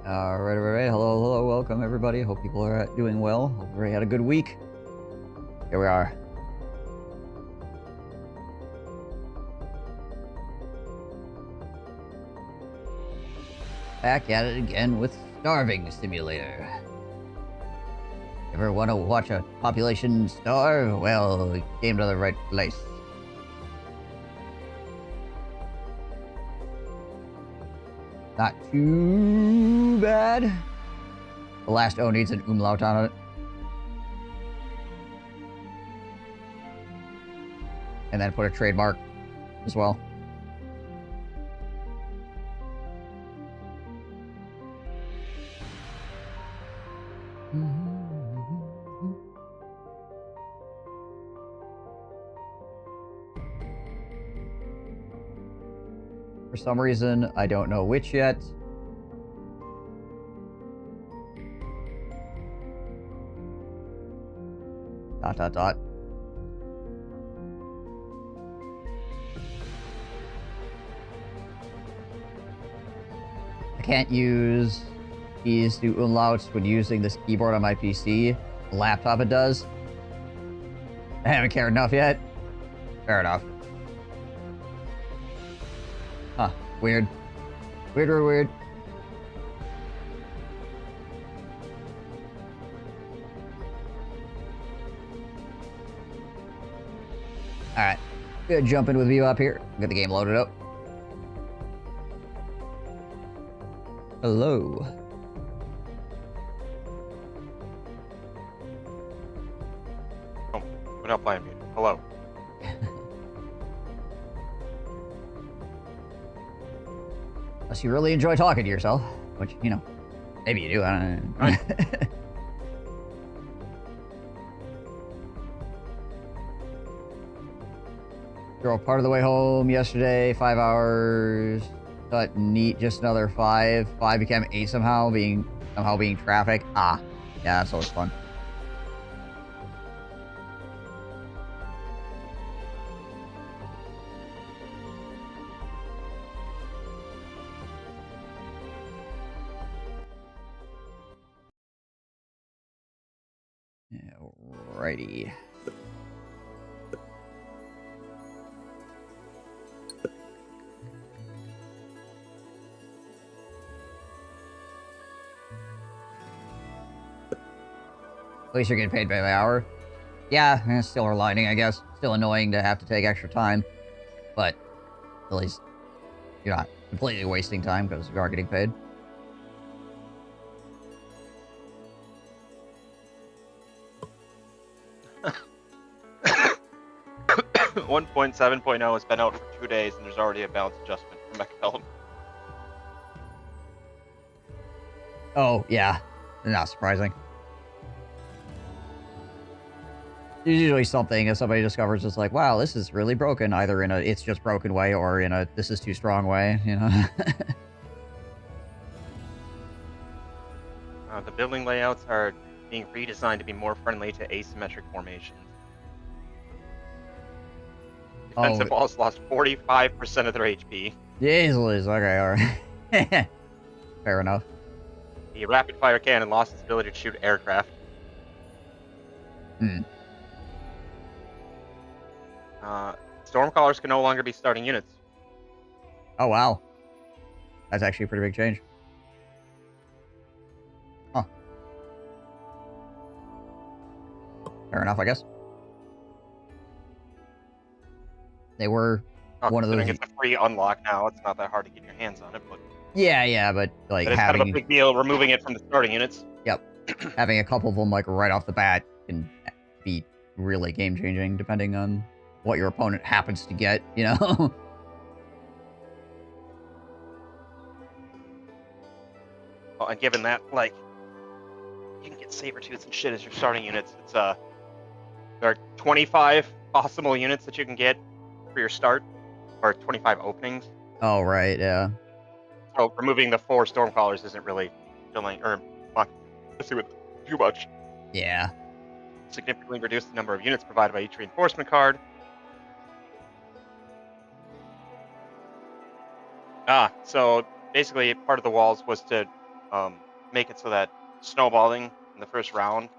All right. Hello, welcome everybody. Hope people are doing well. Hope everybody had a good week. Here we are. Back at it again with Starving Simulator. Ever want to watch a population starve? Well, you came to the right place. Not too bad. The last O needs an umlaut on it. And then put a trademark as well. For some reason, I don't know which yet. Dot. I can't use keys to umlauts when using this keyboard on my PC. The laptop it does. I haven't cared enough yet. Fair enough. Huh. Weird. Weird. Alright. Gonna jump in with Feava up here. Get the game loaded up. Hello. Oh, we're not playing music. Hello. Unless you really enjoy talking to yourself, which, you know, maybe you do. I don't know. Drove part of the way home yesterday, 5 hours. Thought neat, just another 5. 5 became 8 somehow being traffic. Ah, yeah, that's always fun. Alrighty. At least you're getting paid by the hour. Yeah, it's still aligning, I guess. Still annoying to have to take extra time. But at least you're not completely wasting time because you are getting paid. One 1.7.0 has been out for 2 days, and there's already a balance adjustment for mech development. Oh, yeah. Not surprising. There's usually something if somebody discovers it's like, wow, this is really broken, either in a it's just broken way or in a this is too strong way, you know? The building layouts are being redesigned to be more friendly to asymmetric formations. Defensive walls lost 45% of their HP. Jesus, okay, alright. Fair enough. The rapid-fire cannon lost its ability to shoot aircraft. Stormcallers can no longer be starting units. Oh, wow. That's actually a pretty big change. Huh. Fair enough, I guess. They were one of those... It's a free unlock now. It's not that hard to get your hands on it, but... Yeah, but like it's having... kind of a big deal removing it from the starting units. Yep. Having a couple of them like right off the bat can be really game-changing depending on what your opponent happens to get, you know? Well, and given that, like, you can get saber-tooths and shit as your starting units. It's there are 25 possible units that you can get for your start, or 25 openings. Oh, right, yeah. So removing the 4 Stormcallers isn't really filling, or messing with too much. Yeah. Significantly reduce the number of units provided by each reinforcement card. So basically part of the walls was to make it so that snowballing in the first round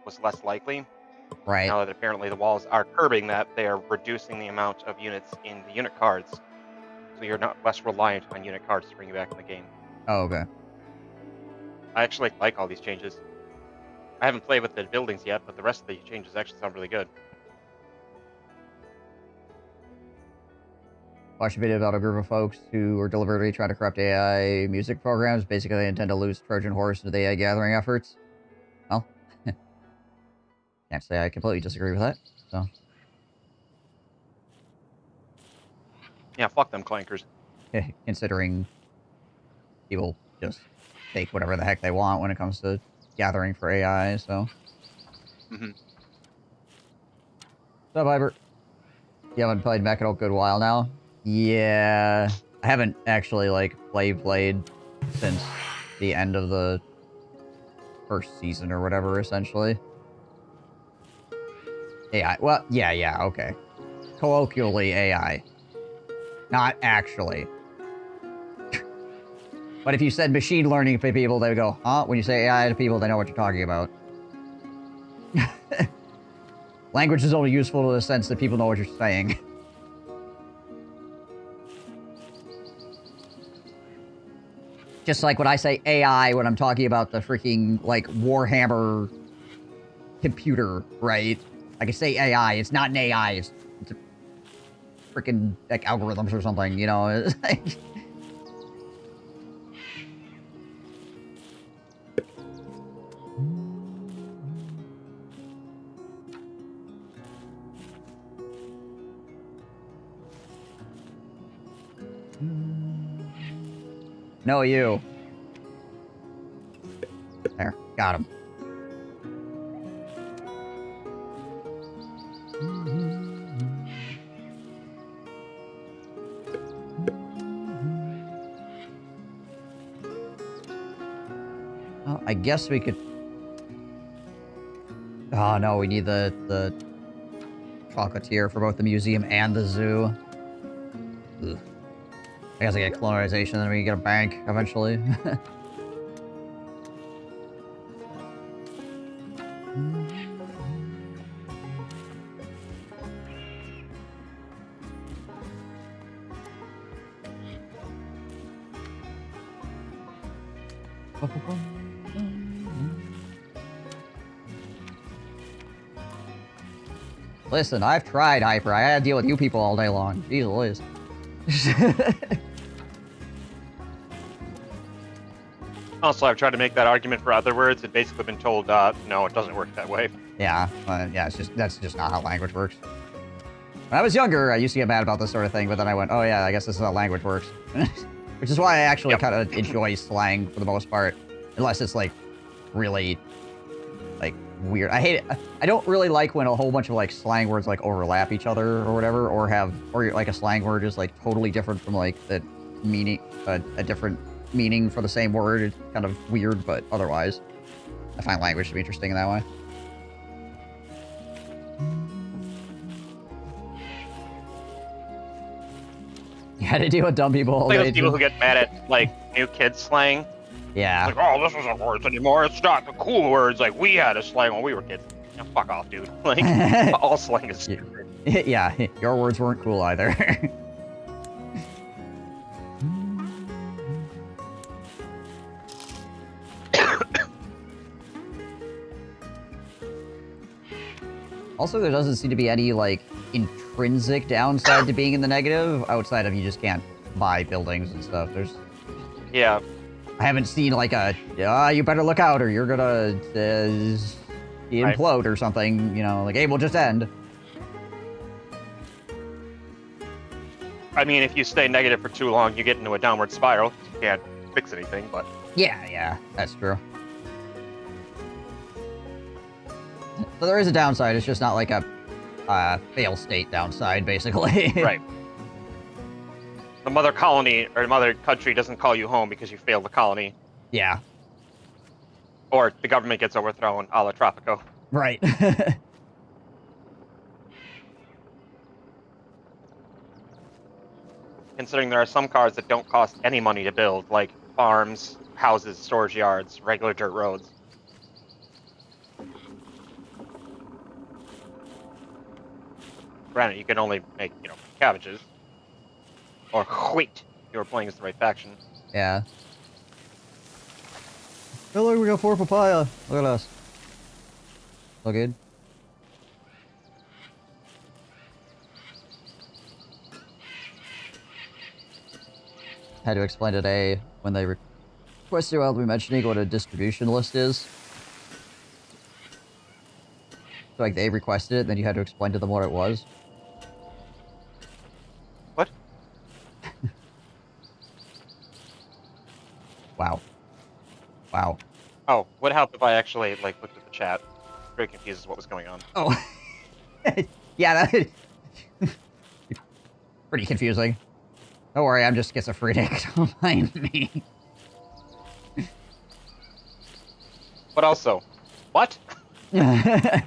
was less likely. Right. Now that apparently the walls are curbing that, they are reducing the amount of units in the unit cards, so you're not less reliant on unit cards to bring you back in the game. Oh, okay. I actually like all these changes. I haven't played with the buildings yet, but the rest of the changes actually sound really good. Watched a video about a group of folks who were deliberately trying to corrupt AI music programs. Basically, they intend to lose Trojan horse to the AI gathering efforts. Well, can't say I completely disagree with that. So, Yeah, fuck them clankers. considering people just take whatever the heck they want when it comes to gathering for AI, so. Mm-hmm. What's up, Viber? You haven't played Mech in a good while now? Yeah. I haven't actually, like, played since the end of the first season or whatever, essentially. AI. Well, yeah, okay. Colloquially AI. Not actually. But if you said machine learning to people, they would go, huh? When you say AI to people, they know what you're talking about. Language is only useful in the sense that people know what you're saying. Just like when I say AI when I'm talking about the freaking, like, Warhammer computer, right? I can say AI. It's not an AI. It's a freaking, like, algorithms or something, you know? It's like... No, you. There. Got him. Well, I guess we could... Oh, no, we need the chocolatier for both the museum and the zoo. Ugh. I guess I get colonization, then we can get a bank eventually. Listen, I've tried Hyper. I had to deal with you people all day long. Jeez Louise. Also, I've tried to make that argument for other words and basically been told, no, it doesn't work that way. Yeah, yeah, that's just not how language works. When I was younger, I used to get mad about this sort of thing, but then I went, oh yeah, I guess this is how language works. Which is why I actually kind of enjoy slang for the most part. Unless it's, like, really, like, weird. I hate it. I don't really like when a whole bunch of, like, slang words, like, overlap each other or whatever, or like, a slang word is, like, totally different from, like, the meaning, a different meaning for the same word. It's kind of weird, but otherwise, I find language to be interesting in that way. You had to deal with dumb people all Like day, those people too. who get mad at, like, new kids slang. Yeah. Like, oh, this isn't words anymore. It's not the cool words like we had a slang when we were kids. Yeah, fuck off, dude. Like, all slang is stupid. Yeah, your words weren't cool either. Also, there doesn't seem to be any, like, intrinsic downside to being in the negative, outside of you just can't buy buildings and stuff. There's... Yeah. I haven't seen, like, you better look out or you're gonna, implode or something, you know, like, hey, we'll just end. I mean, if you stay negative for too long, you get into a downward spiral. You can't fix anything, but... Yeah, that's true. So there is a downside, it's just not like a fail state downside, basically. Right. The mother colony, or mother country doesn't call you home because you failed the colony. Yeah. Or the government gets overthrown, a la Tropico. Right. Considering there are some cars that don't cost any money to build, like farms, houses, storage yards, regular dirt roads. Granted, you can only make, cabbages. Or wheat, if you were playing as the right faction. Yeah. Oh, look, we got 4 papaya. Look at us. All good. Had to explain today when they requested while we mentioning what a distribution list is. So, like, they requested it, and then you had to explain to them what it was. What? Wow. Wow. Oh, would help if I actually, looked at the chat. Very confused as what was going on. Oh. Yeah, that... pretty confusing. Don't worry, I'm just schizophrenic. Don't mind me. But also, what? The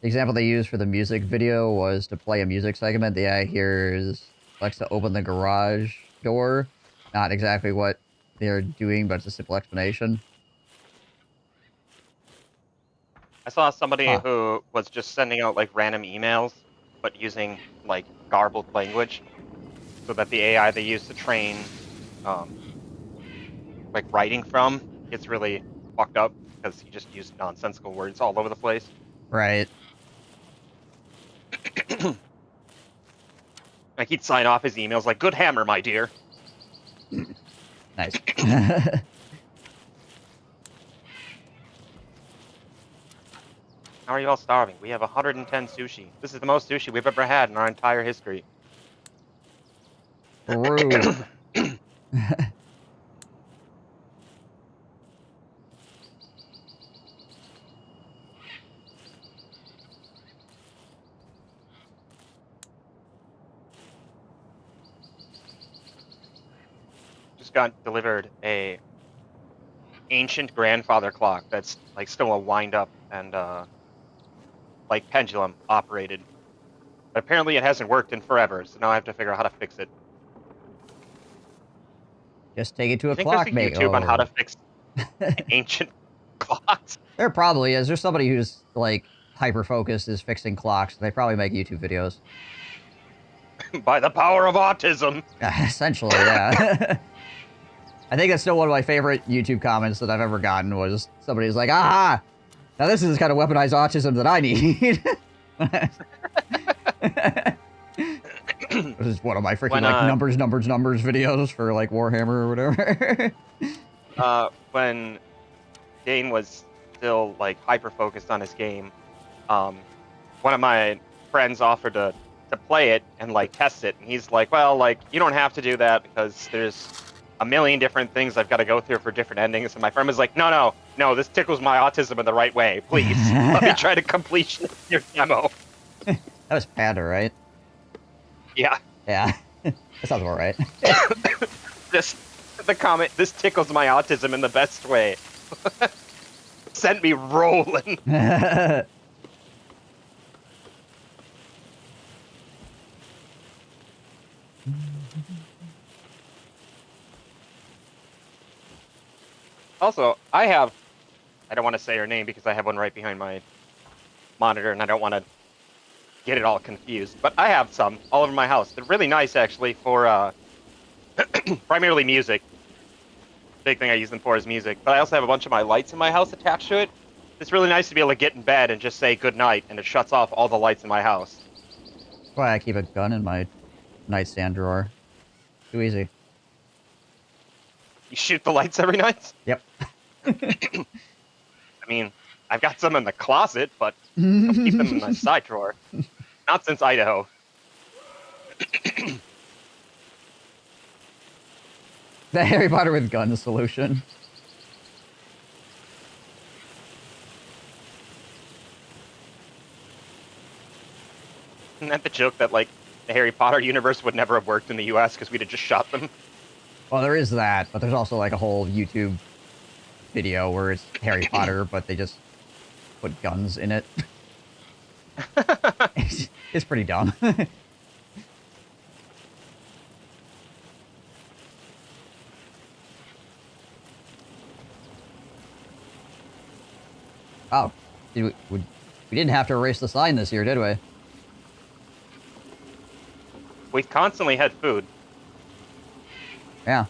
example they used for the music video was to play a music segment. The AI here likes to open the garage door. Not exactly what they're doing, but it's a simple explanation. I saw somebody who was just sending out random emails, but using garbled language, so that the AI they use to train, writing from gets really fucked up because he just used nonsensical words all over the place. Right. He'd sign off his emails like, "Good hammer, my dear." Nice. How are you all starving? We have 110 sushi. This is the most sushi we've ever had in our entire history. Rude. Just got delivered a ancient grandfather clock that's still a wind up and pendulum operated. But apparently it hasn't worked in forever, so now I have to figure out how to fix it. Just take it to a think clock there's a maker. YouTube on how to fix ancient clocks? There probably is. There's somebody who's hyper-focused is fixing clocks. They probably make YouTube videos. By the power of autism. Essentially, yeah. I think that's still one of my favorite YouTube comments that I've ever gotten was somebody's like, aha! Now this is the kind of weaponized autism that I need. This is one of my freaking numbers videos for Warhammer or whatever. When Dane was still hyper focused on his game, one of my friends offered to play it and test it, and he's like, well, you don't have to do that because there's a million different things I've got to go through for different endings. And my friend was like, no, this tickles my autism in the right way. Please, let me try to complete your demo. That was Panda, right? Yeah. Yeah. That sounds about right. The comment, this tickles my autism in the best way. Sent me rolling. Also, I don't want to say her name because I have one right behind my monitor and I don't want to get it all confused, but I have some all over my house. They're really nice, actually, for primarily music. Big thing I use them for is music, but I also have a bunch of my lights in my house attached to it. It's really nice to be able to get in bed and just say good night, and it shuts off all the lights in my house. That's why I keep a gun in my nightstand drawer. Too easy. You shoot the lights every night? Yep. I mean, I've got some in the closet, but I'll keep them in my side drawer. Not since Idaho. The Harry Potter with gun solution. Isn't that the joke that, the Harry Potter universe would never have worked in the US because we'd have just shot them? Well, there is that, but there's also like a whole YouTube video where it's Harry Potter, but they just put guns in it. It's pretty dumb. Oh, we didn't have to erase the sign this year, did we? We've constantly had food. Yeah.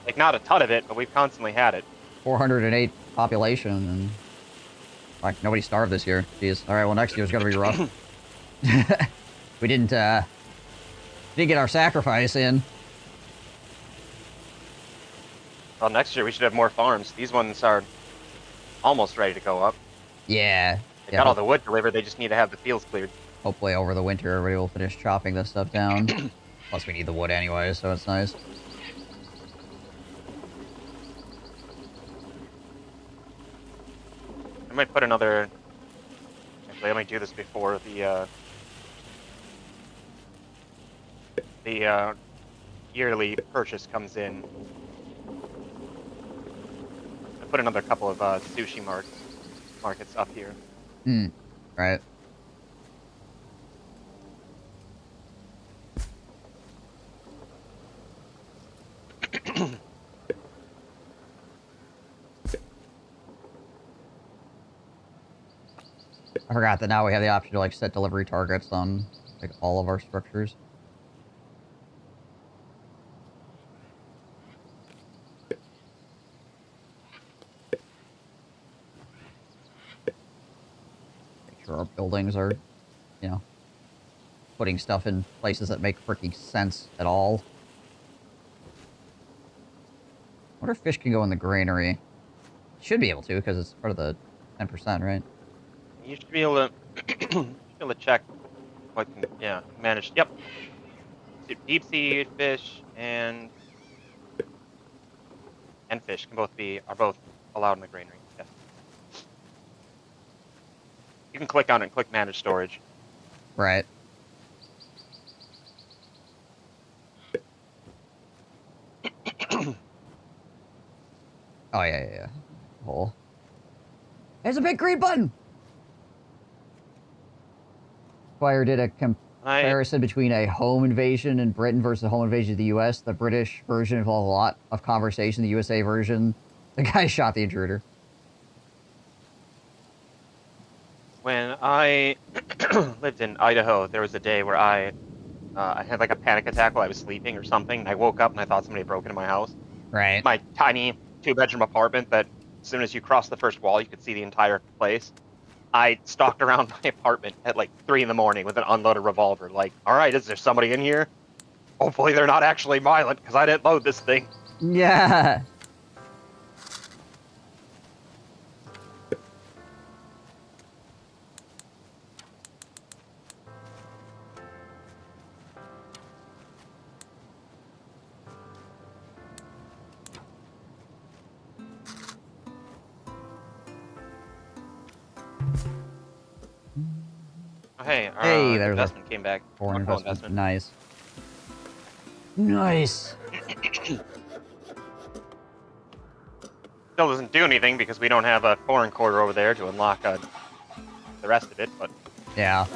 Like, not a ton of it, but we've constantly had it. 408 population, and like nobody starved this year. Jeez. All right. Well, next year's gonna be rough. We didn't get our sacrifice in. Well, next year we should have more farms. These ones are almost ready to go up. Yeah. They got all the wood delivered. They just need to have the fields cleared. Hopefully over the winter everybody will finish chopping this stuff down. Plus we need the wood anyway, so it's nice. I might put another... Actually, let me do this before the yearly purchase comes in. I put another couple of sushi markets up here. Right. I forgot that now we have the option to like set delivery targets on like all of our structures. Make sure our buildings are, you know, putting stuff in places that make freaking sense at all. I wonder if fish can go in the granary. Should be able to, because it's part of the 10%, right? You should be able to check what can, yeah, manage. Yep. Deep sea fish and fish can are both allowed in the granary. Yes. You can click on it and click manage storage. Right. Oh yeah. Hole. There's a big green button. Squire did a comparison between a home invasion in Britain versus a home invasion of the U.S. The British version involved a lot of conversation. The USA version, the guy shot the intruder. When I lived in Idaho, there was a day where I had like a panic attack while I was sleeping or something. And I woke up and I thought somebody had broken into my house. Right. My tiny 2-bedroom apartment that as soon as you cross the first wall, you could see the entire place. I stalked around my apartment at like 3 in the morning with an unloaded revolver. Like, all right, is there somebody in here? Hopefully they're not actually violent because I didn't load this thing. Yeah. Hey, Hey, there's investment came back. Foreign Full investment. Nice. Nice. Still doesn't do anything because we don't have a foreign quarter over there to unlock the rest of it, but... Yeah.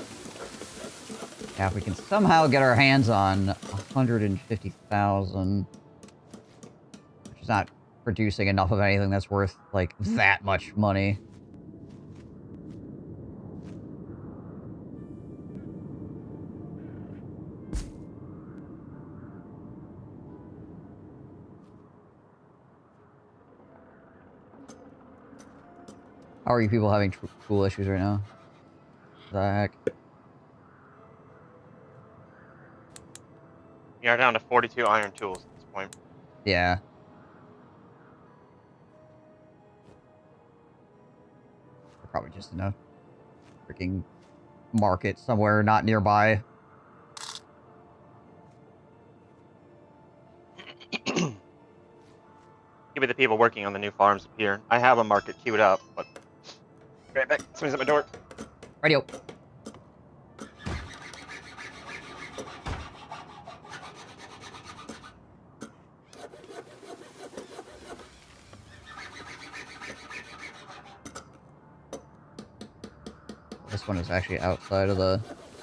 Yeah, if we can somehow get our hands on 150,000, which is not producing enough of anything that's worth, like, that much money. How are you people having tool issues right now? What the heck? We are down to 42 iron tools at this point. Yeah. Probably just in a freaking market somewhere not nearby. Give me the people working on the new farms up here. I have a market queued up, but... Right back. Somebody's at my door. Radio. This one is actually outside of the...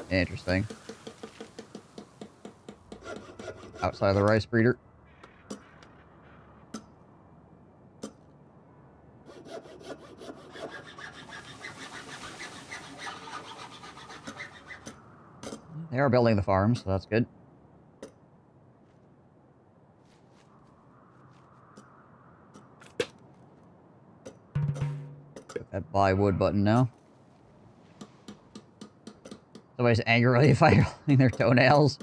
Interesting. Outside of the rice breeder. They are building the farm, so that's good. Click that buy wood button now. Somebody's angrily filing their toenails.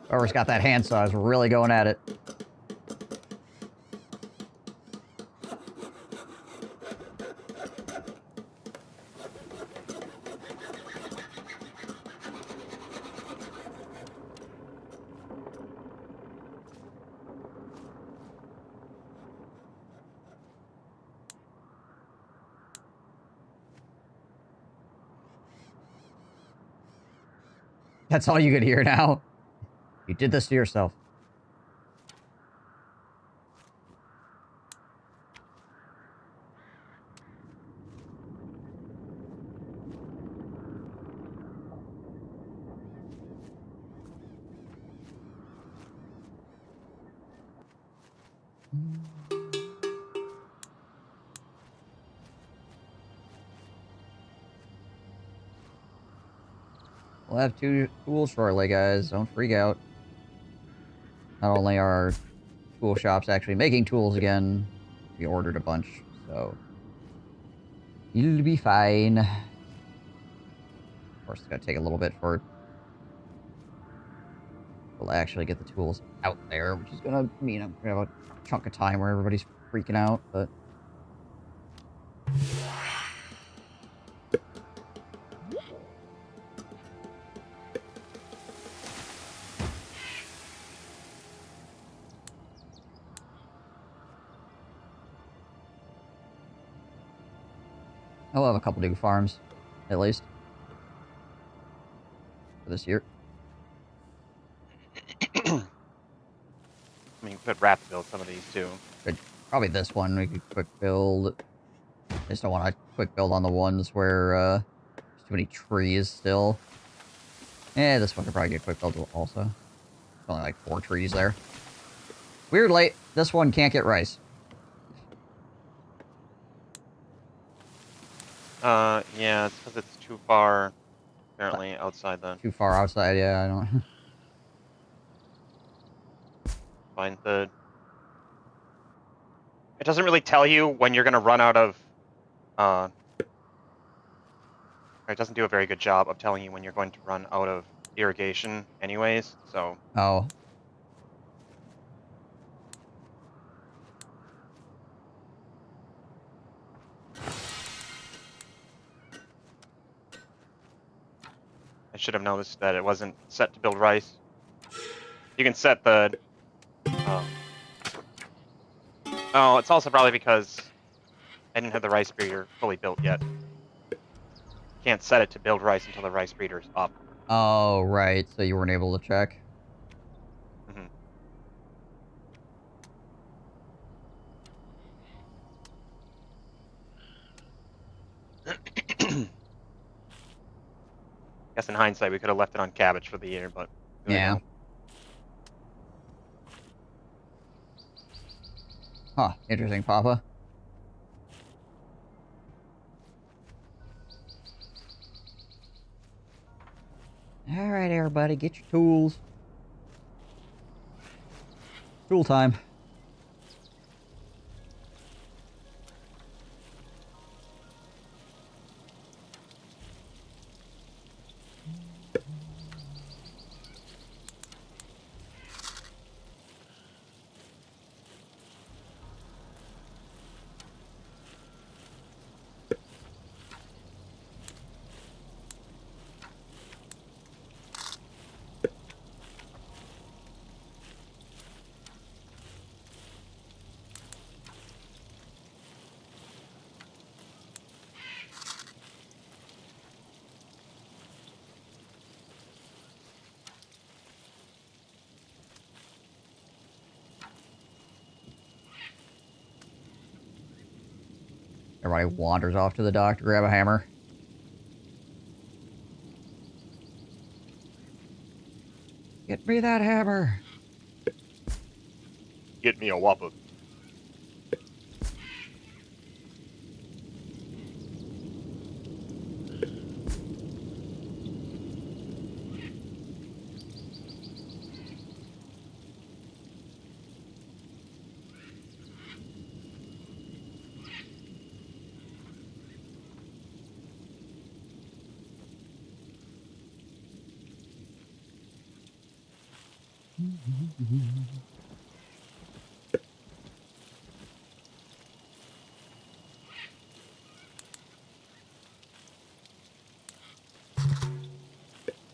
Whoever's got that handsaw is really going at it. That's all you could hear now. You did this to yourself. We'll have 2 tools shortly, guys. Don't freak out. Not only are tool shops actually making tools again, we ordered a bunch, so you'll be fine. Of course, it's gonna take a little bit for we'll actually get the tools out there, which is gonna mean I'm gonna have a chunk of time where everybody's freaking out, but... I'll have a couple new farms, at least. For this year. I mean, you could rapid build some of these too. Probably this one we could quick build. I just don't want to quick build on the ones where there's too many trees still. Yeah, this one could probably get quick build also. There's only like 4 trees there. Weirdly, this one can't get rice. Yeah, it's because it's too far, apparently, outside the... Too far outside, yeah, I don't... Find the... It doesn't really tell you when you're going to run out of... It doesn't do a very good job of telling you when you're going to run out of irrigation anyways, so... Oh. I should have noticed that it wasn't set to build rice. You can set the... Oh, it's also probably because I didn't have the rice breeder fully built yet. Can't set it to build rice until the rice breeder's up. Oh, right, so you weren't able to check. Guess in hindsight we could have left it on cabbage for the year, but... Yeah. Huh, interesting, Papa. Alright, everybody, get your tools. Tool time. Everybody wanders off to the dock to grab a hammer. Get me that hammer. Get me a whopper.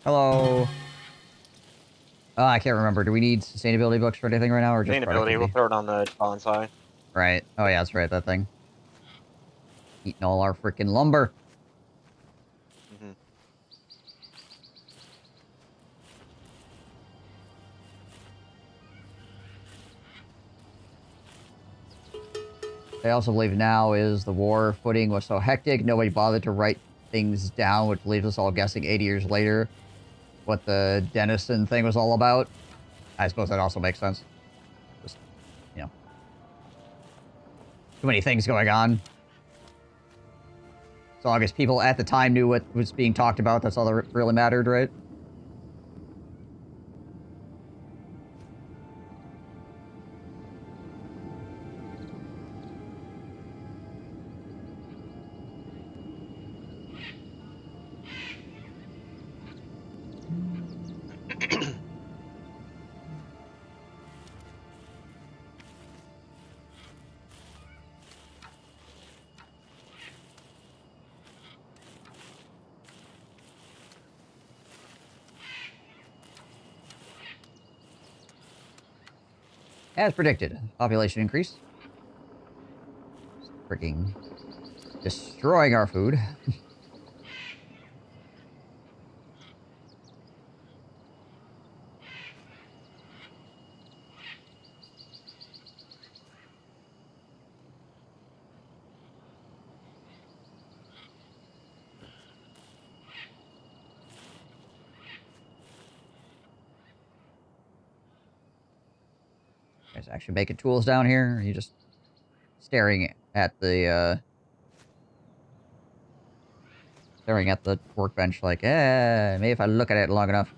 Hello. Oh, I can't remember. Do we need sustainability books for anything right now, or just Sustainability, productivity? we'll throw it on the bonsai. Right. Oh, yeah, that's right, that thing. Eating all our freaking lumber. Mm-hmm. I also believe now is the war footing was so hectic, nobody bothered to write things down, which leaves us all guessing 80 years later what the Denison thing was all about. I suppose that also makes sense. Just, you know, too many things going on. So I guess people at the time knew what was being talked about. That's all that really mattered, right? As predicted, population increase. Freaking destroying our food. You guys actually making tools down here? Or are you just staring at the workbench like, maybe if I look at it long enough.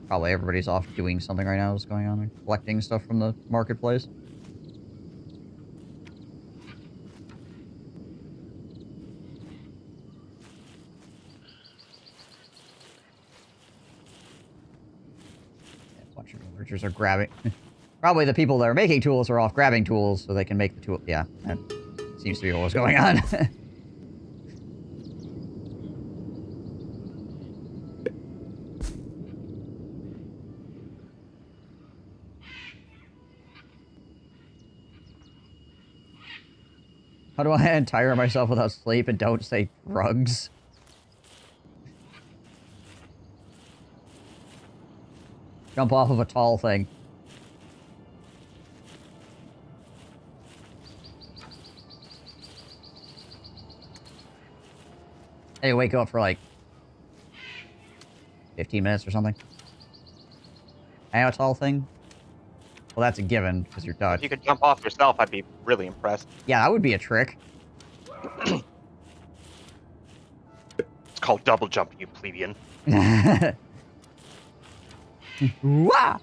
Probably everybody's off doing something right now that's going on. Collecting stuff from the marketplace. Yeah, a bunch of villagers are grabbing. Probably the people that are making tools are off grabbing tools so they can make the tool. Yeah, that seems to be what was going on. How do I tire myself without sleep and don't say drugs? Jump off of a tall thing. Hey, wake up for like 15 minutes or something. A tall thing? Well, that's a given, because you're Dutch. If you could jump off yourself, I'd be really impressed. Yeah, that would be a trick. It's called double jumping, you plebeian. Wah!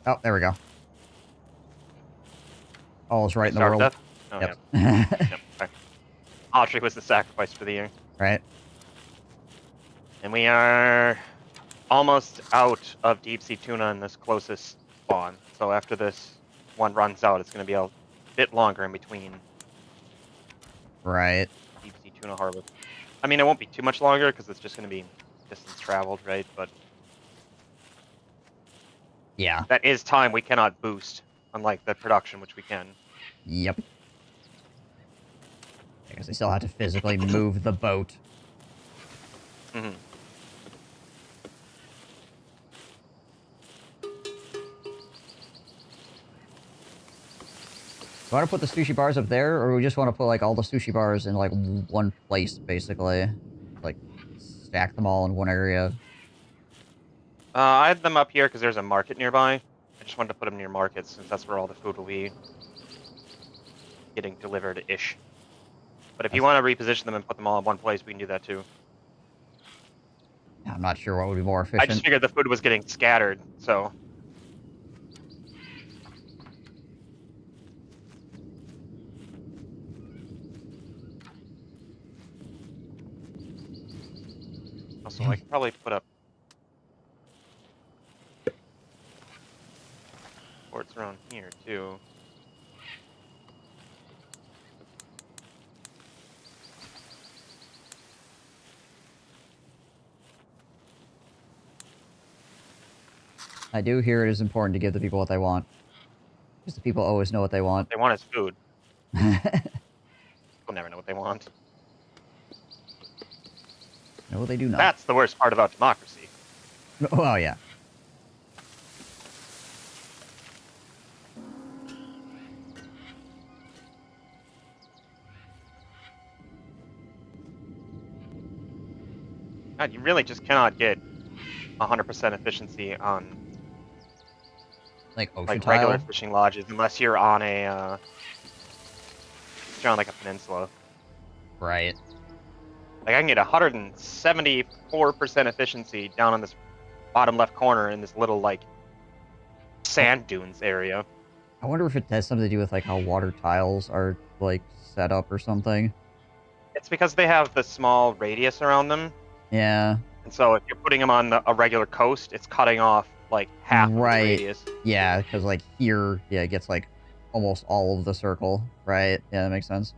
Oh, there we go. All's right in the Starve world. death? Oh, Yep. yeah. Yep. Okay. Audrey was the sacrifice for the year. Right. And we are almost out of deep sea tuna in this closest spawn. So after this one runs out, it's going to be a bit longer in between Right. deep sea tuna harvest. I mean, it won't be too much longer because it's just going to be distance traveled, right? But Yeah. That is time we cannot boost, unlike the production, which we can. Yep. I guess they still have to physically move the boat. Mm-hmm. Do you want to put the sushi bars up there, or we just want to put, like, all the sushi bars in, like, one place, basically? Like, stack them all in one area. I had them up here because there's a market nearby. I just wanted to put them near markets since that's where all the food will be getting delivered-ish. But if you want to reposition them and put them all in one place, we can do that too. I'm not sure what would be more I just efficient. figured the food was getting scattered, so... Also, I could probably put up ports around here, too. I do hear it is important to give the people what they want. Because the people always know what they want. They want is food. People never know what they want. No, they do not. That's the worst part about democracy. Well, yeah. God, you really just cannot get 100% efficiency on Like ocean like tile? regular fishing lodges unless you're on a you're on like a peninsula. Right. Like I can get 174% efficiency down on this bottom left corner in this little like sand dunes area. I wonder if it has something to do with, like, how water tiles are, like, set up or something. It's because they have the small radius around them, Yeah. and so if you're putting them on a regular coast, it's cutting off like half of the radius. Yeah, because, like, here, yeah, it gets, like, almost all of the circle, right? Yeah, that makes sense.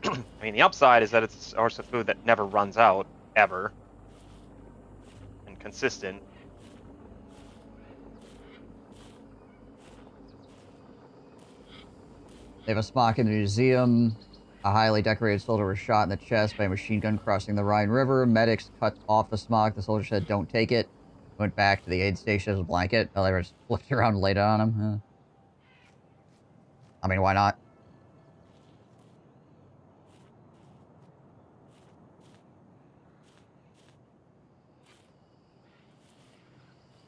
I mean, the upside is that it's a source of food that never runs out, ever. And consistent. They have a smock in the museum. A highly decorated soldier was shot in the chest by a machine gun crossing the Rhine River. Medics cut off the smock. The soldier said, "Don't take it." Went back to the aid station as a blanket. Oh, they just flipped around and laid it on him. I mean, why not?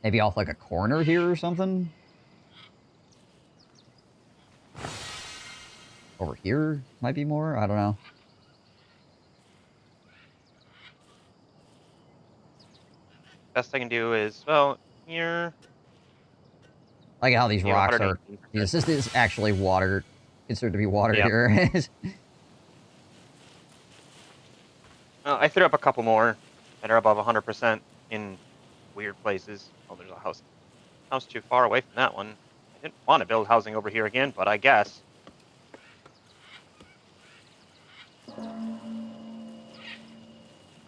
Maybe off, like, a corner here or something? Over here might be more? I don't know. Best I can do is, well, here... Like how these Yeah, rocks are... 118%. Yeah, this is actually water. Considered to be water Yep. here. I threw up a couple more that are above 100% in weird places. Oh, there's a house too far away from that one. I didn't want to build housing over here again, but I guess.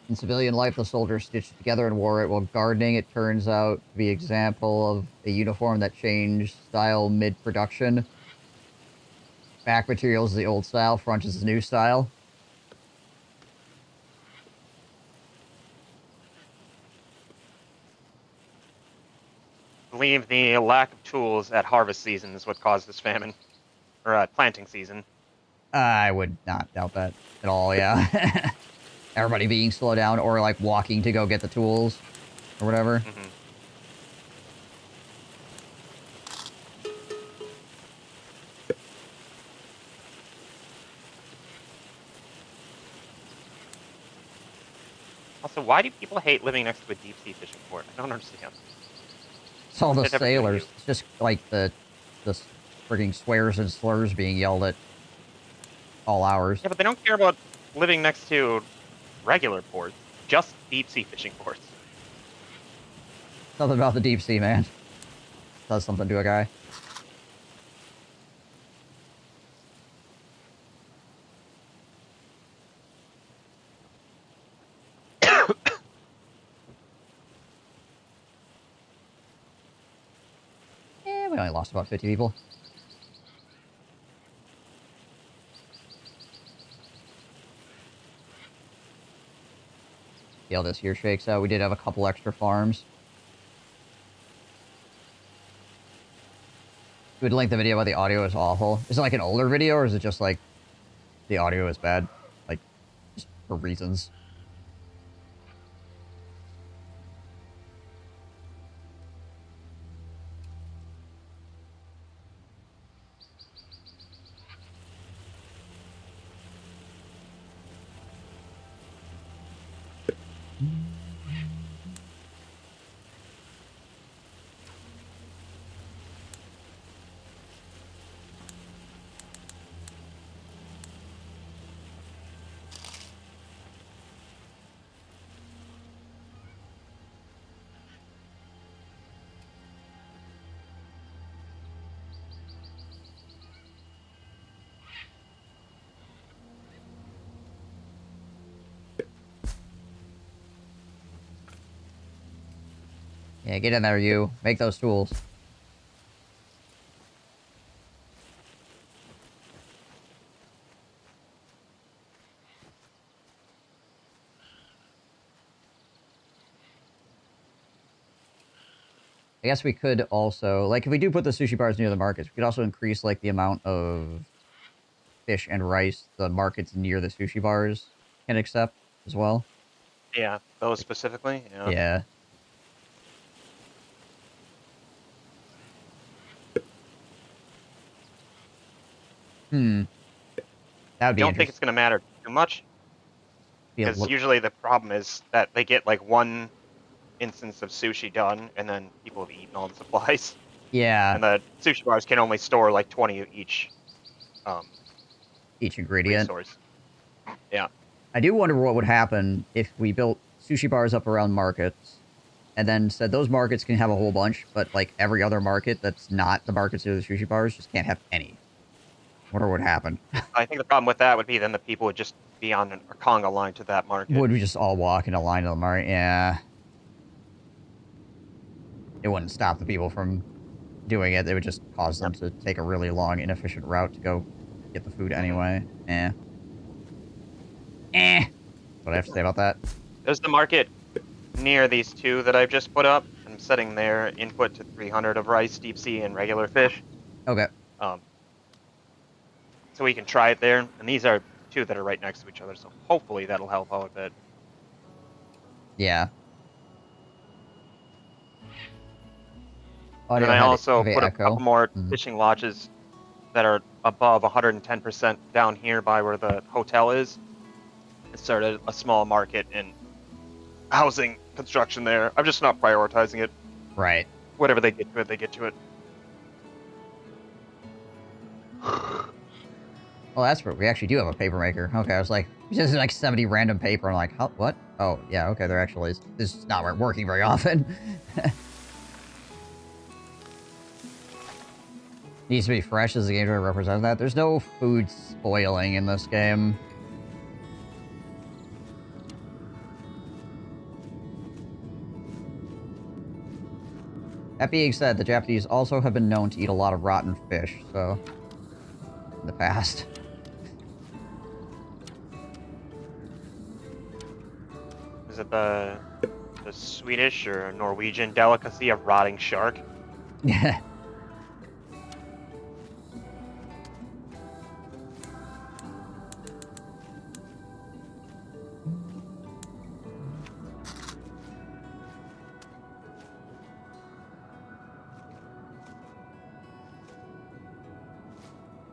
In civilian life, the soldiers stitched together and wore it while gardening. It turns out to be an example of a uniform that changed style mid-production. Back materials is the old style, front is the new style. I believe the lack of tools at harvest season is what caused this famine. Or at planting season. I would not doubt that at all, yeah. Everybody being slowed down or, like, walking to go get the tools or whatever. Mm-hmm. Also, why do people hate living next to a deep-sea fishing port? I don't understand. It's all the It's everything to sailors. you. It's just, like, the frigging swears and slurs being yelled at all hours. Yeah, but they don't care about living next to regular ports. Just deep-sea fishing ports. Something about the deep sea, man. Does something to a guy. we only lost about 50 people. See how this here shakes out. We did have a couple extra farms. We'd link the video, but the audio is awful. Is it like an older video, or is it just like the audio is bad? Like, just for reasons. Yeah, get in there, you. Make those tools. I guess we could also, like, if we do put the sushi bars near the markets, we could also increase, like, the amount of fish and rice the markets near the sushi bars can accept as well. Yeah, those specifically. Yeah. Yeah. That would be I don't think it's going to matter too much, because usually the problem is that they get like one instance of sushi done, and then people have eaten all the supplies. Yeah. And the sushi bars can only store like 20 of each ingredient. Resource. Yeah. I do wonder what would happen if we built sushi bars up around markets, and then said those markets can have a whole bunch, but like every other market that's not the markets near the sushi bars just can't have any. Wonder what would happen. I think the problem with that would be then the people would just be on a conga line to that market. Would we just all walk in a line to the market? Yeah. It wouldn't stop the people from doing it. It would just cause them to take a really long, inefficient route to go get the food anyway. What I have to say about that. There's the market near these two that I've just put up. I'm setting their input to 300 of rice, deep sea, and regular fish. Okay. So we can try it there. And these are two that are right next to each other, so hopefully that'll help out a bit. Yeah. And I also put a couple more fishing lodges that are above 110% down here by where the hotel is. It started a small market and housing construction there. I'm just not prioritizing it. Right. Whatever they get to it, they get to it. Well, that's where we actually do have a paper maker. Okay, I was like, just like 70 random paper. I'm like, how, what? Oh, yeah, okay, there actually is. This is not working very often. Needs to be fresh as the game to represent that. There's no food spoiling in this game. That being said, the Japanese also have been known to eat a lot of rotten fish, so... in the past. Is it the Swedish or Norwegian delicacy of rotting shark? Yeah.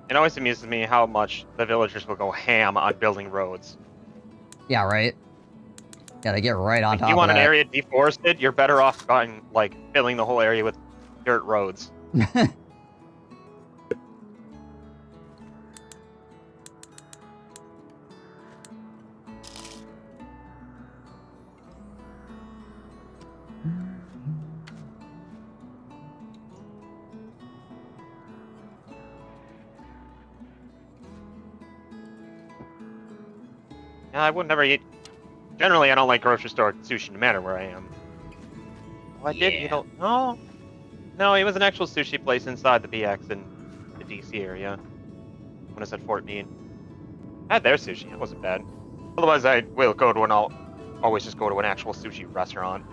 It always amuses me how much the villagers will go ham on building roads. Yeah, right? Yeah, they get right on top of that. If you want an area deforested, you're better off going, like, filling the whole area with dirt roads. Yeah, I would never eat. Generally, I don't like grocery store sushi no matter where I am. Oh, I did. You don't. No. No, it was an actual sushi place inside the BX in the DC area. When I was at Fort Meade. I had their sushi. It wasn't bad. Otherwise, I will go to I'll always just go to an actual sushi restaurant.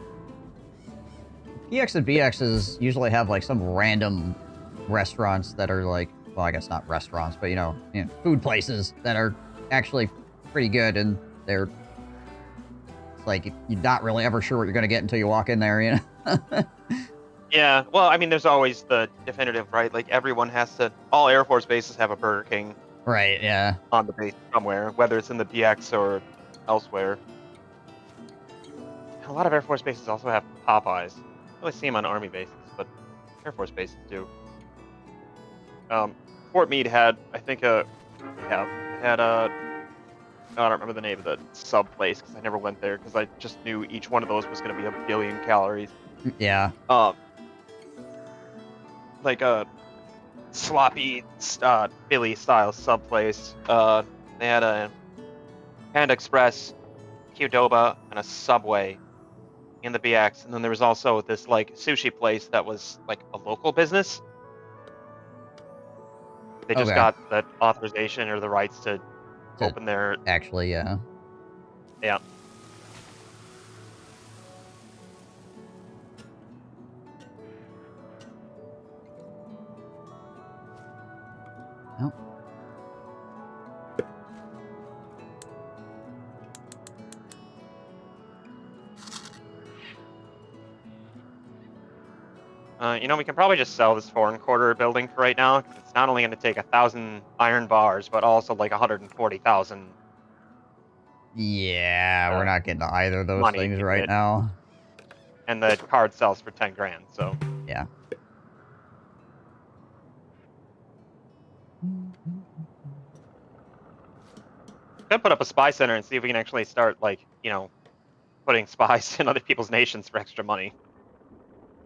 PX and BXs usually have, like, some random restaurants that are, like, well, I guess not restaurants, but, you know, food places that are actually pretty good, and they're, it's like, you're not really ever sure what you're gonna get until you walk in there, you know? Yeah, well, I mean, there's always the definitive, right? Like, everyone has to, all Air Force bases have a Burger King Right, yeah. on the base somewhere, whether it's in the BX or elsewhere. A lot of Air Force bases also have Popeyes. I don't really see them on Army bases, but Air Force bases do. Fort Meade had, I think, I don't remember the name of the sub place because I never went there because I just knew each one of those was going to be a billion calories. Yeah. Like a sloppy Philly style sub place. They had a Panda Express, Qdoba, and a Subway in the BX, and then there was also this like sushi place that was like a local business. They just Okay. got the authorization or the rights to open their. Actually, yeah. Yeah. Oh. We can probably just sell this foreign quarter building for right now. 'Cause it's not only going to take 1,000 iron bars, but also like 140,000 Yeah, we're not getting to either of those money things to right get. now. And the card sells for 10 grand. So Yeah. could put up a spy center and see if we can actually start like putting spies in other people's nations for extra money.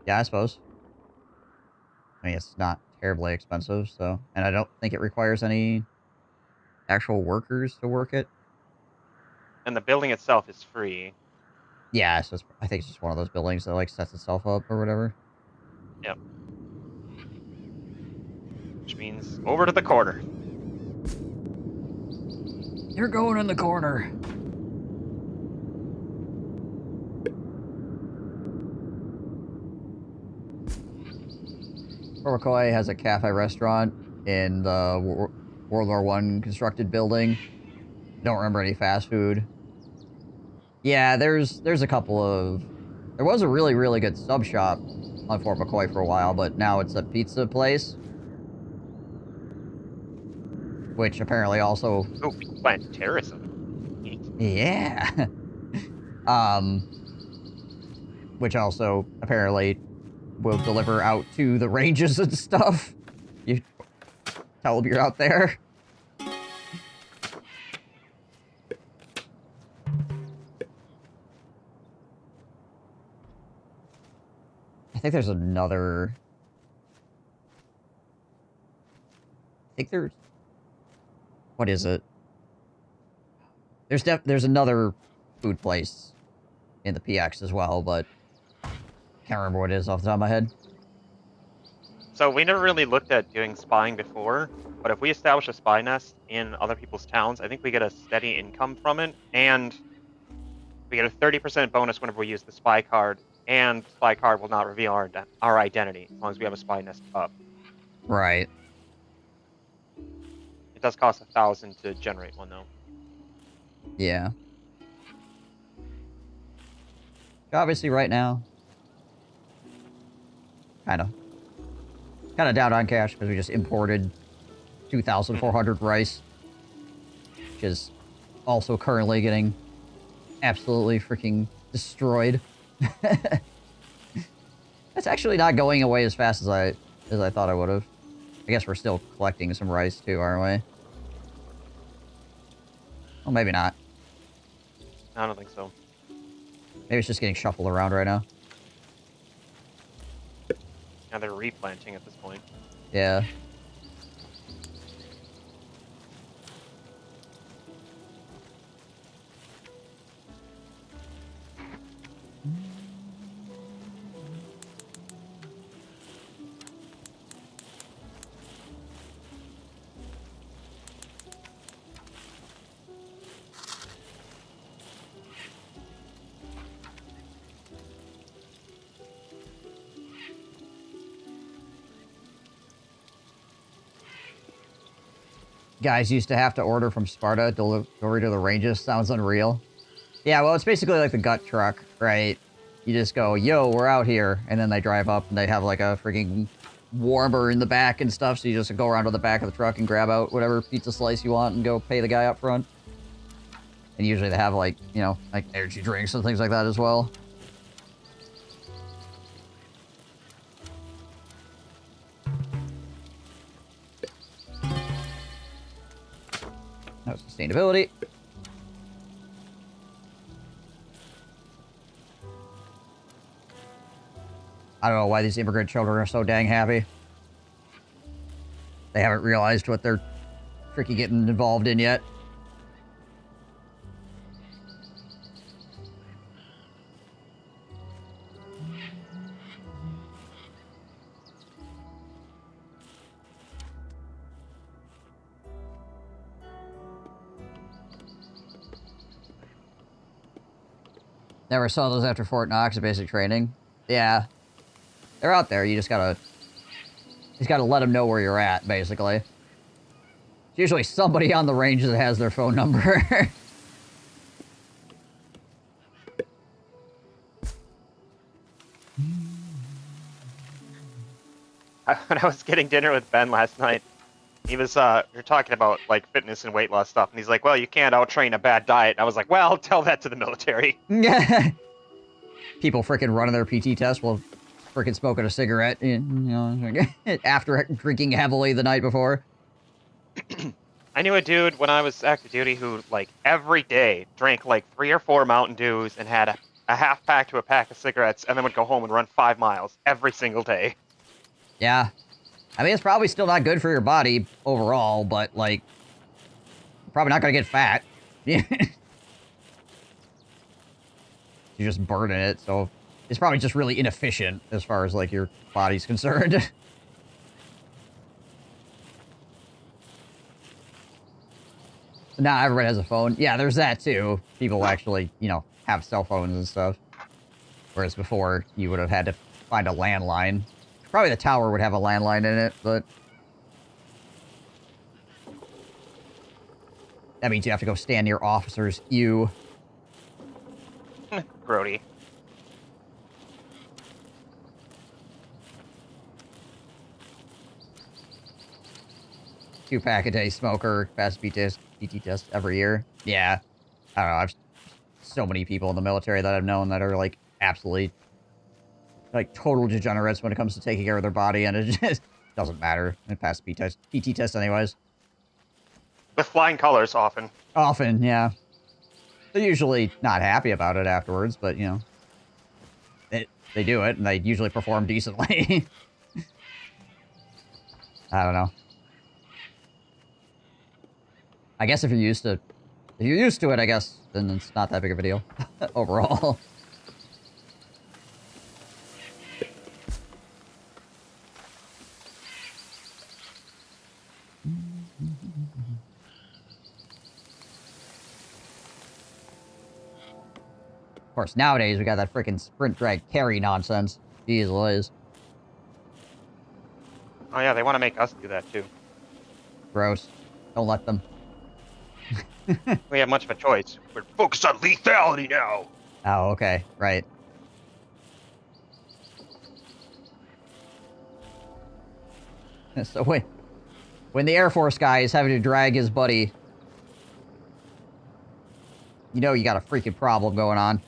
Yeah, I suppose. I mean, it's not terribly expensive, so... And I don't think it requires any actual workers to work it. And the building itself is free. Yeah, it's just, I think it's just one of those buildings that, like, sets itself up or whatever. Yep. Which means over to the corner. You're going in the corner. Fort McCoy has a cafe restaurant in the World War I constructed building. Don't remember any fast food. Yeah, there's a couple of... There was a really, really good sub shop on Fort McCoy for a while, but now it's a pizza place. Which apparently also... Oh, we can plant terrorism. Neat. Yeah. Which also apparently will deliver out to the ranges and stuff. You tell them you're out there. I think there's another... I think there's... What is it? There's another food place in the PX as well, but can't remember what it is off the top of my head. So we never really looked at doing spying before, but if we establish a spy nest in other people's towns, I think we get a steady income from it, and we get a 30% bonus whenever we use the spy card, and the spy card will not reveal our identity as long as we have a spy nest up. Right. It does cost 1,000 to generate one, though. Yeah. Obviously, right now, kind of down on cash because we just imported 2,400 rice, which is also currently getting absolutely freaking destroyed. That's actually not going away as fast as I thought I would have. I guess we're still collecting some rice too, aren't we? Well, maybe not. I don't think so. Maybe it's just getting shuffled around right now. Now they're replanting at this point. Yeah. guys used to have to order from Sparta delivery to the ranges. Sounds unreal. Yeah, well, it's basically like the gut truck, right? You just go, yo, we're out here. And then they drive up and they have like a freaking warmer in the back and stuff. So you just go around to the back of the truck and grab out whatever pizza slice you want and go pay the guy up front. And usually they have like, you know, like energy drinks and things like that as well. No sustainability. I don't know why these immigrant children are so dang happy. They haven't realized what they're freaking getting involved in yet. Never saw those after Fort Knox at basic training. Yeah. They're out there. You just gotta let them know where you're at, basically. It's usually somebody on the range that has their phone number. When I was getting dinner with Ben last night, he was, we were talking about, like, fitness and weight loss stuff, and he's like, well, you can't out-train a bad diet. And I was like, well, tell that to the military. People freaking running their PT test while freaking smoking a cigarette, you know, after drinking heavily the night before. I knew a dude when I was active duty who, like, every day drank, like, 3 or 4 Mountain Dews and had a half pack to a pack of cigarettes, and then would go home and run 5 miles every single day. Yeah. I mean, it's probably still not good for your body overall, but, like, probably not going to get fat. You're just burning it, so it's probably just really inefficient as far as, like, your body's concerned. Now everybody has a phone. Yeah, there's that, too. People actually, you know, have cell phones and stuff. Whereas before, you would have had to find a landline. Probably the tower would have a landline in it, but that means you have to go stand near officers. You. Grody. Two-pack-a-day smoker, fast PT test every year. Yeah. I don't know. I've so many people in the military that I've known that are, like, absolutely, like, total degenerates when it comes to taking care of their body, and it just doesn't matter. They pass PT test anyways. With flying colors, often. Often, yeah. They're usually not happy about it afterwards, but, you know, they do it, and they usually perform decently. I don't know. I guess if you're used to it, I guess, then it's not that big of a deal overall. Of course, nowadays we got that freaking sprint drag carry nonsense. Jeez Louise. Oh yeah, they want to make us do that too. Gross. Don't let them. We have much of a choice. We're focused on lethality now. Oh, okay. Right. So when the Air Force guy is having to drag his buddy, you know you got a freaking problem going on.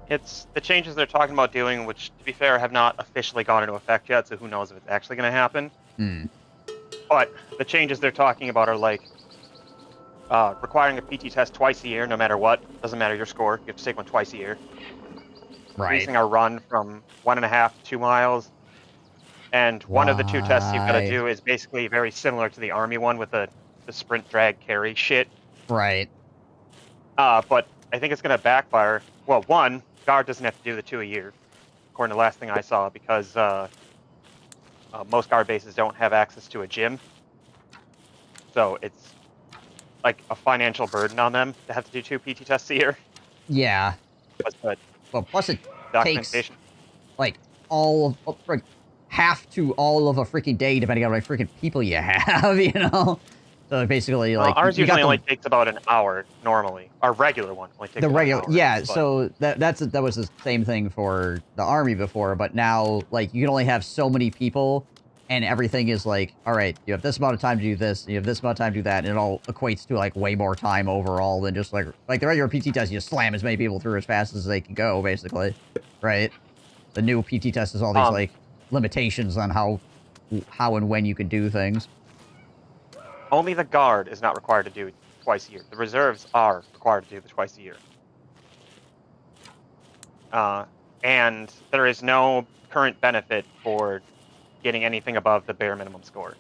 It's the changes they're talking about doing, which, to be fair, have not officially gone into effect yet, so who knows if it's actually going to happen. But the changes they're talking about are like requiring a PT test twice a year, no matter what. Doesn't matter your score. You have to take one twice a year. Right. Increasing our run from 1.5 to 2 miles. And one of the 2 tests you've got to do is basically very similar to the Army one with the sprint drag carry shit. Right. But I think it's going to backfire. Well, one, Guard doesn't have to do the 2 a year, according to the last thing I saw, because most Guard bases don't have access to a gym. So it's like a financial burden on them to have to do 2 PT tests a year. Yeah. But well, plus it takes, like, half to all of a freaking day, depending on how many freaking people you have, you know? So basically, like ours you got usually the, only takes about an hour normally. Our regular one only takes the about regular, an hour. yeah. But So that was the same thing for the army before, but now like you can only have so many people, and everything is like, all right, you have this amount of time to do this, you have this amount of time to do that, and it all equates to like way more time overall than just like the regular PT test. You just slam as many people through as fast as they can go, basically, right? The new PT test is all these like limitations on how and when you can do things. only the guard is not required to do it twice a year. The reserves are required to do it twice a year. And there is no current benefit for getting anything above the bare minimum score.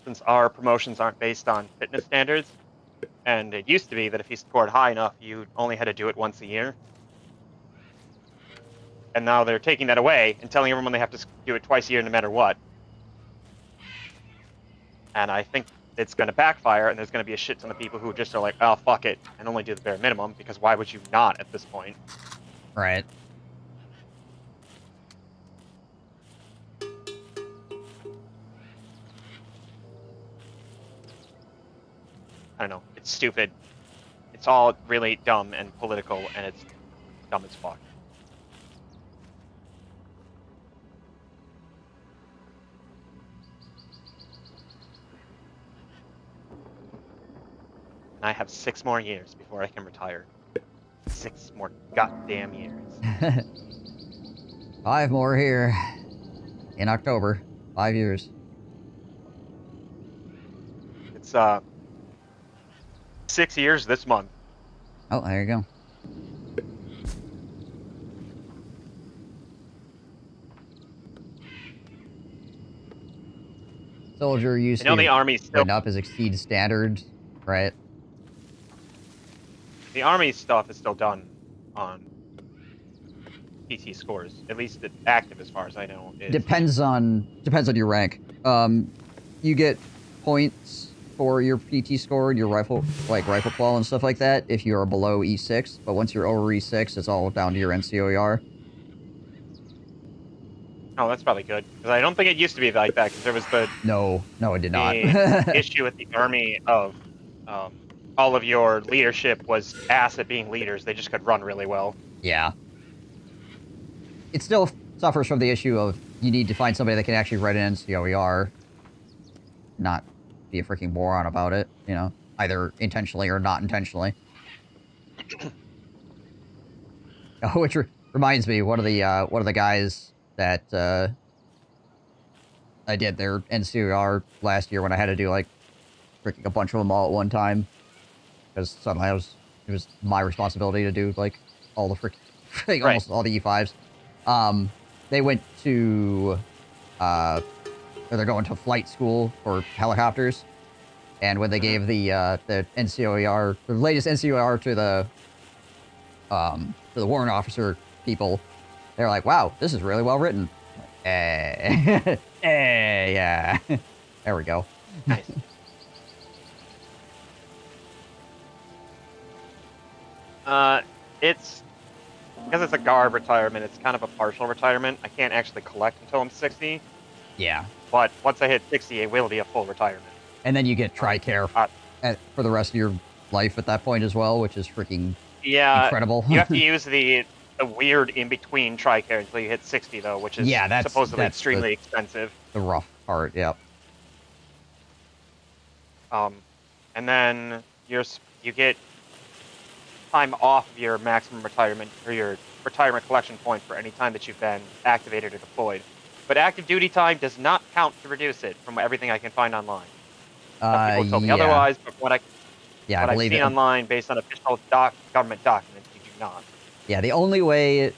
Since our promotions aren't based on fitness standards, and it used to be that if you scored high enough, you only had to do it once a year. And now they're taking that away and telling everyone they have to do it twice a year no matter what. And I think it's going to backfire, and there's going to be a shit ton of people who just are like, oh, fuck it, and only do the bare minimum, because why would you not at this point? Right. I don't know. It's stupid. It's all really dumb and political, and it's dumb as fuck. And I have 6 more years before I can retire. 6 more goddamn years. 5 more here in October. 5 years. It's 6 years this month. Oh, there you go. Soldier used I know to the army still. written up as exceed standards, right? The army stuff is still done on PT scores. At least it's active, as far as I know. Depends on your rank. You get points for your PT score and your rifle qual and stuff like that if you are below E6. But once you're over E6, it's all down to your NCOER. Oh, that's probably good, because I don't think it used to be like that. Because there was the No, it did not. issue with the army of all of your leadership was ass at being leaders. They just could run really well. Yeah. It still suffers from the issue of you need to find somebody that can actually write an NCOER, not be a freaking moron about it, you know, either intentionally or not intentionally. Oh, which reminds me, one of the guys that I did their NCOER last year when I had to do like freaking a bunch of them all at one time, because suddenly it was my responsibility to do like all the freaking almost all the E5s. They went to or they're going to flight school for helicopters, and when they gave the NCOER, the latest NCOER to the warrant officer people, they're like, "Wow, this is really well written." Yeah. There we go. Nice. It's because it's a guard retirement. It's kind of a partial retirement. I can't actually collect until I'm 60. Yeah. But once I hit 60, it will be a full retirement. And then you get TRICARE for the rest of your life at that point as well, which is freaking incredible. You have to use the weird in-between TRICARE until you hit 60, though, which is supposedly extremely expensive. The rough part, yep. And then you get time off of your maximum retirement, or your retirement collection point, for any time that you've been activated or deployed. But active duty time does not count to reduce it, from everything I can find online. Some people told me otherwise, but what I've seen online based on official government documents, you do not. Yeah, the only way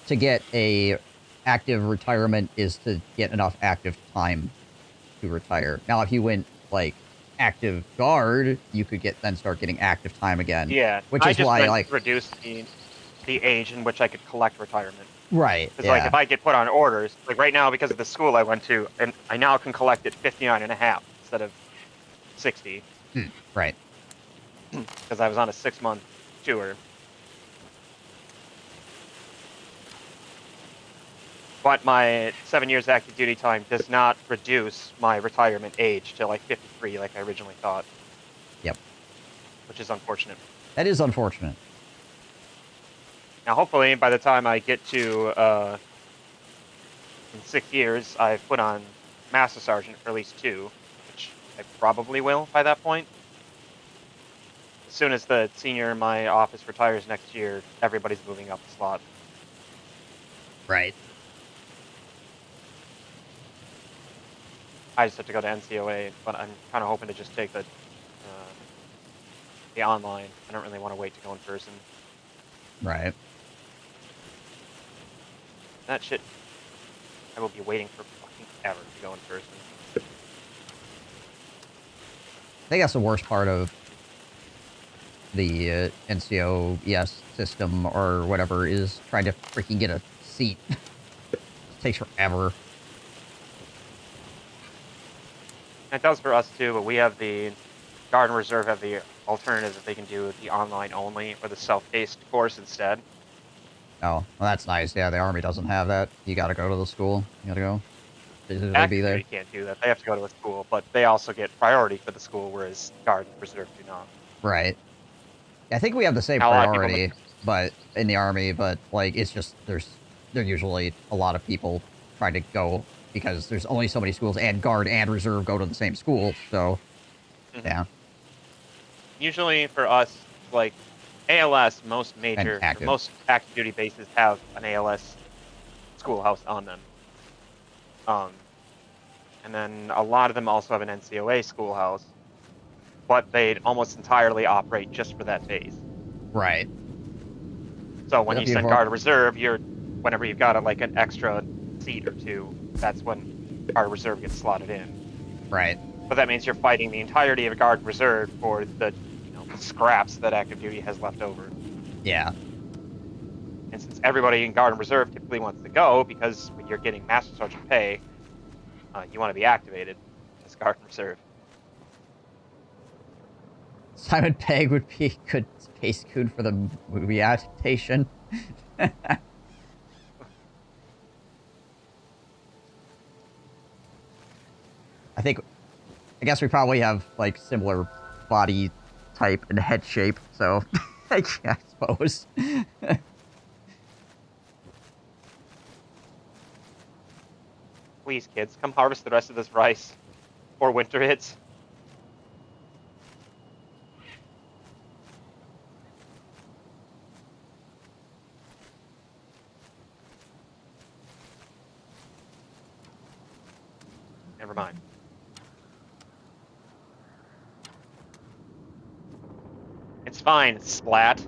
to get a active retirement is to get enough active time to retire. Now, if you went like active guard, you could then start getting active time again. Yeah, which is why like reduce the age in which I could collect retirement. Right. Because like if I get put on orders, like right now because of the school I went to, and I now can collect at 59.5 instead of 60. Right. Because I was on a 6-month tour. But my 7 years active duty time does not reduce my retirement age to like 53 like I originally thought. Yep. Which is unfortunate. That is unfortunate. Now, hopefully, by the time I get to, in 6 years, I've put on Master Sergeant for at least 2, which I probably will by that point. As soon as the senior in my office retires next year, everybody's moving up the slot. Right. I just have to go to NCOA, but I'm kind of hoping to just take the online. I don't really want to wait to go in person. Right. That shit, I will be waiting for fucking ever to go in person. I think that's the worst part of the NCOES system or whatever is trying to freaking get a seat. It takes forever. It does for us too, but we have the Guard and Reserve have the alternative that they can do the online only or the self-paced course instead. Oh, well, that's nice. Yeah, the Army doesn't have that. You gotta go to the school. You gotta go. Physically Active be there. duty can't do that. They have to go to a school, but they also get priority for the school, whereas Guard and Reserve do not. Right. I think we have the same Now, a lot of people priority, but in the Army, but like it's just there's usually a lot of people trying to go because there's only so many schools, and Guard and Reserve go to the same school. So, yeah. Usually for us, like ALS, most most active duty bases have an ALS schoolhouse on them. And then a lot of them also have an NCOA schoolhouse, but they almost entirely operate just for that base. Right. So when you send Guard Reserve, whenever you've got like an extra seat or two, that's when Guard Reserve gets slotted in. Right. But that means you're fighting the entirety of Guard Reserve for the scraps that active duty has left over. Yeah. And since everybody in Guard and Reserve typically wants to go because when you're getting Master Sergeant pay, you want to be activated as Guard and Reserve. Simon Pegg would be a good Spacegoon for the movie adaptation. I guess we probably have like similar body type and head shape, so I suppose. Please, kids, come harvest the rest of this rice before winter hits. Never mind. It's fine, Splat.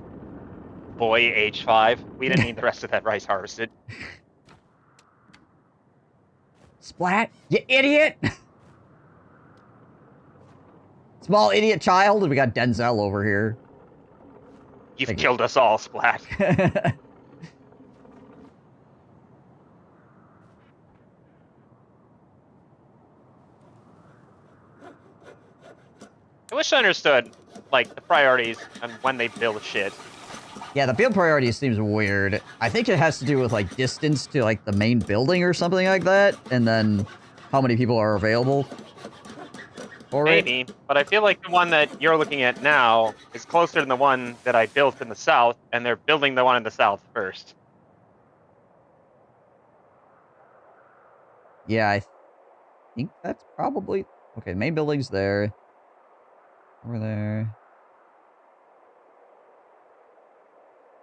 Boy, age 5. We didn't need the rest of that rice harvested. Splat, you idiot! Small idiot child, and we got Denzel over here. You've killed us all, Splat. I wish I understood, like, the priorities and when they build shit. Yeah, the build priority seems weird. I think it has to do with, like, distance to, like, the main building or something like that, and then how many people are available for it. Maybe, but I feel like the one that you're looking at now is closer than the one that I built in the south, and they're building the one in the south first. Yeah, I think that's probably... Okay, main building's there. Over there.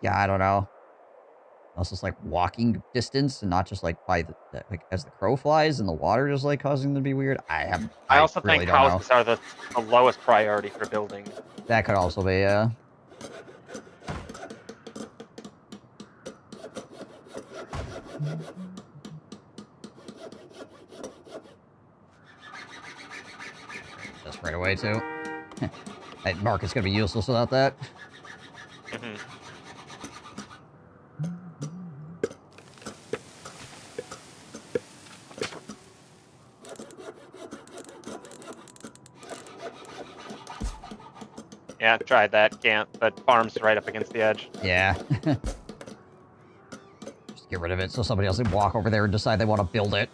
Yeah, I don't know. Unless it's like walking distance and not just like by the like as the crow flies and the water just like causing them to be weird. I also really think don't know. houses are the lowest priority for building. That could also be, yeah. Just right away too. That market's gonna be useless without that. Mm-hmm. Yeah, tried that. Can't. But farm's right up against the edge. Yeah. Just Get rid of it so somebody else can walk over there and decide they want to build it.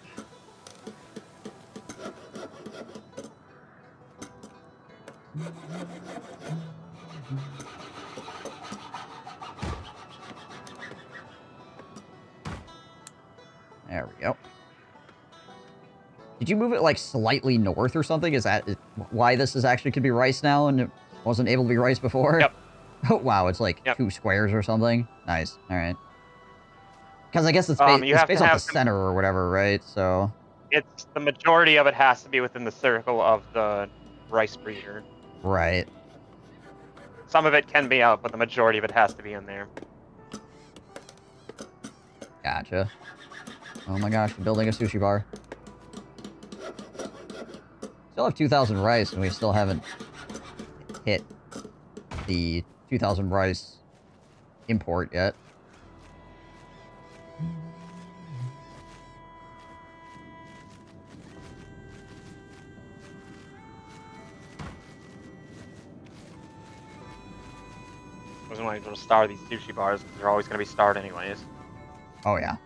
There we go. Did you move it, like, slightly north or something? Is that why this is actually could be rice now and it wasn't able to be rice before? Yep. Oh, wow, it's like 2 squares or something. Nice. All right. Because I guess it's based off the center or whatever, right? So... It's the majority of it has to be within the circle of the rice breeder. Right. Some of it can be out, but the majority of it has to be in there. Gotcha. Oh my gosh, we're building a sushi bar. Still have 2,000 rice, and we still haven't hit the 2,000 rice import yet. I wasn't wanting to star these sushi bars because they're always going to be starred anyways. Oh yeah.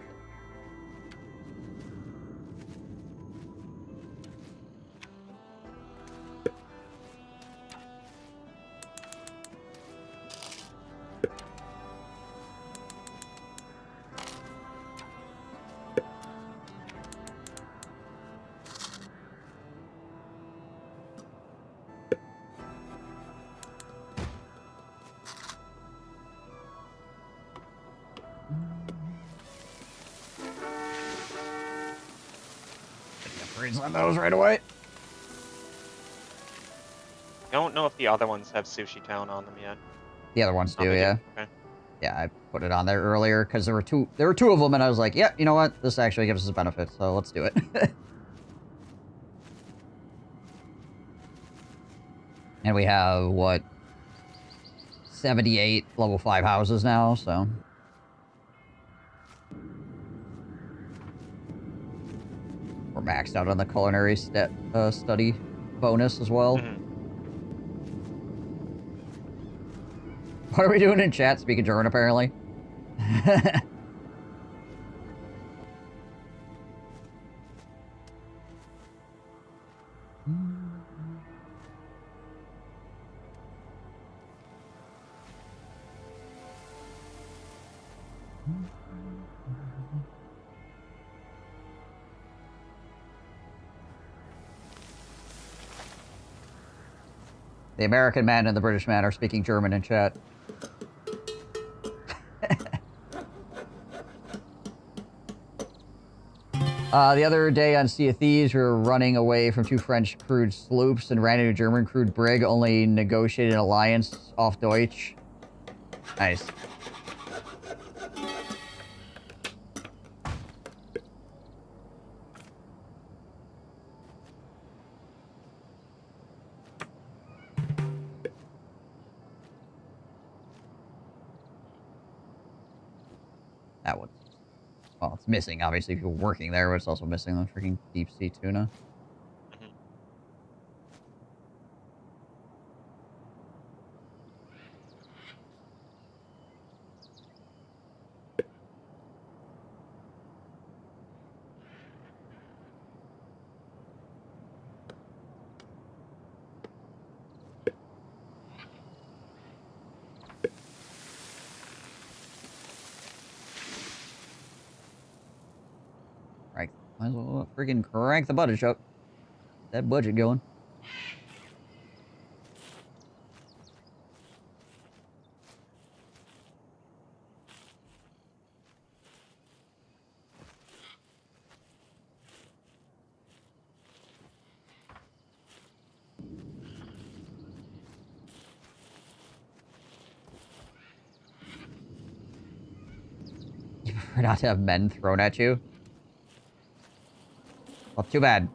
Upgrades on those right away. I don't know if the other ones have Sushi Town on them yet. The other ones do, yeah. Okay. Yeah, I put it on there earlier because there were two of them, and I was like, yeah, you know what? This actually gives us a benefit, so let's do it. And we have, what, 78 level 5 houses now, so... We're maxed out on the culinary study bonus as well. Mm-hmm. What are we doing in chat? Speaking German, apparently. The American man and the British man are speaking German in chat. The other day on Sea of Thieves, we were running away from 2 French crewed sloops and ran into a German crewed brig, only negotiated an alliance off Deutsch. Nice. That one. Well, it's missing, obviously, people working there, but it's also missing the freaking deep sea tuna. Mm-hmm. Right. Might as well freaking crank the budget up. That budget going. You prefer not to have men thrown at you? Well, too bad.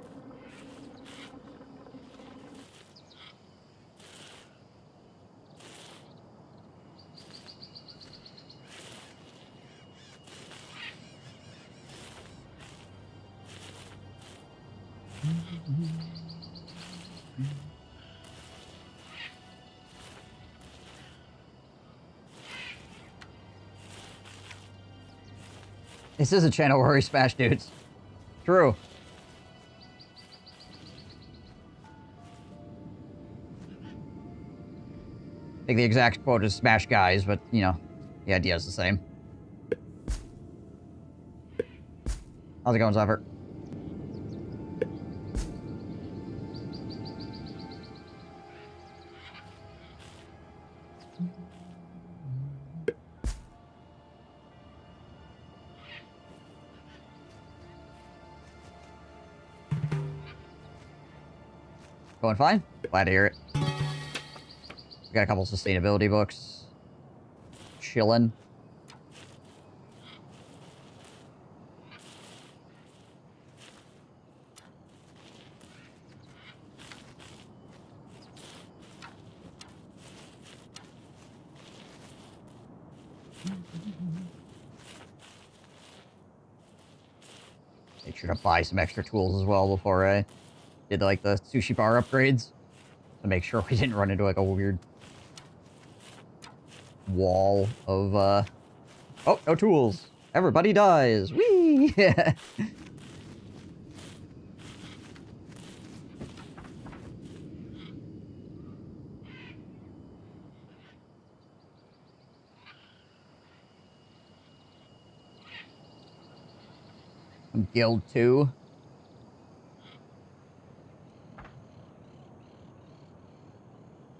This is a channel where we smash dudes. True. I think the exact quote is smash guys, but, you know, the idea is the same. How's it going, Zephyr? Going fine? Glad to hear it. We got a couple sustainability books. Chillin'. Make sure to buy some extra tools as well before I did like the sushi bar upgrades. To make sure we didn't run into like a weird wall of oh, no tools. Everybody dies. Whee! Yeah. Guild 2.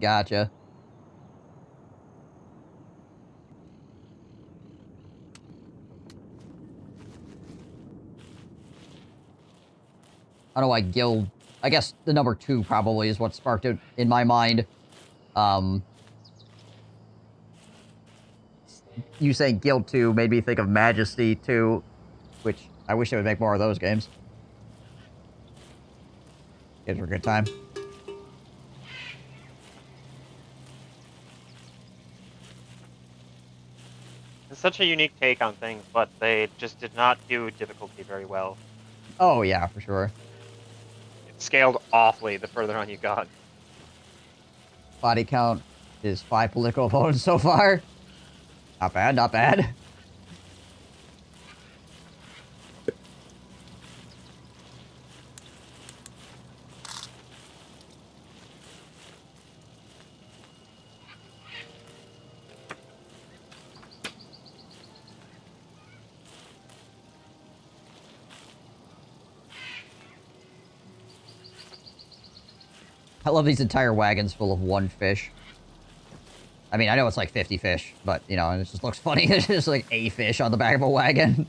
Gotcha. I don't know why guild... I guess the number 2 probably is what sparked it in my mind. You saying Guild 2 made me think of Majesty 2, which I wish they would make more of those games. Games were a good time. It's such a unique take on things, but they just did not do difficulty very well. Oh, yeah, for sure. It scaled awfully the further on you got. Body count is 5 political opponents so far. Not bad, not bad. I love these entire wagons full of one fish. I mean, I know it's like 50 fish, but, you know, it just looks funny. There's just like a fish on the back of a wagon.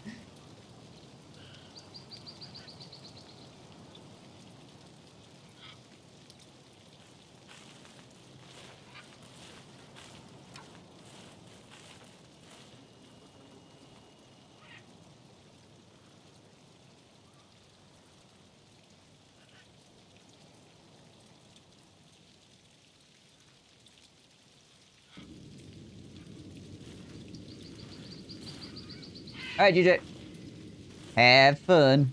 Alright, GJ. Have fun.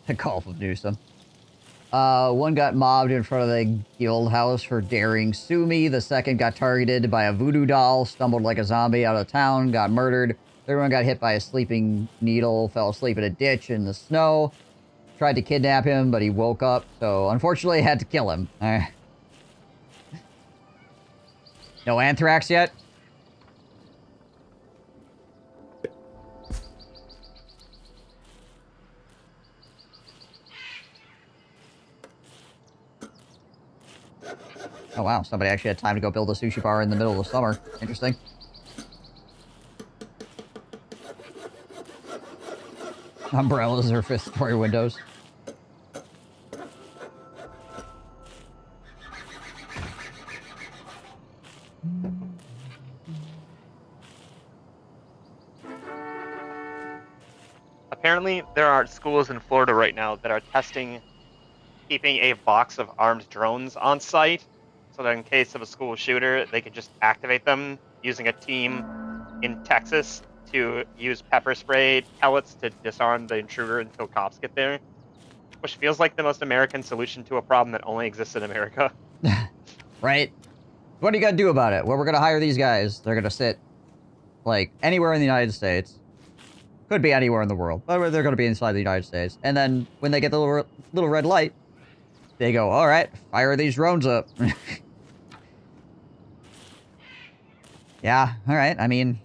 The Call of Newsom. One got mobbed in front of the guild house for daring Sumi. The second got targeted by a voodoo doll, stumbled like a zombie out of town, got murdered. Third one got hit by a sleeping needle, fell asleep in a ditch in the snow. Tried to kidnap him, but he woke up, so unfortunately I had to kill him. No anthrax yet? Oh, wow. Somebody actually had time to go build a sushi bar in the middle of the summer. Interesting. Umbrellas or fifth-story windows. Apparently, there are schools in Florida right now that are testing keeping a box of armed drones on site, so that in case of a school shooter, they can just activate them using a team in Texas to use pepper spray pellets to disarm the intruder until cops get there, which feels like the most American solution to a problem that only exists in America. Right? What are you gonna do about it? Well, we're gonna hire these guys. They're gonna sit, like, anywhere in the United States. Could be anywhere in the world, but they're gonna be inside the United States. And then, when they get the little red light, they go, alright, fire these drones up. Yeah, alright, I mean...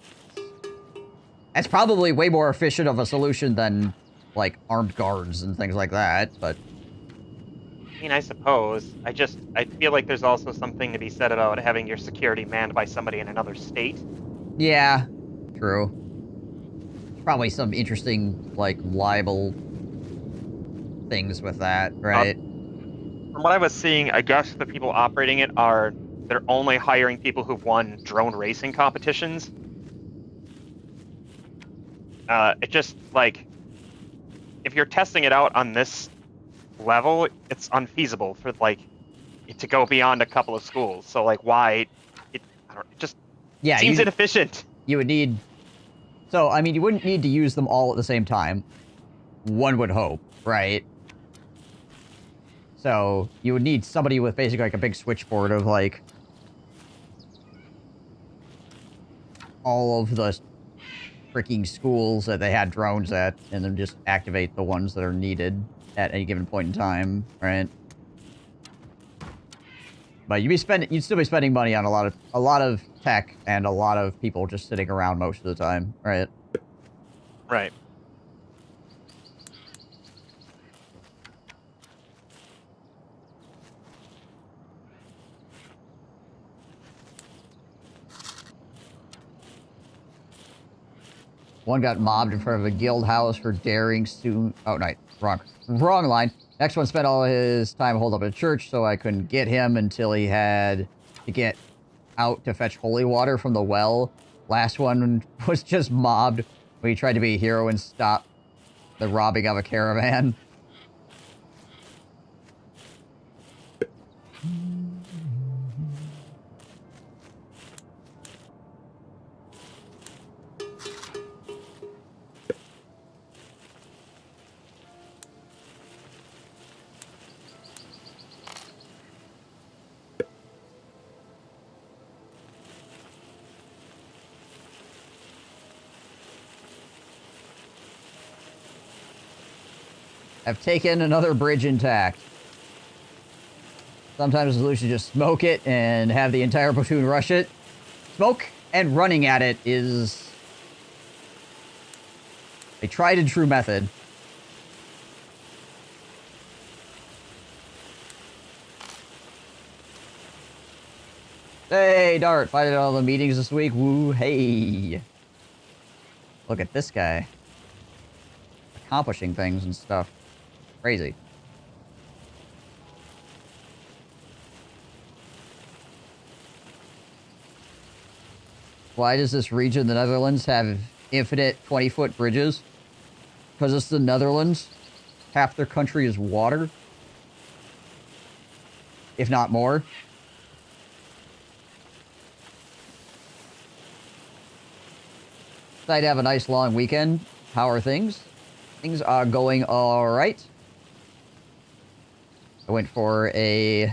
That's probably way more efficient of a solution than, like, armed guards and things like that, but... I mean, I suppose. I feel like there's also something to be said about having your security manned by somebody in another state. Yeah, true. There's probably some interesting, like, libel things with that, right? From what I was seeing, I guess the people operating it they're only hiring people who've won drone racing competitions. It just, like, if you're testing it out on this level, it's unfeasible for, like, it to go beyond a couple of schools. So, like, why? It just seems inefficient. You would need... So, I mean, you wouldn't need to use them all at the same time. One would hope, right? So, you would need somebody with basically, like, a big switchboard of, like... all of the freaking schools that they had drones at, and then just activate the ones that are needed at any given point in time, right? But you'd still be spending money on a lot of tech and a lot of people just sitting around most of the time, right? Right. One got mobbed in front of a guild house for daring student. Oh, no, wrong line. Next one spent all his time holed up at a church, so I couldn't get him until he had to get out to fetch holy water from the well. Last one was just mobbed when he tried to be a hero and stop the robbing of a caravan. I've taken another bridge intact. Sometimes the solution is just smoke it and have the entire platoon rush it. Smoke and running at it is a tried and true method. Hey, Dart, fighting all the meetings this week. Woo, hey. Look at this guy. Accomplishing things and stuff. Crazy. Why does this region of the Netherlands have infinite 20-foot bridges? Because it's the Netherlands. Half their country is water. If not more. Decided to have a nice long weekend. How are things? Things are going alright. I went for a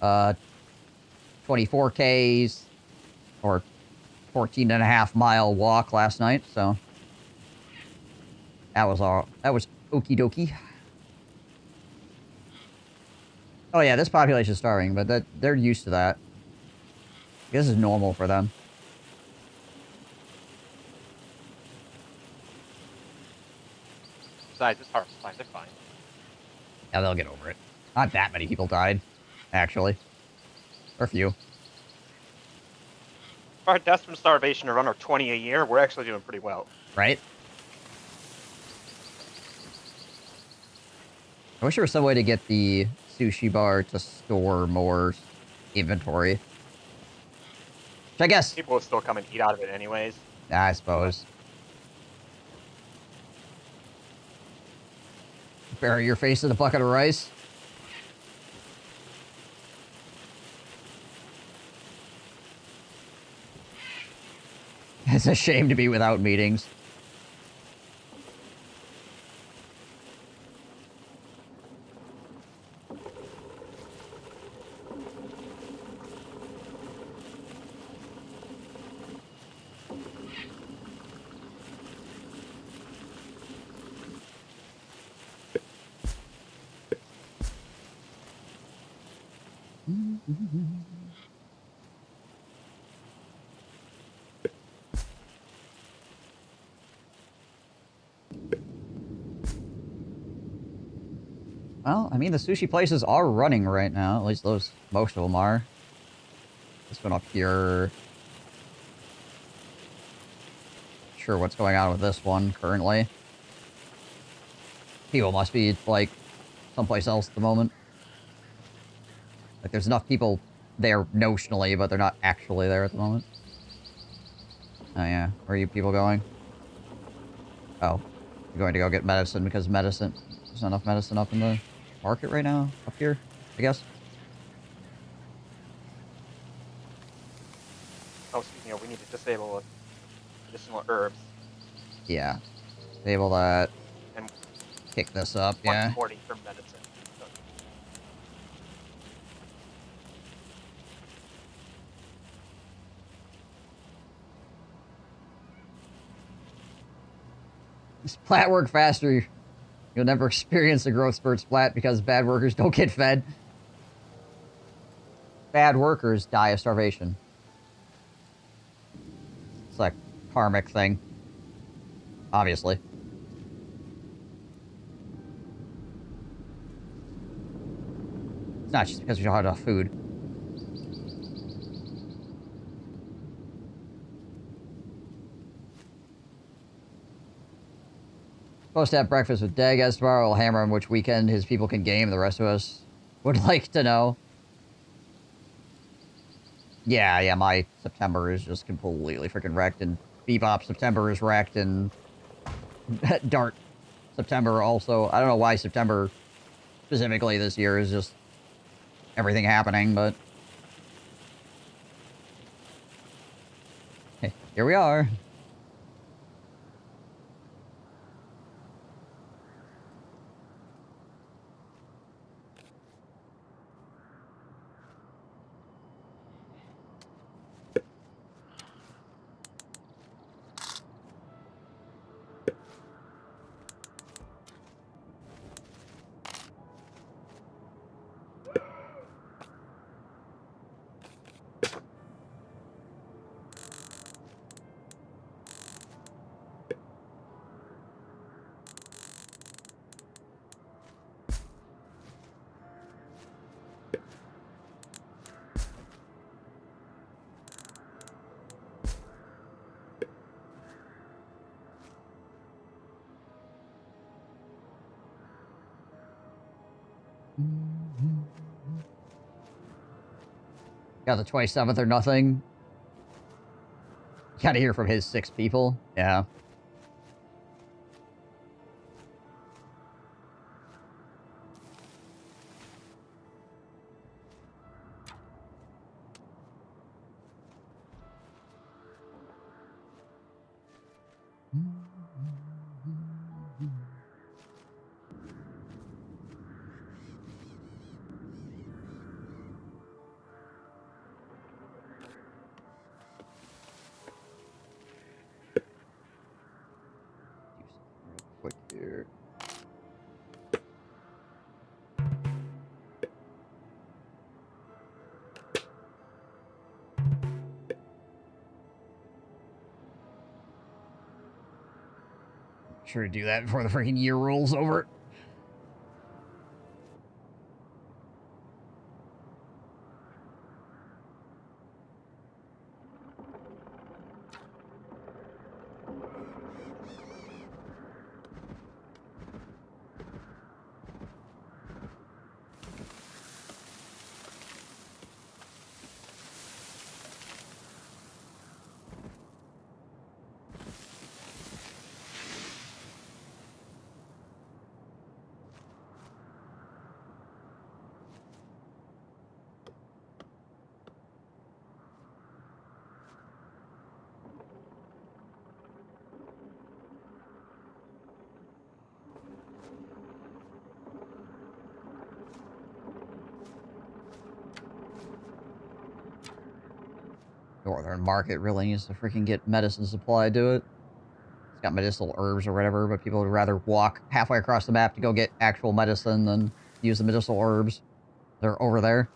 24K or 14.5 mile walk last night, so that was okie dokie. Oh yeah, this population is starving, but they're used to that. This is normal for them. Besides, it's hard supplies, they're fine. Yeah, they'll get over it. Not that many people died, actually. Or a few. Our deaths from starvation are under 20 a year. We're actually doing pretty well. Right? I wish there was some way to get the sushi bar to store more inventory. Which I guess... People will still come and eat out of it anyways. I suppose. Bury your face in a bucket of rice. It's a shame to be without meetings. Well, I mean, the sushi places are running right now. At least most of them are. This one up here... Not sure what's going on with this one currently. People must be, like, someplace else at the moment. Like, there's enough people there notionally, but they're not actually there at the moment. Oh, yeah. Where are you people going? Oh. You're going to go get medicine because medicine... There's not enough medicine up in the market right now? Up here, I guess? Oh, speaking of, we need to disable medicinal herbs. Yeah. Disable that. And Kick this up, yeah. 140 for medicine. Splat work faster. You'll never experience a growth spurt splat because bad workers don't get fed. Bad workers die of starvation. It's like a karmic thing. Obviously. It's not just because we don't have enough food. Supposed to have breakfast with Dagas tomorrow. I'll hammer him which weekend his people can game. The rest of us would like to know. Yeah, my September is just completely freaking wrecked, and Bebop September is wrecked, and Dart September also. I don't know why September specifically this year is just everything happening, but hey, here we are. Got the 27th or nothing. Gotta hear from his 6 people. Yeah. Quick here. Sure to do that before the freaking year rolls over. Northern Market really needs to freaking get medicine supplied to it. It's got medicinal herbs or whatever, but people would rather walk halfway across the map to go get actual medicine than use the medicinal herbs. They're over there.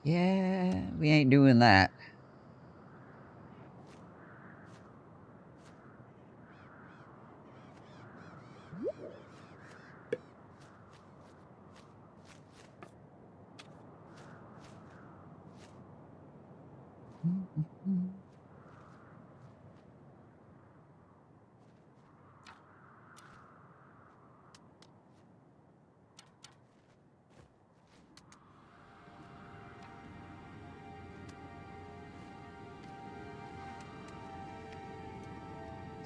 Yeah, we ain't doing that.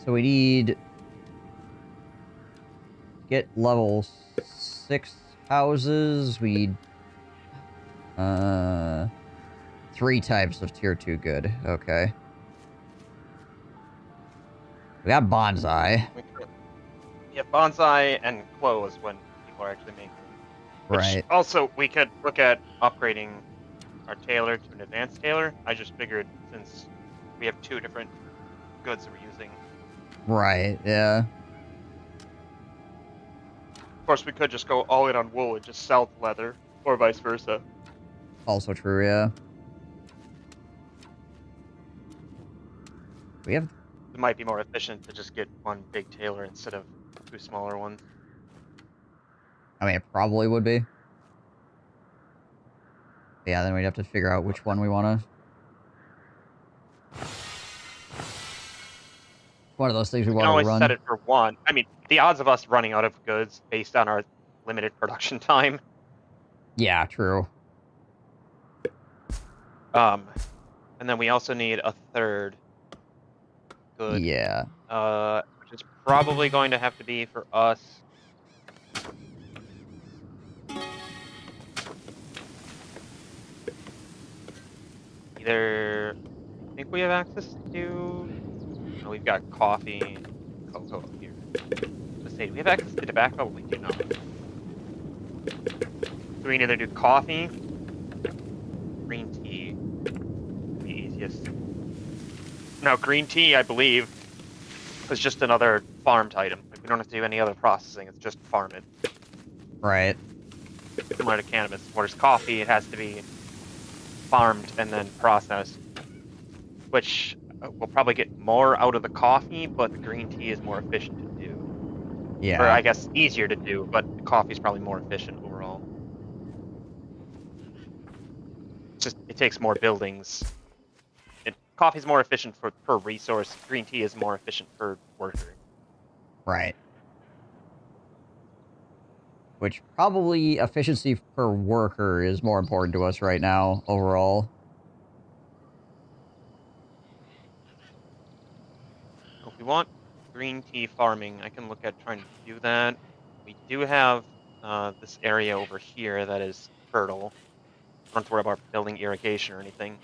So we need... Get level 6 houses. We need... 3 types of tier 2 good. Okay. We got bonsai. Yeah, bonsai and clothes when people are actually making them. Which Right. also, we could look at upgrading our tailor to an advanced tailor. I just figured since we have 2 different goods that we're using. Right, yeah. Of course, we could just go all in on wool and just sell the leather, or vice versa. Also true, yeah. We have... It might be more efficient to just get one big tailor instead of 2 smaller ones. I mean, it probably would be. Yeah, then we'd have to figure out which one we want to... One of those things we We can want to always run. set it for 1. I mean, the odds of us running out of goods based on our limited production time. Yeah, true. And then we also need a 3rd good. Yeah. Which is probably going to have to be for us. Either I think we have access to. No, we've got coffee, and cocoa up here. Let's say, do we have access to tobacco? We do not. So we can either do coffee, green tea. The easiest. No, green tea, I believe, is just another farmed item. Like, we don't have to do any other processing. It's just farm it. Right. Similar to cannabis. Whereas coffee, it has to be farmed and then processed, which will probably get more out of the coffee, but the green tea is more efficient to do. Yeah. Or I guess easier to do, but the coffee is probably more efficient overall. It's just it takes more buildings. Coffee is more efficient per resource. Green tea is more efficient per worker. Right. Which probably efficiency per worker is more important to us right now, overall. If we want green tea farming, I can look at trying to do that. We do have this area over here that is fertile. Don't have to worry about building irrigation or anything.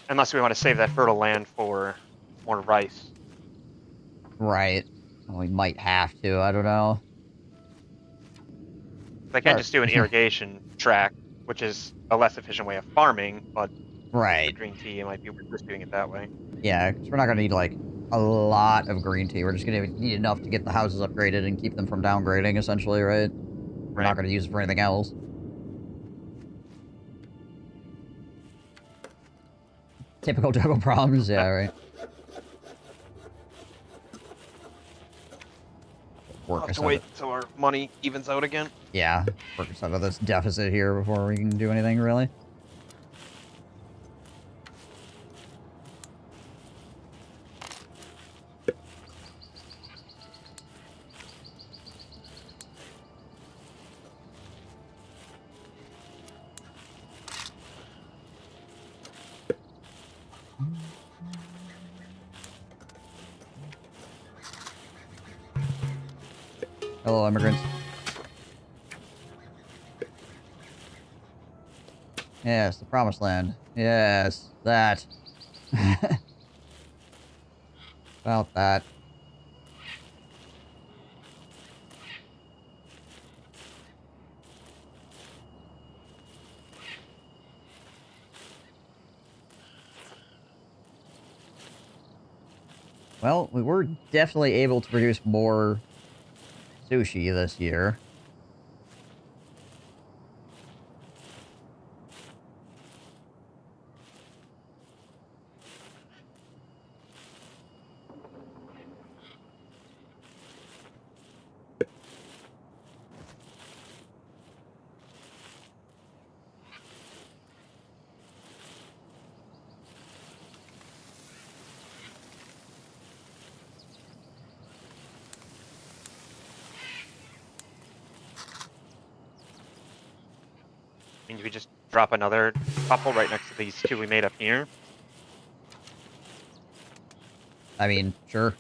Unless we want to save that fertile land for more rice. Right. We might have to, I don't know. I can't just do an irrigation track, which is a less efficient way of farming, but right. for green tea, it might be worth just doing it that way. Yeah, because we're not going to need, like, a lot of green tea. We're just going to need enough to get the houses upgraded and keep them from downgrading, essentially, right? We're not going to use it for anything else. Typical juggle problems, yeah, right. We'll have to wait until our money evens out again. Yeah, work us out of this deficit here before we can do anything, really. Hello, immigrants. Yes, the promised land. Yes, that. About that. Well, we were definitely able to produce more sushi this year. I mean, we just drop another couple right next to these two we made up here. I mean, sure.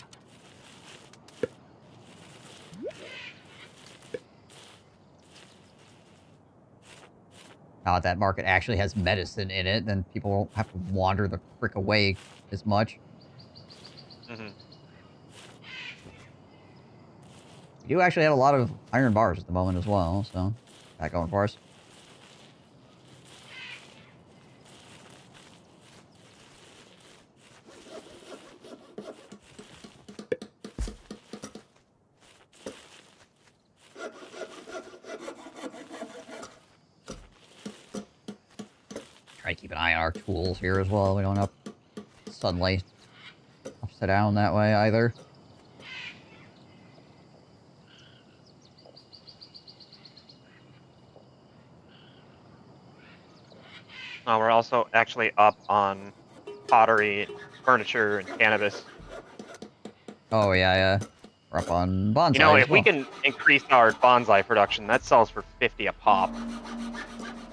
Now that market actually has medicine in it, then people won't have to wander the frick away as much. Mm-hmm. We do actually have a lot of iron bars at the moment as well, so that going for us. Try to keep an eye on our tools here as well. We don't up suddenly upside down that way either. We're also actually up on pottery, furniture, and cannabis. Oh, yeah. We're up on bonsai You know, as if we well. can increase our bonsai production, that sells for 50 a pop.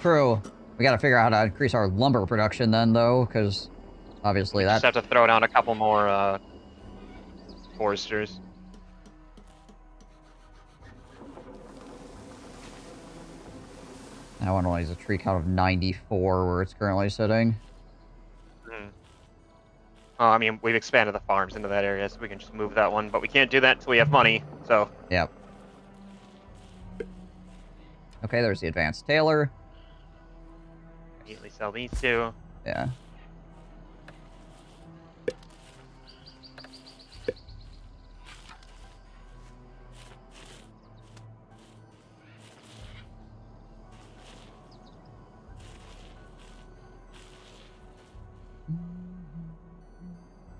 True. We gotta figure out how to increase our lumber production then, though, because obviously We just that... have to throw down a couple more foresters. That one only has a tree count of 94 where it's currently sitting. Oh, I mean, we've expanded the farms into that area, so we can just move that one, but we can't do that until we have money, so... Yep. Okay, there's the advanced tailor. Immediately sell these two. Yeah.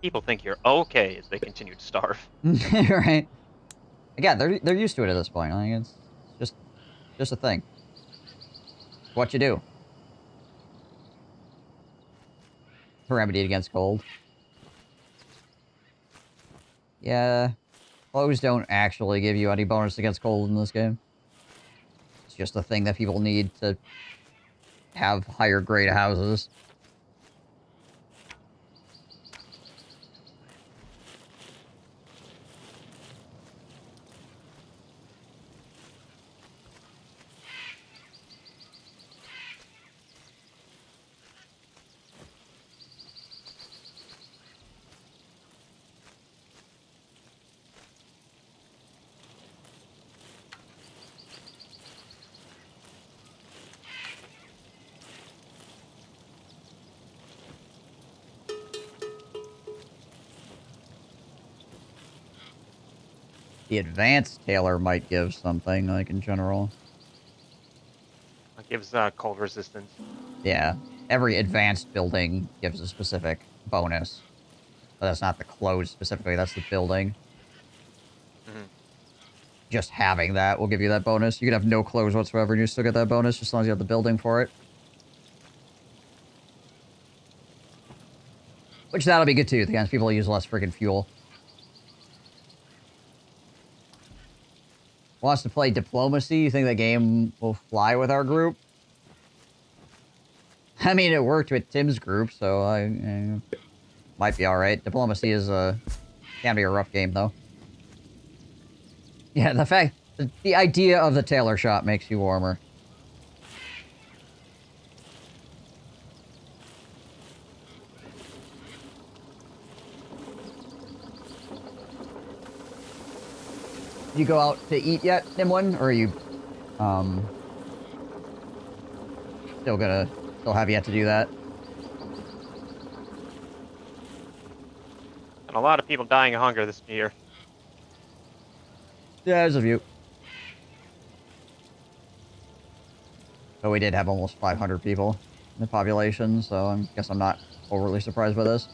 People think you're okay as they continue to starve. Right. Again, they're used to it at this point. I think it's just a thing. What you do. Remedy against cold. Yeah. Clothes don't actually give you any bonus against cold in this game. It's just a thing that people need to have higher grade houses. The advanced tailor might give something, like, in general. It gives cold resistance. Yeah. Every advanced building gives a specific bonus. But that's not the clothes specifically, that's the building. Mm-hmm. Just having that will give you that bonus. You can have no clothes whatsoever and you still get that bonus, just as long as you have the building for it. Which that'll be good too, because people use less freaking fuel. Wants to play diplomacy? You think the game will fly with our group? I mean, it worked with Tim's group, so I might be alright. Diplomacy is can be a rough game, though. Yeah, the fact The idea of the tailor shop makes you warmer. Did you go out to eat yet, Nimwin? Or are you, still have yet to do that? And a lot of people dying of hunger this year. Yeah, there's a few. But we did have almost 500 people in the population, so I guess I'm not overly surprised by this.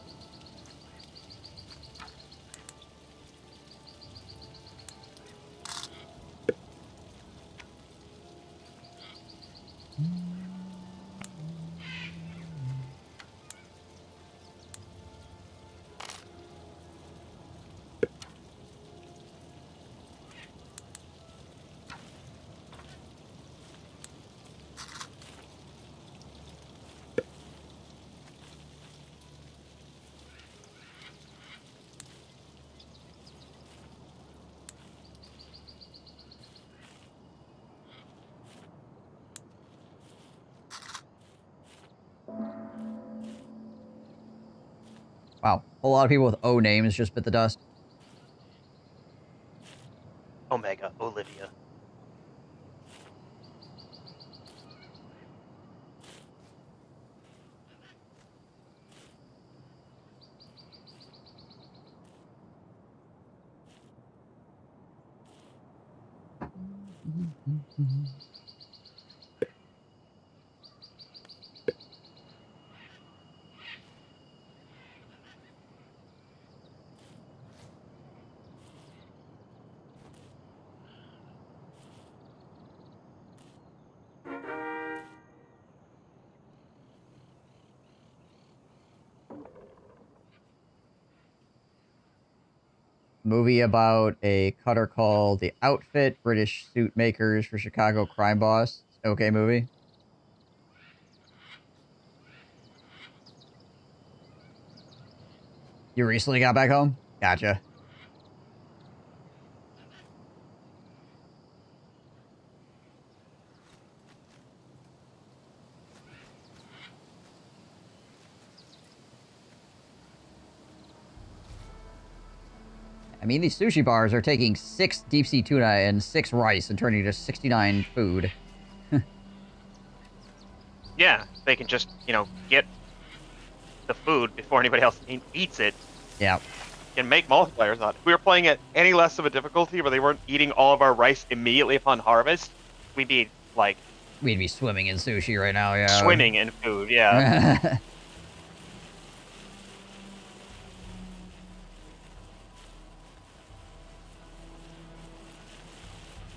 Wow, a lot of people with O names just bit the dust. Omega, Olivia. Movie about a cutter called The Outfit, British suit makers for Chicago crime boss. Okay movie. You recently got back home? Gotcha. I mean, these sushi bars are taking 6 deep sea tuna and 6 rice and turning it to 69 food. Yeah, they can just, get the food before anybody else eats it. Yeah. And make multipliers on it. If we were playing at any less of a difficulty where they weren't eating all of our rice immediately upon harvest, we'd be, We'd be swimming in sushi right now, yeah. swimming in food, yeah.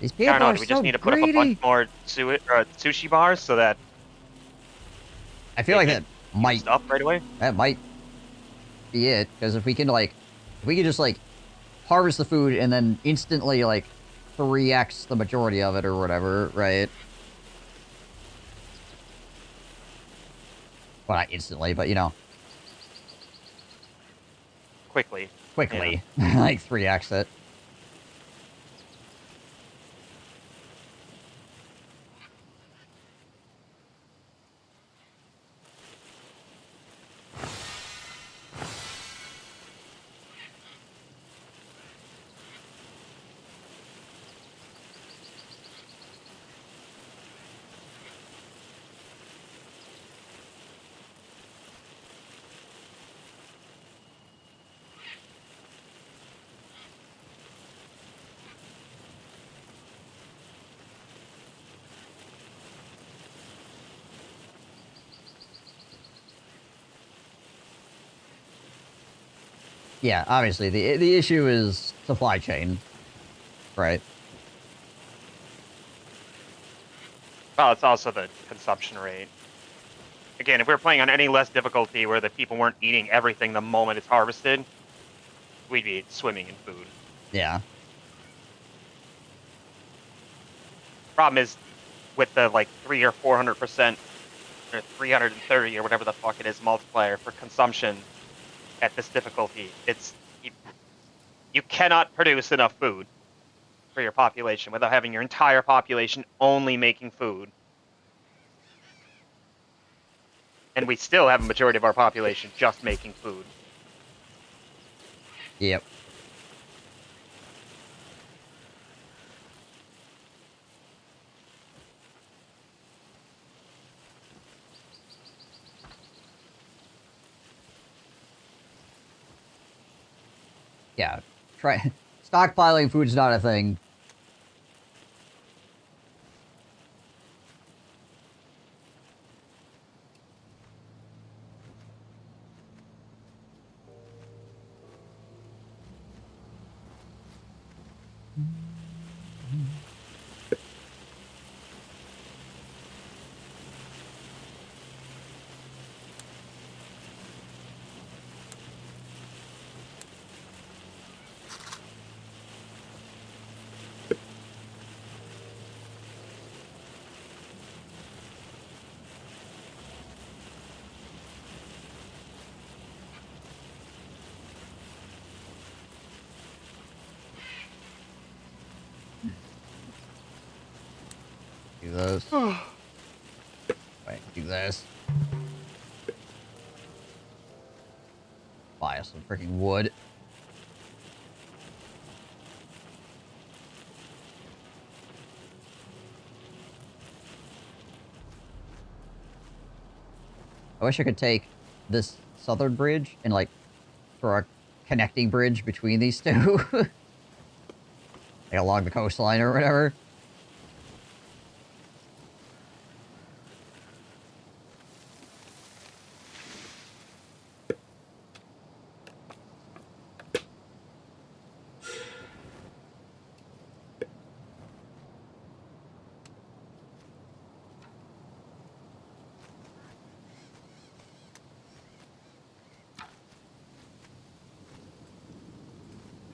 These people I don't know, are do we so just need to put greedy. up a bunch more sushi bars so that I feel like that might stuff right away? That might be it, because if we can just harvest the food and then instantly 3x the majority of it or whatever, right? Well, not instantly, but Quickly. quickly, 3x it. Yeah, obviously the issue is supply chain, right? Well, it's also the consumption rate. Again, if we were playing on any less difficulty where the people weren't eating everything the moment it's harvested, we'd be swimming in food. Yeah. Problem is, with the 300 or 400% or 330 or whatever the fuck it is multiplier for consumption at this difficulty, you cannot produce enough food. for your population without having your entire population only making food. And we still have a majority of our population just making food. Yep. Yeah. Stockpiling food's not a thing. Do this. Wait, do this. Buy us some freaking wood. I wish I could take this southern bridge and, like, throw a connecting bridge between these two. Like, along the coastline or whatever.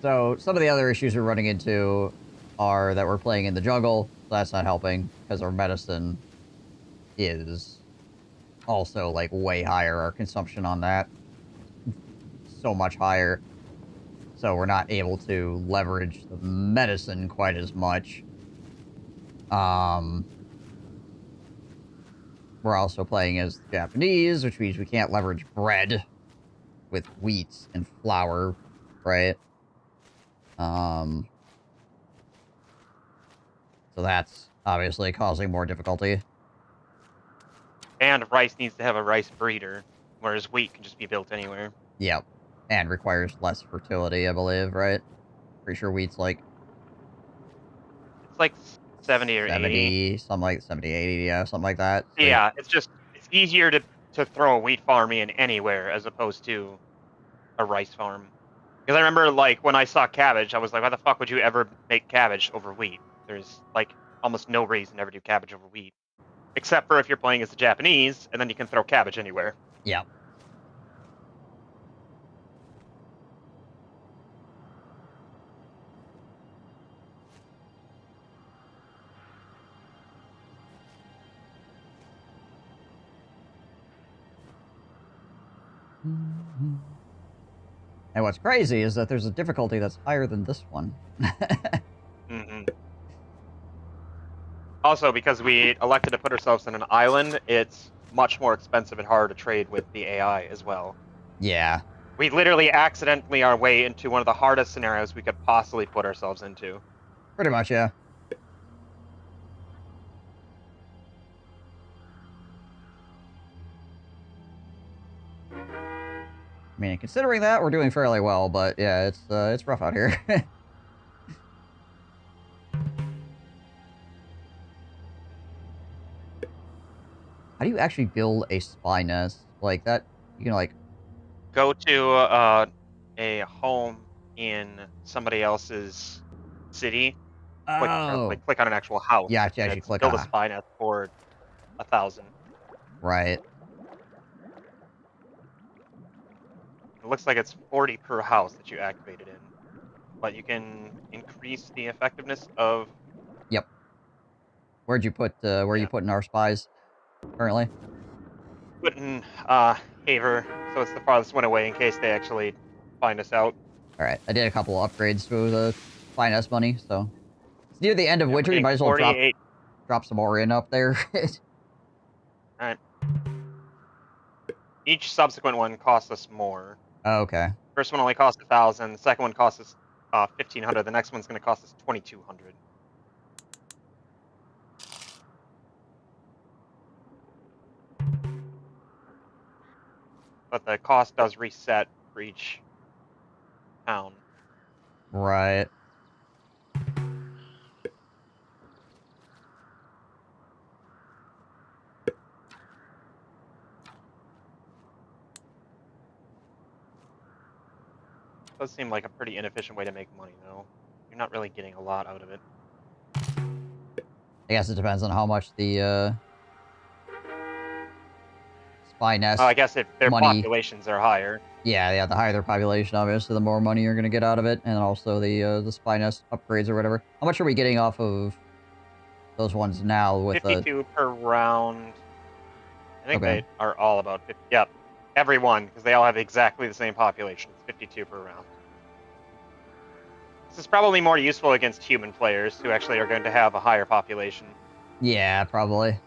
So, some of the other issues we're running into are that we're playing in the jungle, so that's not helping, because our medicine is also, like, way higher. Our consumption on that, so much higher. So we're not able to leverage the medicine quite as much. We're also playing as the Japanese, which means we can't leverage bread with wheat and flour, right? So that's obviously causing more difficulty. And rice needs to have a rice breeder, whereas wheat can just be built anywhere. Yep. And requires less fertility, I believe, right? Pretty sure wheat's like... It's like 70 or 70, 80. something like 70, 80, yeah, something like that. So Yeah, it's easier to throw a wheat farm in anywhere as opposed to a rice farm. Because I remember, like, when I saw cabbage, I was like, why the fuck would you ever make cabbage over wheat? There's, like, almost no reason to ever do cabbage over wheat. Except for if you're playing as the Japanese, and then you can throw cabbage anywhere. yeah. And what's crazy is that there's a difficulty that's higher than this one. Mm-hmm. Also, because we elected to put ourselves in an island, it's much more expensive and harder to trade with the AI as well. Yeah. We literally accidentally our way into one of the hardest scenarios we could possibly put ourselves into. Pretty much, yeah. I mean, considering that, we're doing fairly well, but yeah, it's rough out here. How do you actually build a spy nest? Like, that, you can, like... Go to a home in somebody else's city. Oh! Click on an actual house. Yeah, you and actually it's click build on a a... spy nest for 1,000. Right. It looks like it's 40 per house that you activated in. But you can increase the effectiveness of... Yep. Where'd you put, where are you putting our spies currently? Put in Haver, so it's the farthest one away in case they actually find us out. Alright, I did a couple upgrades to the spy nest money, so... It's near the end of Yeah, winter. we're You might as well getting 48. drop some more in up there. Alright. Each subsequent one costs us more. Oh, okay. First one only cost 1,000. The second one costs us 1,500. The next one's going to cost us 2,200. But the cost does reset for each town. Right. Does seem like a pretty inefficient way to make money, though. You're not really getting a lot out of it. I guess it depends on how much the spy nest Oh, I guess if their money. populations are higher. Yeah, the higher their population, obviously, the more money you're gonna get out of it, and also the spy nest upgrades or whatever. How much are we getting off of those ones now with 52 per round. I think Okay. they are all about 50. Yep. Every one, because they all have exactly the same population. It's 52 per round. This is probably more useful against human players who actually are going to have a higher population. Yeah, probably.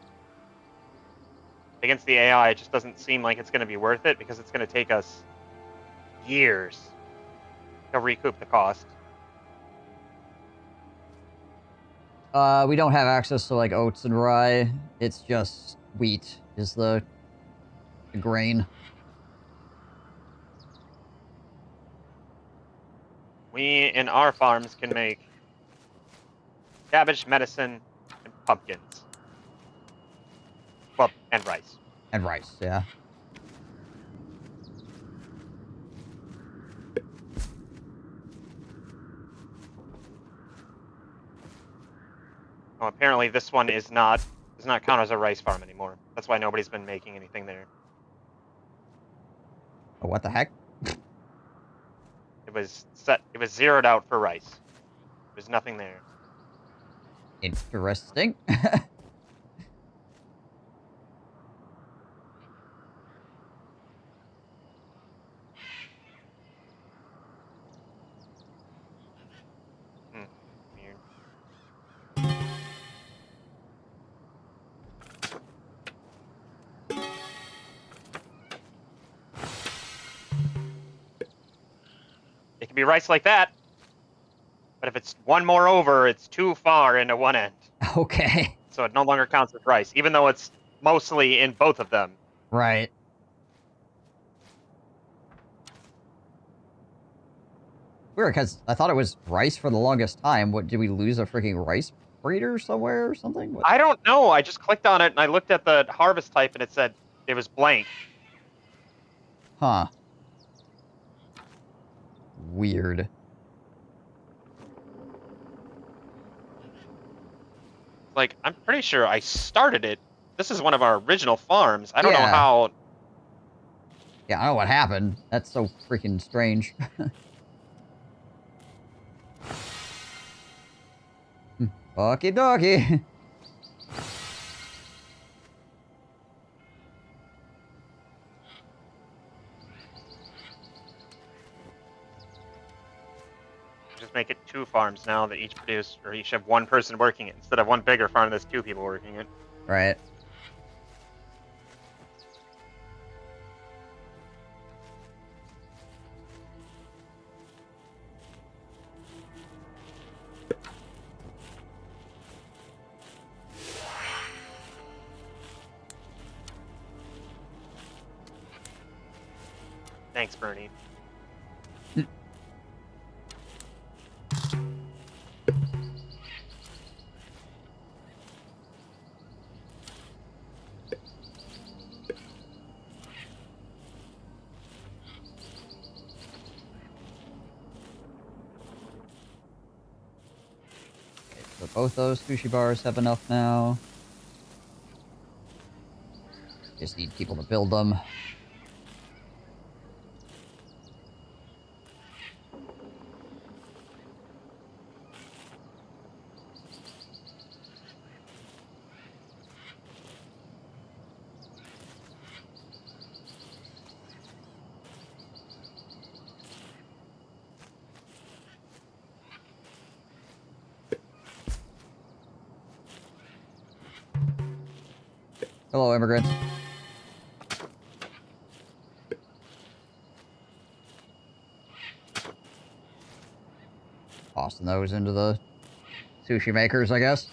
Against the AI, it just doesn't seem like it's going to be worth it because it's going to take us years to recoup the cost. We don't have access to, like, oats and rye. It's just wheat is the grain. We, in our farms, can make cabbage, medicine, and pumpkins. Well, and rice. And rice, yeah. Oh, apparently this one does not count as a rice farm anymore. That's why nobody's been making anything there. Oh, what the heck? It was zeroed out for rice. There's nothing there. Interesting. Weird. It can be rice like that, but if it's one more over, it's too far into one end. Okay. So it no longer counts as rice, even though it's mostly in both of them. Right. Weird, because I thought it was rice for the longest time. What, did we lose a freaking rice breeder somewhere or something? What? I don't know. I just clicked on it and I looked at the harvest type and it said it was blank. Huh. Weird. Like, I'm pretty sure I started it. This is one of our original farms. I don't know Yeah. how. Yeah, I don't know what happened. That's so freaking strange. Okie dokie. Just make it 2 farms now that each produce, or each have 1 person working it instead of 1 bigger farm that's 2 people working it. Right. Thanks, Bernie. So both those sushi bars have enough now. Just need people to build them. Hello, immigrants. Tossing those into the sushi makers, I guess.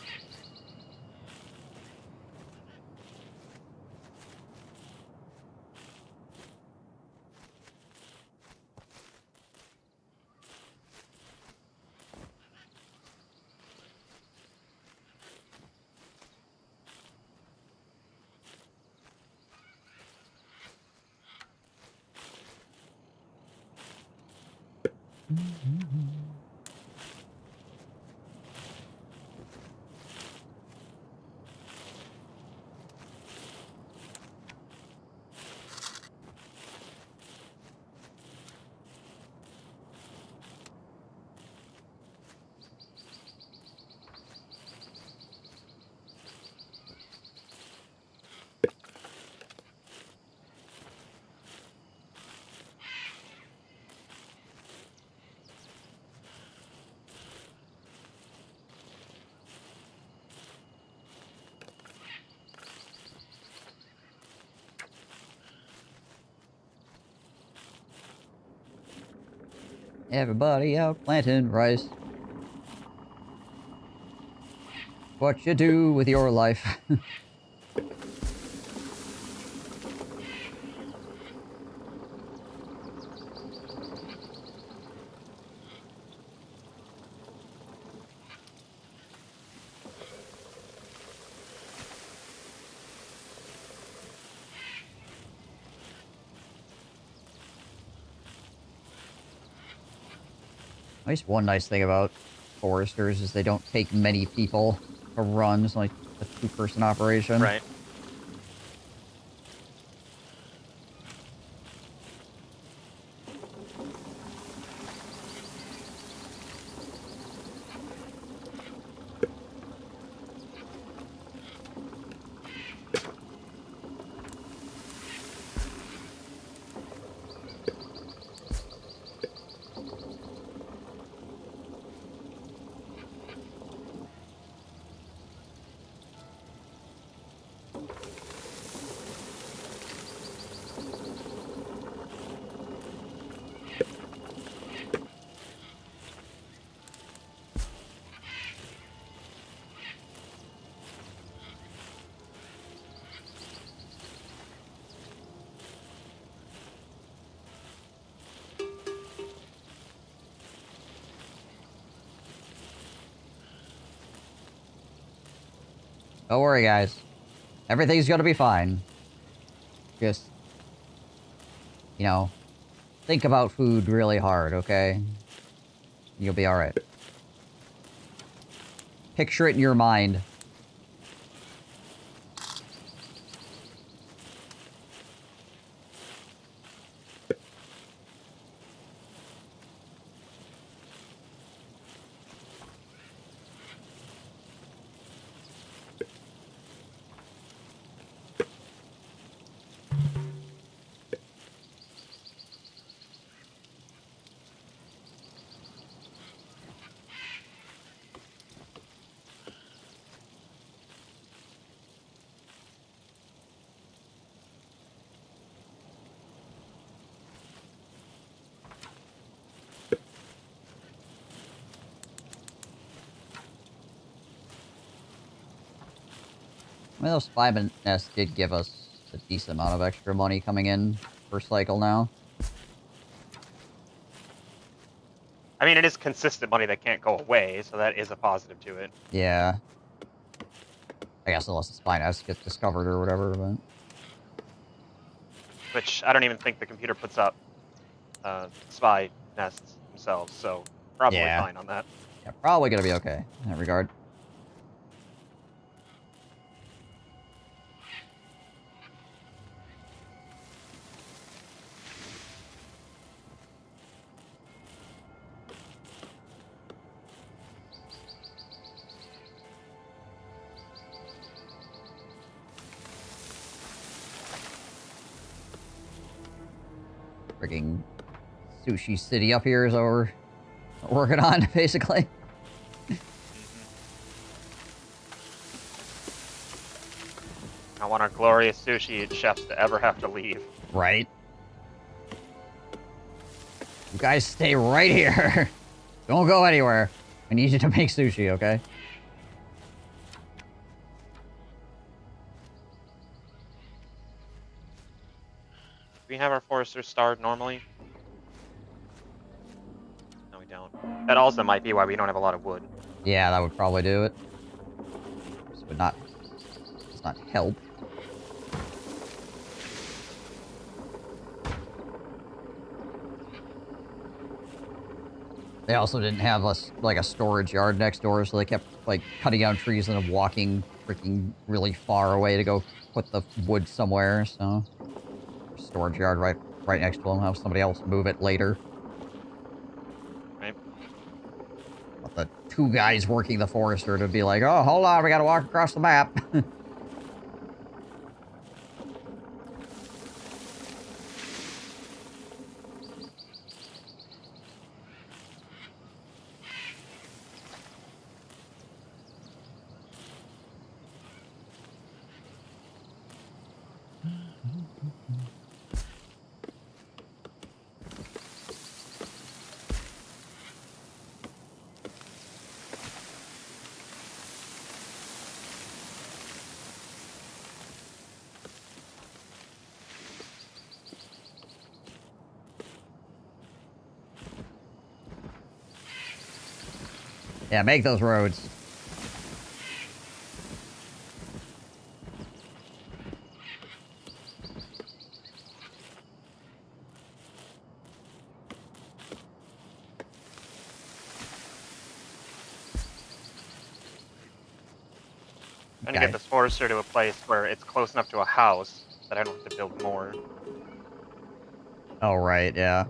Everybody out planting rice. What you do with your life. At least one nice thing about foresters is they don't take many people to run. It's like a two-person operation. Right. Don't worry, guys. Everything's gonna be fine. Just, you know, think about food really hard, okay? You'll be alright. Picture it in your mind. I mean, those 5 nests did give us a decent amount of extra money coming in per cycle now. I mean, it is consistent money that can't go away, so that is a positive to it. Yeah. I guess unless the spy nest gets discovered or whatever, but... Which I don't even think the computer puts up spy nests themselves, so probably fine on that. Yeah, probably gonna be okay in that regard. Frigging Sushi City up here is what we're working on, basically. I want our glorious sushi chefs to ever have to leave. Right? You guys stay right here. Don't go anywhere. I need you to make sushi, okay? Do we have our foresters starred normally? No, we don't. That also might be why we don't have a lot of wood. Yeah, that would probably do it. This would not... Does not help. They also didn't have a storage yard next door, so they kept, like, cutting down trees and then walking freaking really far away to go put the wood somewhere, so... Storage yard right next to them. Have somebody else move it later. Right. But the two guys working the forester to be like, oh, hold on, we gotta walk across the map. Yeah, make those roads. Trying to get this forester to a place where it's close enough to a house that I don't have to build more. Oh, right, yeah.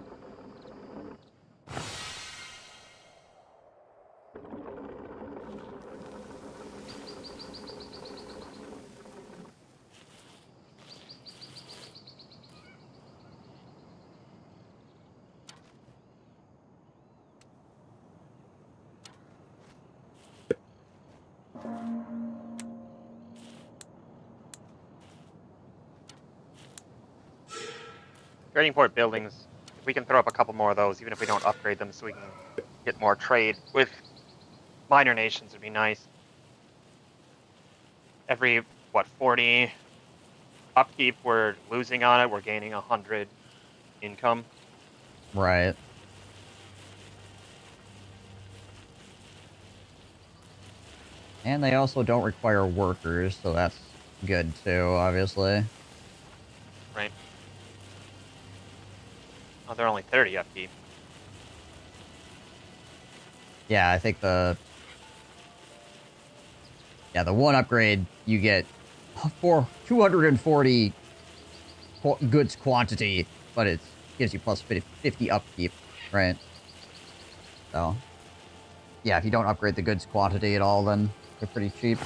Trading port buildings, if we can throw up a couple more of those, even if we don't upgrade them so we can get more trade with minor nations would be nice. Every, what, 40 upkeep we're losing on it, we're gaining 100 income. Right. And they also don't require workers, so that's good too, obviously. Right. Oh, they're only 30 upkeep. Yeah, I think the one upgrade you get for 240 goods quantity, but it gives you plus 50 upkeep, right? So, yeah, if you don't upgrade the goods quantity at all, then they're pretty cheap.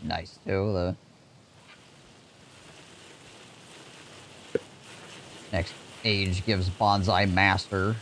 Nice too. The next age gives Bonsai Master.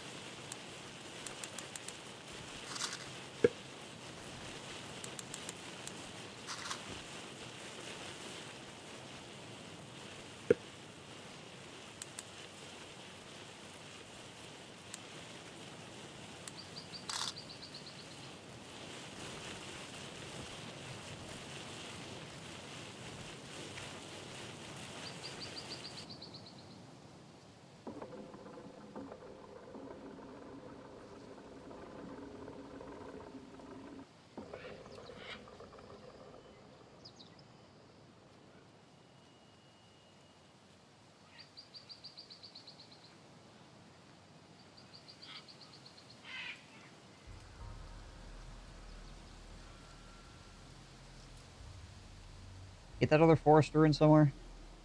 Get that other forester in somewhere?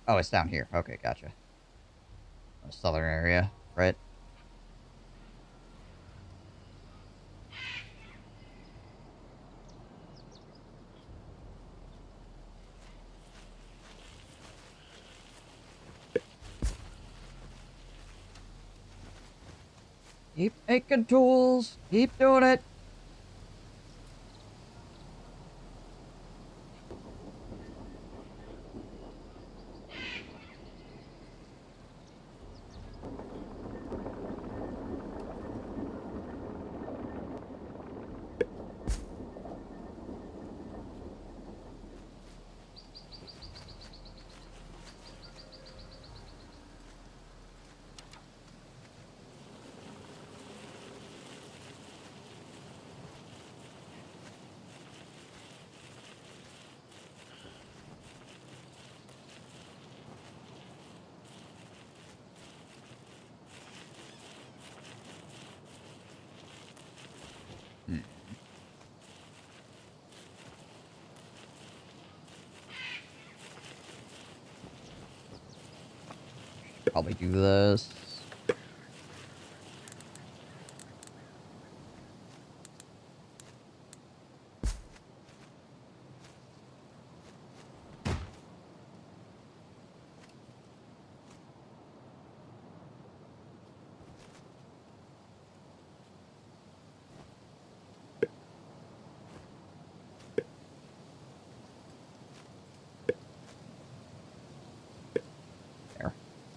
Oh, it's down here. Okay, gotcha. Southern area, right? Keep making tools. Keep doing it. Probably do this.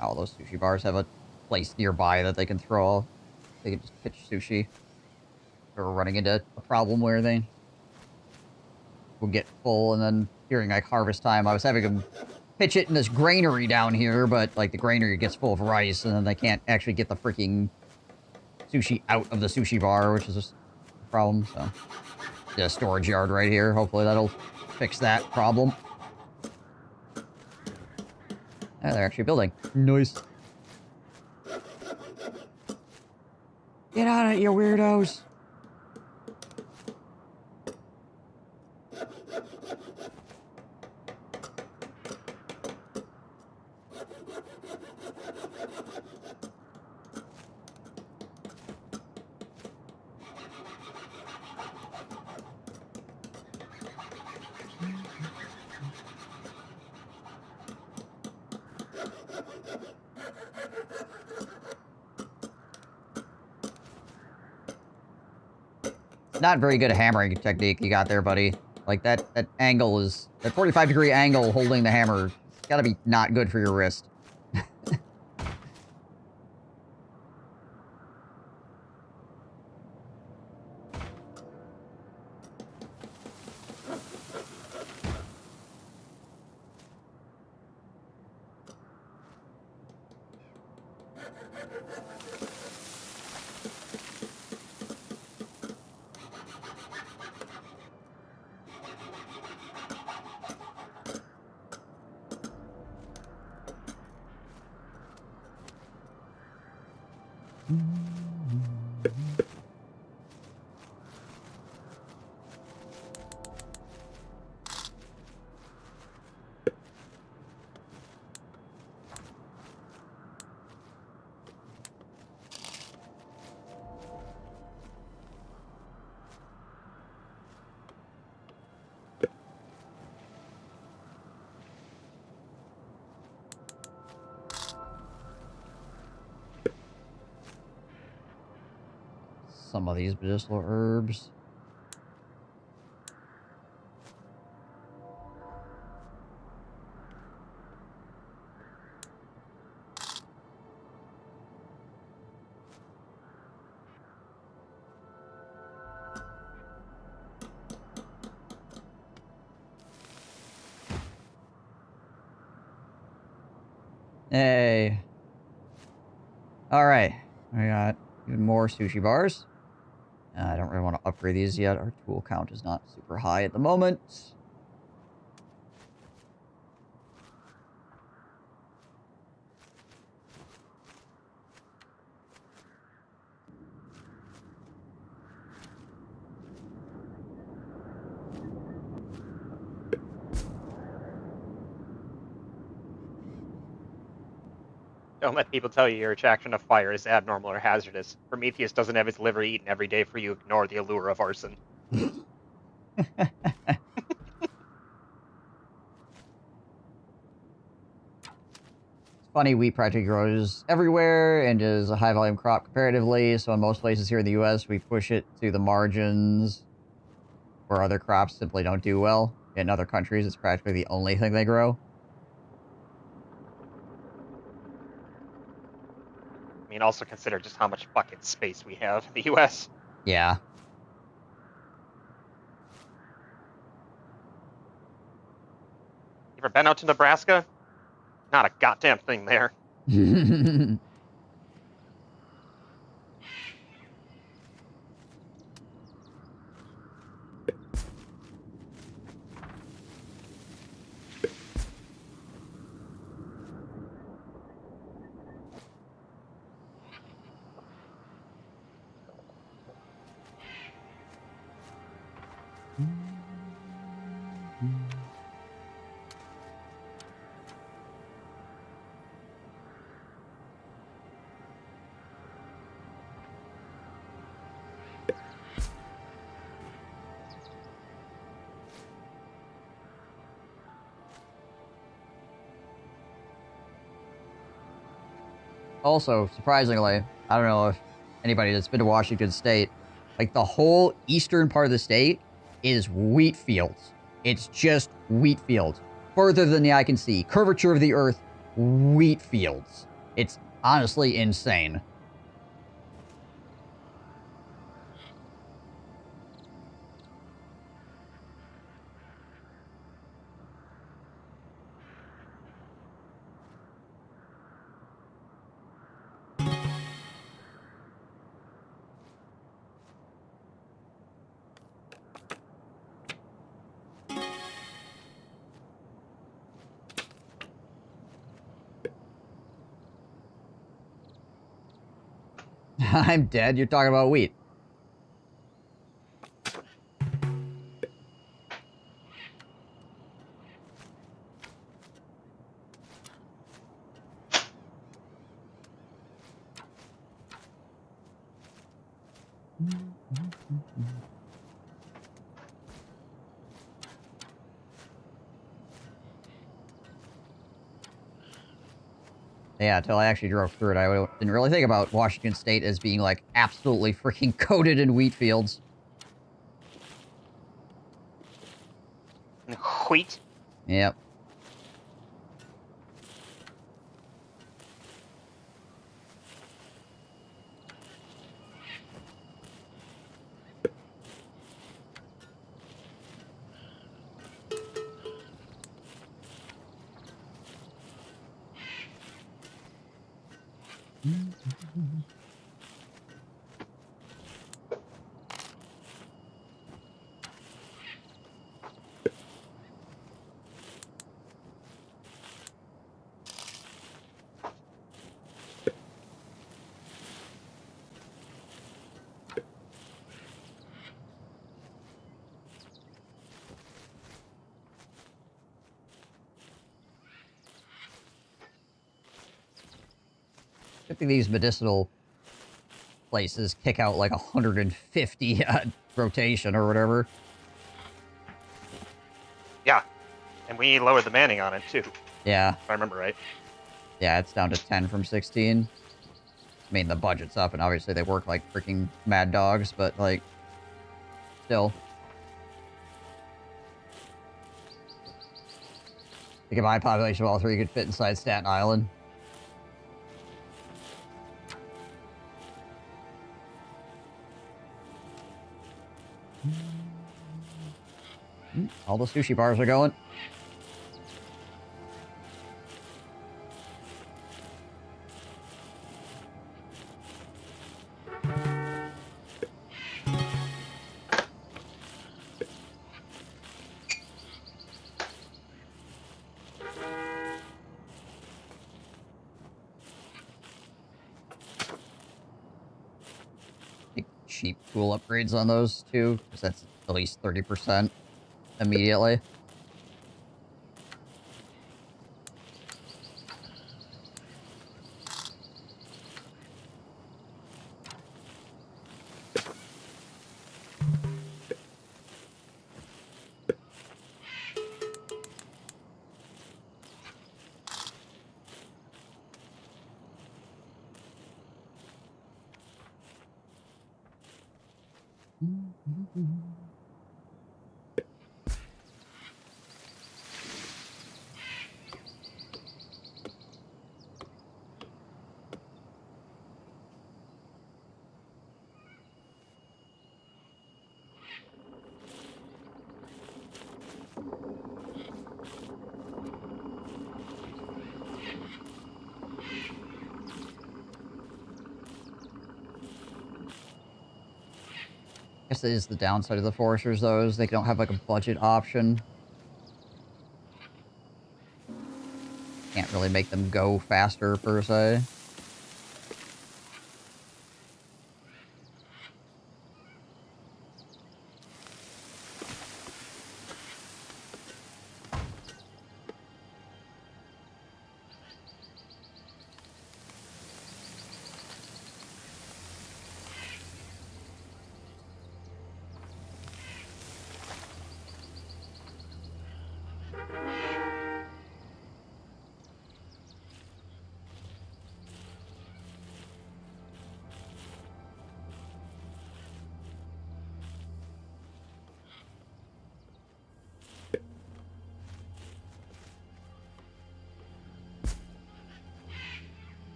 Oh, those sushi bars have a place nearby that they can throw. They can just pitch sushi. We're running into a problem where they will get full, and then during like harvest time, I was having them pitch it in this granary down here, but like the granary gets full of rice, and then they can't actually get the freaking sushi out of the sushi bar, which is just a problem. So, yeah, a storage yard right here. Hopefully that'll fix that problem. Oh, they're actually building. Nice. Get out of it, you weirdos. Not very good hammering technique you got there, buddy. Like, that angle is... That 45-degree angle holding the hammer, it's gotta be not good for your wrist. Some of these medicinal herbs. Hey. Alright. We got even more sushi bars. I don't really want to upgrade these yet. Our tool count is not super high at the moment. Don't let people tell you your attraction of fire is abnormal or hazardous. Prometheus doesn't have his liver eaten every day for you. Ignore the allure of arson. Funny, wheat practically grows everywhere and is a high-volume crop comparatively, so in most places here in the U.S., we push it to the margins where other crops simply don't do well. In other countries, it's practically the only thing they grow. I mean, also consider just how much fucking space we have in the U.S. Yeah. You ever been out to Nebraska? Not a goddamn thing there. Also, surprisingly, I don't know if anybody that's been to Washington State, like the whole eastern part of the state is wheat fields. It's just wheat fields. Further than the eye can see. Curvature of the earth, wheat fields. It's honestly insane. I'm dead. You're talking about wheat. Yeah, until I actually drove through it, I didn't really think about Washington State as being, like, absolutely freaking coated in wheat fields. Wheat? Yep. I think these medicinal places kick out like 150 rotation or whatever. Yeah. And we lowered the manning on it, too. Yeah. If I remember right. Yeah, it's down to 10 from 16. I mean, the budget's up, and obviously they work like freaking mad dogs, but, like, still. The combined population of all three could fit inside Staten Island. All the sushi bars are going. Cheap tool upgrades on those too, because that's at least 30% immediately. I guess that is the downside of the foresters, though, is they don't have like a budget option. Can't really make them go faster, per se.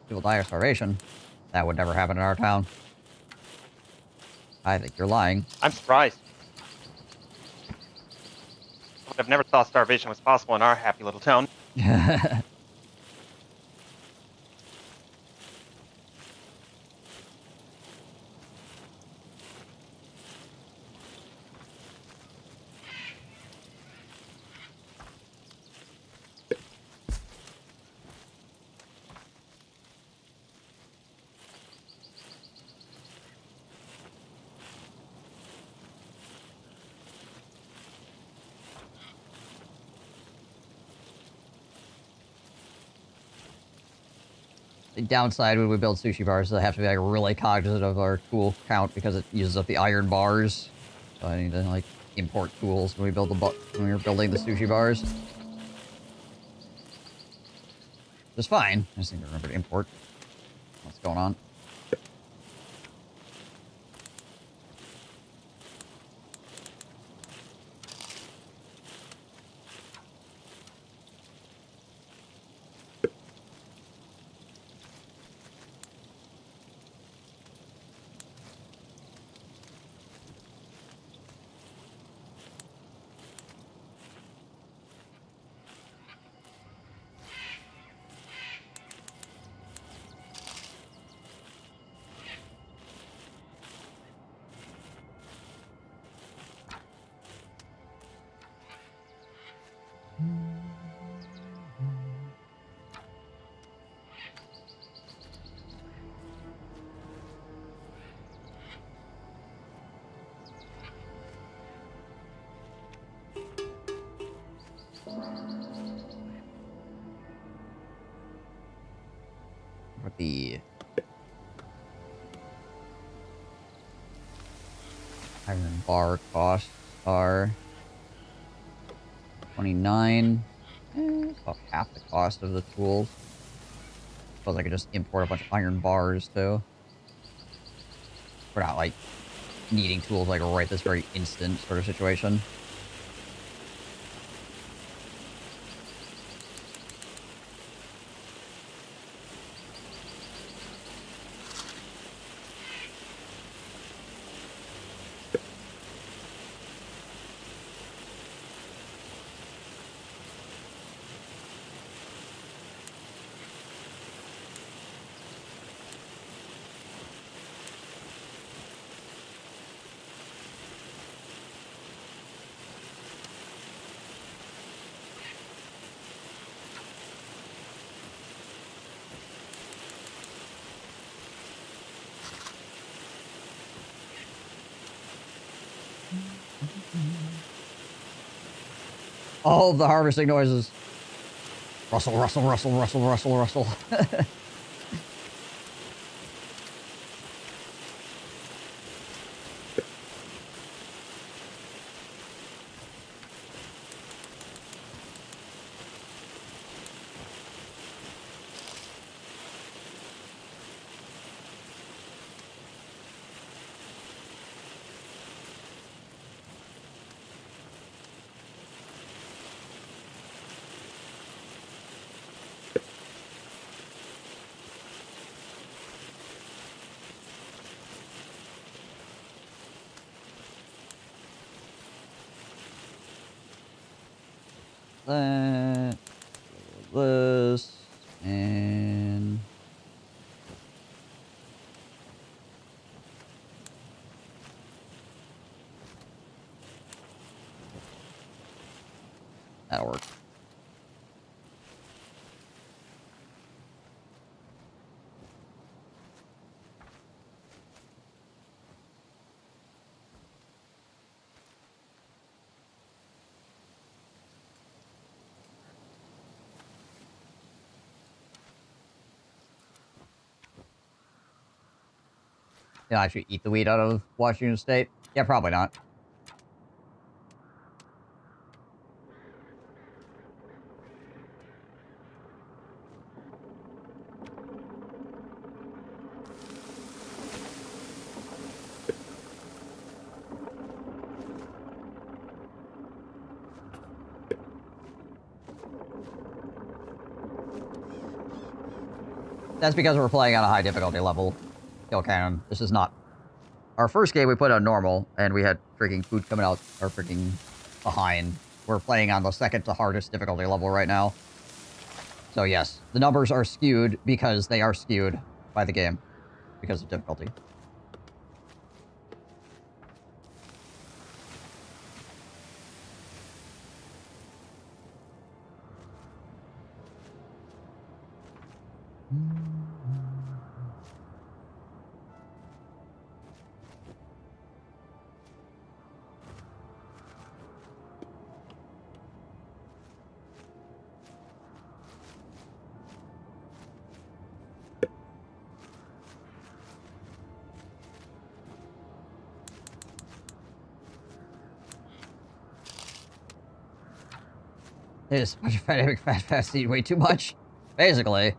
People die of starvation. That would never happen in our town. I think you're lying. I'm surprised. I've never thought starvation was possible in our happy little town. The downside when we build sushi bars is I have to be like really cognizant of our tool count because it uses up the iron bars. So I need to like import tools when we build when we're building the sushi bars. It's fine. I just need to remember to import. What's going on? What the iron bar costs are 29. It's about half the cost of the tools. Suppose I could just import a bunch of iron bars too. We're not like needing tools like right this very instant sort of situation. All of the harvesting noises. Rustle, rustle, rustle, rustle, rustle, rustle. That, this, and that'll work. Can I actually eat the wheat out of Washington State? Yeah, probably not. That's because we're playing on a high difficulty level. Kill cannon. This is not... Our first game we put on normal, and we had freaking food coming out, or freaking behind. We're playing on the second to hardest difficulty level right now. So yes, the numbers are skewed because they are skewed by the game. Because of difficulty. This bunch of dynamic fast eat way too much. Basically.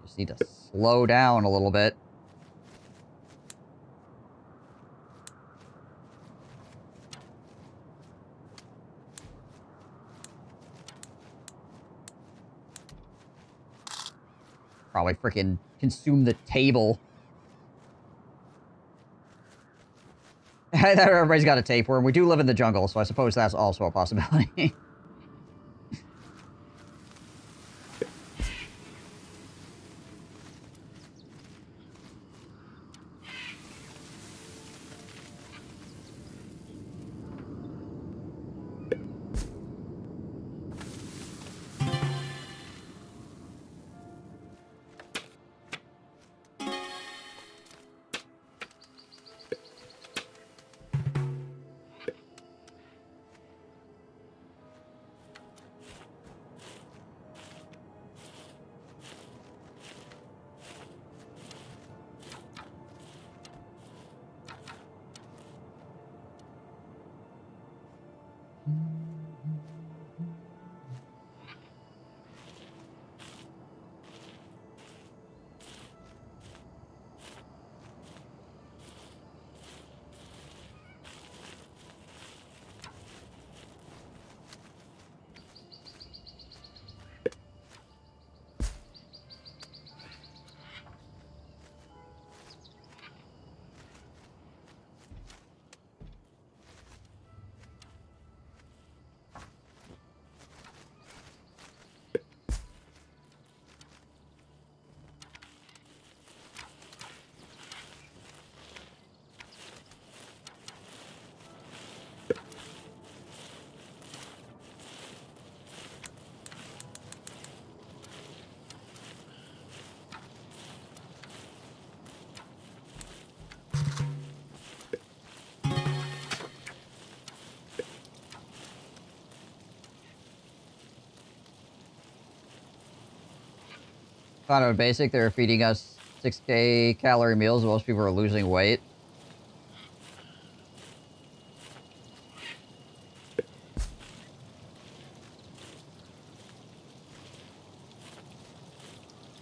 Just need to slow down a little bit. Probably freaking consume the table. Everybody's got a tapeworm. We do live in the jungle, so I suppose that's also a possibility. Found out basic, they're feeding us 6K calorie meals. Most people are losing weight.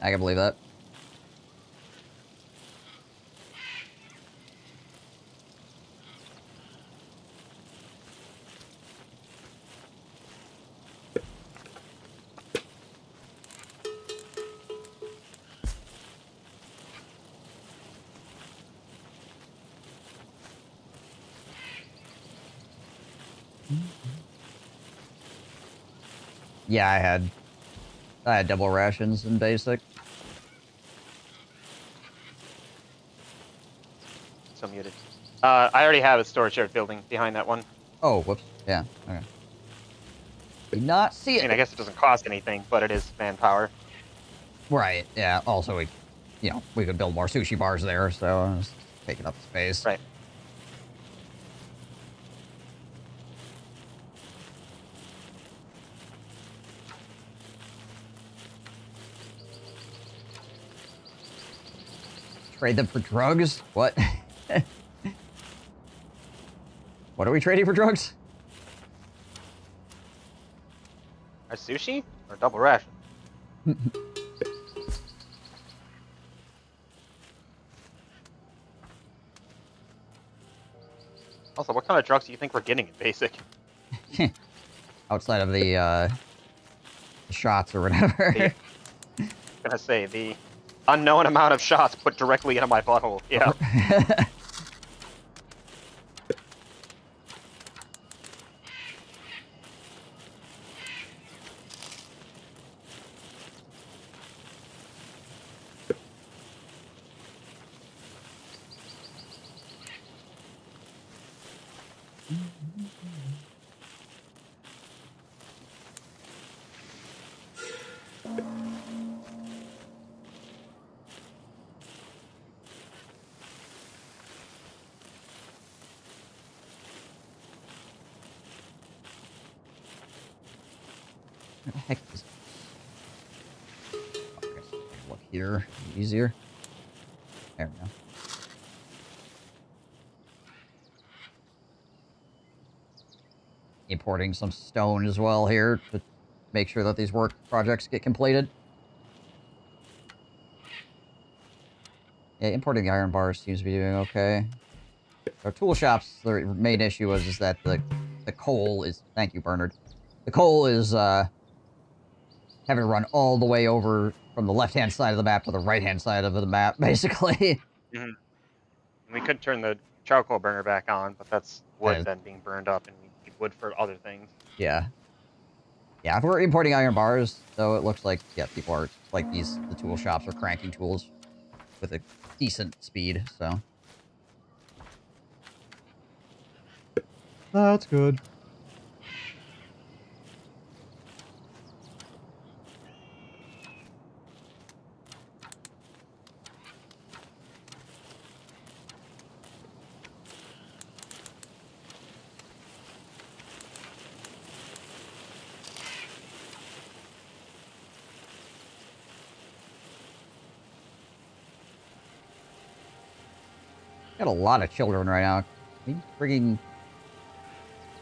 I can believe that. Yeah, I had double rations in basic. So muted. I already have a storage yard building behind that one. Oh, whoops. Yeah, okay. Did not see I mean, it. I guess it doesn't cost anything, but it is manpower. Right, yeah. Also, we could build more sushi bars there, so it's taking up space. Right. Trade them for drugs? What? What are we trading for drugs? Our sushi or double ration? Also, what kind of drugs do you think we're getting in basic? Outside of the shots or whatever. I'm gonna say the unknown amount of shots put directly into my butthole. Yeah. What the heck is... Oh, I guess I can look here. Easier. There we go. Importing some stone as well here to make sure that these work projects get completed. Yeah, importing the iron bars seems to be doing okay. Our tool shops, the main issue is that the coal is... Thank you, Bernard. The coal is having to run all the way over from the left-hand side of the map to the right-hand side of the map, basically. Mm-hmm. We could turn the charcoal burner back on, but that's wood then being burned up, and we need wood for other things. Yeah. Yeah, if we're importing iron bars, though, it looks like, yeah, people are, like, the tool shops are cranking tools with a decent speed, so. That's good. Got a lot of children right now. Can you friggin...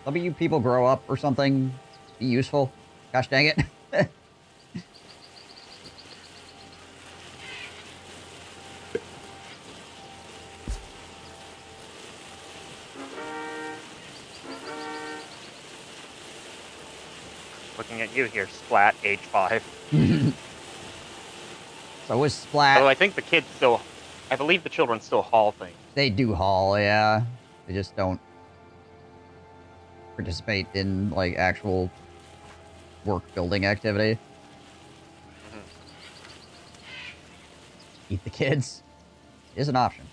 Some of you people grow up or something. Be useful. Gosh dang it. Looking at you here, Splat, age 5. So with Splat... Although I think the kids still... I believe the children still haul things. They do haul, yeah. They just don't participate in, like, actual work-building activity. Mm-hmm. Eat the kids is an option.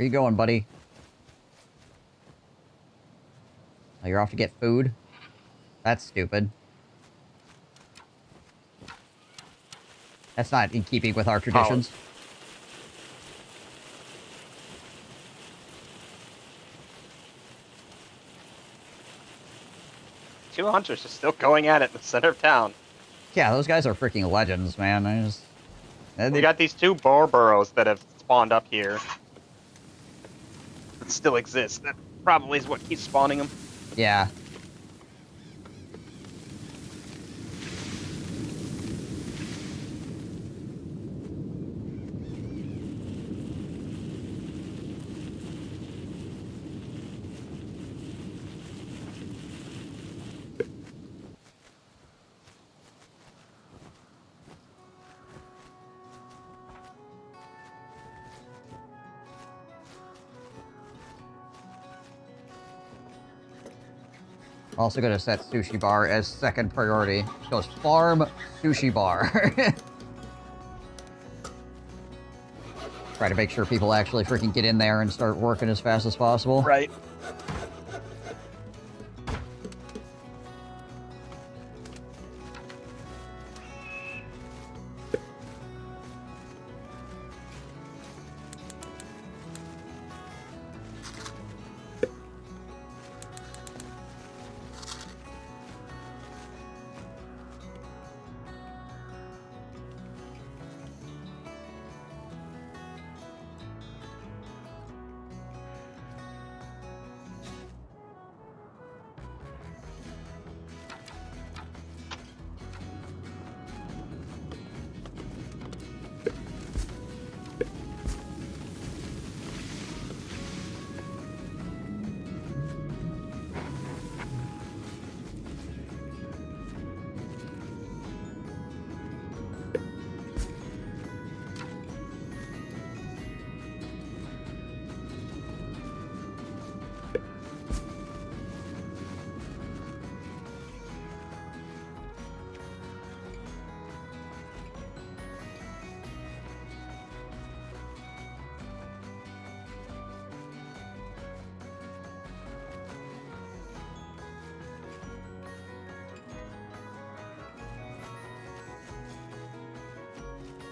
Where you going, buddy? Oh, you're off to get food? That's stupid. That's not in keeping with our traditions. Two hunters just still going at it in the center of town. Yeah, those guys are freaking legends, man. We got these two boar burrows that have spawned up here. That still exist. That probably is what keeps spawning them. Yeah. Also gonna set sushi bar as second priority. Just goes farm sushi bar. Try to make sure people actually freaking get in there and start working as fast as possible. Right.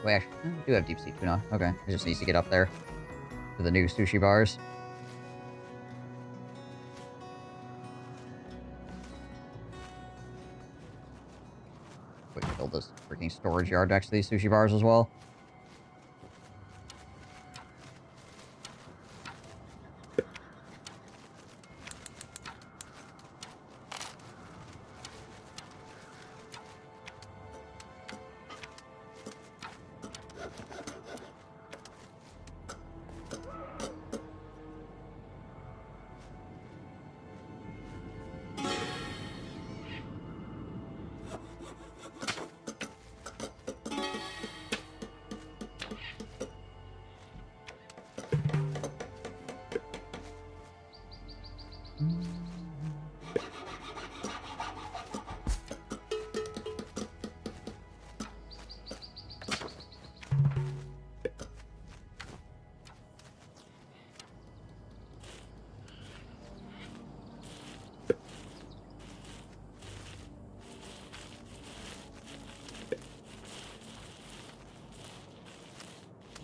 We actually do have deep sea tuna. Okay, it just needs to get up there to the new sushi bars. We can build this freaking storage yard next to these sushi bars as well.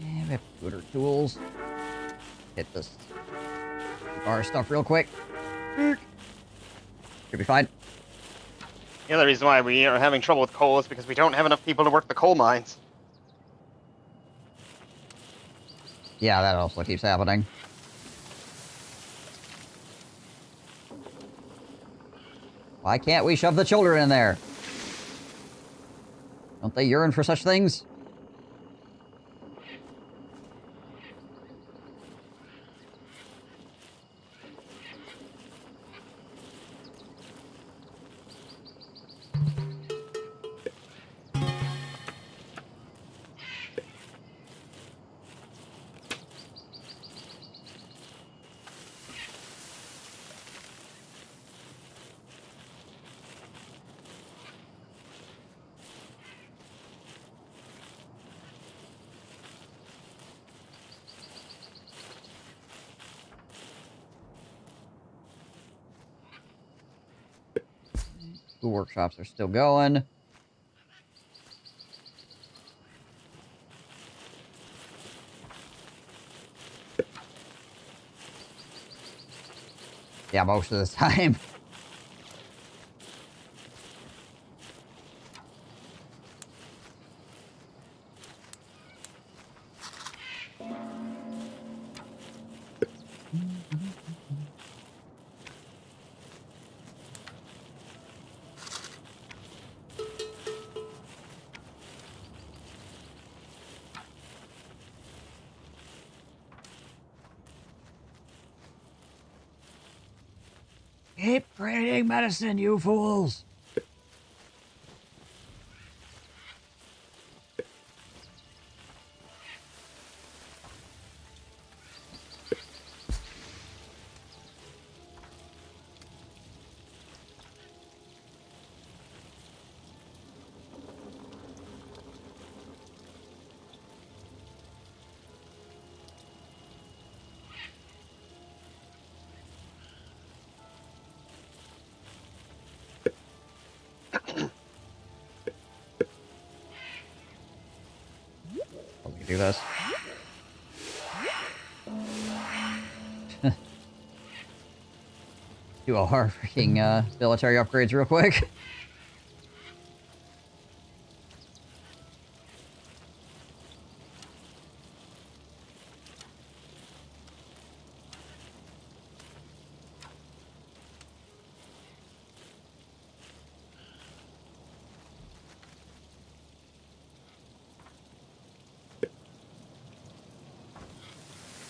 Yeah, we have scooter tools. Hit this bar stuff real quick. Should be fine. The other reason why we are having trouble with coal is because we don't have enough people to work the coal mines. Yeah, that also keeps happening. Why can't we shove the children in there? Don't they yearn for such things? School workshops are still going. Yeah, most of the time. Keep creating medicine, you fools! Oh, we can do this. Do all our freaking military upgrades real quick.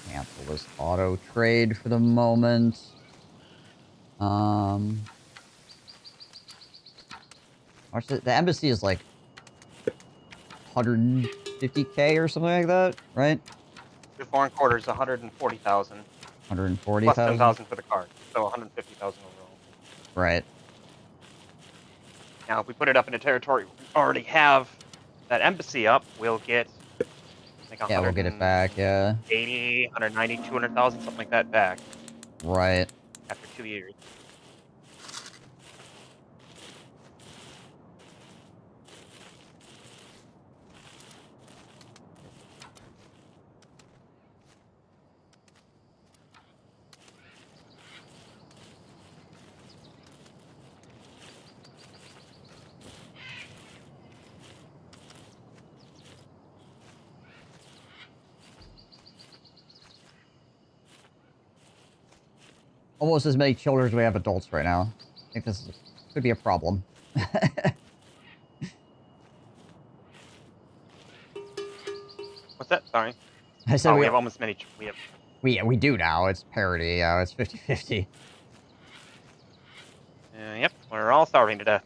Cancel this auto trade for the moment. The embassy is like 150K or something like that, right? The foreign quarter is 140,000. 140,000? Plus 10,000 for the card, so 150,000 overall. Right. Now, if we put it up in a territory we already have that embassy up, we'll get like 100. Yeah, we'll get it back, yeah. 80, 190, 200,000, something like that back Right. after 2 years. Almost as many children as we have adults right now. I think this could be a problem. What's that? Sorry. I said we have almost many. We do now. It's parity. It's 50-50. Yep, we're all starving to death.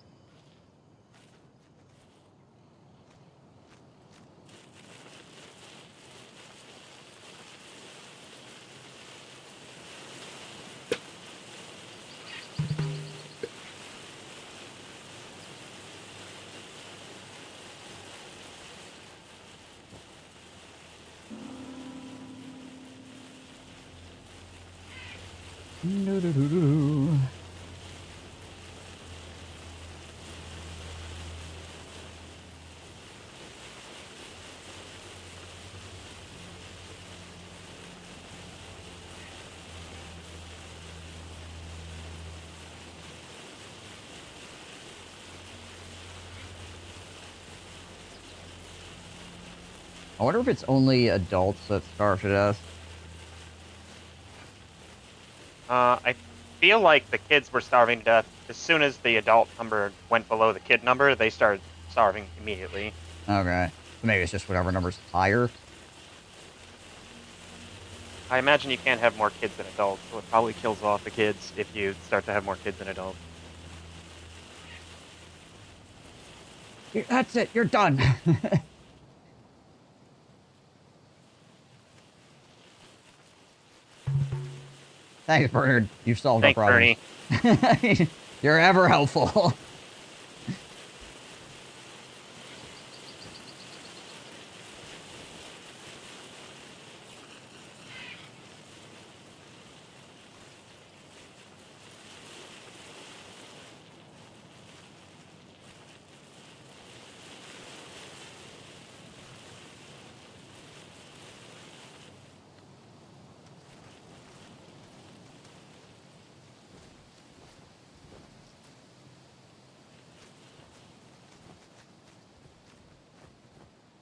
I wonder if it's only adults that starve to death. I feel like the kids were starving to death. As soon as the adult number went below the kid number, they started starving immediately. Okay. So maybe it's just whatever number's higher. I imagine you can't have more kids than adults, so it probably kills off the kids if you start to have more kids than adults. That's it. You're done. Thanks, Bernard. You've solved our problem. Bernie. You're ever helpful.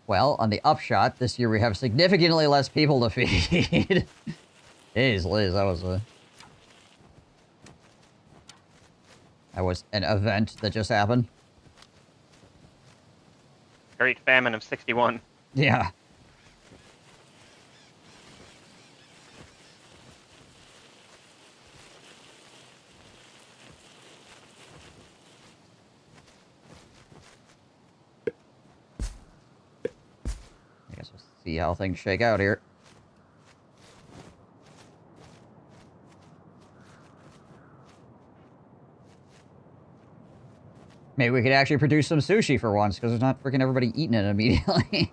Well, on the upshot, this year we have significantly less people to feed. Jeez, Liz, that was an event that just happened. Great famine of 61. Yeah. I guess we'll see how things shake out here. Maybe we could actually produce some sushi for once, because there's not freaking everybody eating it immediately.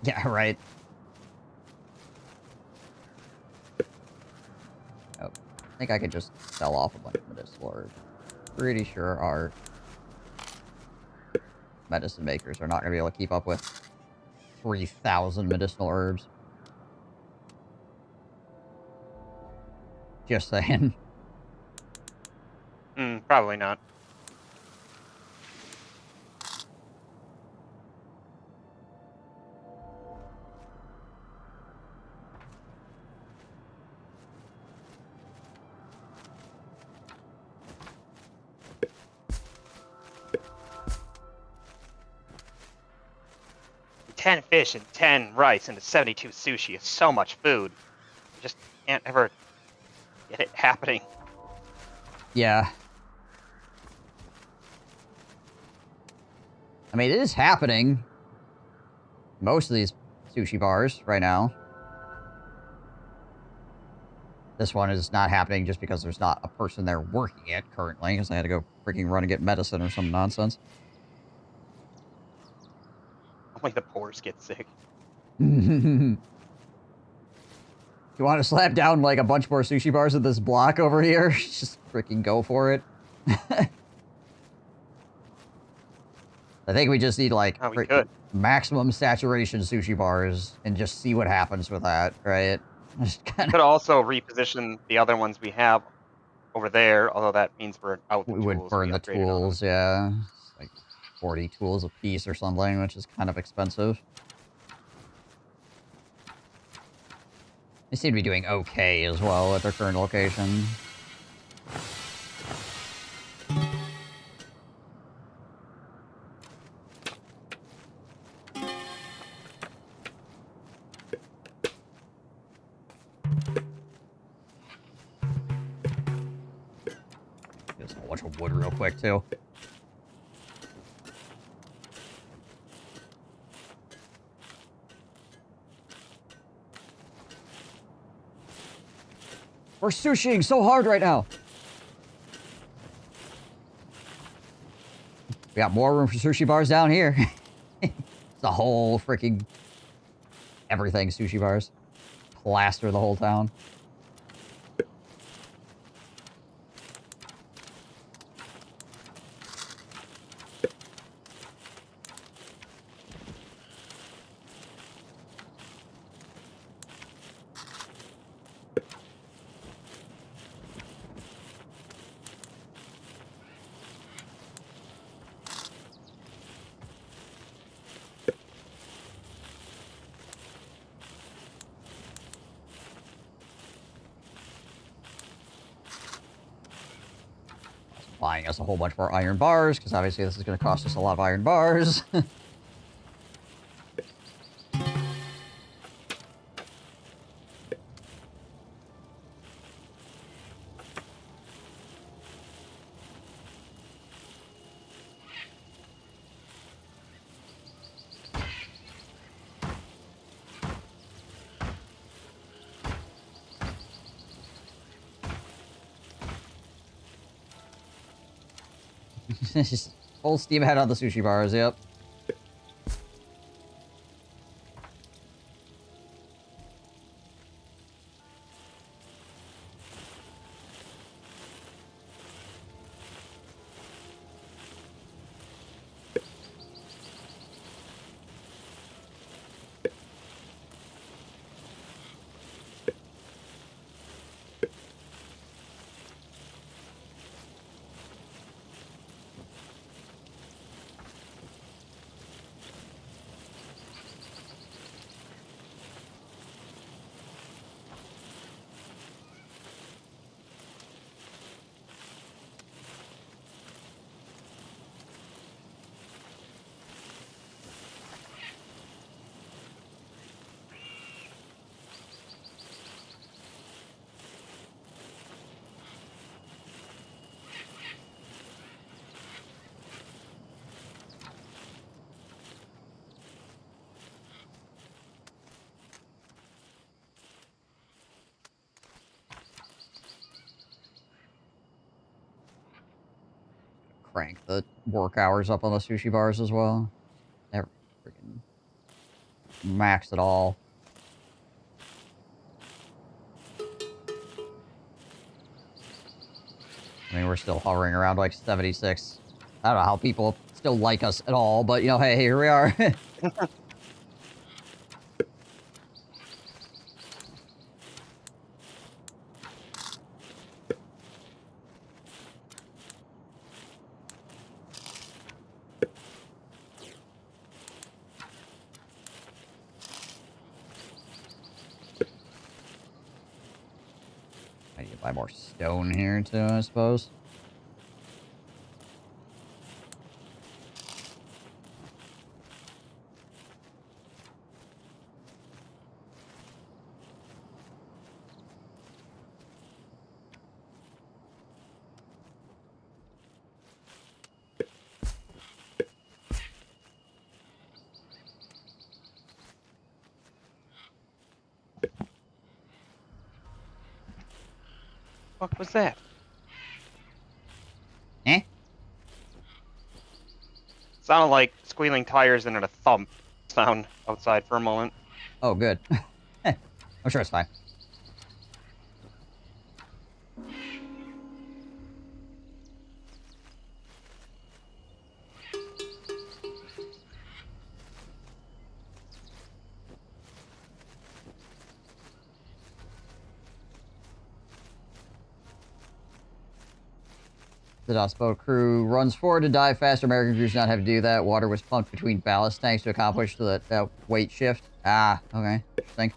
Yeah, right. Oh, I think I could just sell off a bunch of medicinal herbs. Pretty sure our medicine makers are not going to be able to keep up with 3,000 medicinal herbs. Just saying. Probably not. Ten fish and 10 rice into 72 sushi is so much food. You just can't ever get it happening. Yeah. I mean, it is happening. Most of these sushi bars right now. This one is not happening just because there's not a person there working it currently, because I had to go freaking run and get medicine or some nonsense. Only the poors get sick. You want to slap down, like, a bunch more sushi bars at this block over here? Just freaking go for it. I think we just need, like, maximum saturation sushi bars and just see what happens with that, right? Just kinda... Could also reposition the other ones we have over there, although that means we're out the we would burn the tools, yeah. It's like 40 tools a piece or something, which is kind of expensive. They seem to be doing okay as well at their current location. Just a whole bunch of wood real quick, too. We're sushiing so hard right now. We got more room for sushi bars down here. It's the whole freaking everything sushi bars. Plaster the whole town. Buying us a whole bunch more iron bars, because obviously this is going to cost us a lot of iron bars. Just full steam ahead on the sushi bars, yep. crank the work hours up on the sushi bars as well. Never freaking max it all. I mean, we're still hovering around like 76. I don't know how people still like us at all, but, you know, hey, here we are. I need to buy more stone here, too, I suppose. What was that? Eh? Sounded like squealing tires and a thump sound outside for a moment. Oh, good. I'm sure it's fine. The DOS boat crew runs forward to dive faster. American crews do not have to do that. Water was pumped between ballast tanks to accomplish that weight shift. Ah, okay. Interesting.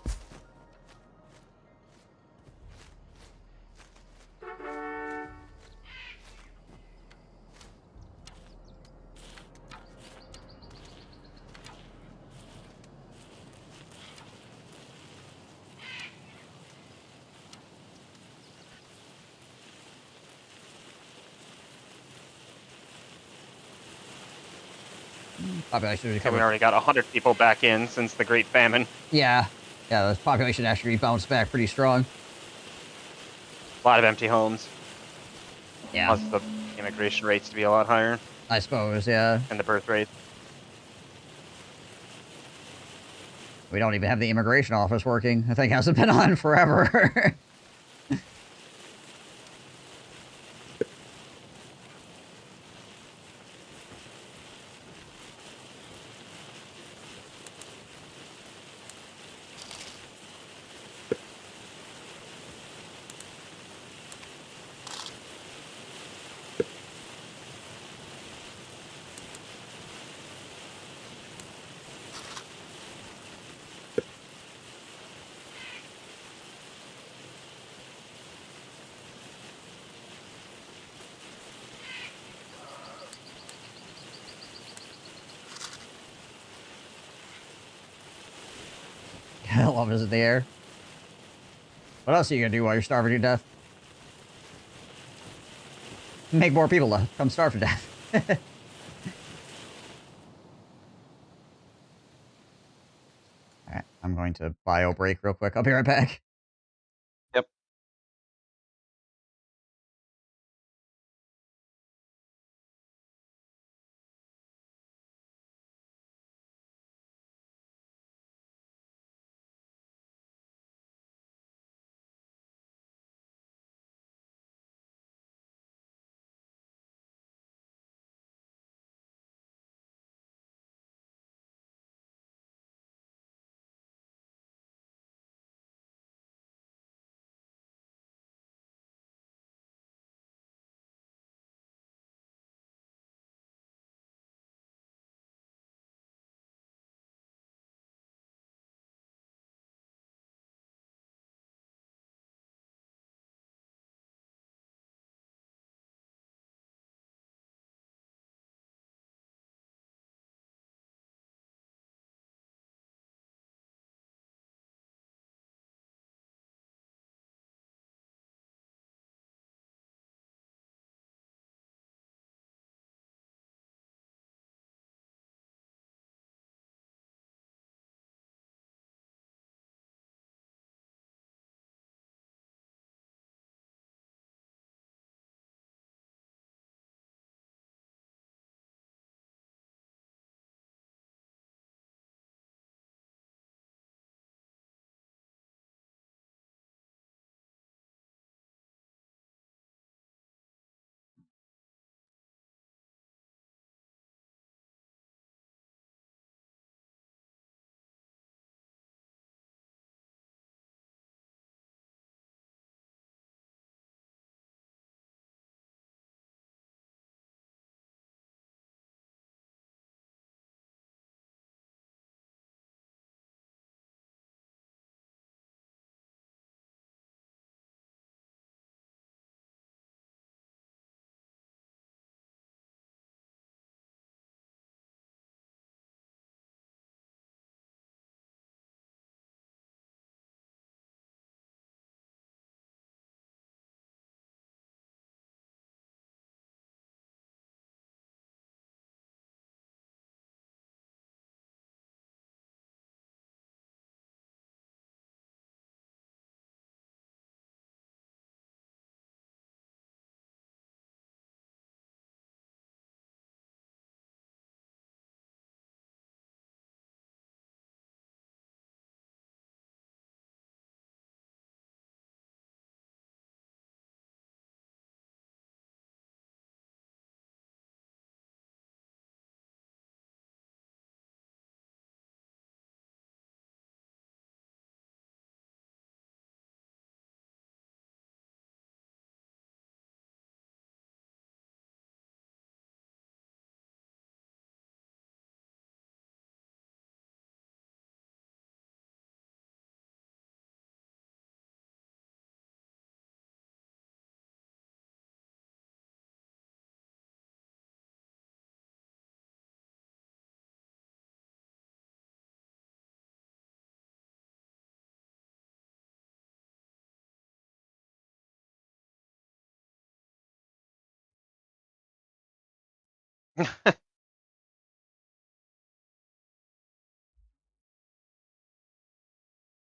Population And we recovered. already got 100 people back in since the Great Famine. Yeah. Yeah, the population actually bounced back pretty strong. A lot of empty homes. Yeah. Causes the immigration rates to be a lot higher. I suppose, yeah. And the birth rate. We don't even have the immigration office working. I think it hasn't been on forever. Love is in the air. What else are you gonna do while you're starving to death? Make more people come starve to death. Alright, I'm going to bio break real quick. I'll be right back. Yep.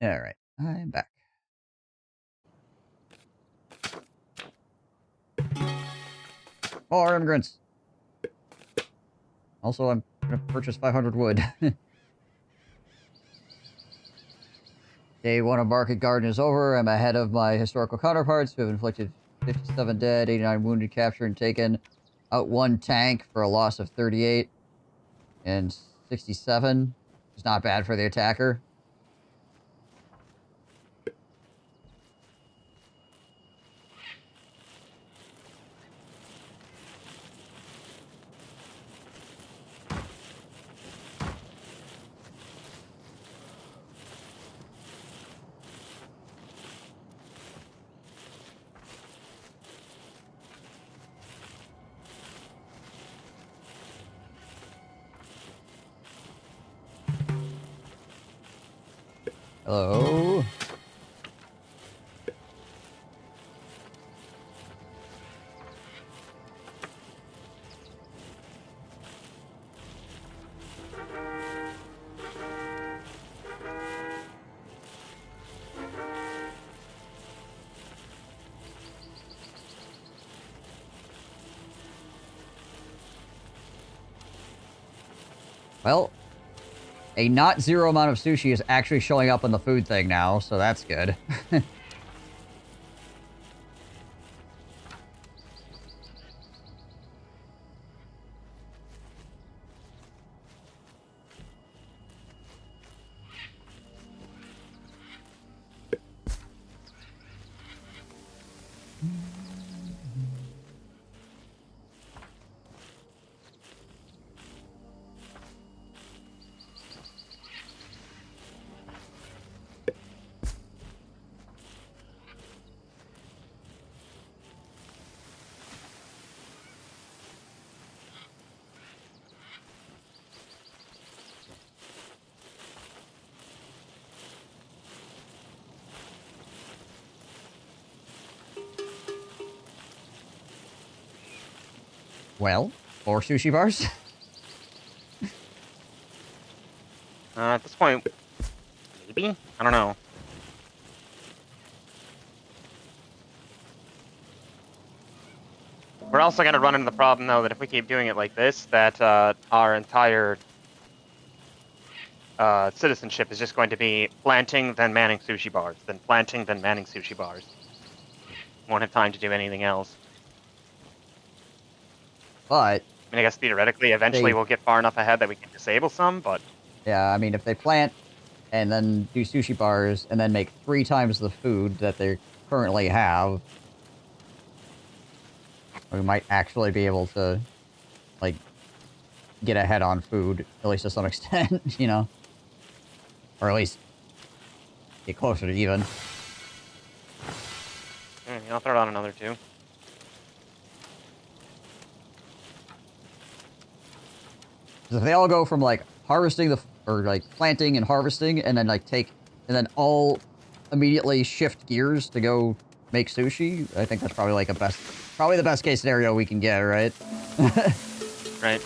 Alright, I'm back. More immigrants! Also, I'm gonna purchase 500 wood. Day 1 of Market Garden is over. I'm ahead of my historical counterparts who have inflicted 57 dead, 89 wounded, captured, and taken out 1 tank for a loss of 38 and 67. It's not bad for the attacker. Hello? Well, a not zero amount of sushi is actually showing up on the food thing now, so that's good. Well, 4 sushi bars? At this point, maybe? I don't know. We're also going to run into the problem, though, that if we keep doing it like this, that our entire citizenship is just going to be planting, then manning sushi bars, then planting, then manning sushi bars. Won't have time to do anything else. But I mean, I guess theoretically, eventually we'll get far enough ahead that we can disable some, but... yeah, I mean, if they plant and then do sushi bars and then make 3 times the food that they currently have, we might actually be able to, like, get ahead on food, at least to some extent, you know? Or at least get closer to even. I'll throw out another 2. Because if they all go from, like, harvesting or, like, planting and harvesting, and then, like, and then all immediately shift gears to go make sushi, I think that's probably, like, probably the best case scenario we can get, right? Right.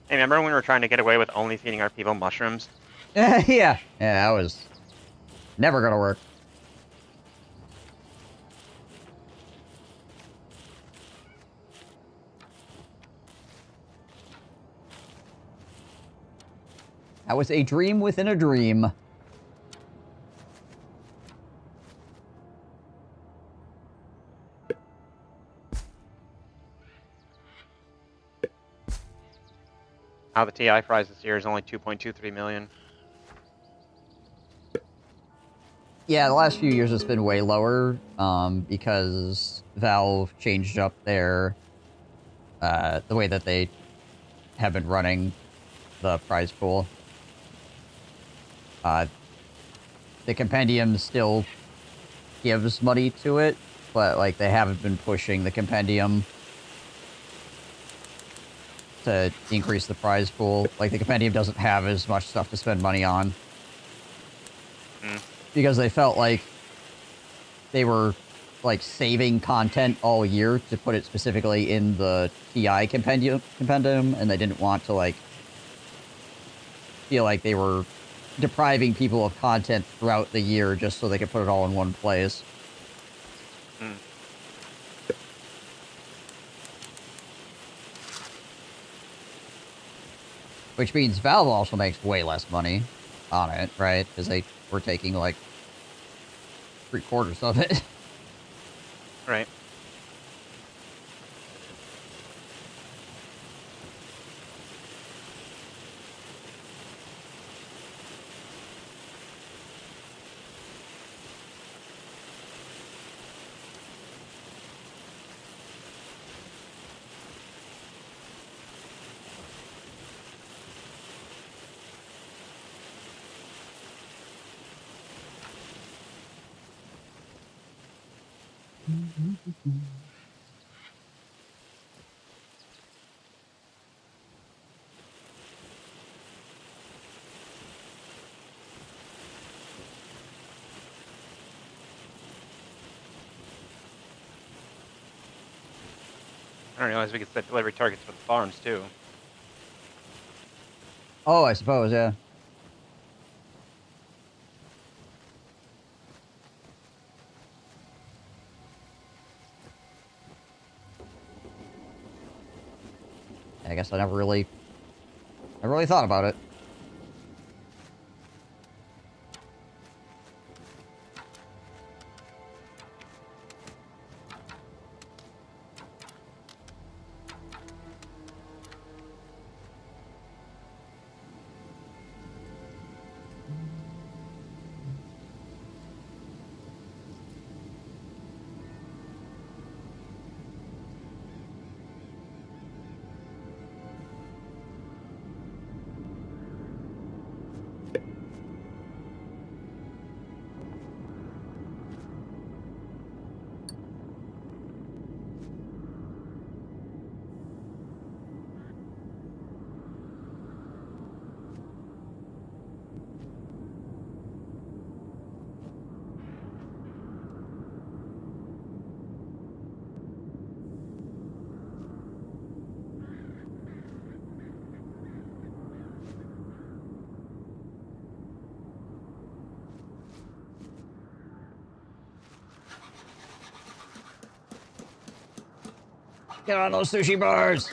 Hey, remember when we were trying to get away with only feeding our people mushrooms? Yeah. Yeah, that was never gonna work. That was a dream within a dream. How the TI prize this year is only 2.23 million. Yeah, the last few years it's been way lower, because Valve changed up the way that they have been running the prize pool. The compendium still gives money to it, but like they haven't been pushing the compendium to increase the prize pool. Like the compendium doesn't have as much stuff to spend money on. Because they felt like they were like saving content all year to put it specifically in the TI compendium, and they didn't want to like feel like they were depriving people of content throughout the year just so they could put it all in one place. Which means Valve also makes way less money on it, right? Because they were taking like 3/4 of it. Right. I don't realize we could set delivery targets for the farms too. Oh, I suppose, yeah. I guess I never really thought about it. Get on those sushi bars!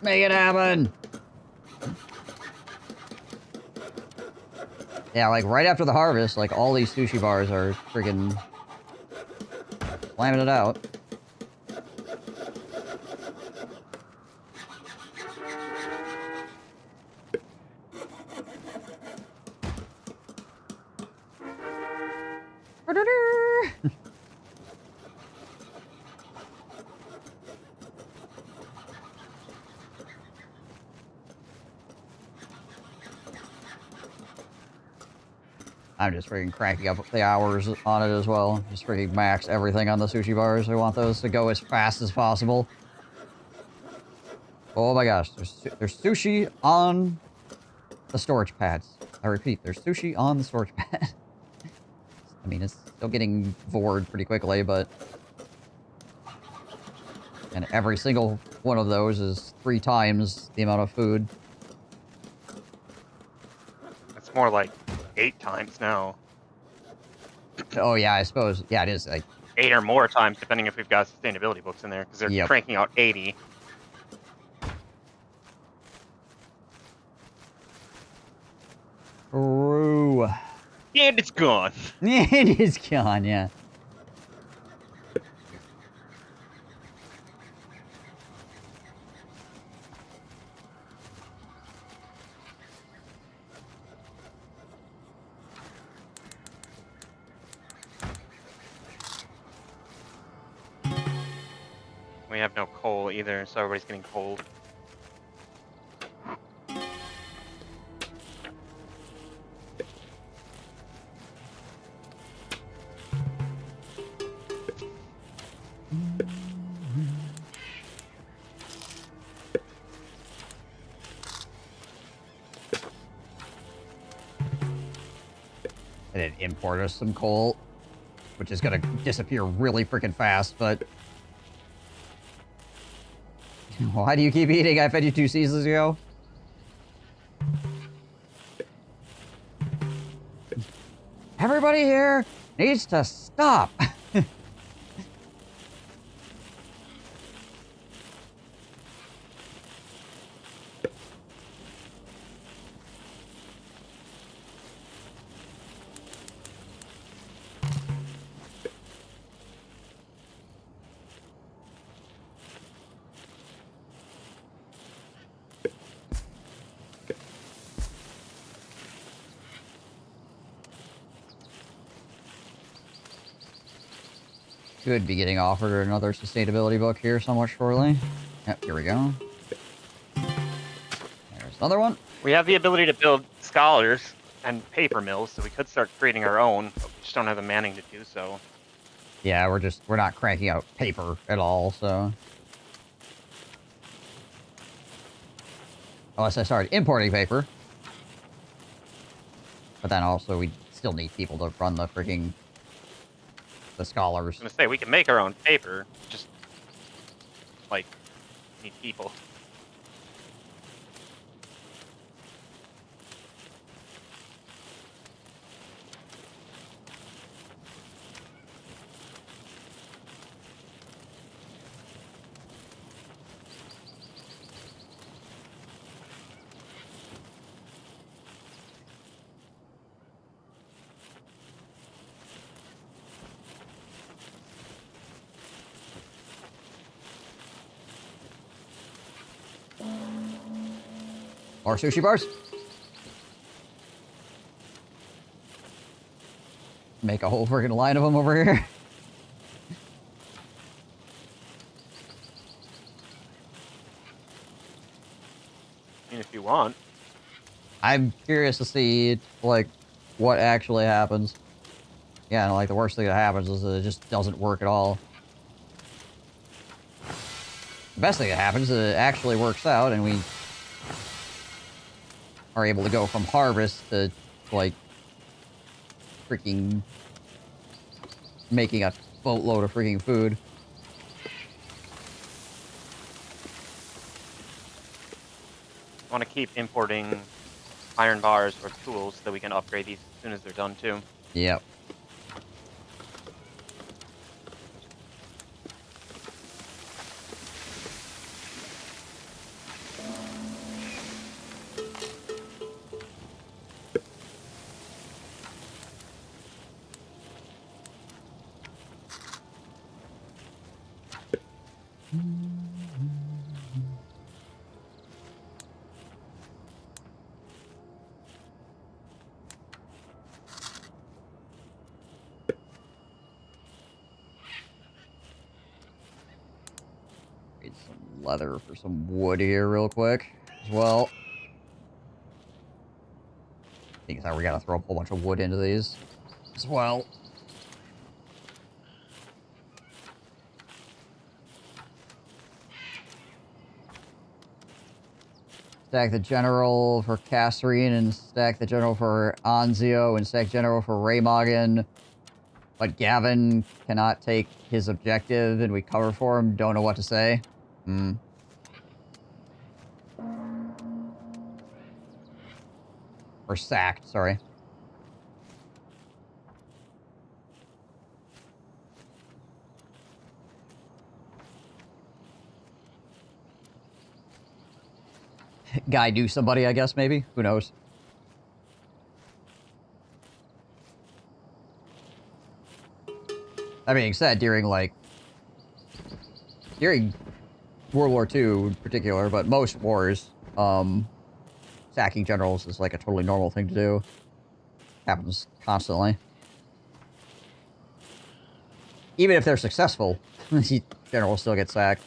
Make it happen! Yeah, like right after the harvest, like all these sushi bars are friggin' slamming it out. I'm just freaking cranking up the hours on it as well. Just freaking max everything on the sushi bars. I want those to go as fast as possible. Oh my gosh, there's sushi on the storage pads. I repeat, there's sushi on the storage pad. I mean, it's still getting vored pretty quickly, but... And every single one of those is 3 times the amount of food. It's more like 8 times now. Oh yeah, I suppose. Yeah, it is like 8 or more times, depending if we've got sustainability books in there, because they're cranking out 80. Ooh. And it's gone. It is gone, yeah. We have no coal either, so everybody's getting cold. And then import us some coal, which is gonna disappear really freaking fast, but... Why do you keep eating? I fed you 2 seasons ago. Everybody here needs to stop. Should be getting offered another sustainability book here somewhat shortly. Yep, here we go. There's another one. We have the ability to build scholars and paper mills, so we could start creating our own, but we just don't have the manning to do so. Yeah, we're not cranking out paper at all, so... Unless I started importing paper. But then also we still need people to run the freaking... the scholars. I was gonna say, we can make our own paper, just, like, need people. More sushi bars. Make a whole freaking line of them over here. I mean, if you want. I'm curious to see, like, what actually happens. Yeah, and, like, the worst thing that happens is that it just doesn't work at all. The best thing that happens is it actually works out, and we are able to go from harvest to, like, freaking making a boatload of freaking food. I want to keep importing iron bars or tools so we can upgrade these as soon as they're done, too. Yep. Need some leather for some wood here real quick as well. Because we gotta throw a whole bunch of wood into these as well. Stack the general for Kasserine and stack the general for Anzio and stack general for Raymogan. But Gavin cannot take his objective and we cover for him. Don't know what to say. Or sacked, sorry. Guy knew somebody, I guess, maybe? Who knows? That being said, during World War II in particular, but most wars, sacking generals is like a totally normal thing to do. Happens constantly. Even if they're successful, generals still get sacked.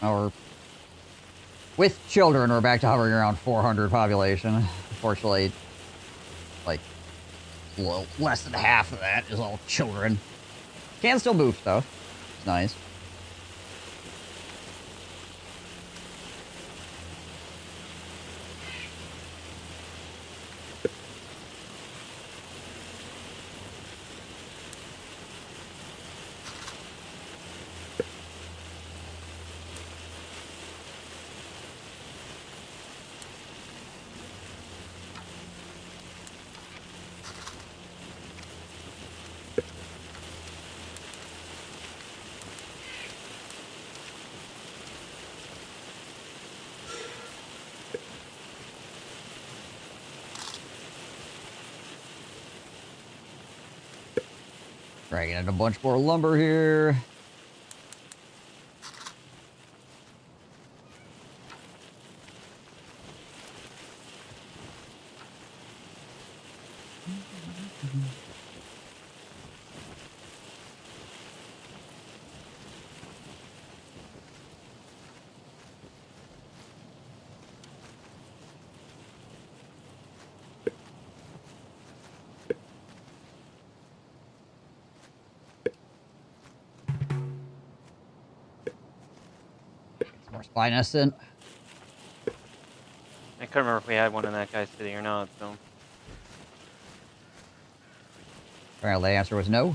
Or with children, we're back to hovering around 400 population. Unfortunately, like, less than half of that is all children. Can still move stuff. It's nice. Dragging in a bunch more lumber here. Some more spy nests in. I couldn't remember if we had one in that guy's city or not, so. Apparently the answer was no.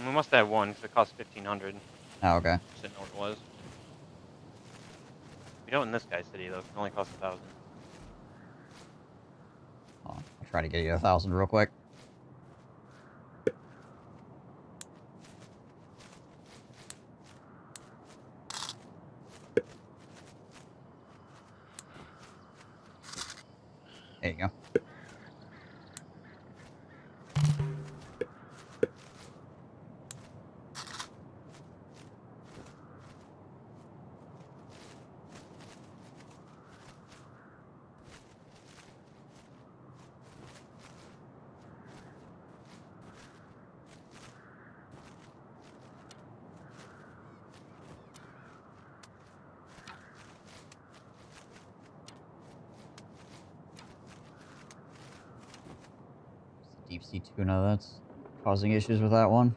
We must have one, because it cost 1,500. Oh, okay. Just didn't know what it was. We don't in this guy's city, though. It only costs 1,000. Oh, I'll try to get you 1,000 real quick. There you go. Deep sea tuna that's causing issues with that one.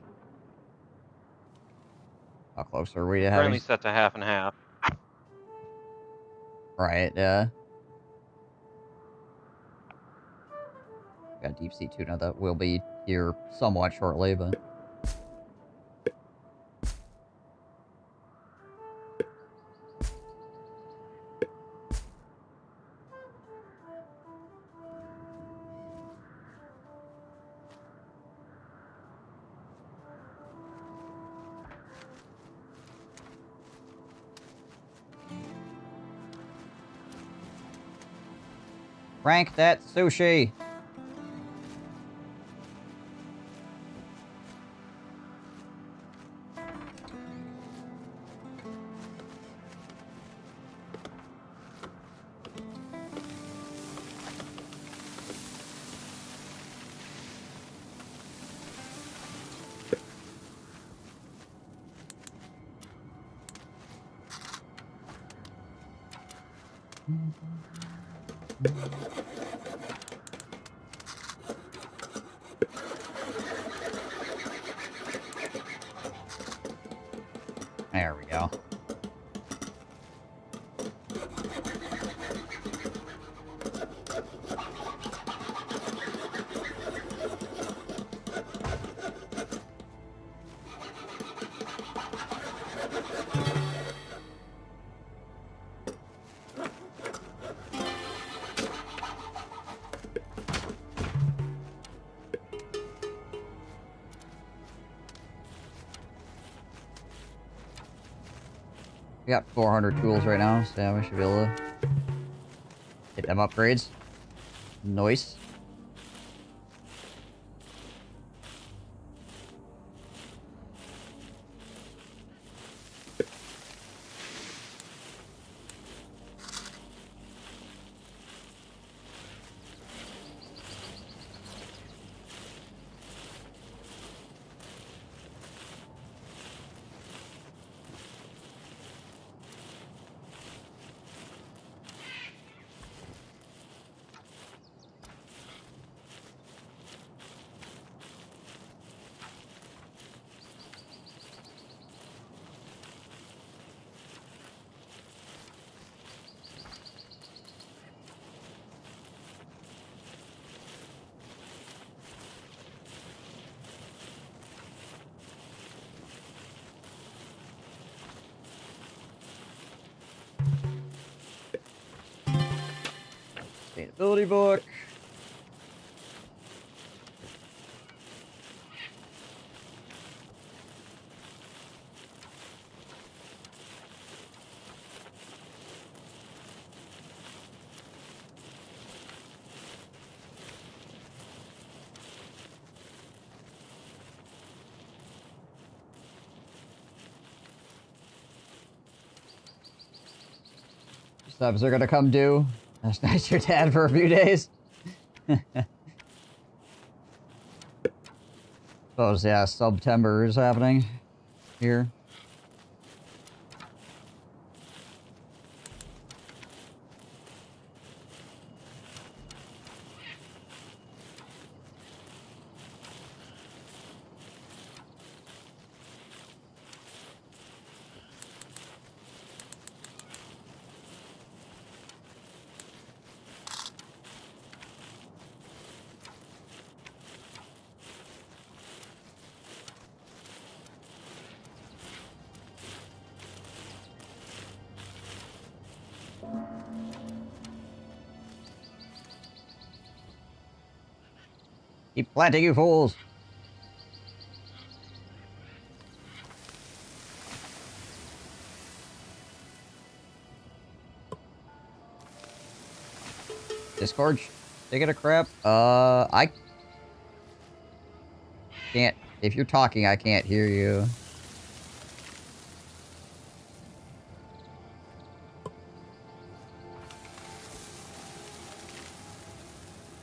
How close are we to having? Currently set to half and half. Right, yeah. Got deep sea tuna that will be here somewhat shortly, but. Rank that sushi. There we go. We got 400 tools right now, so yeah, we should be able to get them upgrades. Nice. Sustainability book. Subs are gonna come due. That's nice your dad for a few days. Suppose, yeah, September is happening here. Keep planting, you fools! Discord, taking a crap. I can't. If you're talking, I can't hear you.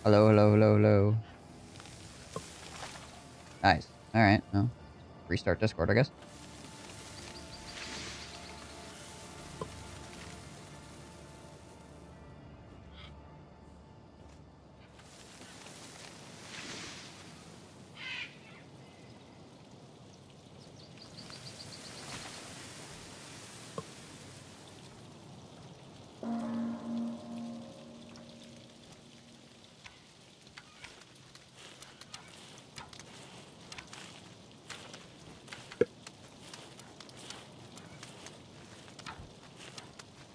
Hello, hello, hello, hello. Nice. Alright, well. Restart Discord, I guess.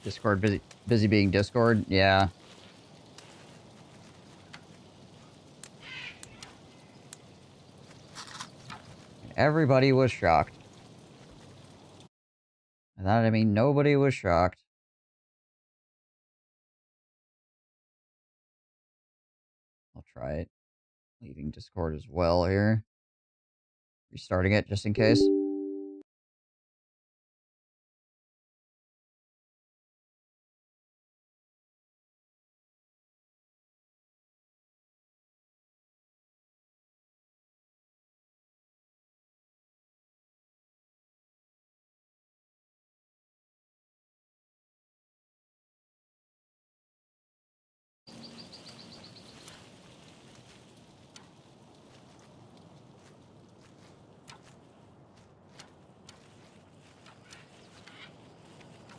Discord busy being Discord, yeah. Everybody was shocked. And that, I mean, nobody was shocked. I'll try it. Leaving Discord as well here. Restarting it just in case.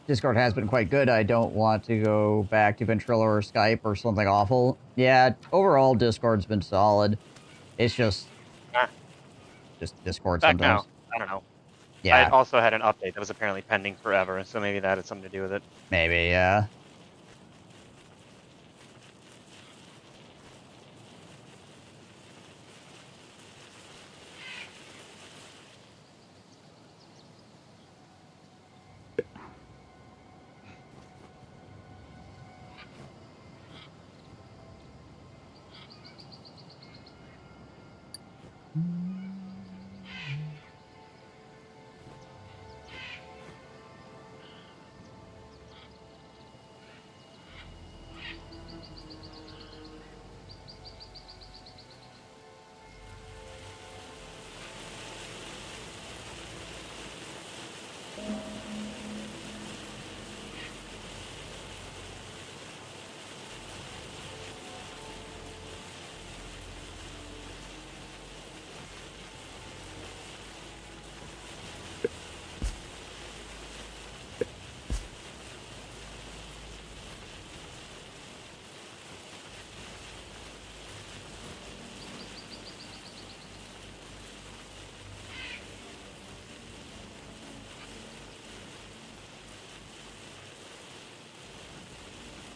Discord has been quite good. I don't want to go back to Ventrilo or Skype or something awful. Yeah, overall, Discord's been solid. It's just Discord Back sometimes. now. I don't know. Yeah. I also had an update that was apparently pending forever, so maybe that had something to do with it. Maybe, yeah.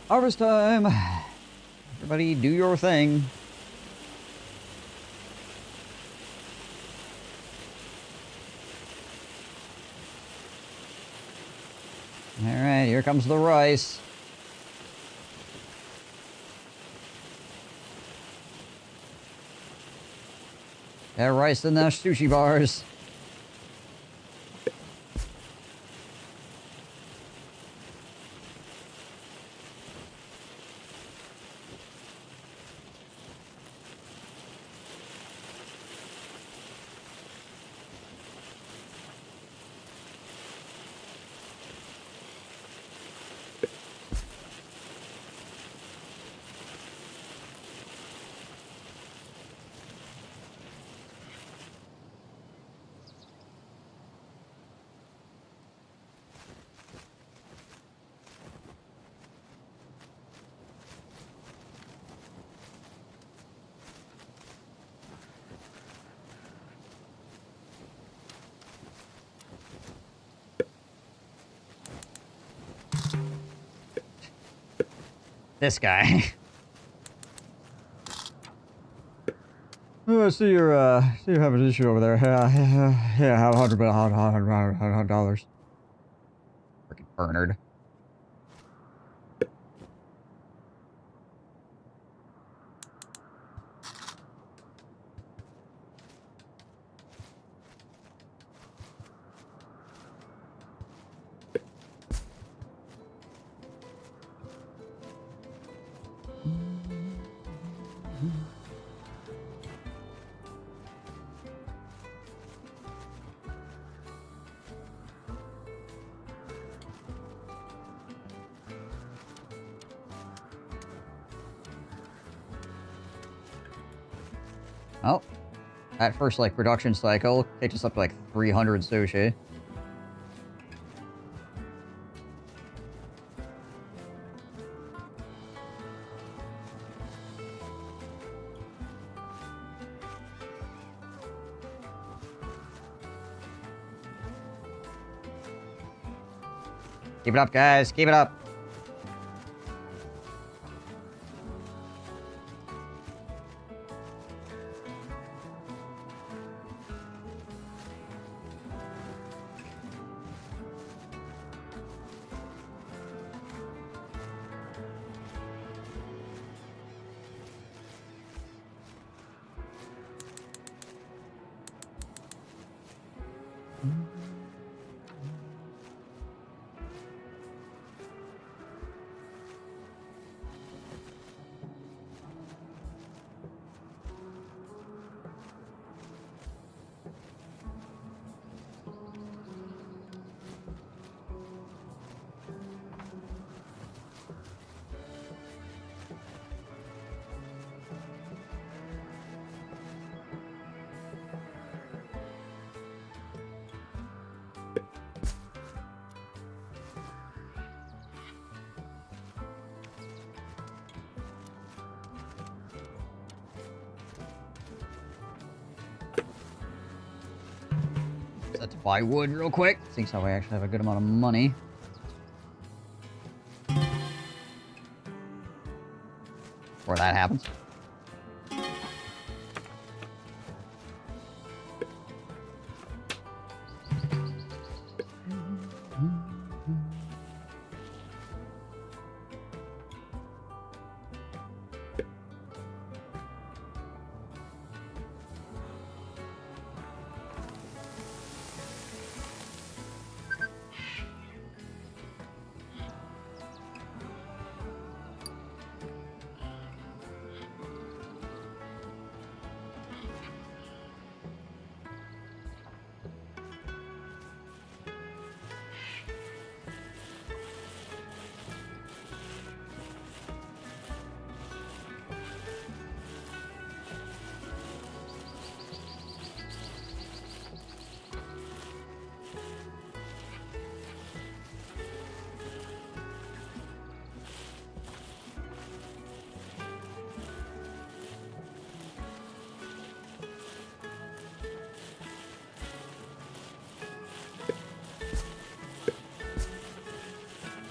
Harvest time! Everybody do your thing. Alright, here comes the rice. That rice in those sushi bars. This guy. Oh, I see you're having an issue over there. Yeah, have $100. Freaking Bernard. Oh, that first, like, production cycle takes us up to, like, 300 sushi. Keep it up, guys. Keep it up. Set to buy wood real quick. Seems how I actually have a good amount of money. Before that happens.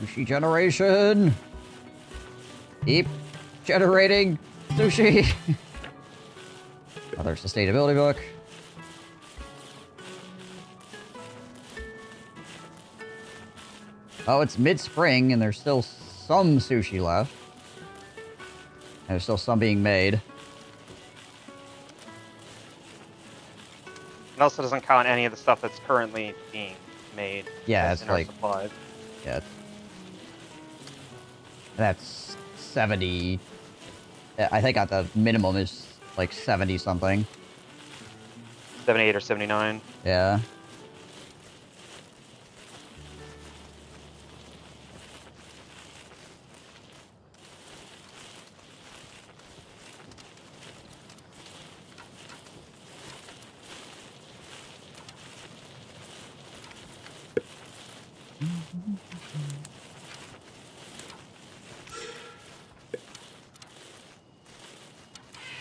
Sushi generation. Keep generating sushi. Another sustainability book. Oh, it's mid-spring, and there's still some sushi left. And there's still some being made. It also doesn't count any of the stuff that's currently being made. Yeah, it's in our like... supplies. Yeah. That's 70... I think at the minimum is like 70-something. 78 or 79. Yeah.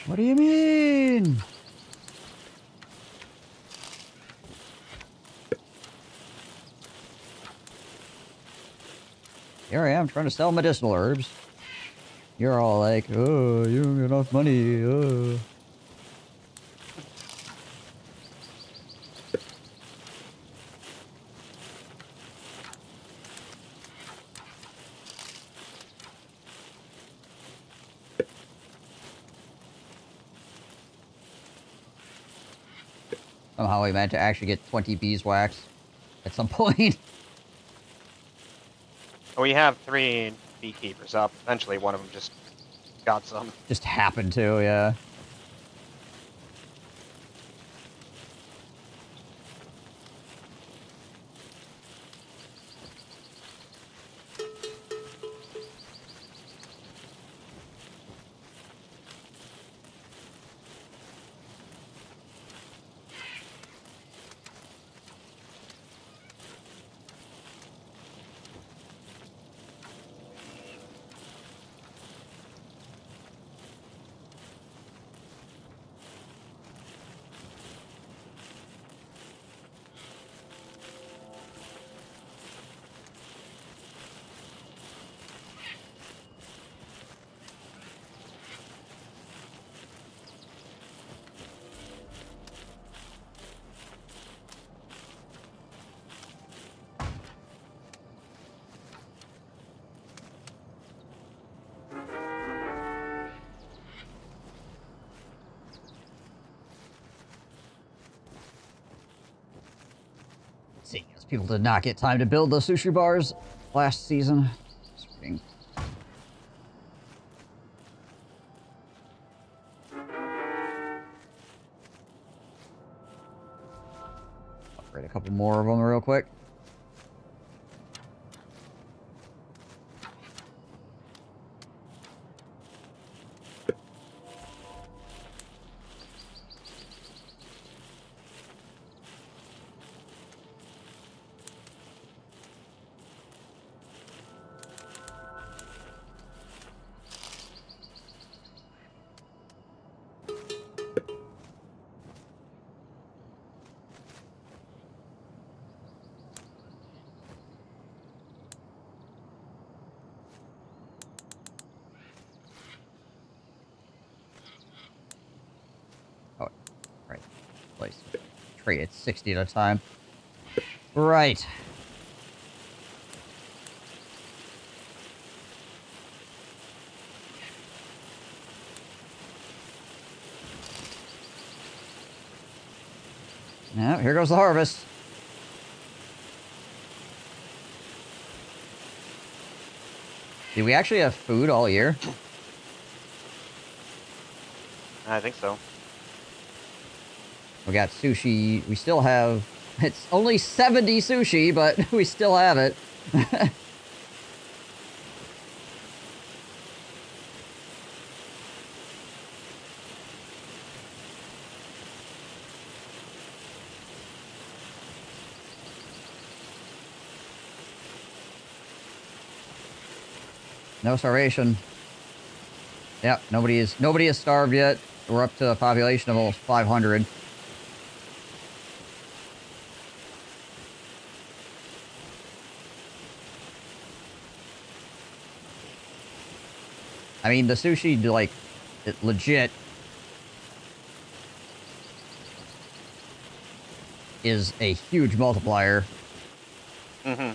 What do you mean? Here I am trying to sell medicinal herbs. You're all like, oh, you don't get enough money. Oh. Somehow we managed to actually get 20 beeswax at some point. We have 3 beekeepers up. Eventually, one of them just got some. Just happened to, yeah. See, as people did not get time to build the sushi bars last season. Spring. Upgrade a couple more of them real quick. Oh, right. Place. Trade at 60 at a time. Right. Now, here goes the harvest. Do we actually have food all year? I think so. We got sushi. We still have... It's only 70 sushi, but we still have it. No starvation. Yep, nobody is starved yet. We're up to a population of almost 500. I mean, the sushi, like, it legit is a huge multiplier. Mm-hmm.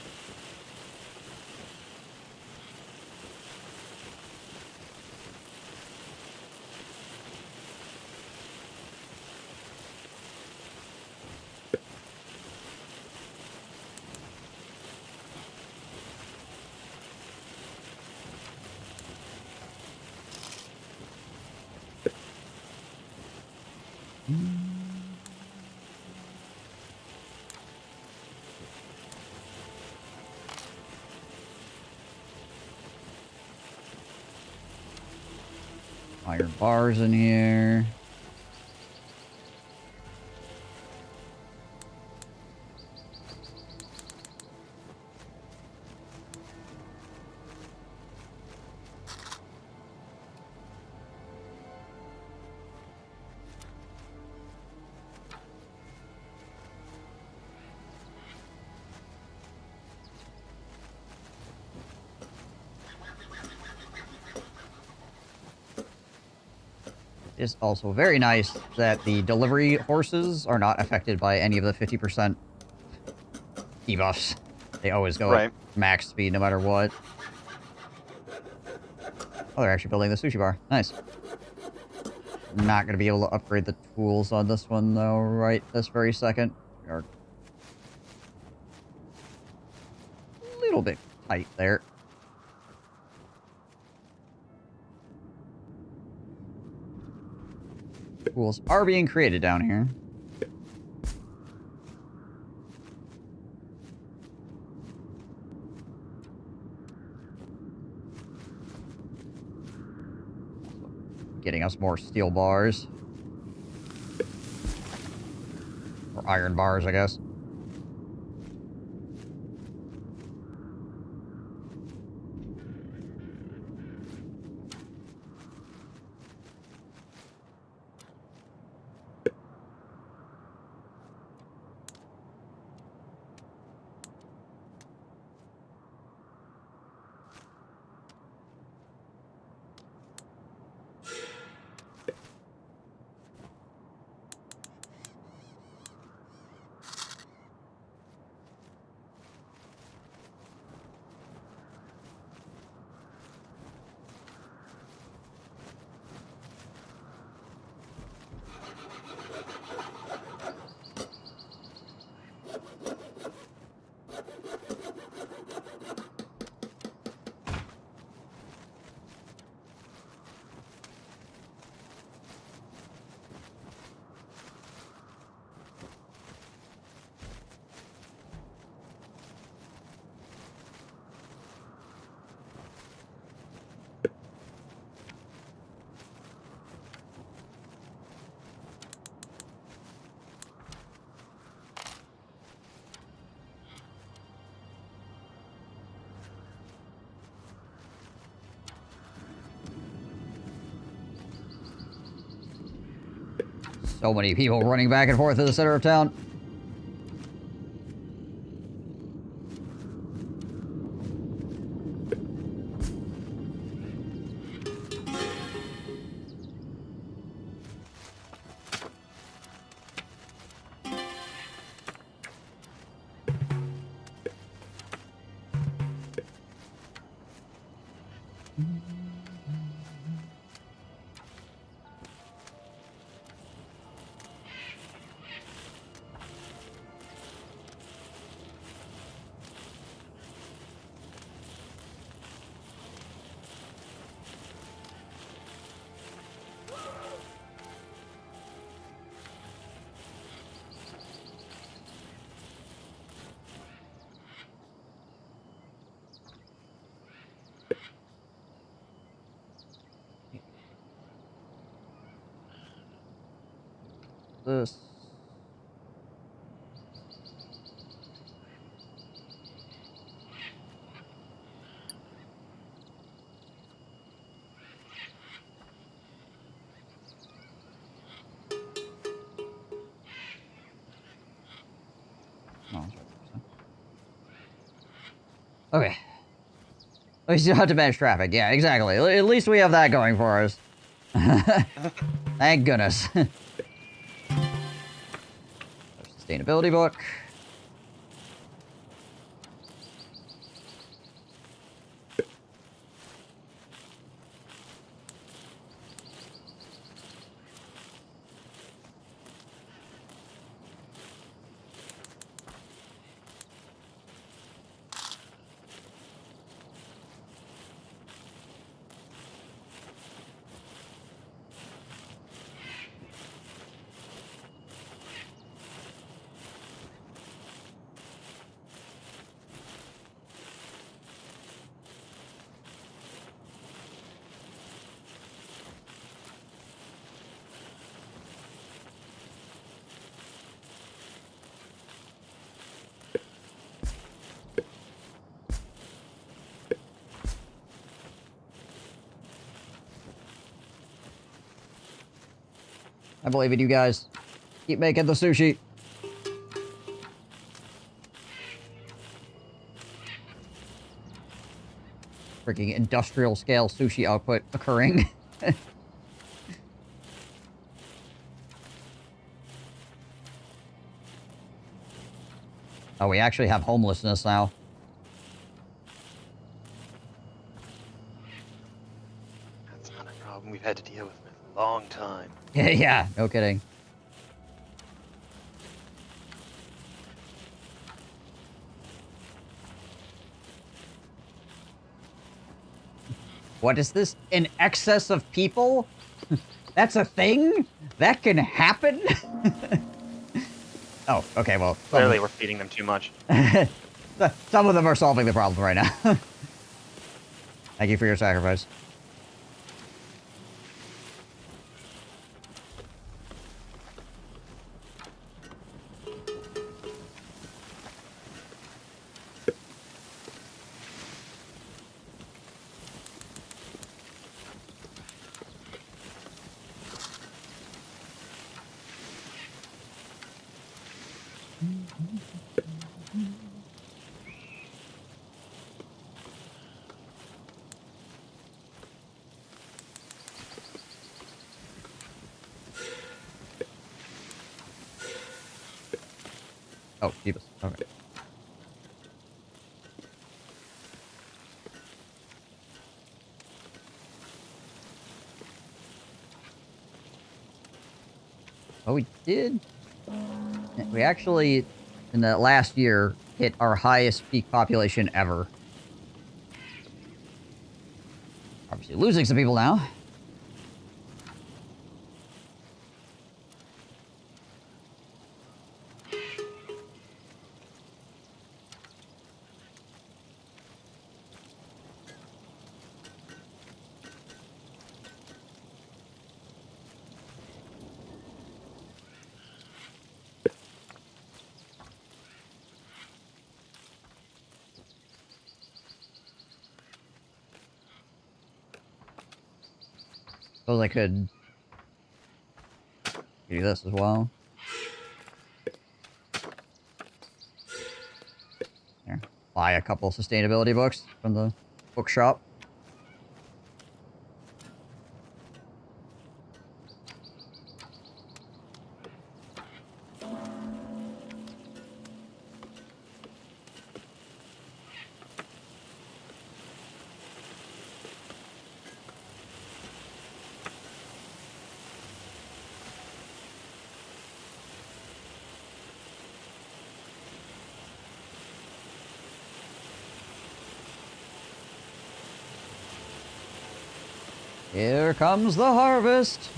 Iron bars in here. It's also very nice that the delivery horses are not affected by any of the 50% debuffs. They always go Right. at max speed no matter what. Oh, they're actually building the sushi bar. Nice. Not going to be able to upgrade the tools on this one, though, right this very second. We are a little bit tight there. Tools are being created down here. Getting us more steel bars. Or iron bars, I guess. So many people running back and forth to the center of town. This. Oh, that's right. Okay. We still have to manage traffic. Yeah, exactly. At least we have that going for us. Thank goodness. Sustainability book. I believe in you guys. Keep making the sushi. Freaking industrial scale sushi output occurring. Oh, we actually have homelessness now. That's not a problem we've had to deal with in a long time. Yeah, no kidding. What is this? In excess of people? That's a thing? That can happen? Oh, okay, well. Clearly we're feeding them too much. Some of them are solving the problem right now. Thank you for your sacrifice. Oh, Jeebus. Okay. Oh, we did. We actually, in the last year, hit our highest peak population ever. Obviously losing some people now. Suppose I could do this as well. There. Buy a couple sustainability books from the bookshop. Here comes the harvest.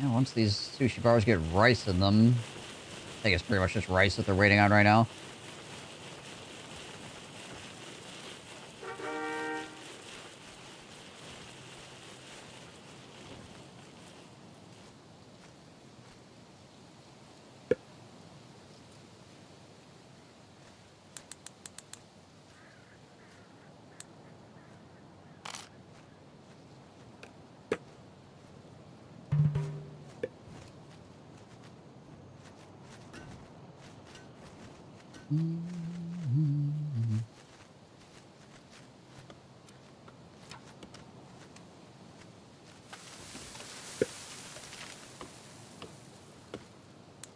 Yeah, once these sushi bars get rice in them, I think it's pretty much just rice that they're waiting on right now.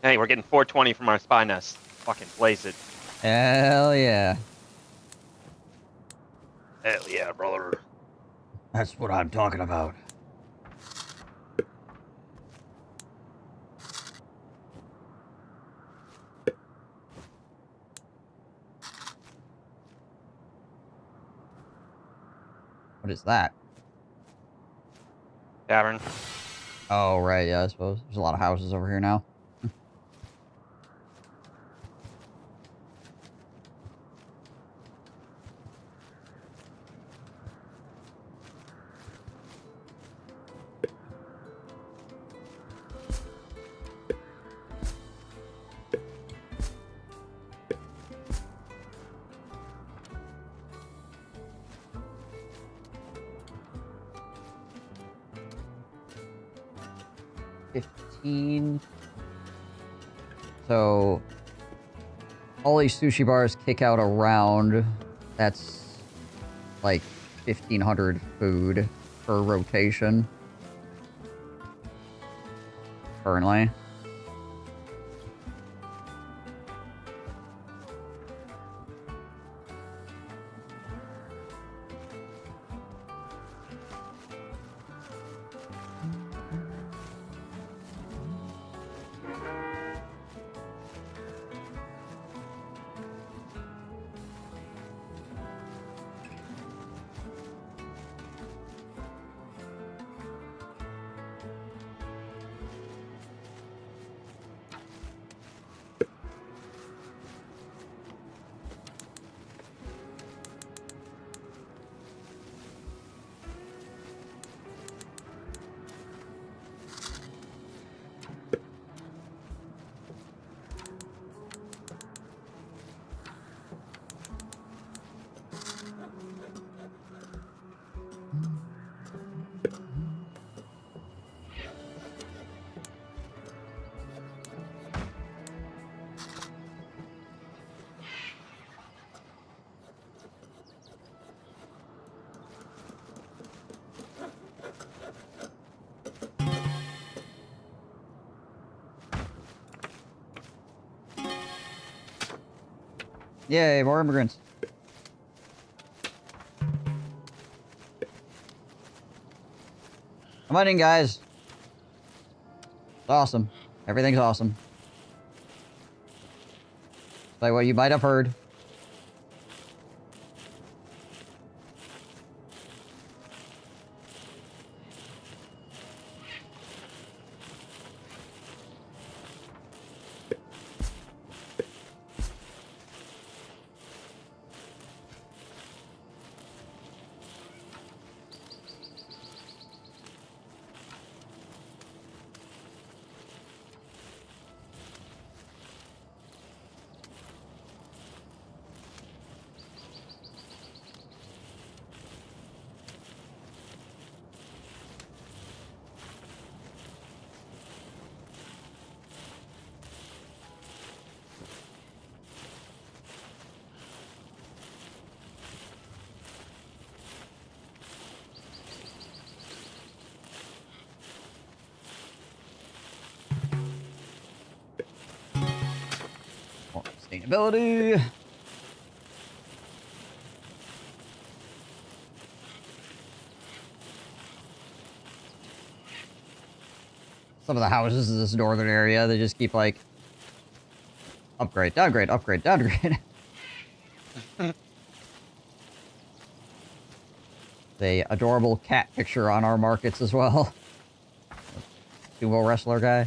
Hey, we're getting 420 from our spy nest. Fucking blaze it. Hell yeah. Hell yeah, brother. That's what I'm talking about. What is that? Tavern. Oh, right, yeah, I suppose. There's a lot of houses over here now. 15. So, all these sushi bars kick out a round. That's like 1,500 food per rotation. Currently. Yay, more immigrants. Come on in, guys. It's awesome. Everything's awesome. Like what you might have heard. More sustainability. Some of the houses in this northern area, they just keep like upgrade, downgrade, upgrade, downgrade. The adorable cat picture on our markets as well. sumo wrestler guy.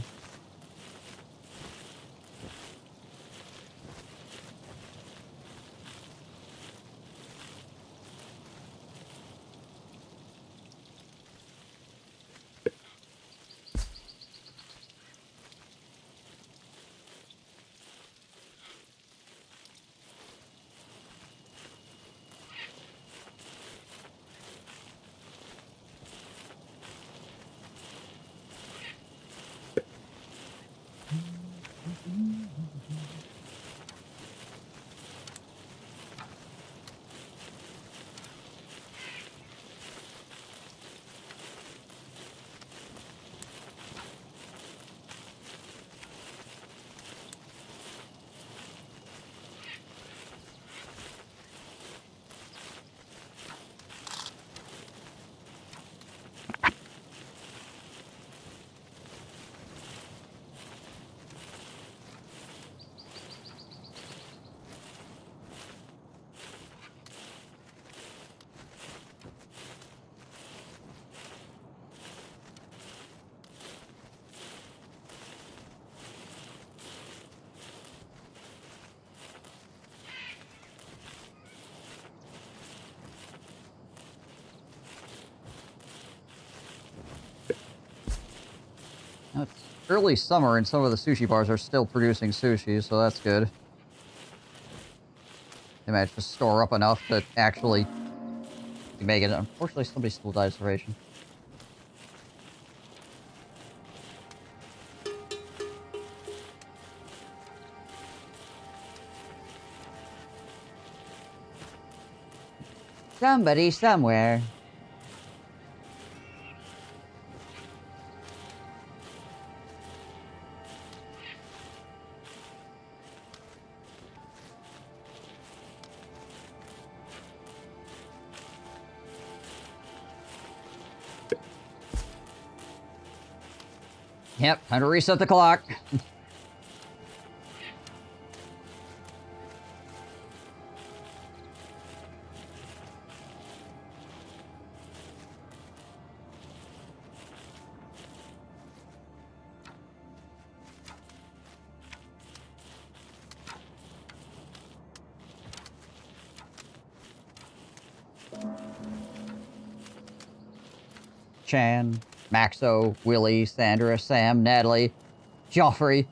Now, it's early summer and some of the sushi bars are still producing sushi, so that's good. They managed to store up enough to actually make it. Unfortunately, somebody still died of starvation. Somebody somewhere. Yep, time to reset the clock. Chan, Maxo, Willie, Sandra, Sam, Natalie, Joffrey.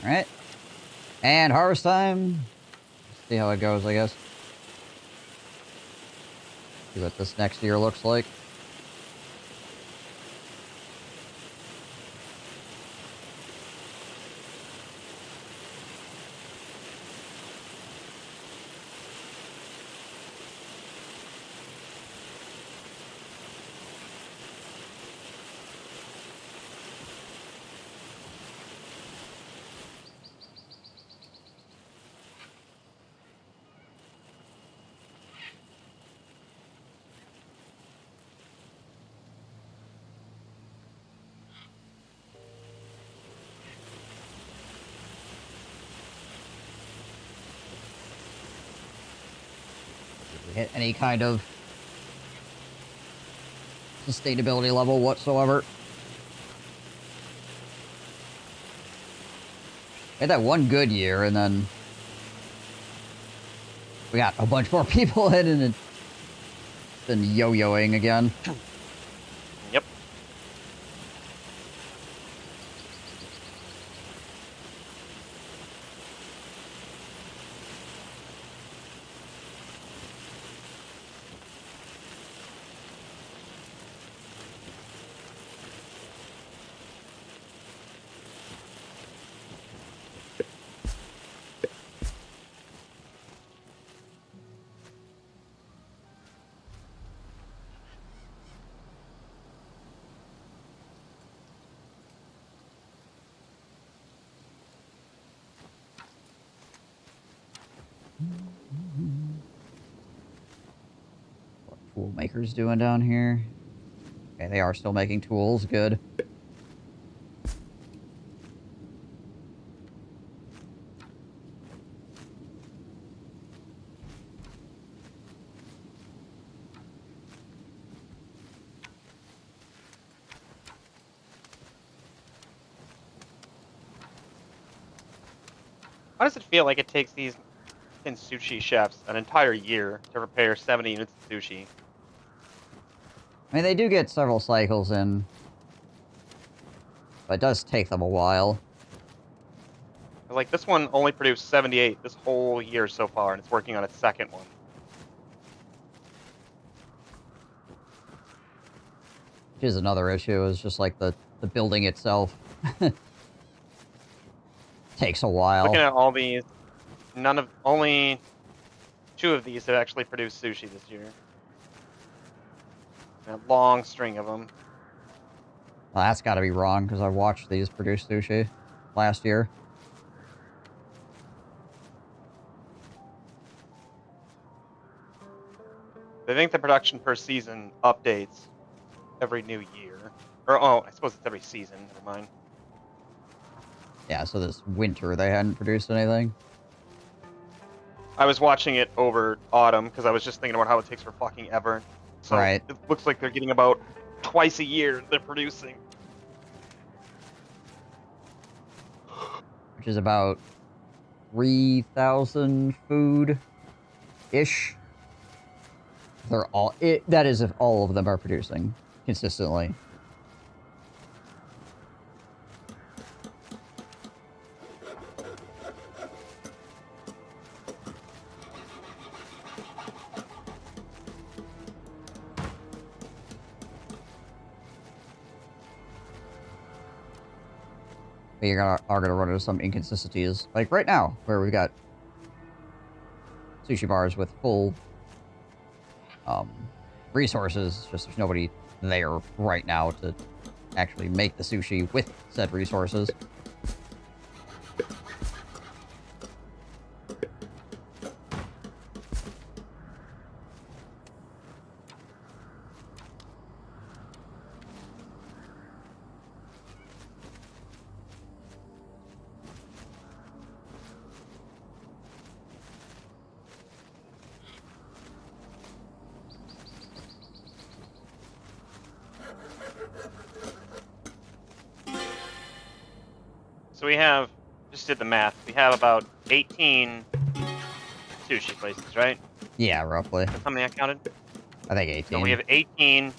Alright. And harvest time. See how it goes, I guess. See what this next year looks like. Hit any kind of sustainability level whatsoever. We had that one good year, and then we got a bunch more people in, and it's been yo-yoing again. Yep. What tool makers doing down here? Okay, they are still making tools. Good. How does it feel like it takes these sushi chefs an entire year to prepare 70 units of sushi? I mean, they do get several cycles in, but it does take them a while. Like, this one only produced 78 this whole year so far, and it's working on its second one. Which is another issue, is just like the building itself takes a while. Looking at all these, only 2 of these have actually produced sushi this year. A long string of them. Well, that's got to be wrong, because I watched these produce sushi last year. I think the production per season updates every new year. Or, oh, I suppose it's every season. Never mind. Yeah, so this winter they hadn't produced anything. I was watching it over autumn because I was just thinking about how it takes for fucking ever. So Right. It looks like they're getting about twice a year they're producing. Which is about 3,000 food-ish. They're all... that is if all of them are producing consistently. But you're are gonna run into some inconsistencies. Like right now, where we've got sushi bars with full resources, just there's nobody there right now to actually make the sushi with said resources. So we have, just did the math, we have about 18 sushi places, right? Yeah, roughly. That's how many I counted? I think 18. So we have 18.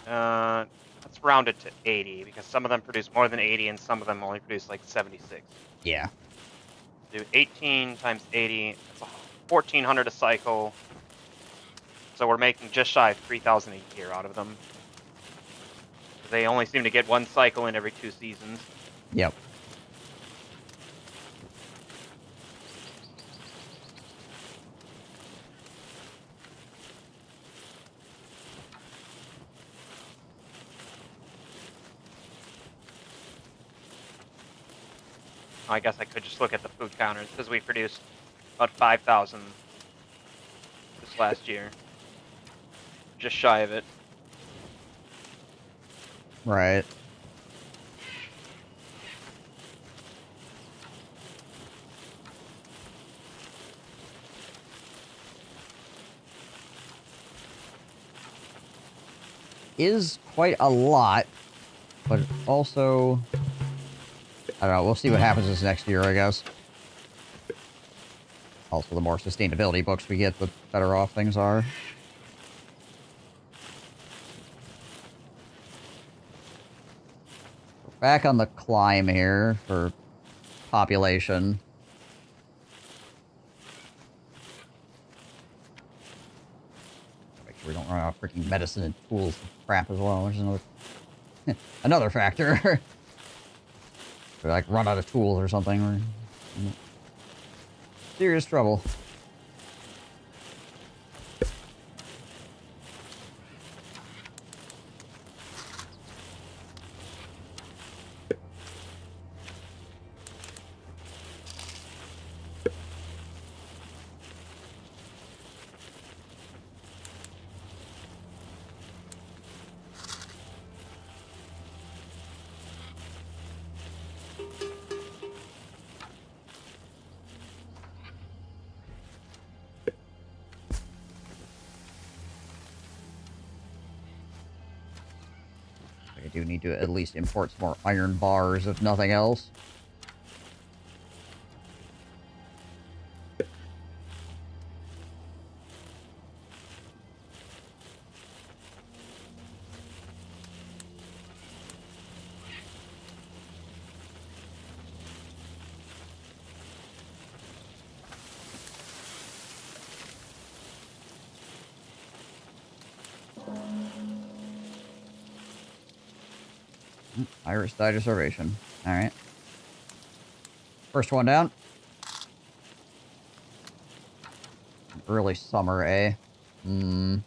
Let's round it to 80, because some of them produce more than 80 and some of them only produce like 76. Yeah. Do 18 times 80, that's 1,400 a cycle. So we're making just shy of 3,000 a year out of them. They only seem to get one cycle in every 2 seasons. Yep. I guess I could just look at the food counters, because we produced about 5,000 this last year. Just shy of it. Right. Is quite a lot, but also, I don't know, we'll see what happens this next year, I guess. Also, the more sustainability books we get, the better off things are. Back on the climb here for population. Make sure we don't run out of freaking medicine and tools and crap as well, which is another, another factor. We like run out of tools or something. We're in serious trouble. do need to at least import some more iron bars, if nothing else. Iris died of starvation. Alright. First one down. Early summer, eh? What's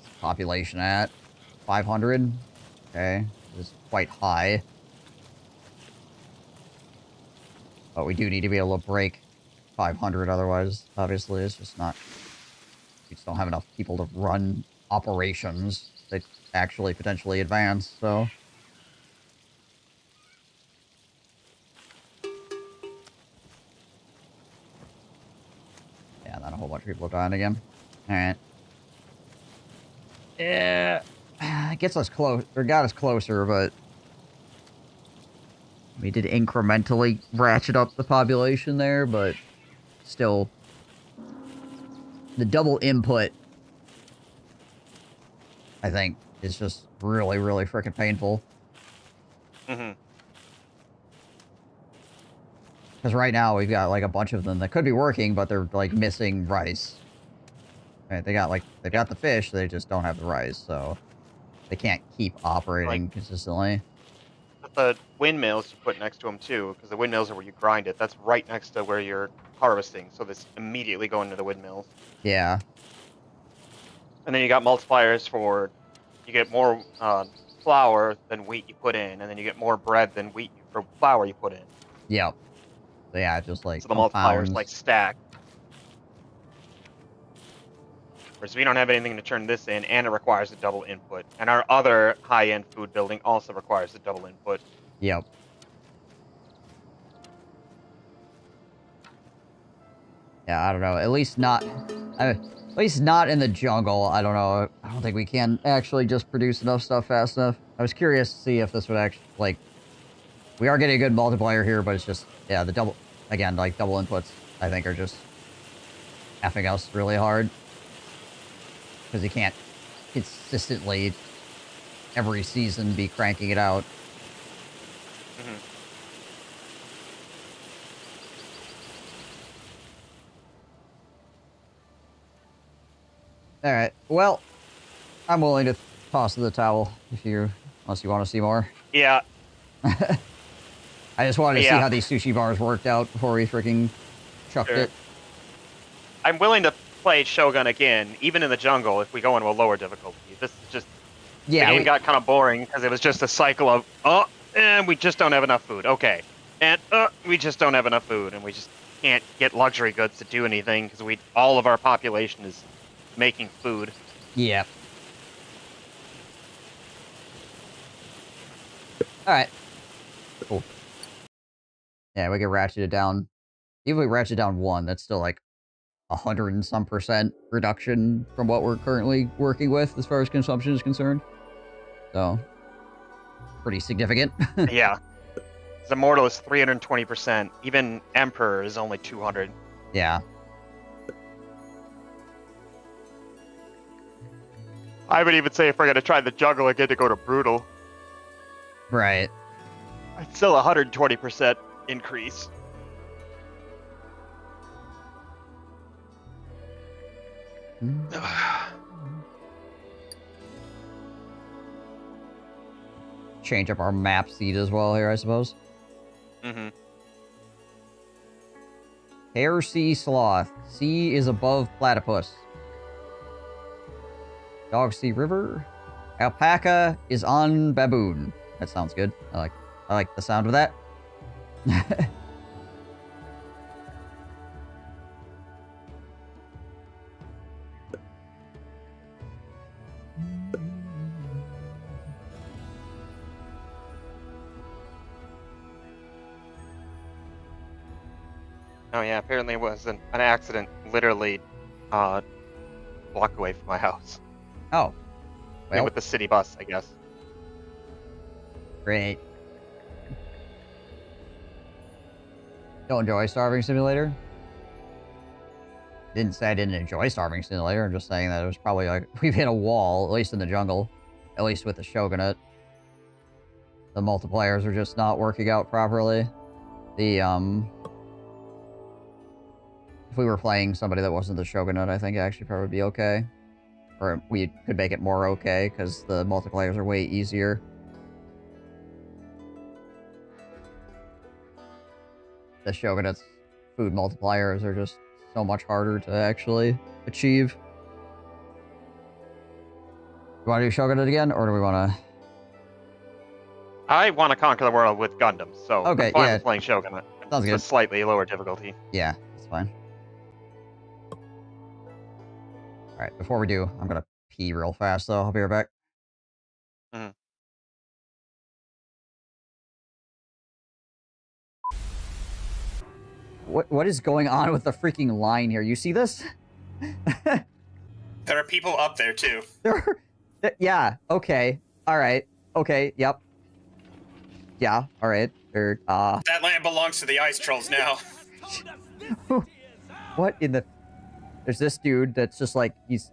the population at? 500? Okay. This is quite high. But we do need to be able to break 500, otherwise, obviously, it's just not... We just don't have enough people to run operations that actually potentially advance, so... Yeah, then a whole bunch of people are dying again. Alright. Yeah... It gets us close, or got us closer, but... We did incrementally ratchet up the population there, but... Still... The double input... I think, is just really, really freaking painful. Mm-hmm. Because right now we've got like a bunch of them that could be working, but they're like missing rice. Right? They've got the fish, they just don't have the rice, so they can't keep operating consistently. The windmills you put next to them too, because the windmills are where you grind it. That's right next to where you're harvesting, so this immediately go into the windmills. Yeah. And then you got multipliers for, you get more flour than wheat you put in, and then you get more bread than wheat or flour you put in. Yep. So yeah, just like So the multipliers like stack. Whereas we don't have anything to turn this in, and it requires a double input. And our other high-end food building also requires a double input. Yep. Yeah, I don't know. At least not in the jungle. I don't know. I don't think we can actually just produce enough stuff fast enough. I was curious to see if this would actually, like... We are getting a good multiplier here, but it's just... Yeah, the double... Again, like, double inputs, I think, are just... effing us really hard. Because you can't consistently, every season, be cranking it out. Mm-hmm. Alright, well, I'm willing to toss the towel, unless you want to see more. Yeah. I just wanted to see how these sushi bars worked out before we freaking chucked it. I'm willing to play Shogun again, even in the jungle, if we go into a lower difficulty. This is just... Yeah, the game got kind of boring, because it was just a cycle of, and we just don't have enough food. Okay. And, we just don't have enough food, and we just can't get luxury goods to do anything, because all of our population is making food. Yep. Alright. Cool. Yeah, we can ratchet it down. Even if we ratchet down 1, that's still like 100 and some % reduction from what we're currently working with as far as consumption is concerned. So, pretty significant. Yeah. The Immortal is 320%. Even Emperor is only 200. Yeah. I would even say if we're going to try the jungle again to go to Brutal. Right. It's still 120% increase. Change up our map seed as well here, I suppose. Mm-hmm. Hair Sea Sloth. Sea is above platypus. Dog Sea River. Alpaca is on baboon. That sounds good. I like the sound of that. Oh yeah, apparently it was an accident. Literally, block away from my house. Oh. Yeah, Well, with the city bus, I guess. great. Don't enjoy Starving Simulator? Didn't say I didn't enjoy Starving Simulator. I'm just saying that it was probably like, we've hit a wall, at least in the jungle. At least with the Shogunate. The multiplayers are just not working out properly. The, if we were playing somebody that wasn't the Shogunate, I think it'd actually probably be okay. Or we could make it more okay, because the multiplayers are way easier. The Shogunate's food multipliers are just so much harder to actually achieve. You want to do Shogunate again, or do we want to... I want to conquer the world with Gundams, so Okay, I'm fine yeah. with playing Shogunate. Sounds It's good. a slightly lower difficulty. Yeah, that's fine. Alright, before we do, I'm gonna pee real fast, though. I'll be right back. Mhm. What is going on with the freaking line here? You see this? There are people up there, too. Yeah, okay. Alright. Okay, yep. Yeah, alright. That land belongs to the ice trolls now. What in the... There's this dude that's just like, he's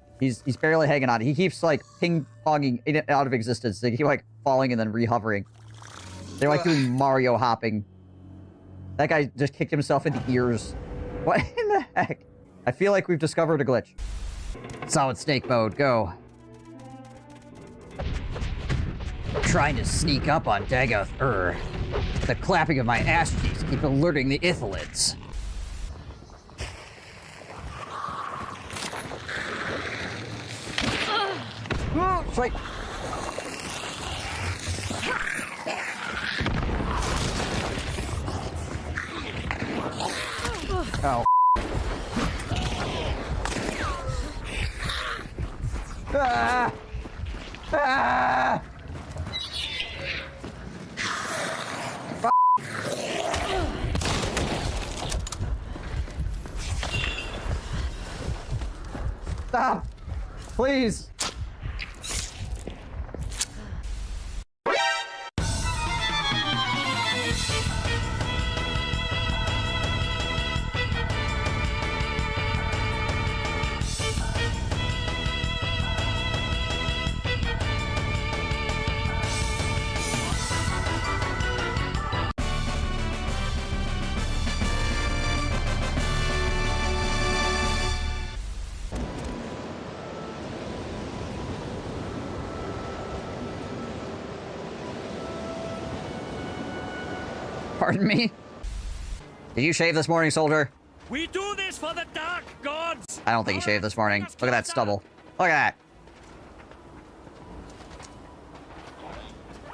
barely hanging on. He keeps like ping-ponging in and out of existence. They keep like falling and then re-hovering. They're like doing Mario hopping. That guy just kicked himself in the ears. What in the heck? I feel like we've discovered a glitch. Solid snake mode, go. Trying to sneak up on Dagoth the clapping of my ass cheeks keep alerting the Ithalids. Fight! Oh. Ah! Ah! Stop! Please! Pardon me? Did you shave this morning, soldier? We do this for the dark gods! I don't think he shaved this morning. Look at that stubble. Look at that.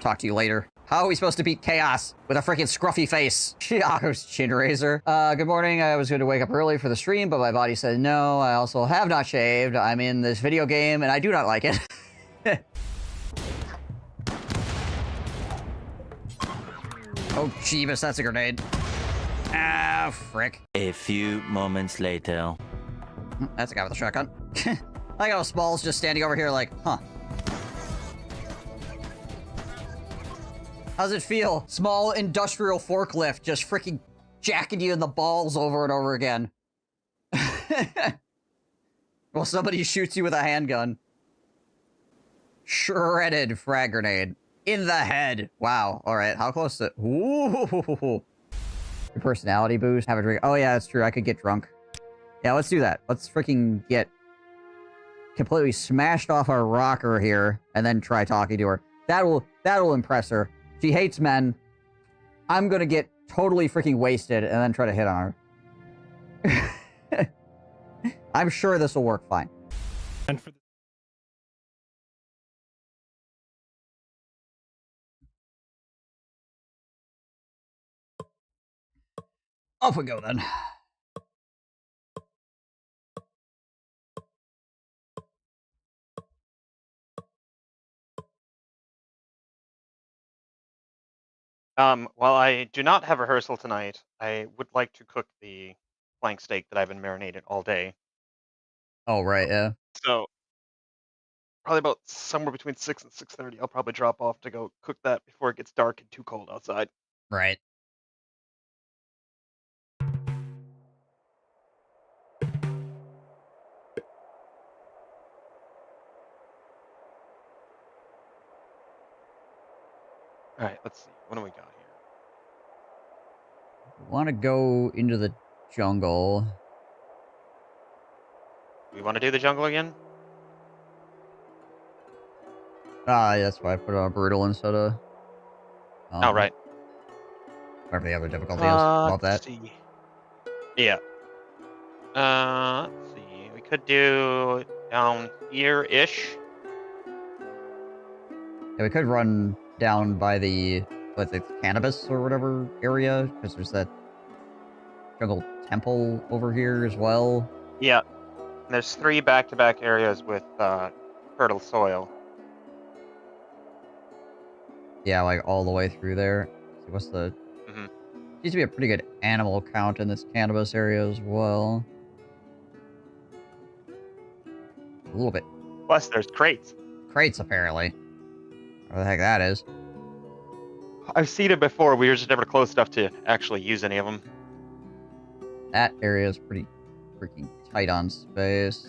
Talk to you later. How are we supposed to beat chaos with a freaking scruffy face? Chiago's chin razor. Good morning. I was going to wake up early for the stream, but my body said no. I also have not shaved. I'm in this video game, and I do not like it. Oh, Jeebus, that's a grenade. Ah, frick. A few moments later. That's a guy with a shotgun. I got how Small's just standing over here like, huh. How's it feel? Small industrial forklift just freaking jacking you in the balls over and over again. Well, somebody shoots you with a handgun. Shredded frag grenade. In the head. Wow. Alright, how close to... Ooh. Your personality boost. Have a drink. Oh yeah, that's true. I could get drunk. Yeah, let's do that. Let's freaking get completely smashed off our rocker here and then try talking to her. That'll impress her. She hates men. I'm gonna get totally freaking wasted and then try to hit on her. I'm sure this will work fine. And for Off we go then. While I do not have rehearsal tonight, I would like to cook the flank steak that I've been marinating all day. Oh, right, yeah. So probably about somewhere between 6 and 6:30. I'll probably drop off to go cook that before it gets dark and too cold outside. Right. All right, let's see. What do we got here? Want to go into the jungle. We want to do the jungle again? Ah, that's why I put it on brutal instead of. Oh, right. Whatever the other difficulty is. Love that. Let's see. Yeah. Let's see. We could do down here-ish. Yeah, we could run down by the cannabis or whatever area, because there's that jungle temple over here as well. Yeah. There's 3 back-to-back areas with fertile soil. Yeah, like all the way through there. So what's the... Mm-hmm. Seems to be a pretty good animal count in this cannabis area as well. A little bit. Plus, there's crates. Crates, apparently. Where the heck that is. I've seen it before. We were just never close enough to actually use any of them. That area is pretty freaking tight on space.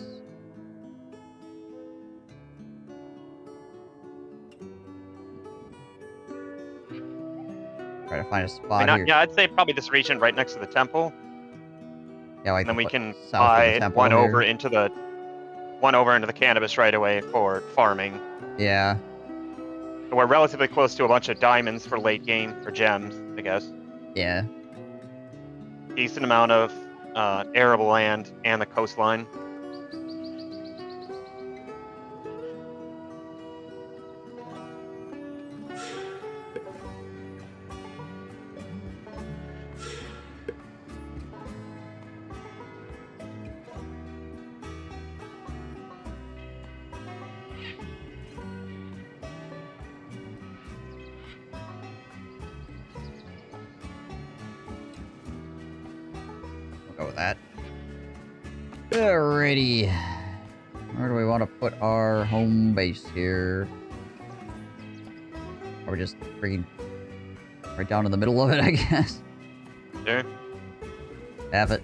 Try to find a spot here. Yeah, I'd say probably this region right next to the temple. Yeah, like And then we can south of the buy temple one here. over into the cannabis right away for farming. Yeah. So we're relatively close to a bunch of diamonds for late game, or gems, I guess. Yeah. Decent amount of arable land and the coastline. We'll go with that. Alrighty. Where do we want to put our home base here? Or just freaking right down in the middle of it, I guess. Sure. Have it.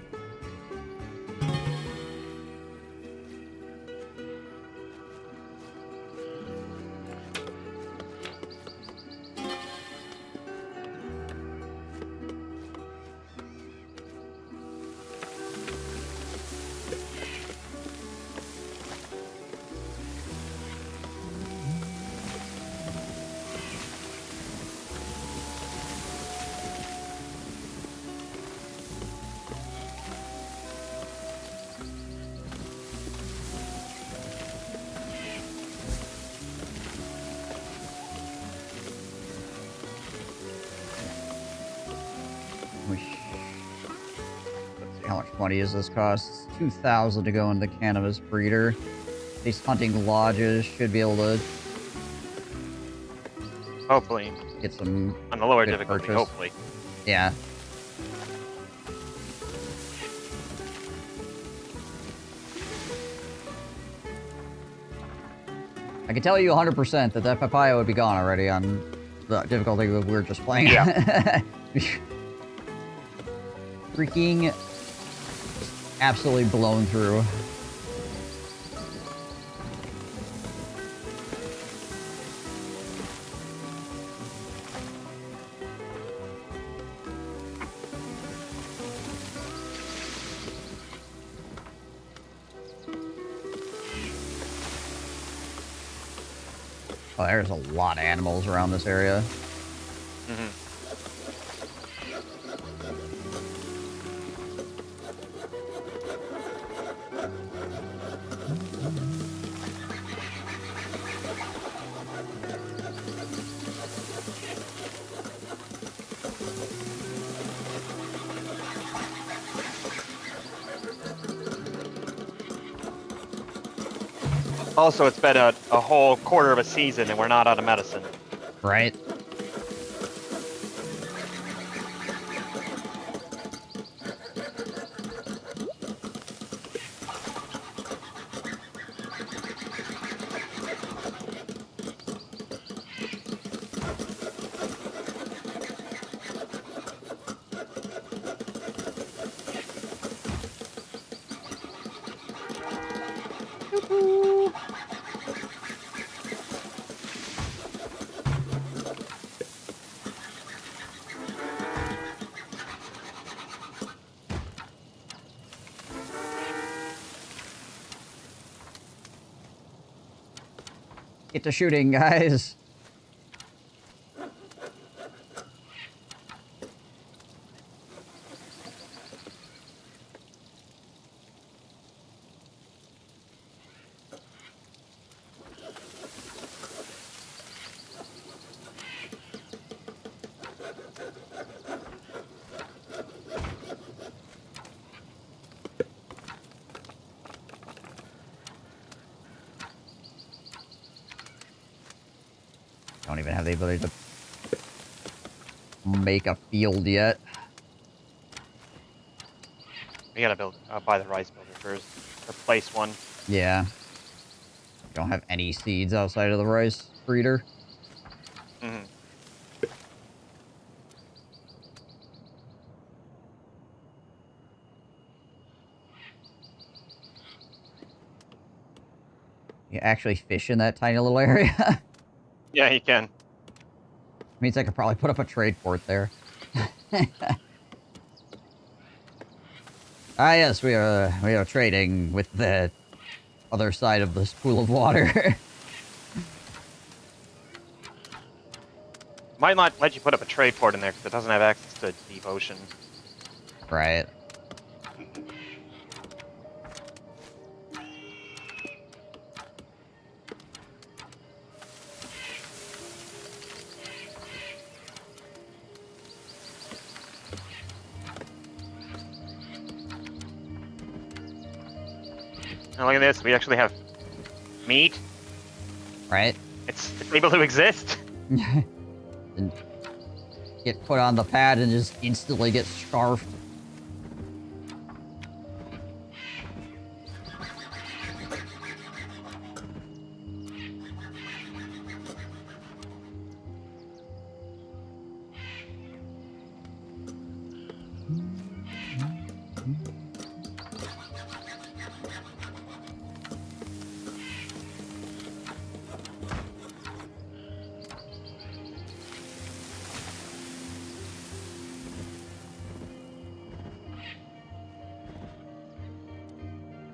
Let's see how much money does this cost. It's 2,000 to go in the cannabis breeder. These hunting lodges should be able to Hopefully. get some On the lower good difficulty, purchase. hopefully. Yeah. I can tell you 100% that that papaya would be gone already on the difficulty that we were just playing. Yeah. Freaking absolutely blown through. Oh, there's a lot of animals around this area. Mm-hmm. Also, it's been a whole quarter of a season and we're not out of medicine. Right? get to shooting, guys. Don't even have the ability to make a field yet. We gotta buy the rice builder first. Or place one. Yeah. Don't have any seeds outside of the rice breeder. Mm-hmm. You actually fish in that tiny little area? Yeah, you can. Means I could probably put up a trade port there. Ah, yes, we are trading with the other side of this pool of water. Might not let you put up a trade port in there because it doesn't have access to deep ocean. Right. And look at this, we actually have meat. Right? It's able to exist. And get put on the pad and just instantly get scarfed.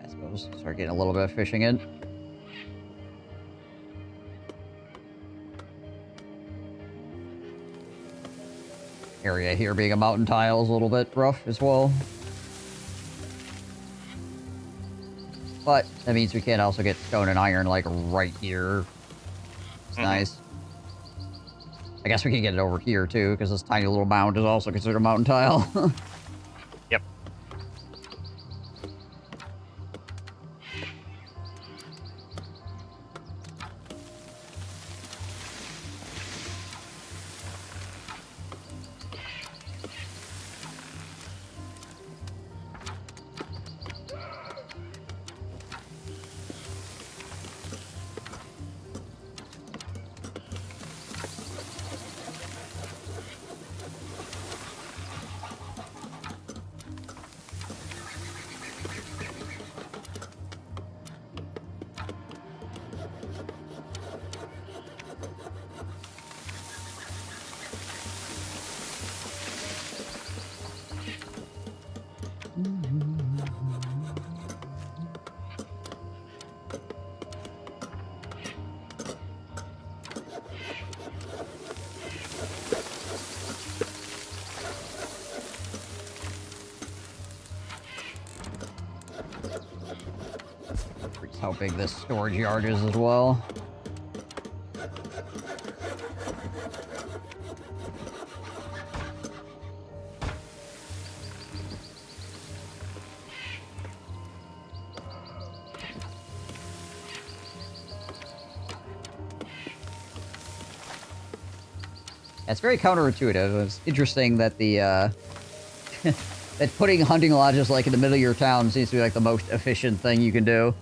I suppose start getting a little bit of fishing in. Area here being a mountain tile is a little bit rough as well. But that means we can also get stone and iron like right here. It's nice. I guess we can get it over here too, because this tiny little mound is also considered a mountain tile. Yep. How big this storage yard is as well. It's very counterintuitive. It's interesting that the that putting hunting lodges like in the middle of your town seems to be like the most efficient thing you can do.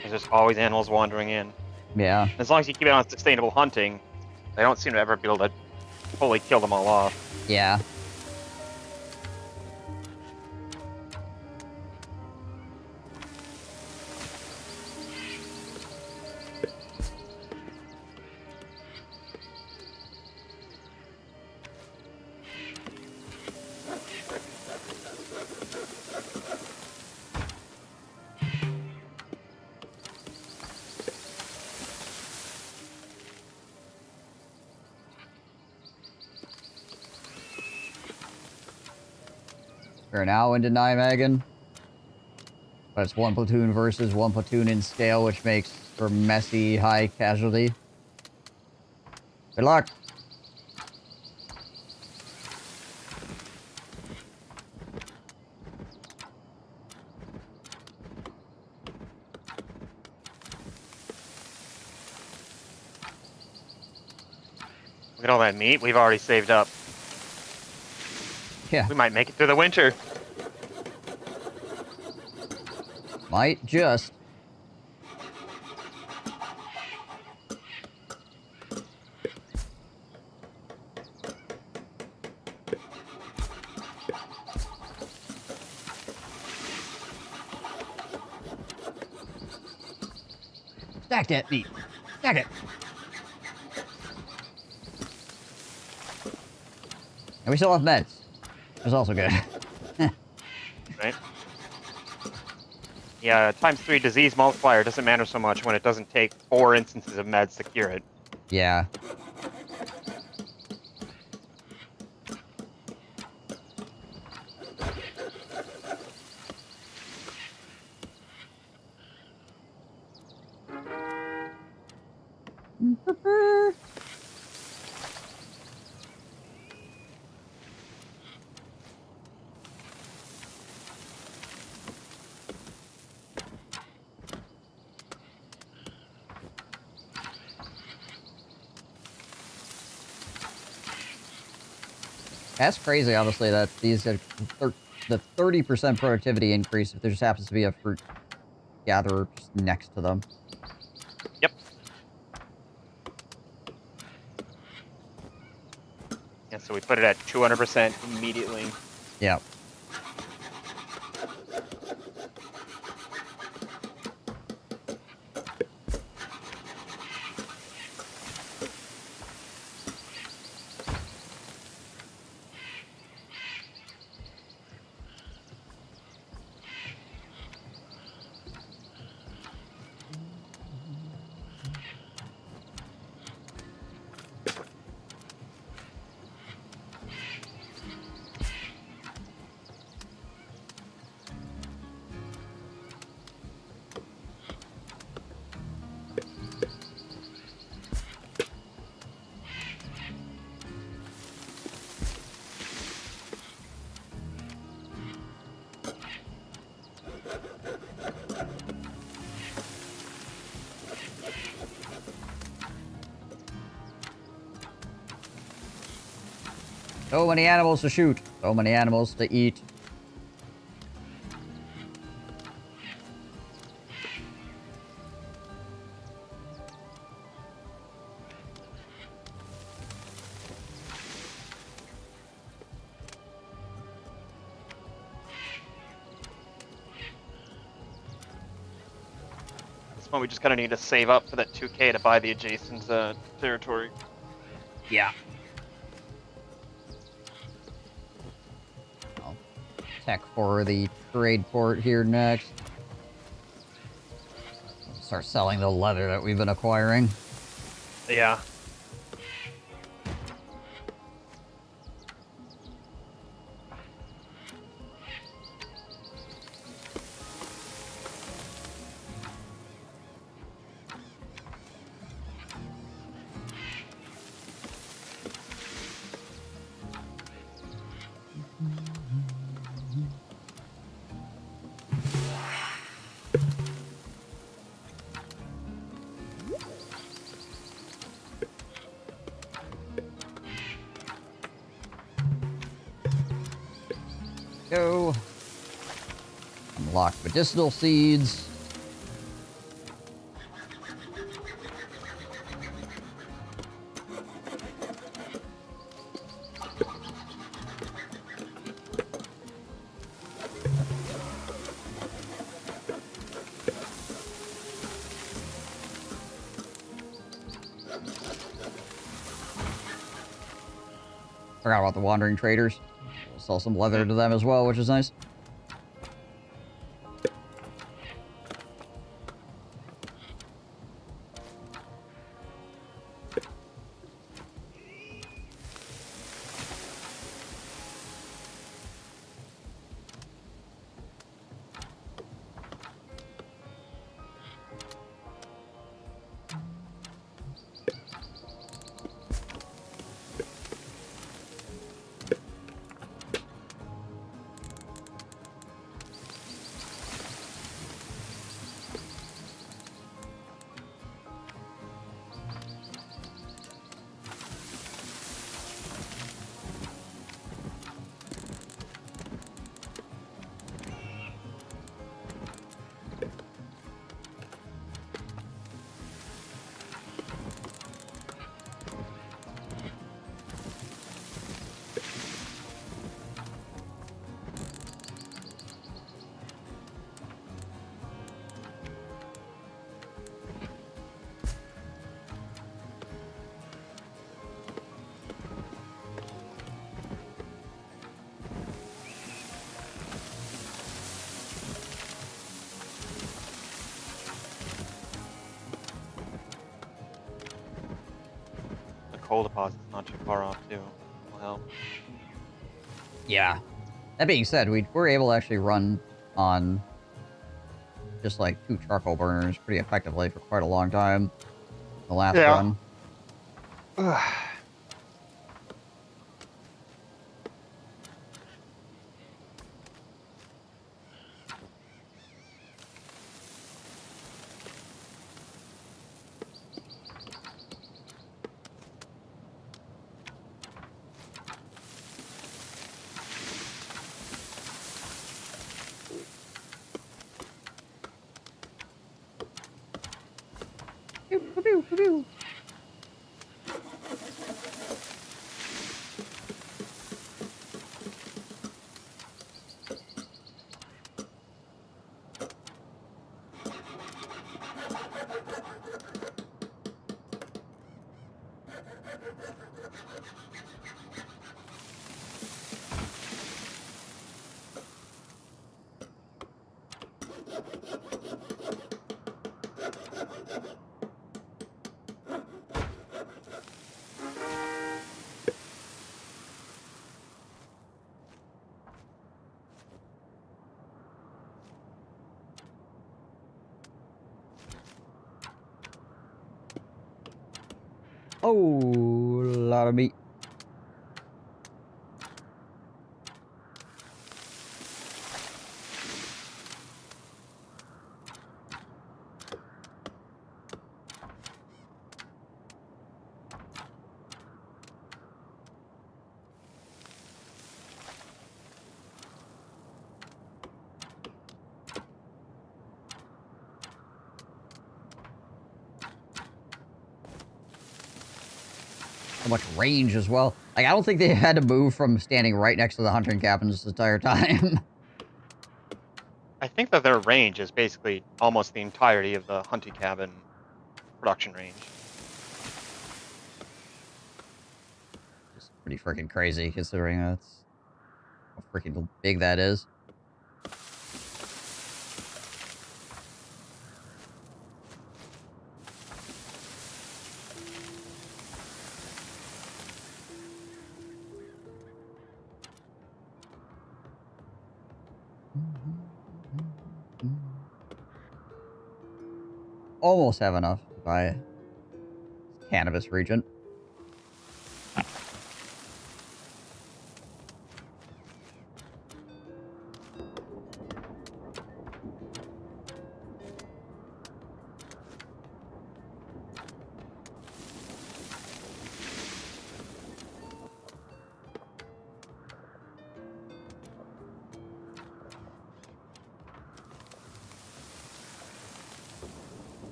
There's just always animals wandering in. Yeah. As long as you keep it on sustainable hunting, they don't seem to ever be able to fully kill them all off. Yeah. We're now into Nijmegen. But it's one platoon versus one platoon in scale, which makes for messy, high casualty. Good luck. Look at all that meat we've already saved up. Yeah. We might make it through the winter. Might just. Stack that meat. Stack it. And we still have meds. Which is also good. Right? Yeah, ×3 disease multiplier doesn't matter so much when it doesn't take 4 instances of meds to cure it. Yeah. That's crazy, honestly, that these are the 30% productivity increase if there just happens to be a fruit gatherer just next to them. Yep. Yeah, so we put it at 200% immediately. Yeah. So many animals to shoot. So many animals to eat. At this point, we just kind of need to save up for that 2K to buy the adjacent territory. Yeah. I'll tech for the trade port here next. Start selling the leather that we've been acquiring. Yeah. Go. Unlock medicinal seeds. Forgot about the wandering traders. We'll sell some leather to them as well, which is nice. coal deposit's not too far off, too. Will help. Yeah. That being said, we were able to actually run on just like 2 charcoal burners pretty effectively for quite a long time. The last run. Oh, a lot of meat. So much range as well. Like, I don't think they had to move from standing right next to the hunting cabins this entire time. I think that their range is basically almost the entirety of the hunting cabin production range. It's pretty freaking crazy considering that's how freaking big that is. Almost have enough to buy cannabis region.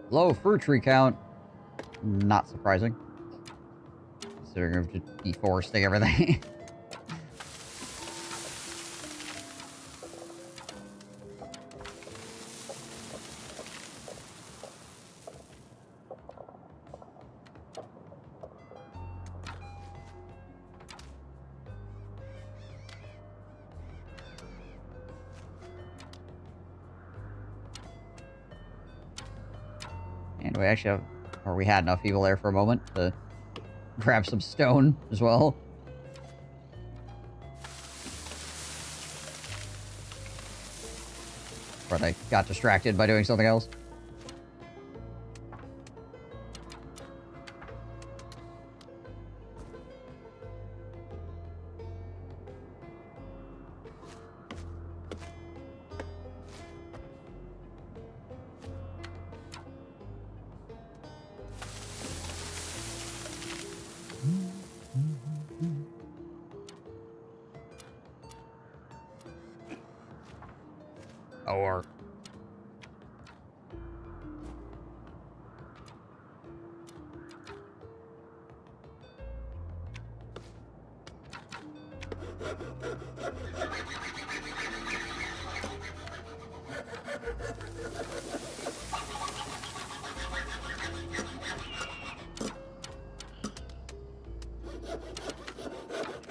Low fruit tree count. Not surprising. Considering of just deforesting everything. And we actually have, or we had enough people there for a moment to grab some stone as well. Or they got distracted by doing something else. Or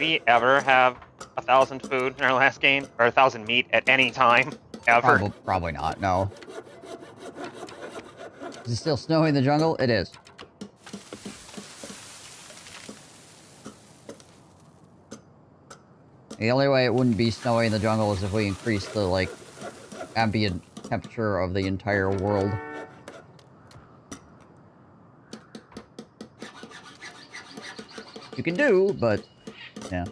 Do we ever have 1,000 food in our last game, or 1,000 meat at any time ever. Probably not, no. Is it still snowing in the jungle? It is. The only way it wouldn't be snowy in the jungle is if we increase the, like, ambient temperature of the entire world. You can do, but, yeah.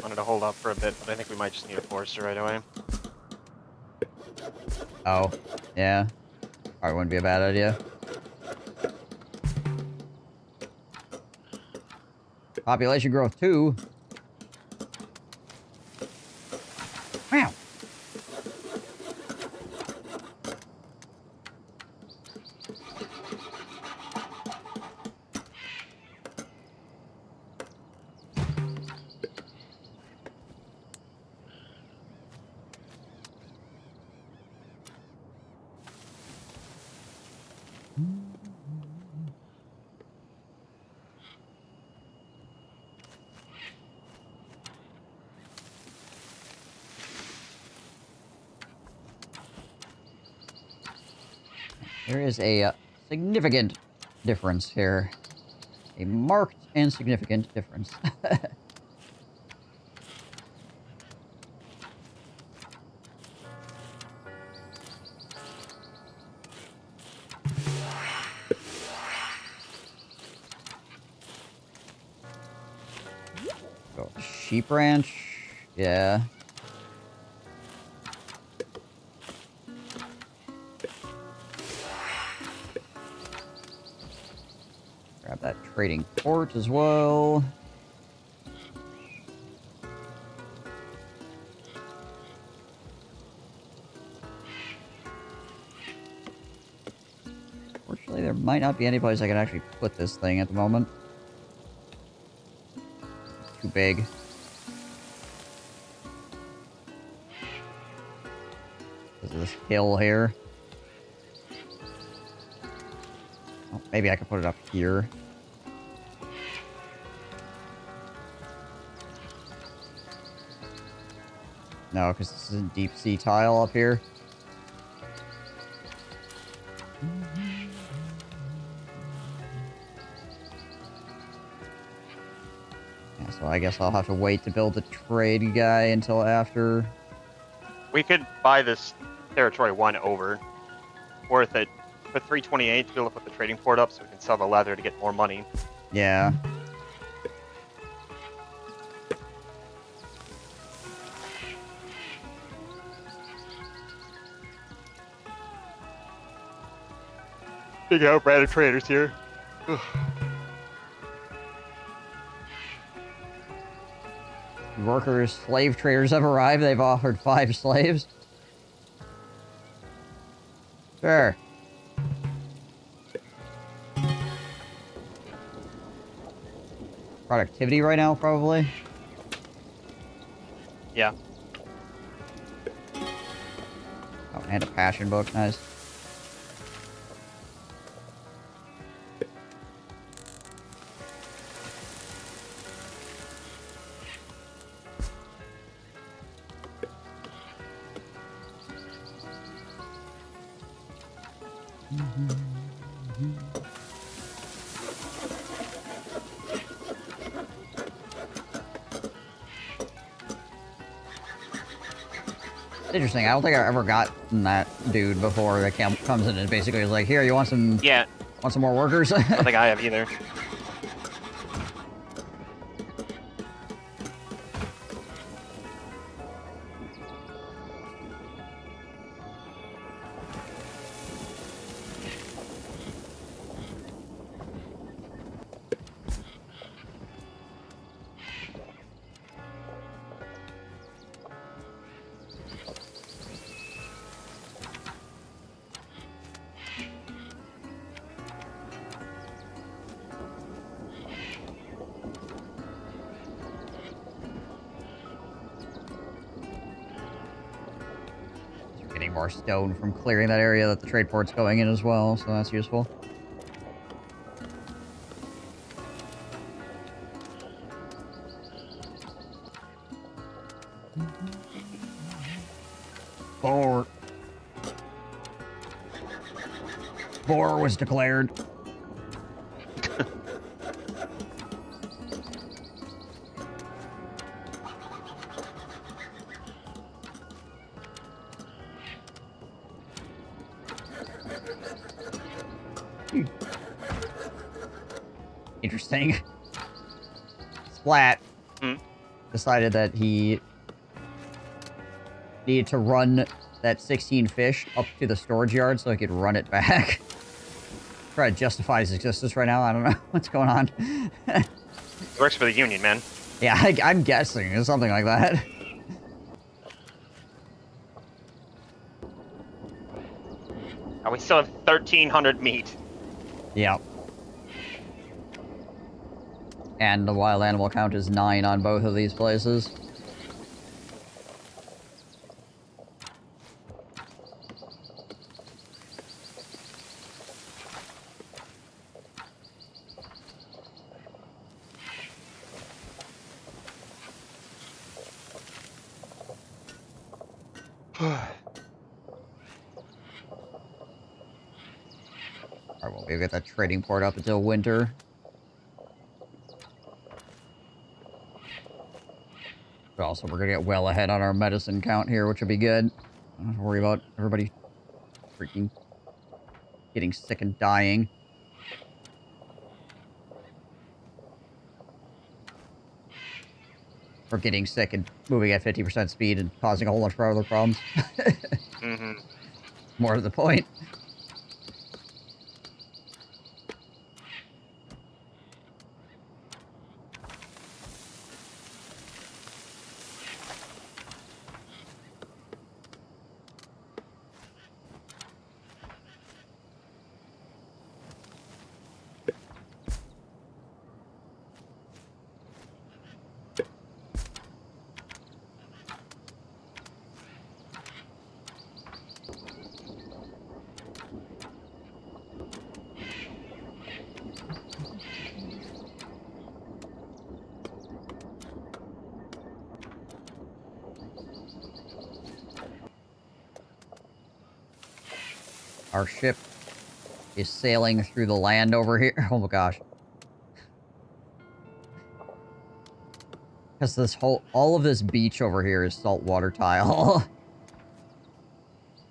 Wanted to hold up for a bit, but I think we might just need a forester right away. Oh, yeah. Probably wouldn't be a bad idea. Population growth 2. Wow. There is a significant difference here. A marked and significant difference. Go sheep ranch. Yeah. Grab that trading port as well. Fortunately, there might not be any place I can actually put this thing at the moment. It's too big. Because of this hill here. Oh, maybe I could put it up here. No, because this is a deep sea tile up here. Yeah, so I guess I'll have to wait to build the trade guy until after. We could buy this territory 1 over. Worth it. Put 328 to be able to put the trading port up so we can sell the leather to get more money. Yeah. Big outbreed of traders here. Workers, slave traders have arrived. They've offered 5 slaves. Sure. Productivity right now, probably. Yeah. Oh, and a passion book. Nice. Interesting. I don't think I've ever gotten that dude before that comes in and basically is like, "Here, you want some? Yeah. Want some more workers?" I don't think I have either. getting more stone from clearing that area that the trade port's going in as well, so that's useful. War was declared. Interesting. Splat decided that he needed to run that 16 fish up to the storage yard so he could run it back. Try to justify his existence right now. I don't know what's going on. It works for the Union, man. Yeah, I'm guessing. It's something like that. Oh, we still have 1,300 meat. Yeah. And the wild animal count is 9 on both of these places. I won't be able to get that trading port up until winter. But also, we're gonna get well ahead on our medicine count here, which will be good. I don't have to worry about everybody freaking getting sick and dying. Or getting sick and moving at 50% speed and causing a whole bunch of other problems. More to the point. Our ship is sailing through the land over here. Oh my gosh. Because this all of this beach over here is saltwater tile.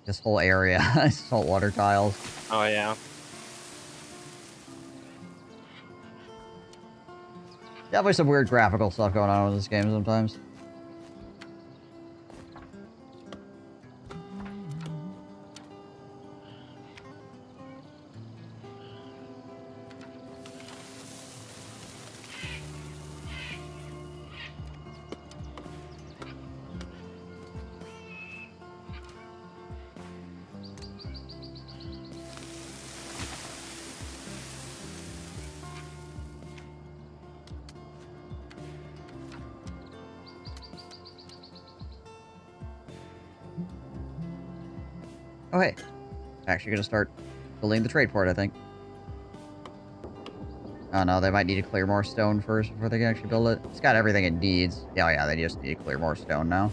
This whole area is saltwater tiles. Oh, yeah. Definitely some weird graphical stuff going on with this game sometimes. Oh, hey. Actually gonna start building the trade port, I think. Oh, no, they might need to clear more stone first before they can actually build it. It's got everything it needs. Yeah, oh, yeah, they just need to clear more stone now.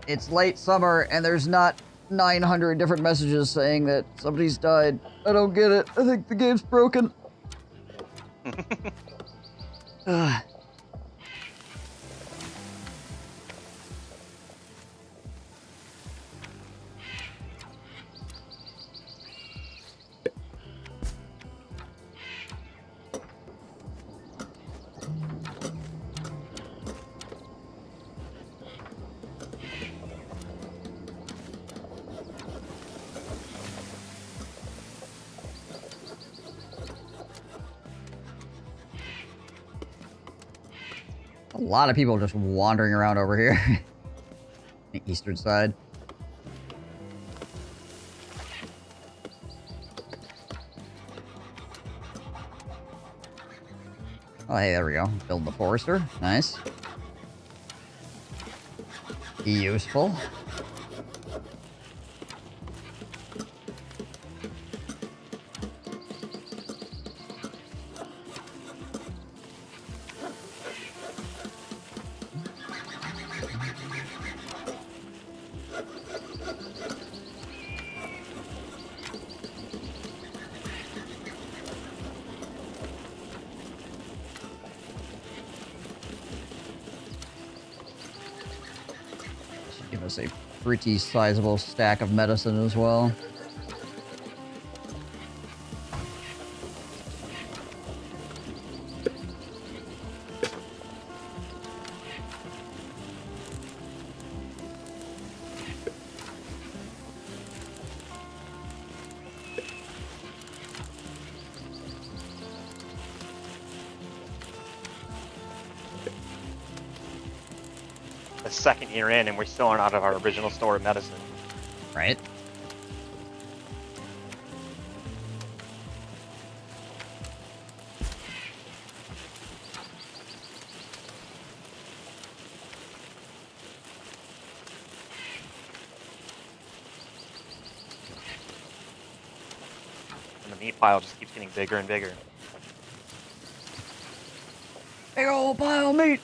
It's late summer, and there's not 900 different messages saying that somebody's died. I don't get it. I think the game's broken. Ugh. A lot of people just wandering around over here. The eastern side. Oh, hey, there we go. Build the forester. Nice. Useful. Give us a pretty sizable stack of medicine as well. The second year in, and we still aren't out of our original store of medicine. Right? And the meat pile just keeps getting bigger and bigger. Big old pile of meat!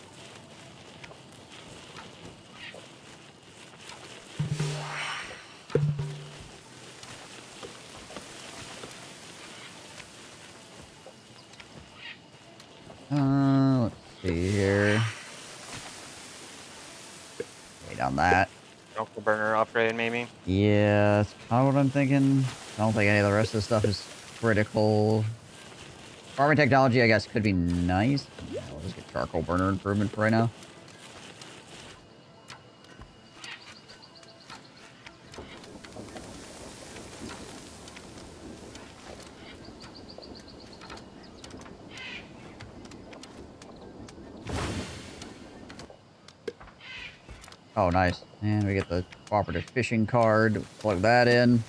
Let's see here. Wait on that. Uncle burner upgrade, maybe? Yeah, that's kind of what I'm thinking. I don't think any of the rest of the stuff is critical. Farming technology, I guess, could be nice. Yeah, we'll just get charcoal burner improvement for right now. Oh, nice. And we get the cooperative fishing card. Plug that in.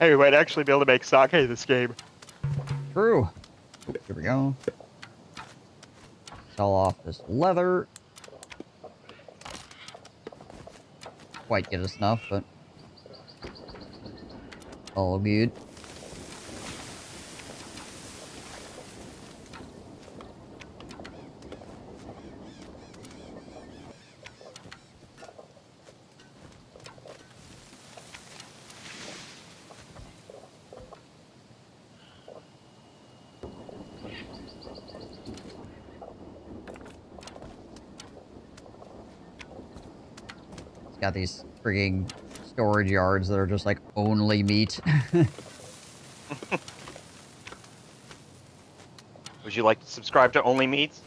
Hey, we might actually be able to make sake this game. True. Oh, here we go. Sell off this leather. Quite get us enough, but all good. Got these frigging storage yards that are just like only meat. Would you like to subscribe to Only Meats?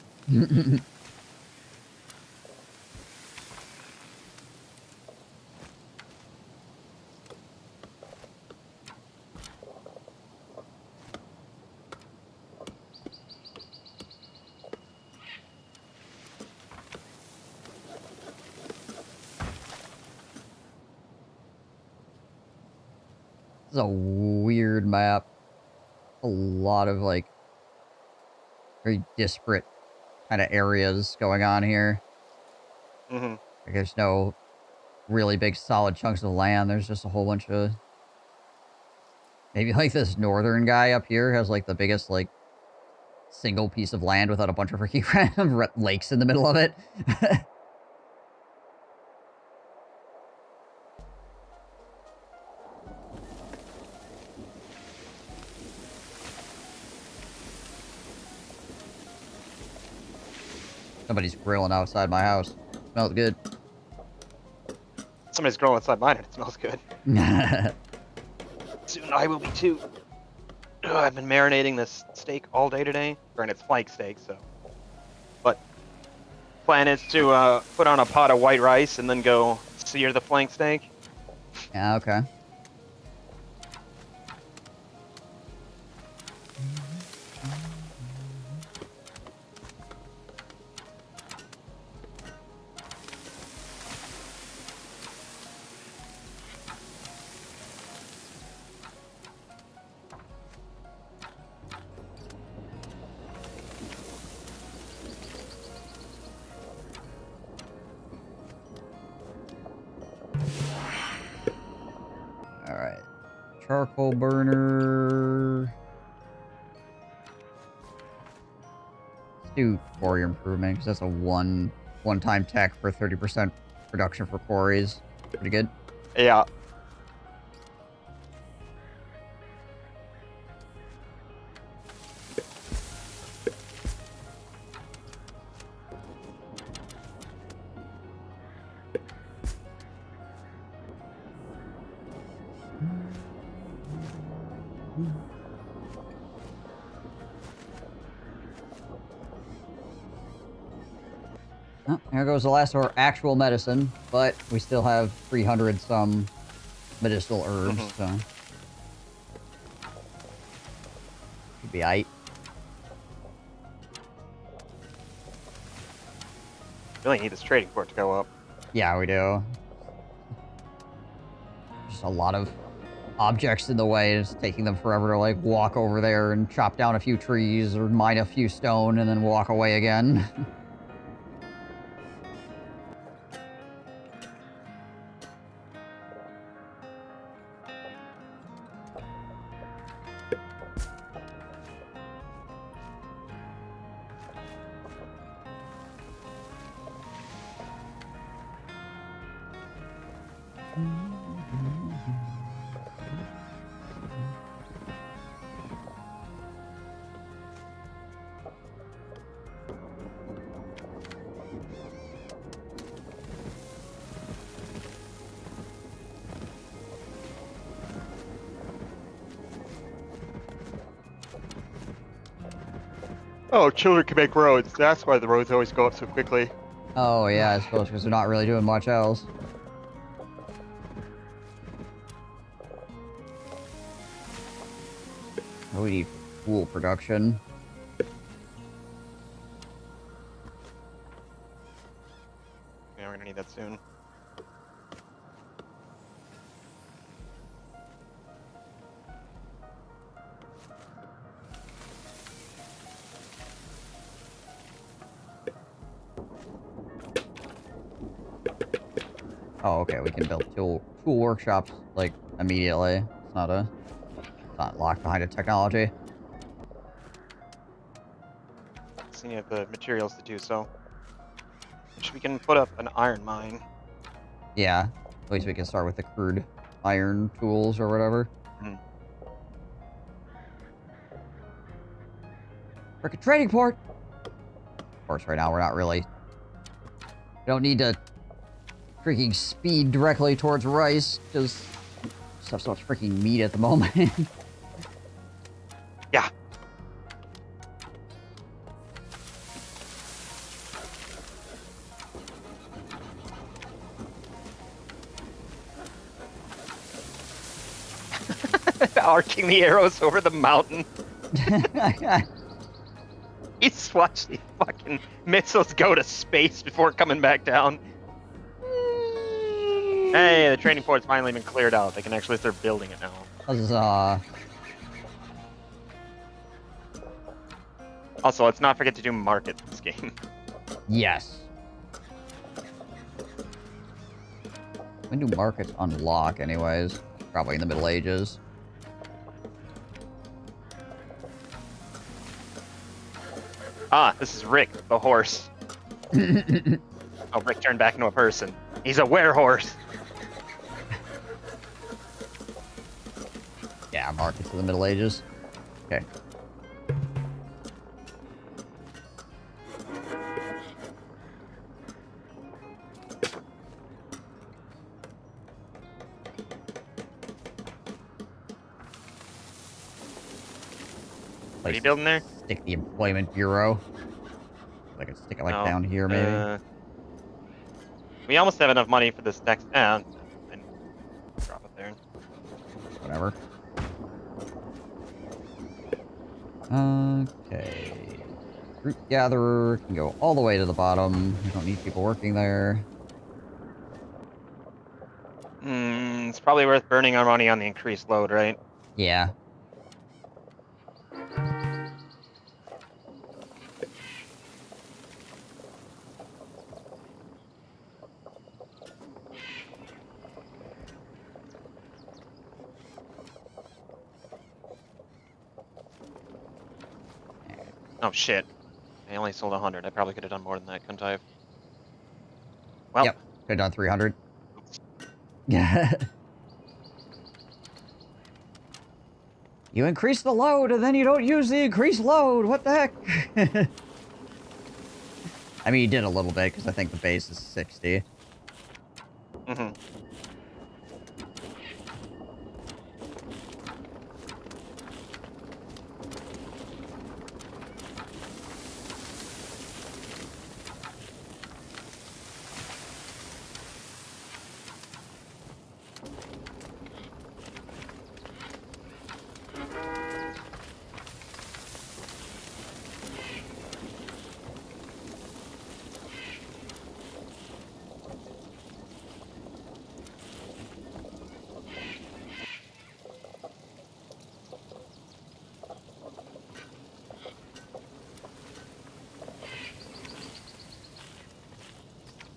This is a weird map. A lot of like very disparate kind of areas going on here. Mm-hmm. Like there's no really big solid chunks of land. There's just a whole bunch of... Maybe like this northern guy up here has like the biggest like single piece of land without a bunch of freaking random lakes in the middle of it. Somebody's grilling outside my house. Smells good. Somebody's growing inside mine and it smells good. Soon I will be too. Ugh, I've been marinating this steak all day today. Granted, it's flank steak, so. But plan is to put on a pot of white rice and then go sear the flank steak. Yeah, okay. Alright. Charcoal burner. Let's do quarry improvement, because that's a one-time tech for 30% reduction for quarries. Pretty good. Yeah. Oh, here goes the last of our actual medicine, but we still have 300 some medicinal herbs, so should be aight. Really need this trading port to go up. Yeah, we do. Just a lot of objects in the way. It's taking them forever to like walk over there and chop down a few trees or mine a few stone and then walk away again. Oh, children can make roads. That's why the roads always go up so quickly. Oh yeah, I suppose because they're not really doing much else. Oh, we need fuel production. Yeah, we're gonna need that soon. Oh, okay, we can build tool workshops, like, immediately. It's not locked behind a technology. So you have the materials to do so. Which we can put up an iron mine. Yeah, at least we can start with the crude iron tools or whatever. Frickin' trading port! Of course, right now we're not really... We don't need to freaking speed directly towards rice, because stuff's so much freaking meat at the moment. Yeah. Arcing the arrows over the mountain. He's watched these fucking missiles go to space before coming back down. Hey, the training port's finally been cleared out. They can actually start building it now. Huzzah. Also, let's not forget to do markets in this game. Yes. When do markets unlock, anyways? Probably in the Middle Ages. Ah, this is Rick, the horse. Oh, Rick turned back into a person. He's a werehorse. Yeah, markets in the Middle Ages. Okay. What are you building there? Stick the employment bureau. I could stick it like No, down here, maybe. We almost have enough money for this next. And drop it there. Whatever. Okay. Fruit gatherer can go all the way to the bottom. We don't need people working there. It's probably worth burning our money on the increased load, right? Yeah. Oh shit! I only sold 100. I probably could have done more than that, couldn't I? Well, Yep. Could have done 300. Yeah. You increase the load, and then you don't use the increased load. What the heck? I mean, you did a little bit, because I think the base is 60. Mm-hmm.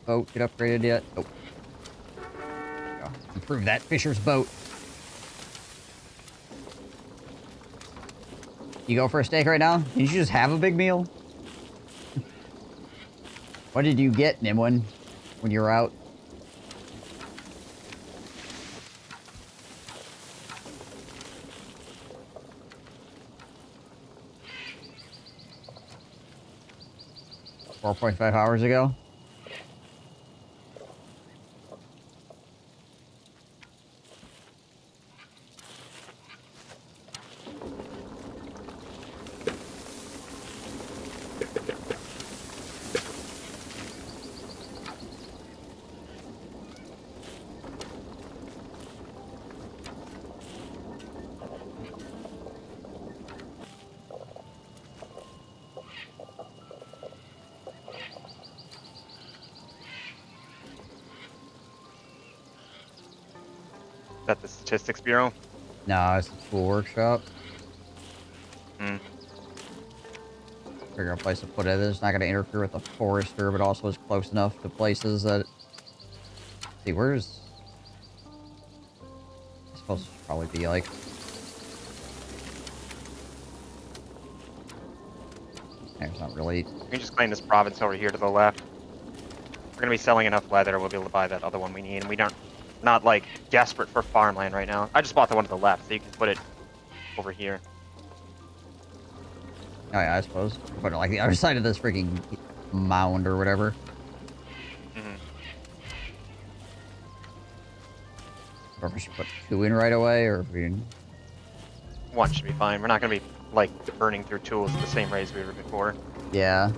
Boat get upgraded yet? Nope. There we go. Improve that fisher's boat. You go for a steak right now? Did you just have a big meal? What did you get, Nimwin, when you were out? .5 hours ago? Is that the Statistics Bureau? No, it's a tool workshop. Hmm. Figure out a place to put it. It's not going to interfere with the forester, but also is close enough to places that... Let's see, where's... I suppose it should probably be like... There's not really... We can just claim this province over here to the left. We're gonna be selling enough leather, we'll be able to buy that other one we need, and we don't... Not, like, desperate for farmland right now. I just bought the one to the left, so you can put it over here. Oh yeah, I suppose. Put it like the other side of this freaking mound or whatever. Mm-hmm. Or if we should put 2 in right away, or if we... One should be fine. We're not gonna be, like, burning through tools at the same rate as we were before. Yeah.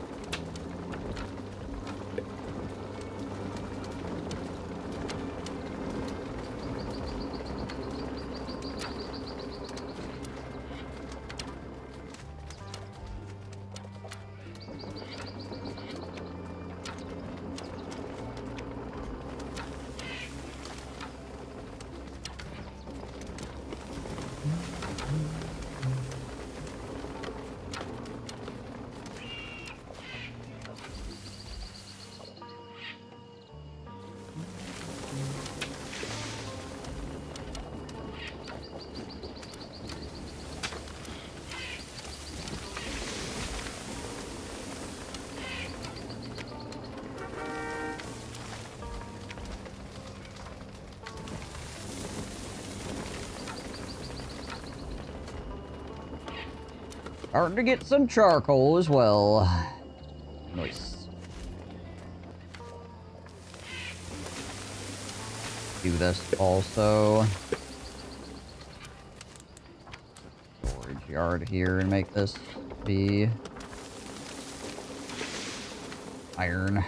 Starting to get some charcoal as well. Nice. Do this also. Storage. yard here and make this be iron.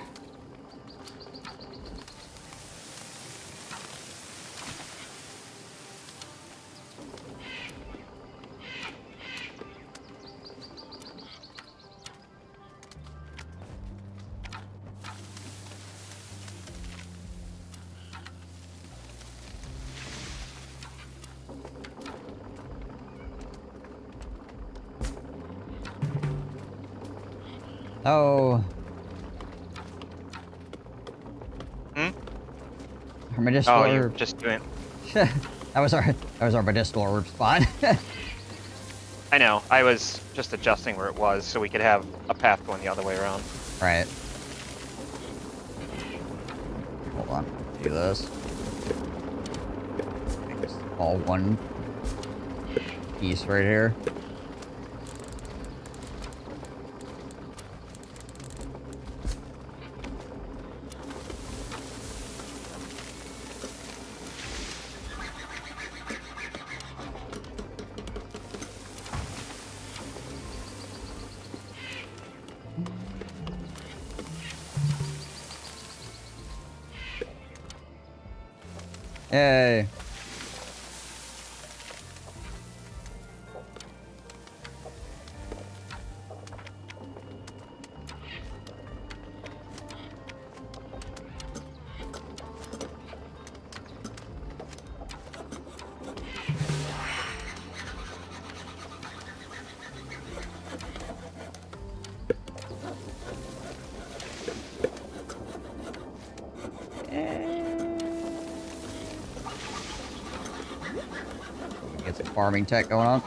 Oh. Our medicinal Oh, you're herb. just doing. that was our medicinal herb spot. I know. I was just adjusting where it was so we could have a path going the other way around. Right. Hold on. Do this. Make this all one piece right here. Yay. Get some farming tech going on.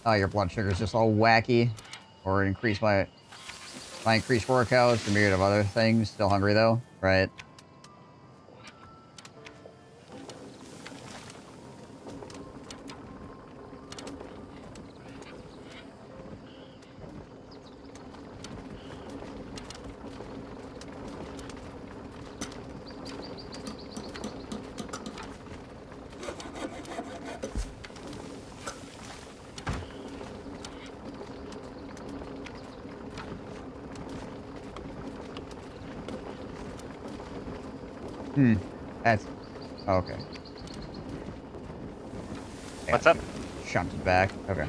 Oh, your blood sugar is just all wacky. Or increase my increased workouts, a myriad of other things. Still hungry though, right? That's okay. What's up? Shunted back. Okay.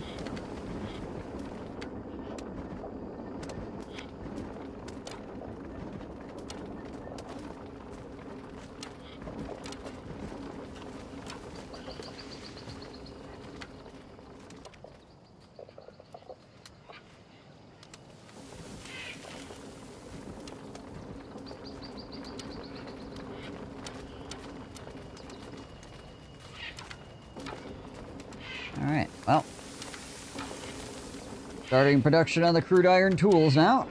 Alright, well. Starting production on the crude iron tools now.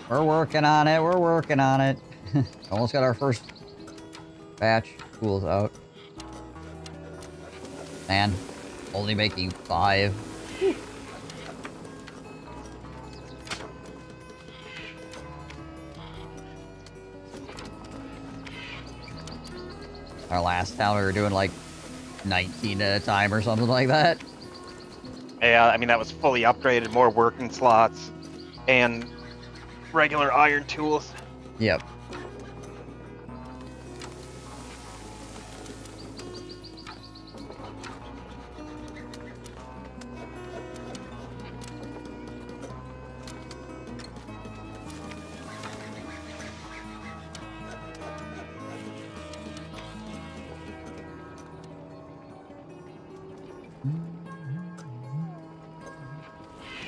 We're working on it. We're working on it. Almost got our first batch tools out. Man, only making 5. Our last town we were doing like 19 at a time or something like that. Yeah, I mean, that was fully upgraded, more working slots, and regular iron tools. Yep.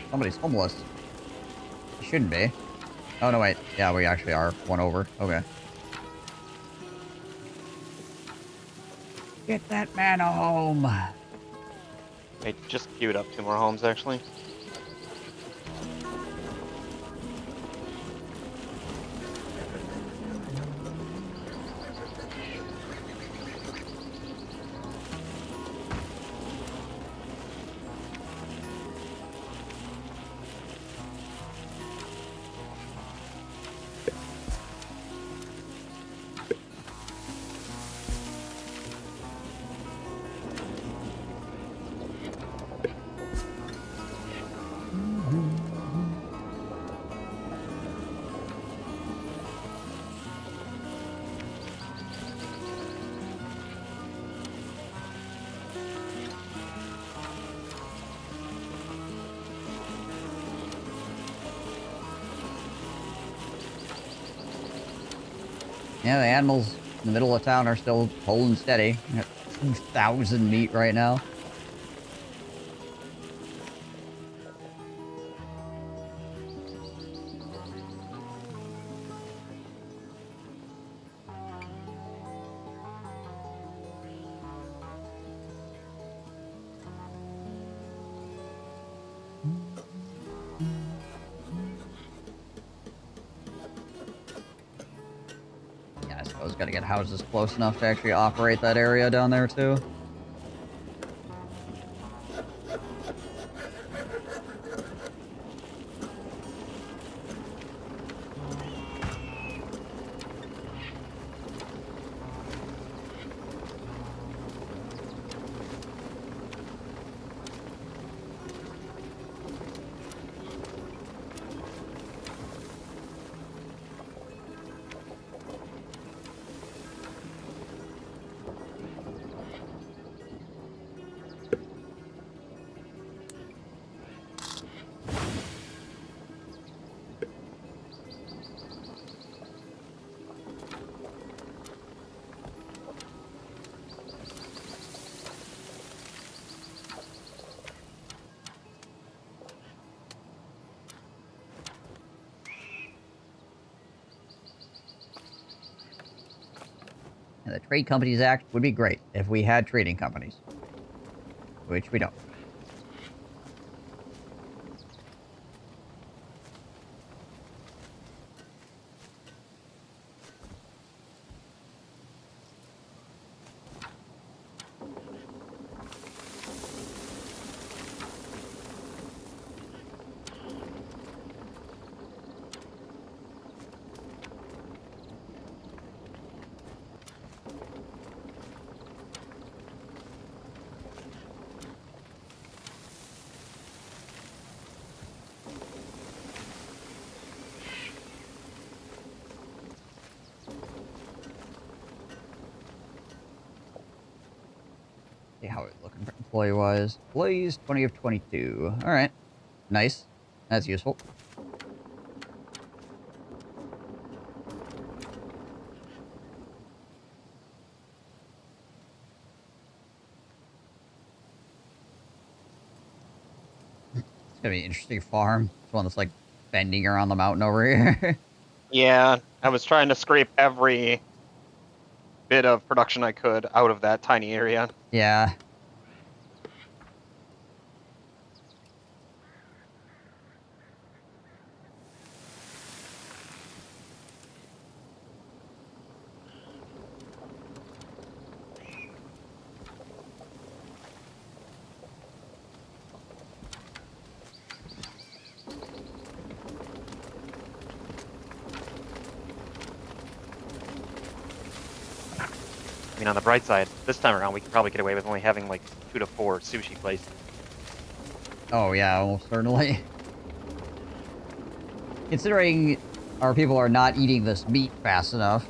Somebody's homeless. He shouldn't be. Oh, no, wait. Yeah, we actually are. One over. Okay. Get that man a home. I just queued up 2 more homes, actually. Yeah, the animals in the middle of town are still holding steady. Got 2,000 meat right now. Yeah, I suppose gotta get houses close enough to actually operate that area down there, too. And the Trade Companies Act would be great if we had trading companies. Which we don't. See how it's looking for employee-wise. Employees, 20 of 22. Alright. Nice. That's useful. It's gonna be an interesting farm. It's one that's like bending around the mountain over here. Yeah, I was trying to scrape every bit of production I could out of that tiny area. Yeah. I mean, on the bright side, this time around, we could probably get away with only having like 2 to 4 sushi places. Oh yeah, almost certainly. Considering our people are not eating this meat fast enough.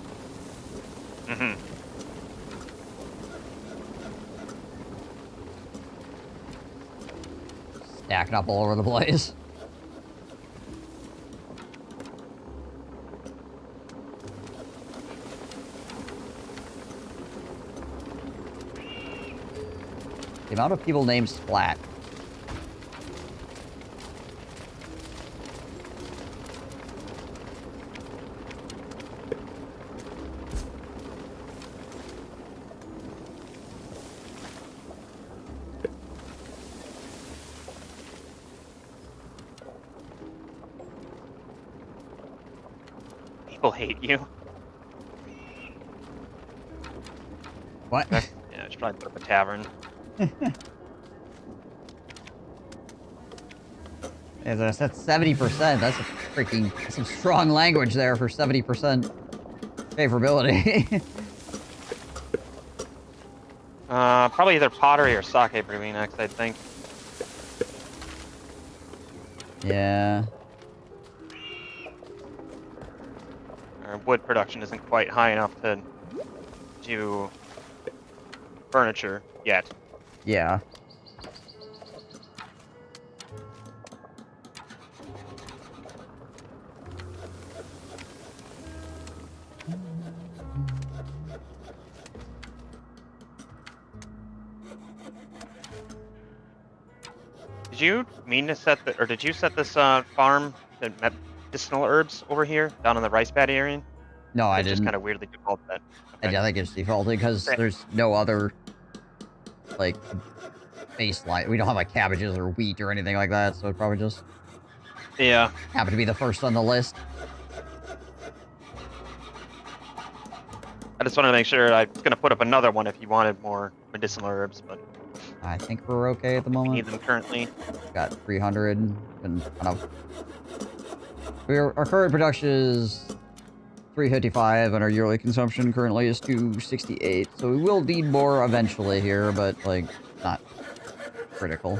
Mm-hmm. Stacking up all over the place. The amount of people named Splat. People hate you. What? Yeah, I should probably put up a tavern. That's 70%. That's a freaking some strong language there for 70% favorability. Probably either pottery or sake brewing next, I think. Yeah. Our wood production isn't quite high enough to do furniture yet. Yeah. Did you mean to set or did you set this farm to medicinal herbs over here down in the rice paddy area? No, I It's just didn't. kind of weirdly default that. I think it's defaulted because there's no other, like, baseline. We don't have, like, cabbages or wheat or anything like that, so it probably just Yeah. happened to be the first on the list. I just wanted to make sure. I was going to put up another one if you wanted more medicinal herbs, but I think we're okay at the we moment. need them currently. Got 300 and kind of... Our current production is 355 and our yearly consumption currently is 268. So we will need more eventually here, but, like, not critical.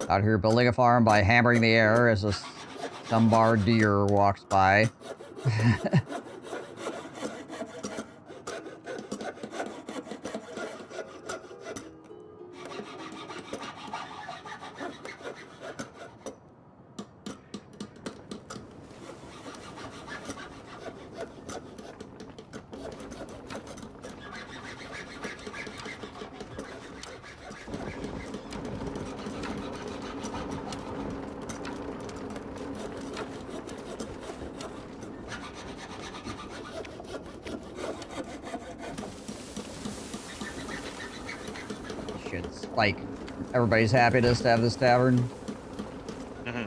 Out here building a farm by hammering the air as a Dunbar deer walks by. Should spike everybody's happiness to have this tavern. Mm-hmm.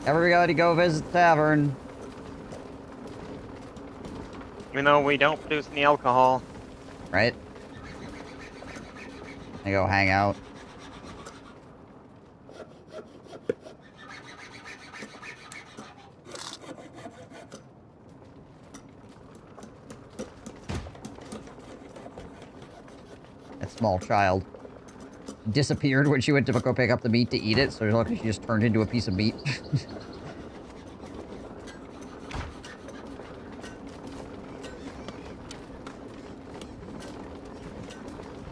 Everybody go visit the tavern. Even though we don't produce any alcohol. Right? And go hang out. That small child disappeared when she went to go pick up the meat to eat it, so look, she just turned into a piece of meat.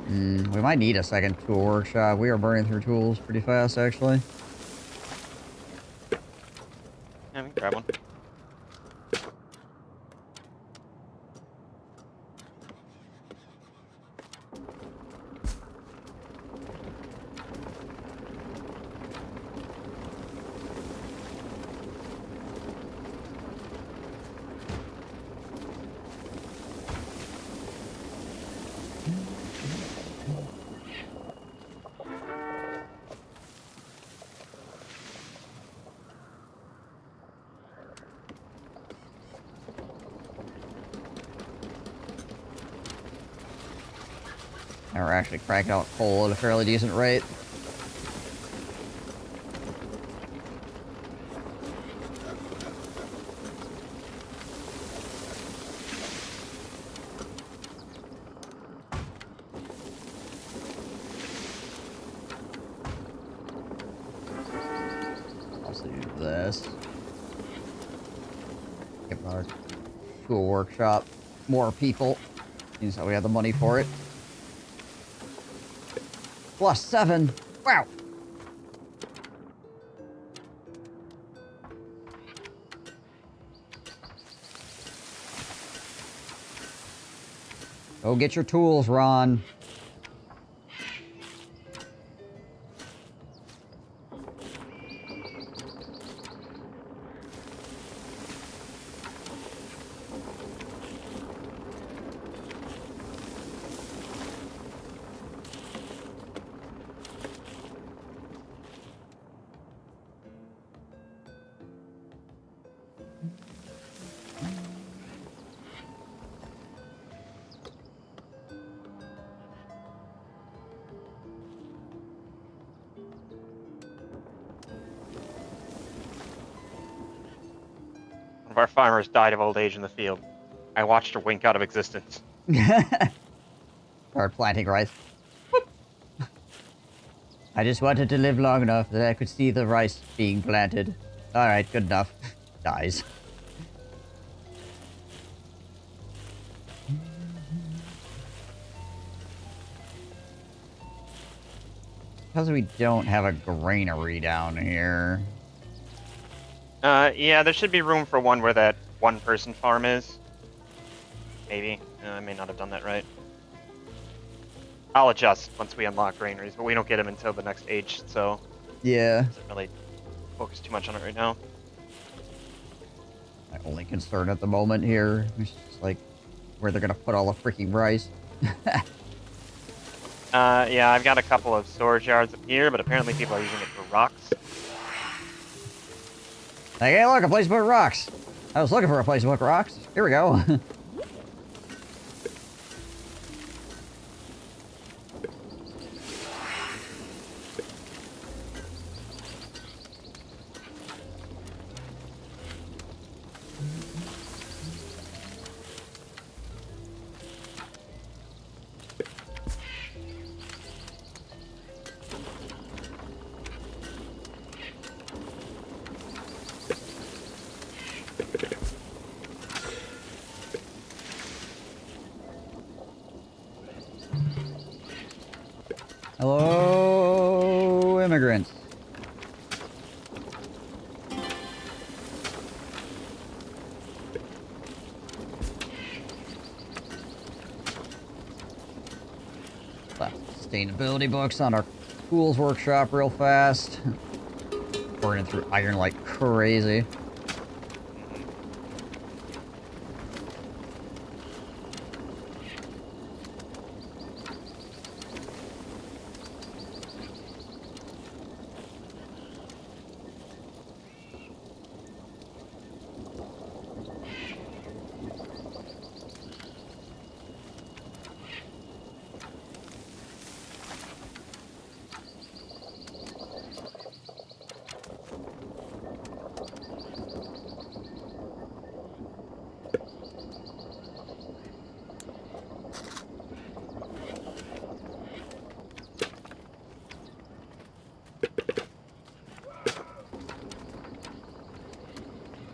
We might need a second tool workshop. We are burning through tools pretty fast, actually. Yeah, we can grab one. And we're actually cracking out coal at a fairly decent rate. Also do this. Give our tool workshop more people. Seems how we have the money for it. +7. Wow. Go get your tools, Ron. One of our farmers died of old age in the field. I watched her wink out of existence. Start planting rice. I just wanted to live long enough that I could see the rice being planted. Alright, good enough. Dies. Because we don't have a granary down here. Yeah, there should be room for one where that one-person farm is. Maybe. I may not have done that right. I'll adjust once we unlock granaries, but we don't get them until the next age, so... Yeah. Doesn't really focus too much on it right now. My only concern at the moment here is just like where they're gonna put all the freaking rice. Yeah, I've got a couple of storage yards up here, but apparently people are using it for rocks. Like, hey, look, a place to put rocks. I was looking for a place to put rocks. Here we go. Hello, immigrants. Sustainability books on our tools workshop real fast. Burning through iron like crazy.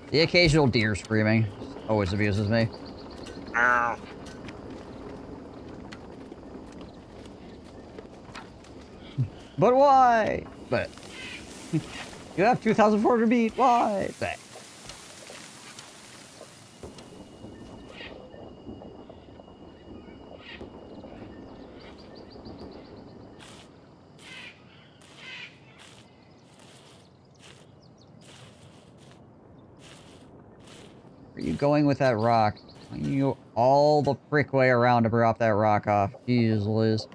The occasional deer screaming always abuses me. Ow. But why? But you have 2,400 meat. Why? But. Where are you going with that rock? You go all the frick way around to drop that rock off. Jeez, Liz.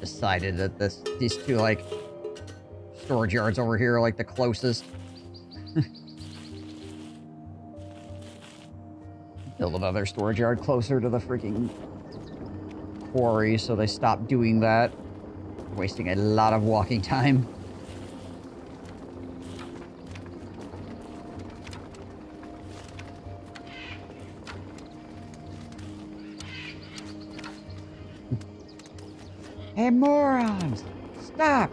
decided that these two, like, storage yards over here are, like, the closest. Build another storage yard closer to the freaking quarry, so they stopped doing that. Wasting a lot of walking time. Hey, morons! Stop!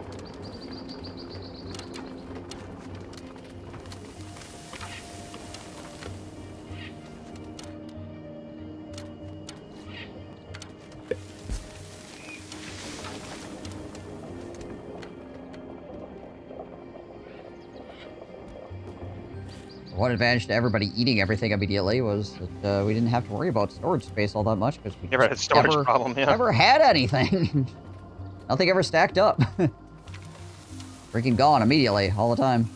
One advantage to everybody eating everything immediately was that we didn't have to worry about storage space all that much because we Never had a storage problem, yeah. never had anything. Nothing ever stacked up. Freaking gone immediately, all the time.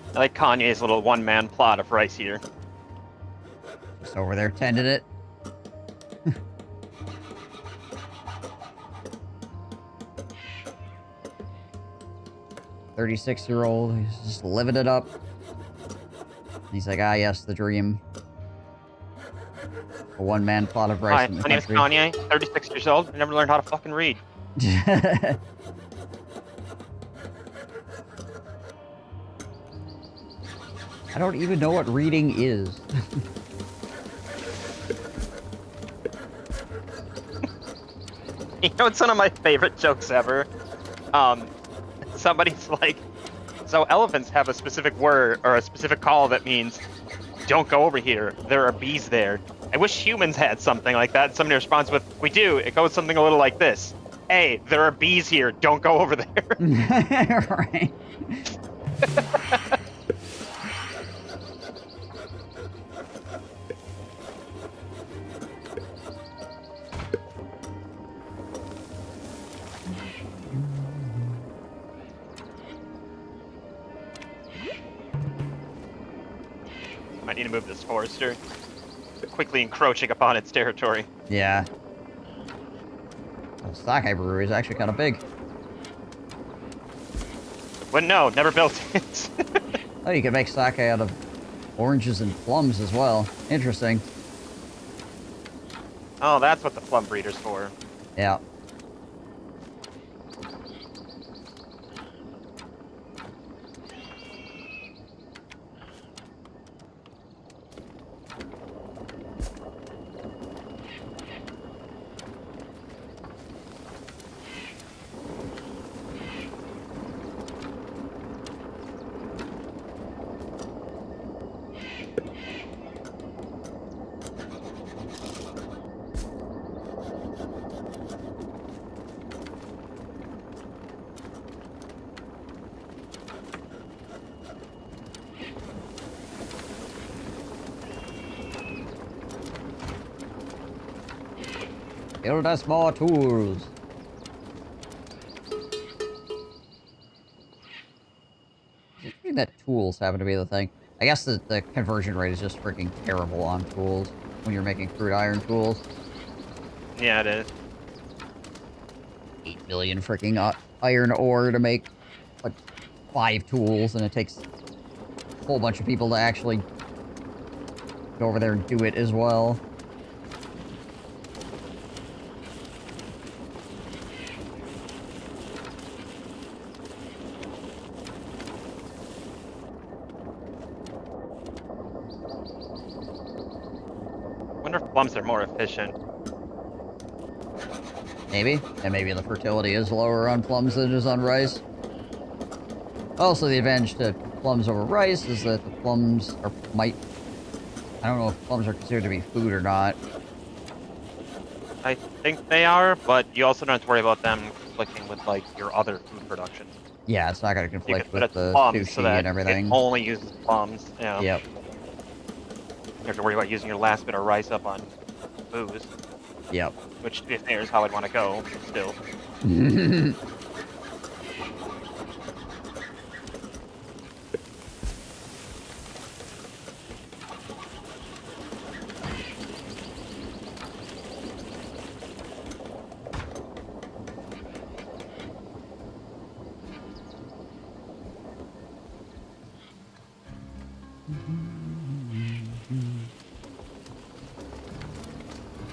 I like Kanye's little one-man plot of rice here. Just over there tending it. 36-year-old, he's just living it up. He's like, ah, yes, the dream. A one-man plot of rice. Hi, in the my name is country. Kanye, 36 years old. I never learned how to fucking read. I don't even know what reading is. You know, it's one of my favorite jokes ever. Somebody's like, so elephants have a specific word or a specific call that means, don't go over here. There are bees there. I wish humans had something like that. Somebody responds with, we do. It goes something a little like this. Hey, there are bees here. Don't go over there. Right. Might need to move this forester. Quickly encroaching upon its territory. Yeah. The sake brewery is actually kind of big. Wouldn't know. Never built it. Oh, you can make sake out of oranges and plums as well. Interesting. Oh, that's what the plum breeder's for. Yeah. Build us more tools. I think that tools happen to be the thing. I guess the conversion rate is just freaking terrible on tools when you're making crude iron tools. Yeah, it is. 8 million freaking iron ore to make like 5 tools, and it takes a whole bunch of people to actually go over there and do it as well. I wonder if plums are more efficient. Maybe. And maybe the fertility is lower on plums than it is on rice. Also, the advantage to plums over rice is that the plums might I don't know if plums are considered to be food or not. I think they are, but you also don't have to worry about them conflicting with like your other food production. Yeah, it's not going to You conflict could put with it the plums so sushi that and everything. it only uses plums. Yeah. Yep. You have to worry about using your last bit of rice up on booze, Yep. which, to be fair, is how I'd want to go. Still.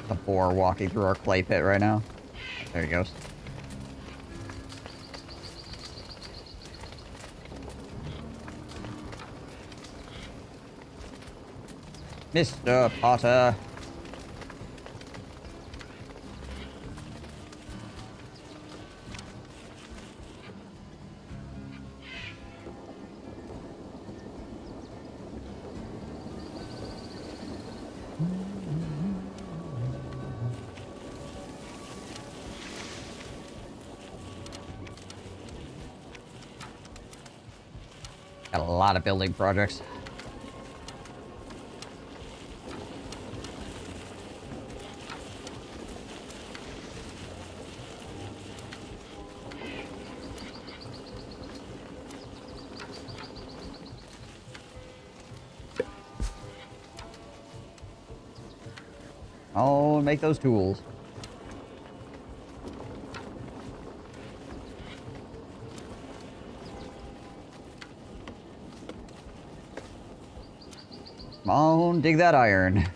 A boar walking through our clay pit right now. There he goes. Mr. Potter. Got a lot of building projects. Oh, make those tools. Come on, dig that iron.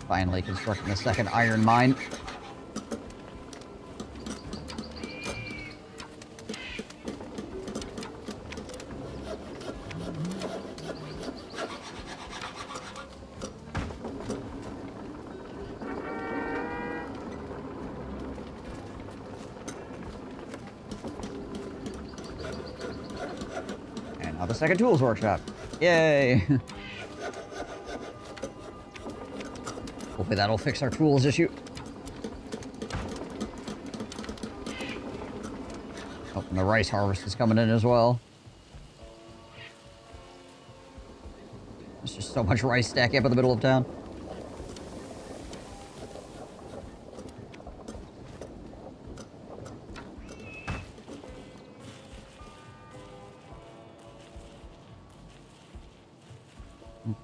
Finally constructing the second iron mine. And now the second tools workshop. Yay! Hopefully that'll fix our tools issue. Oh, and the rice harvest is coming in as well. There's just so much rice stacking up in the middle of town.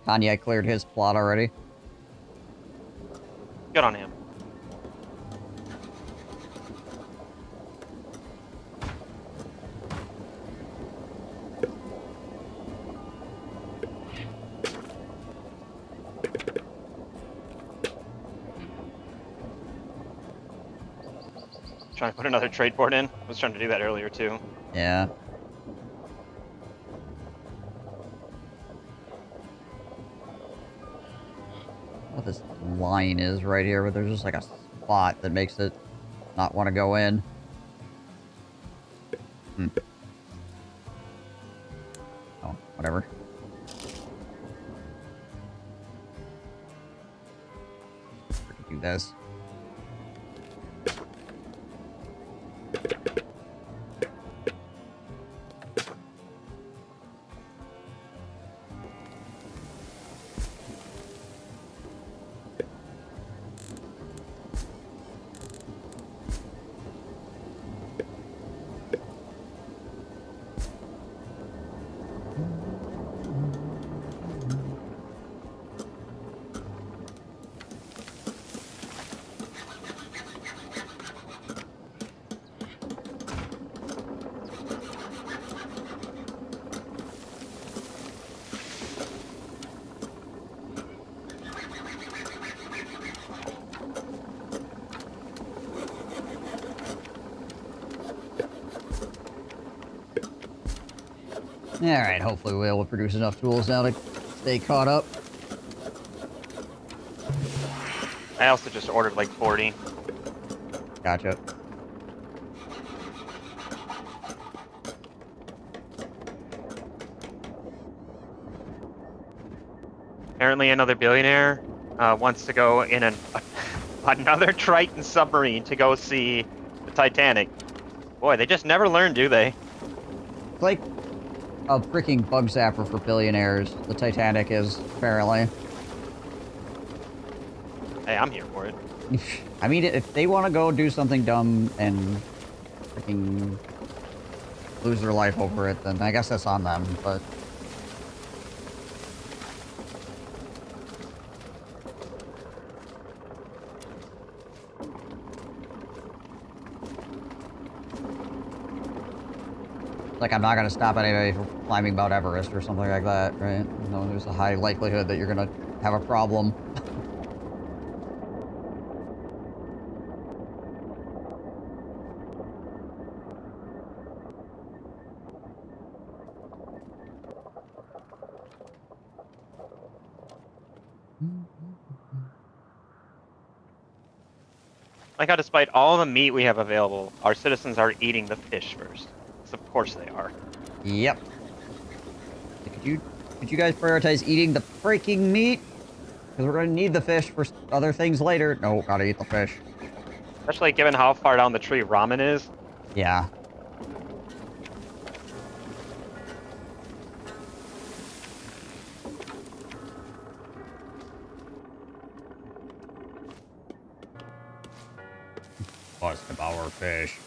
Kanye cleared his plot already. Good on him. Trying to put another trade port in. I was trying to do that earlier too. Yeah. What this line is right here, but there's just like a spot that makes it not want to go in. Oh, whatever. Do this. Alright, hopefully we'll be able to produce enough tools now to stay caught up. I also just ordered like 40. Gotcha. Apparently another billionaire wants to go in another Triton submarine to go see the Titanic. Boy, they just never learn, do they? It's like a freaking bug zapper for billionaires. The Titanic is, apparently. Hey, I'm here for it. I mean, if they want to go do something dumb and freaking lose their life over it, then I guess that's on them, but... Like, I'm not going to stop anybody from climbing Mount Everest or something like that, right? You know, there's a high likelihood that you're going to have a problem. Like how despite all the meat we have available, our citizens are eating the fish first. 'Cause of course they are. Yep. Could you guys prioritize eating the freaking meat? Because we're going to need the fish for other things later. No, gotta eat the fish. Especially given how far down the tree ramen is. Yeah. Must devour fish.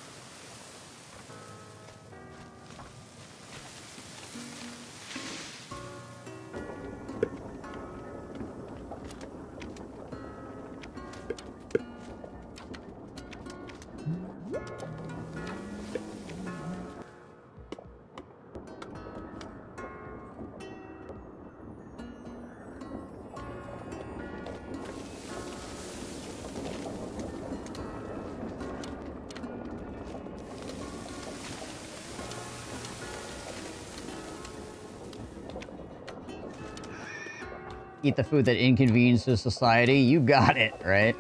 Eat the food that inconveniences society. You got it, right?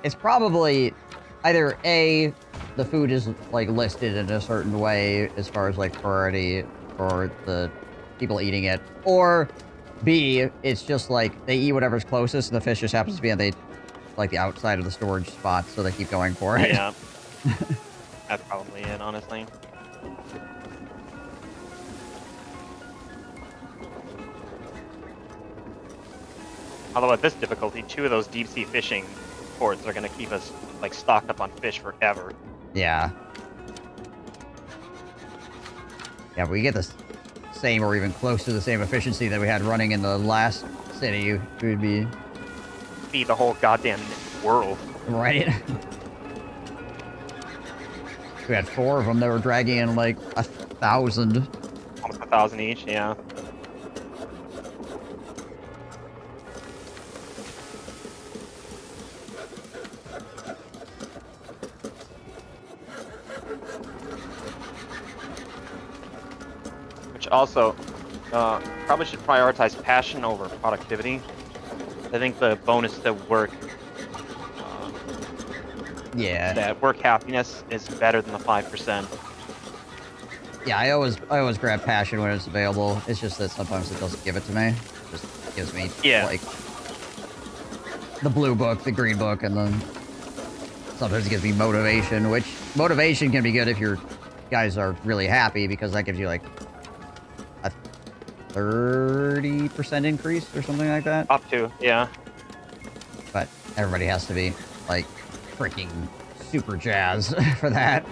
It's probably either A, the food is, like, listed in a certain way as far as, like, priority for the people eating it, or B, it's just, like, they eat whatever's closest, and the fish just happens to be on the, like, the outside of the storage spot, so they keep going for it. Yeah. That's probably it, honestly. Although at this difficulty, 2 of those deep-sea fishing ports are going to keep us, like, stocked up on fish forever. Yeah. Yeah, if we get the same or even close to the same efficiency that we had running in the last city, it would be... Feed the whole goddamn world. Right? We had 4 of them that were dragging in, like, 1,000. Almost 1,000 each, yeah. Which also, probably should prioritize passion over productivity. I think the bonus to work, Yeah. that work happiness is better than the 5%. Yeah, I always grab passion when it's available. It's just that sometimes it doesn't give it to me. It just gives me, like, the blue book, the green book, and then sometimes it gives me motivation, which motivation can be good if your guys are really happy, because that gives you, like, a 30% increase or something like that. Up to, yeah. But everybody has to be, like, freaking super jazzed for that.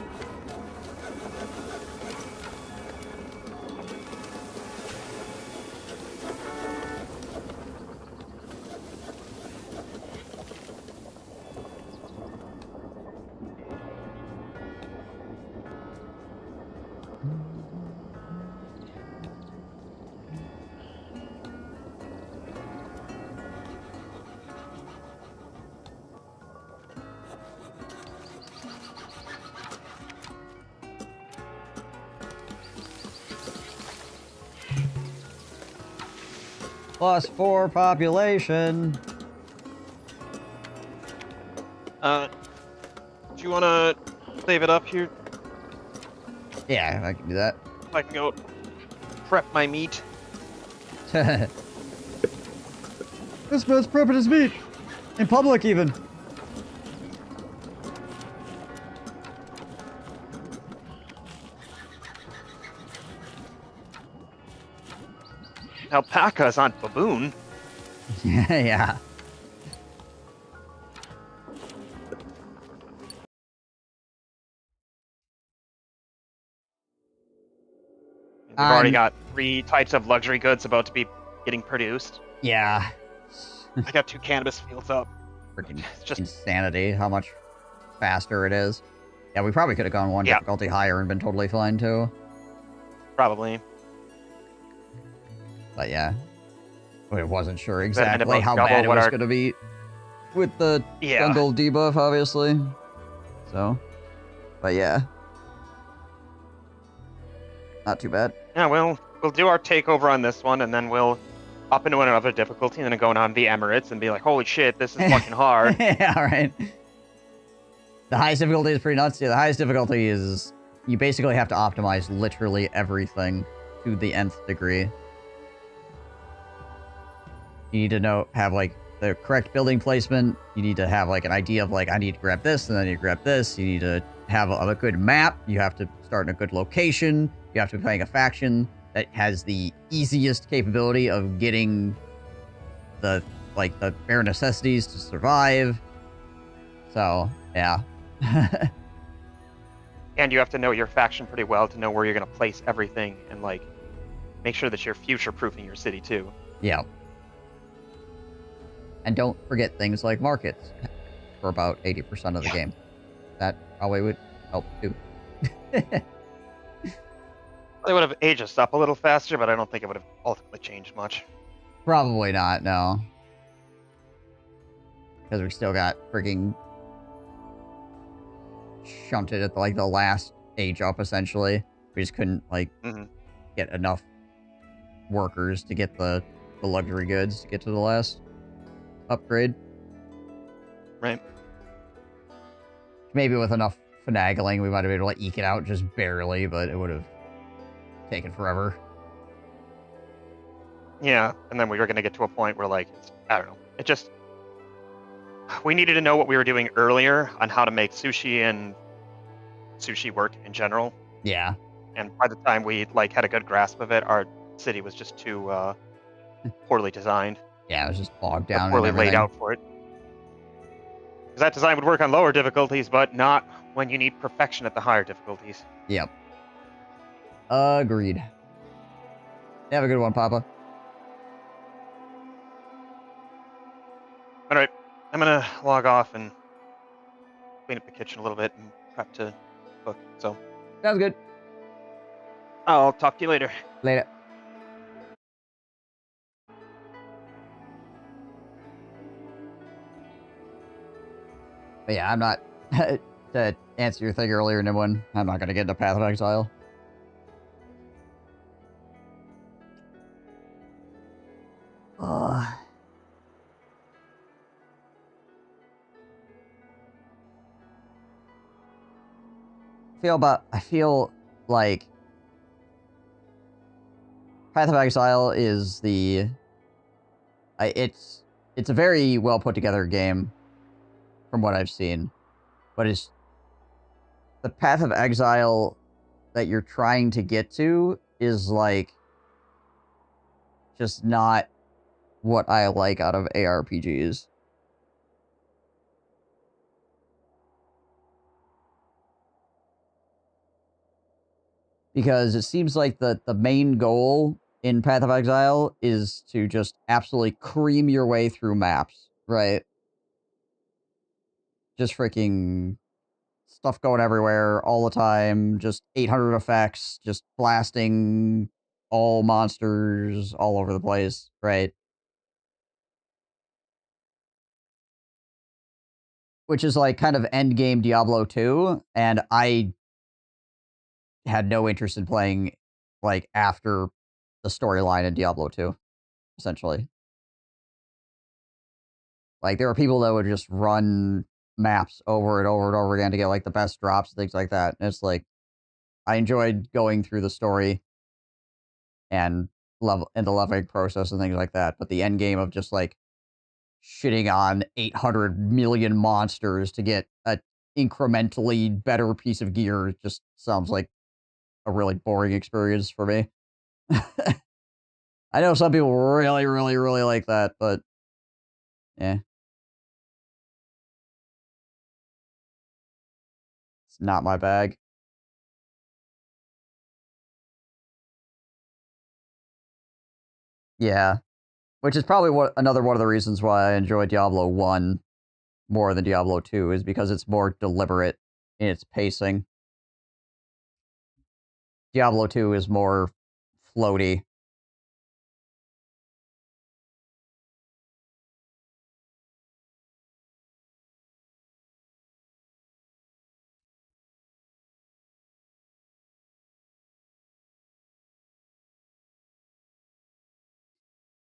+4 population. Do you want to save it up here? Yeah, I can do that. I can go prep my meat. This man's prepping his meat. In public, even. Alpacas on baboon. Yeah. We've already got 3 types of luxury goods about to be getting produced. Yeah. I got 2 cannabis fields up. Freaking It's just insanity how much faster it is. Yeah, we probably could have gone one difficulty higher and been totally fine, too. probably. But yeah. I wasn't sure That'd exactly about how double bad it what was our- going to be with the Yeah. jungle debuff, obviously. So, but yeah. Not too bad. Yeah, we'll do our takeover on this one, and then we'll up into another difficulty, and then go on the Emirates and be like, holy shit, this is fucking hard. Yeah, right. The highest difficulty is pretty nuts. Yeah, the highest difficulty is you basically have to optimize literally everything to the nth degree. You need to have like the correct building placement. You need to have like an idea of like, I need to grab this and then I need to grab this. You need to have a good map. You have to start in a good location. You have to be playing a faction that has the easiest capability of getting the bare necessities to survive. So, yeah. And you have to know your faction pretty well to know where you're going to place everything, and like make sure that you're future-proofing your city too. Yeah. And don't forget things like markets for about 80% of the game. That probably would help too. They would have aged us up a little faster, but I don't think it would have ultimately changed much. Probably not, no. Because we still got freaking shunted at the last age up, essentially. We just couldn't get enough workers to get the luxury goods to get to the last upgrade. Right. Maybe with enough finagling, we might have been able to eke it out just barely, but it would have taken forever. Yeah, and then we were going to get to a point where, like, I don't know, it just... We needed to know what we were doing earlier on how to make sushi and sushi work in general. Yeah. And by the time we, had a good grasp of it, our city was just too poorly designed. Yeah, it was just bogged down. Poorly laid out for it. Because that design would work on lower difficulties, but not when you need perfection at the higher difficulties. Yep. Agreed. Have a good one, Papa. Alright, I'm gonna log off and clean up the kitchen a little bit and prep to cook, so Sounds good. I'll talk to you later. Later. But yeah, I'm not... to answer your thing earlier, Nimwin, I'm not going to get into Path of Exile. I feel like Path of Exile is it's a very well put together game from what I've seen, but it's the Path of Exile that you're trying to get to is just not what I like out of ARPGs. Because it seems like the main goal in Path of Exile is to just absolutely cream your way through maps, right? Just freaking stuff going everywhere all the time, just 800 effects, just blasting all monsters all over the place, right? Which is kind of endgame Diablo 2, and I had no interest in playing after the storyline in Diablo 2. essentially. Like, there are people that would just run maps over and over and over again to get, like, the best drops, things like that, and it's like, I enjoyed going through the story and the leveling process and things like that, but the end game of just, like, shitting on 800 million monsters to get a incrementally better piece of gear just sounds like a really boring experience for me. I know some people really, really, really like that, but yeah, it's not my bag. Yeah, which is probably another one of the reasons why I enjoy Diablo 1 more than Diablo 2 is because it's more deliberate in its pacing. Diablo 2 is more floaty.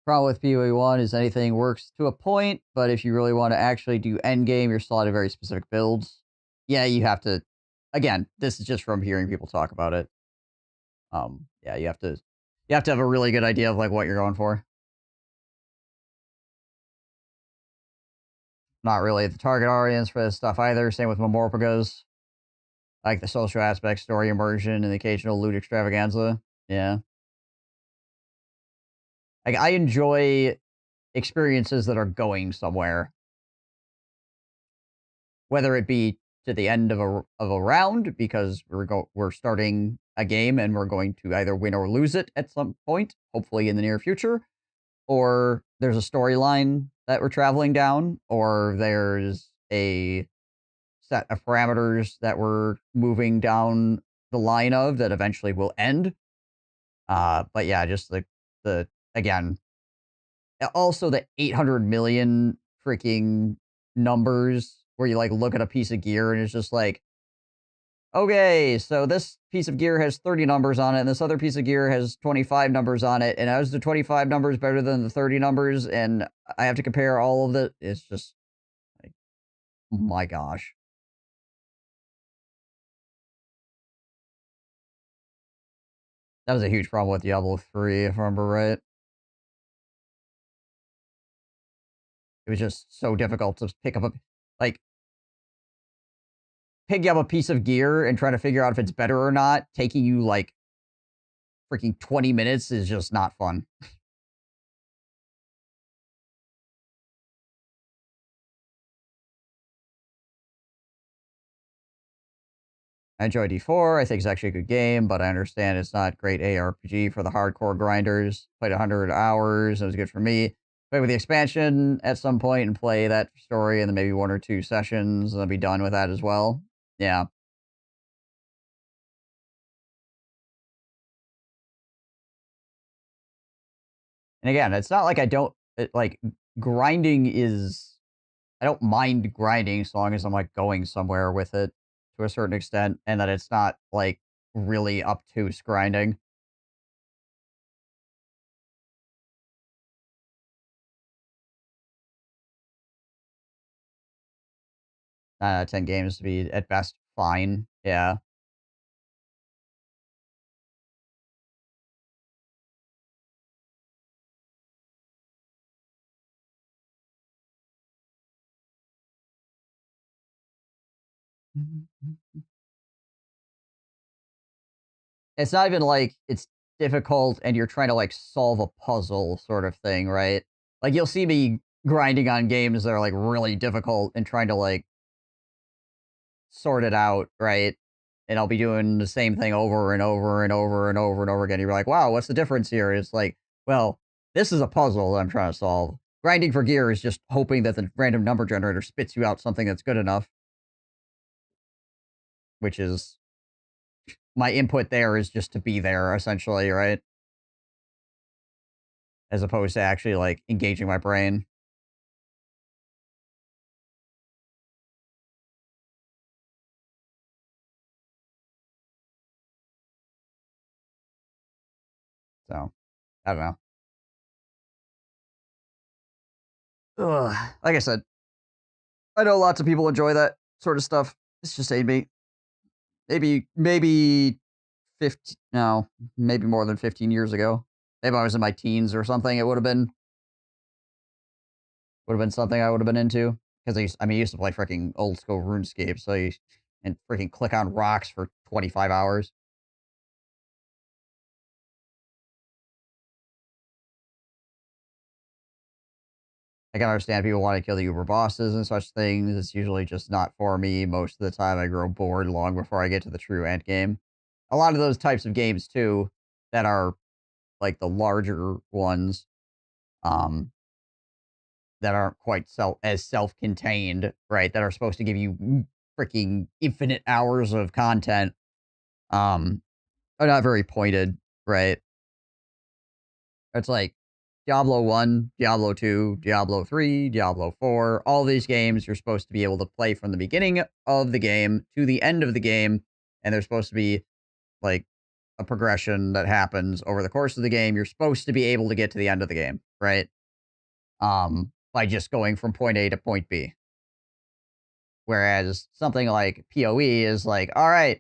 Problem with PoE 1 is anything works to a point, but if you really want to actually do endgame, you're still at very specific builds. Yeah, you have to. Again, this is just from hearing people talk about it. Yeah, you have to have a really good idea of like what you're going for. Not really the target audience for this stuff either. Same with Memorpagas. Like the social aspect, story immersion, and the occasional loot extravaganza. Yeah. Like I enjoy experiences that are going somewhere, whether it be to the end of a round because we're starting a game and we're going to either win or lose it at some point, hopefully in the near future, or there's a storyline that we're traveling down, or there's a set of parameters that we're moving down the line of that eventually will end. But yeah, just the again, also the 800 million freaking numbers where you like look at a piece of gear and it's just like, okay, so this piece of gear has 30 numbers on it, and this other piece of gear has 25 numbers on it, and how's the 25 numbers better than the 30 numbers? And I have to compare all of it. It's just like, oh my gosh. That was a huge problem with Diablo 3, if I remember right. It was just so difficult to like, picking up a piece of gear and trying to figure out if it's better or not, taking you, like, freaking 20 minutes is just not fun. I enjoy D4. I think it's actually a good game, but I understand it's not great ARPG for the hardcore grinders. Played 100 hours. It was good for me. Play with the expansion at some point and play that story and then maybe 1 or 2 sessions and I'll be done with that as well. Yeah. And again, it's not like like, grinding is I don't mind grinding so long as I'm, like, going somewhere with it to a certain extent and that it's not, like, really obtuse grinding. 9 out of 10 games to be, at best, fine. Yeah. It's not even like it's difficult and you're trying to, like, solve a puzzle sort of thing, right? Like, you'll see me grinding on games that are, like, really difficult and trying to, like, sort it out, right? And I'll be doing the same thing over and over and over and over and over again. You're like, wow, what's the difference here? It's like, well, this is a puzzle that I'm trying to solve. Grinding for gear is just hoping that the random number generator spits you out something that's good enough, which is my input there is just to be there, essentially, right? As opposed to actually, like, engaging my brain. So, I don't know. Like I said, I know lots of people enjoy that sort of stuff. It's just ain't me. Maybe 15, no, maybe more than 15 years ago. Maybe I was in my teens or something. It would have been something I would have been into. Because I used to play freaking old school RuneScape, and freaking click on rocks for 25 hours. I can understand people want to kill the Uber bosses and such things. It's usually just not for me. Most of the time, I grow bored long before I get to the true end game. A lot of those types of games, too, that are like the larger ones, that aren't quite as self-contained, right? That are supposed to give you freaking infinite hours of content, are not very pointed, right? It's like Diablo 1, Diablo 2, Diablo 3, Diablo 4, all these games you're supposed to be able to play from the beginning of the game to the end of the game, and there's supposed to be, like, a progression that happens over the course of the game. You're supposed to be able to get to the end of the game, right? By just going from point A to point B. Whereas something like PoE is like, all right,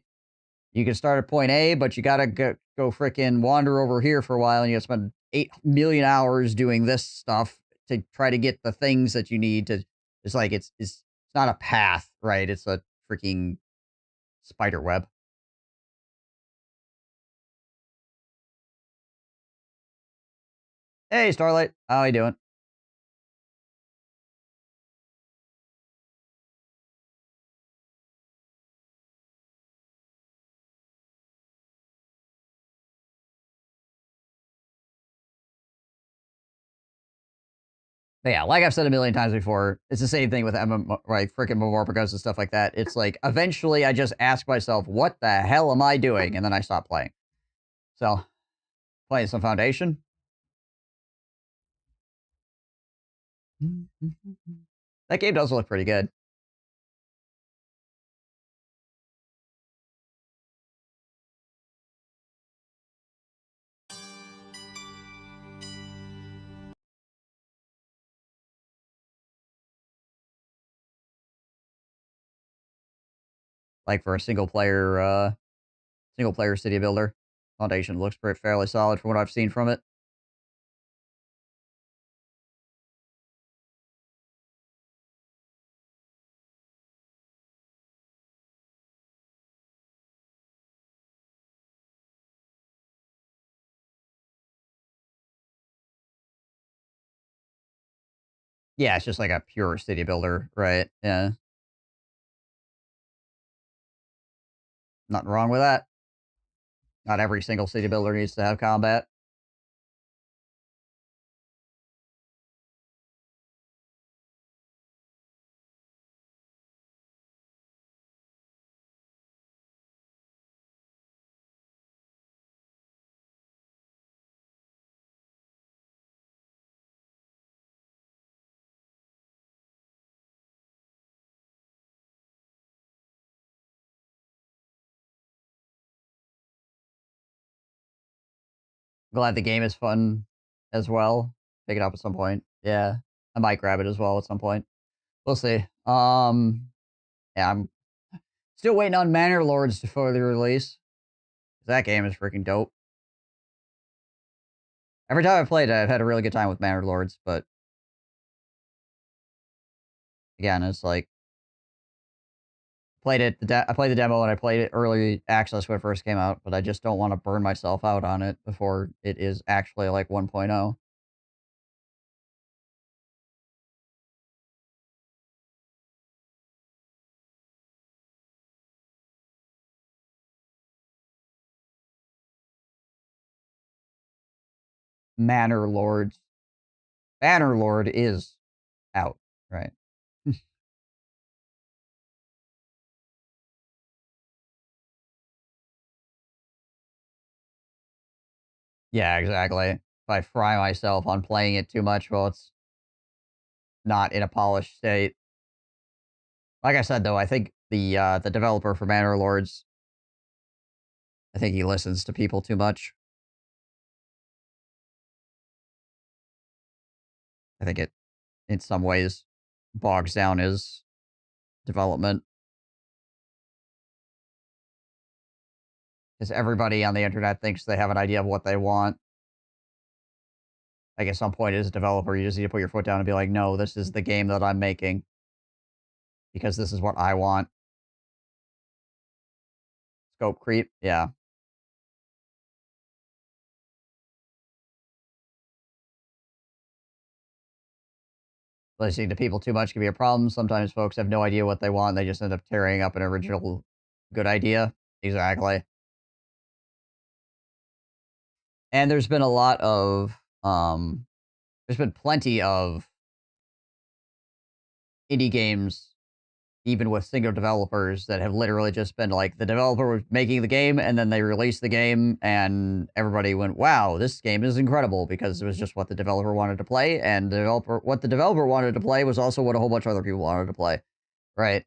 you can start at point A, but you gotta go frickin' wander over here for a while, and you gotta spend 8 million hours doing this stuff to try to get the things that you need to. It's like it's not a path, right? It's a freaking spider web. Hey, Starlight, how you doing? But yeah, like I've said a million times before, it's the same thing with MMO, right? Freaking MMORPGs and stuff like that. It's like, eventually I just ask myself, what the hell am I doing? And then I stop playing. So, playing some Foundation. That game does look pretty good. Like for a single player city builder. Foundation looks pretty fairly solid from what I've seen from it. Yeah, it's just like a pure city builder, right? Yeah. Nothing wrong with that. Not every single city builder needs to have combat. Glad the game is fun as well. Pick it up at some point. Yeah. I might grab it as well at some point. We'll see. Yeah, I'm still waiting on Manor Lords to fully release. That game is freaking dope. Every time I've played it, I've had a really good time with Manor Lords, but again, it's like I played the demo and I played it early access when it first came out, but I just don't want to burn myself out on it before it is actually like 1.0. Manor Lords. Banner Lord is out, right? Yeah, exactly. If I fry myself on playing it too much, well, it's not in a polished state. Like I said, though, I think the developer for Manor Lords, I think he listens to people too much. I think in some ways, bogs down his development. Because everybody on the internet thinks they have an idea of what they want. I guess some point as a developer, you just need to put your foot down and be like, no, this is the game that I'm making. Because this is what I want. Scope creep, yeah. Listening to people too much can be a problem. Sometimes folks have no idea what they want. They just end up tearing up an original good idea. Exactly. And there's been a lot of, there's been plenty of indie games, even with single developers, that have literally just been like, the developer was making the game, and then they released the game, and everybody went, wow, this game is incredible, because it was just what the developer wanted to play, and what the developer wanted to play was also what a whole bunch of other people wanted to play. Right.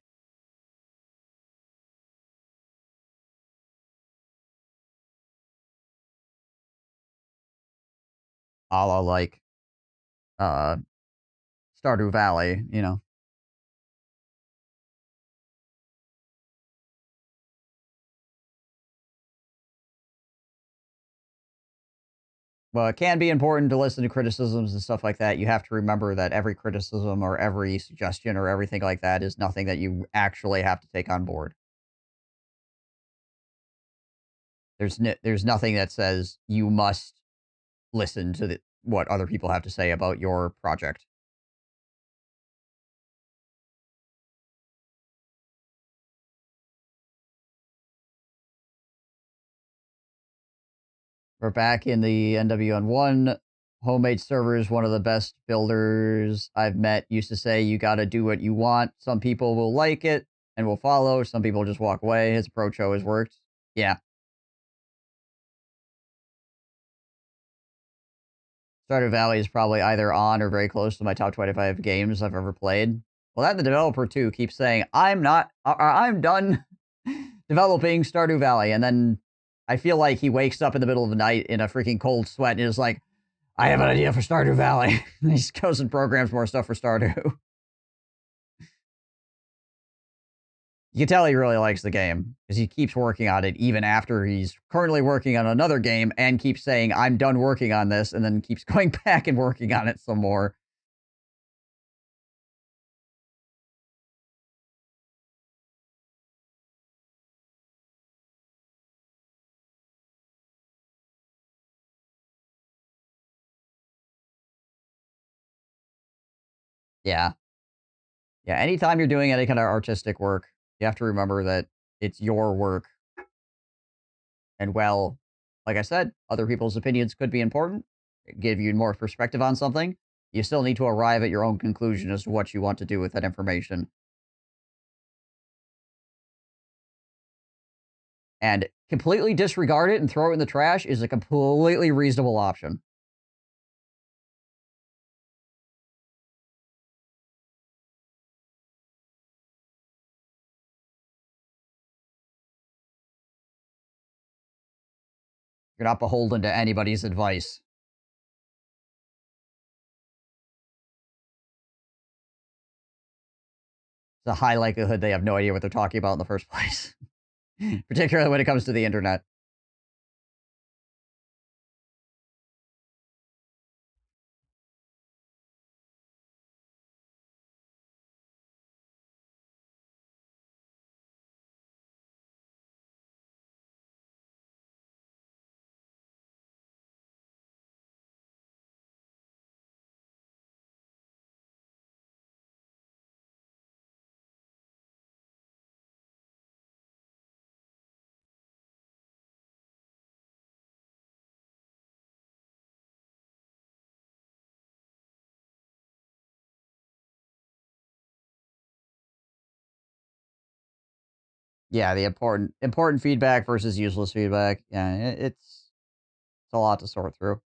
A la, like, uh, Stardew Valley, you know? Well, it can be important to listen to criticisms and stuff like that. You have to remember that every criticism or every suggestion or everything like that is nothing that you actually have to take on board. There's nothing that says you must listen to what other people have to say about your project. We're back in the NWN1 homemade servers. One of the best builders I've met used to say, you got to do what you want. Some people will like it and will follow. Some people just walk away. His approach always worked. Yeah. Stardew Valley is probably either on or very close to my top 25 games I've ever played. Well, that the developer, too, keeps saying, I'm done developing Stardew Valley. And then I feel like he wakes up in the middle of the night in a freaking cold sweat and is like, I have an idea for Stardew Valley. And he just goes and programs more stuff for Stardew. You can tell he really likes the game because he keeps working on it even after he's currently working on another game and keeps saying, I'm done working on this, and then keeps going back and working on it some more. Yeah. Yeah, anytime you're doing any kind of artistic work, you have to remember that it's your work. And well, like I said, other people's opinions could be important, give you more perspective on something. You still need to arrive at your own conclusion as to what you want to do with that information. And completely disregard it and throw it in the trash is a completely reasonable option. You're not beholden to anybody's advice. It's a high likelihood they have no idea what they're talking about in the first place. Particularly when it comes to the internet. Yeah, the important feedback versus useless feedback. Yeah, it's a lot to sort through.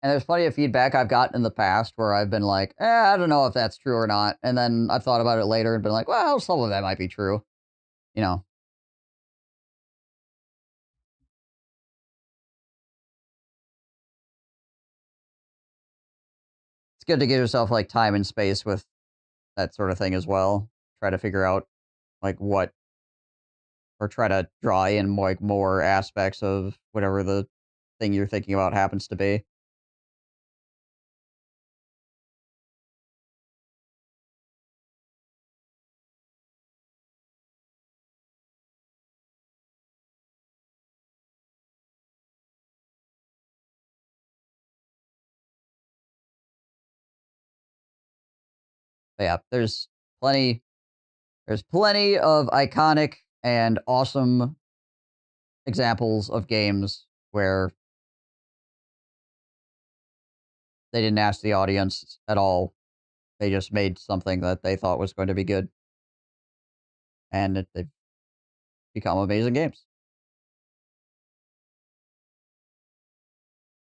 And there's plenty of feedback I've gotten in the past where I've been like, I don't know if that's true or not. And then I've thought about it later and been like, well, some of that might be true. You know. good to give yourself like time and space with that sort of thing as well. Try to figure out like what, or try to draw in like more aspects of whatever the thing you're thinking about happens to be. But yeah, there's plenty of iconic and awesome examples of games where they didn't ask the audience at all. They just made something that they thought was going to be good. And they've become amazing games.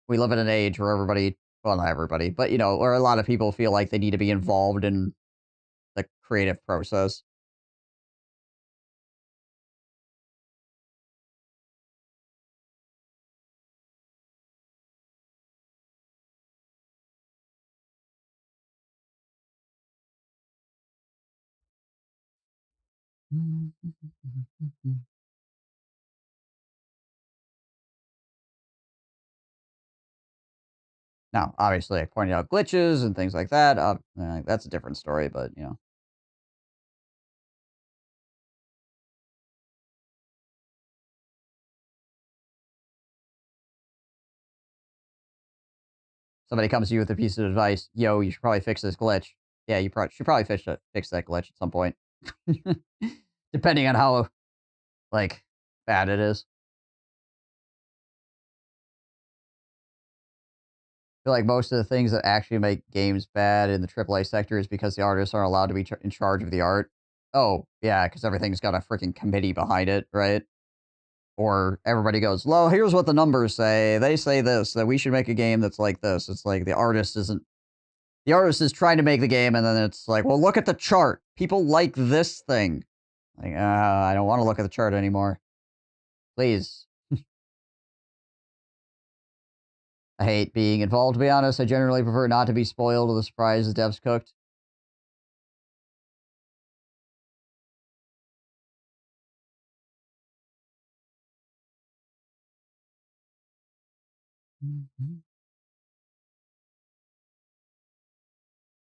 We live in an age where everybody, well, not everybody, but, you know, where a lot of people feel like they need to be involved in the creative process. Now, obviously, I pointed out glitches and things like that. That's a different story, but, you know. Somebody comes to you with a piece of advice, yo, you should probably fix this glitch. Yeah, you should probably fix that glitch at some point. Depending on how, like, bad it is. I feel like most of the things that actually make games bad in the AAA sector is because the artists aren't allowed to be in charge of the art. Oh, yeah, because everything's got a freaking committee behind it, right? Or everybody goes, "Well, here's what the numbers say. They say this, that we should make a game that's like this." It's like the artist is trying to make the game, and then it's like, well, look at the chart. People like this thing. Like, I don't want to look at the chart anymore. Please. I hate being involved, to be honest. I generally prefer not to be spoiled with the surprise the devs cooked.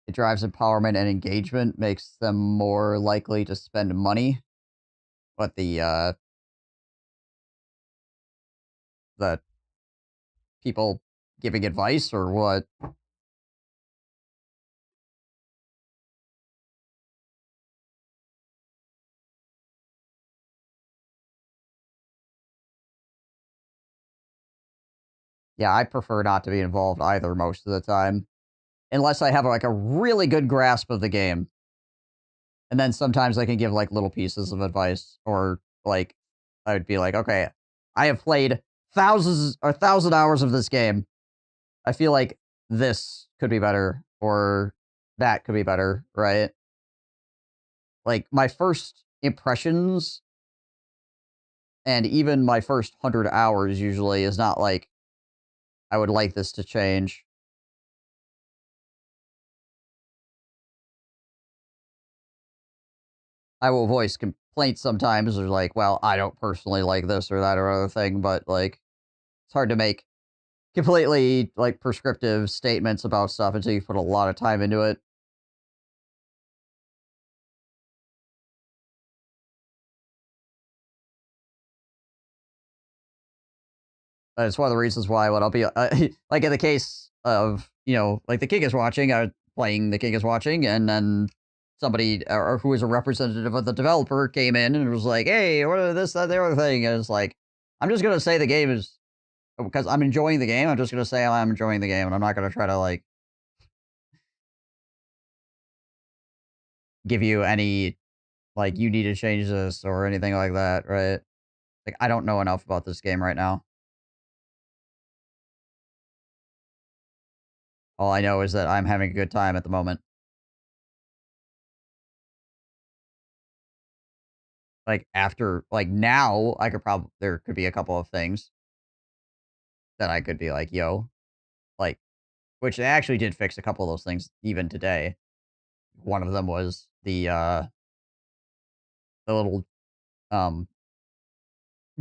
It drives empowerment and engagement, makes them more likely to spend money. But the people giving advice or what? Yeah, I prefer not to be involved either most of the time. Unless I have, like, a really good grasp of the game. And then sometimes I can give, like, little pieces of advice. Or, like, I would be like, okay, I have played thousands or 1,000 hours of this game. I feel like this could be better. Or that could be better, right? Like, my first impressions and even my first 100 hours usually is not like, I would like this to change. I will voice complaints sometimes, or like, well, I don't personally like this or that or other thing, but like, it's hard to make completely like prescriptive statements about stuff until you put a lot of time into it. And it's one of the reasons why when I'll be like in the case of, you know, like the King is watching, I was playing the King is watching, and then somebody or who was a representative of the developer came in and was like, hey, what are this, that, the other thing? And it's like, I'm just going to say the game is, because I'm enjoying the game, I'm just going to say I'm enjoying the game, and I'm not going to try to, like, give you any, like, you need to change this or anything like that, right? Like, I don't know enough about this game right now. All I know is that I'm having a good time at the moment. Like, after, like, now, I could probably, there could be a couple of things that I could be like, yo, like, Which they actually did fix a couple of those things even today. One of them was the little, um,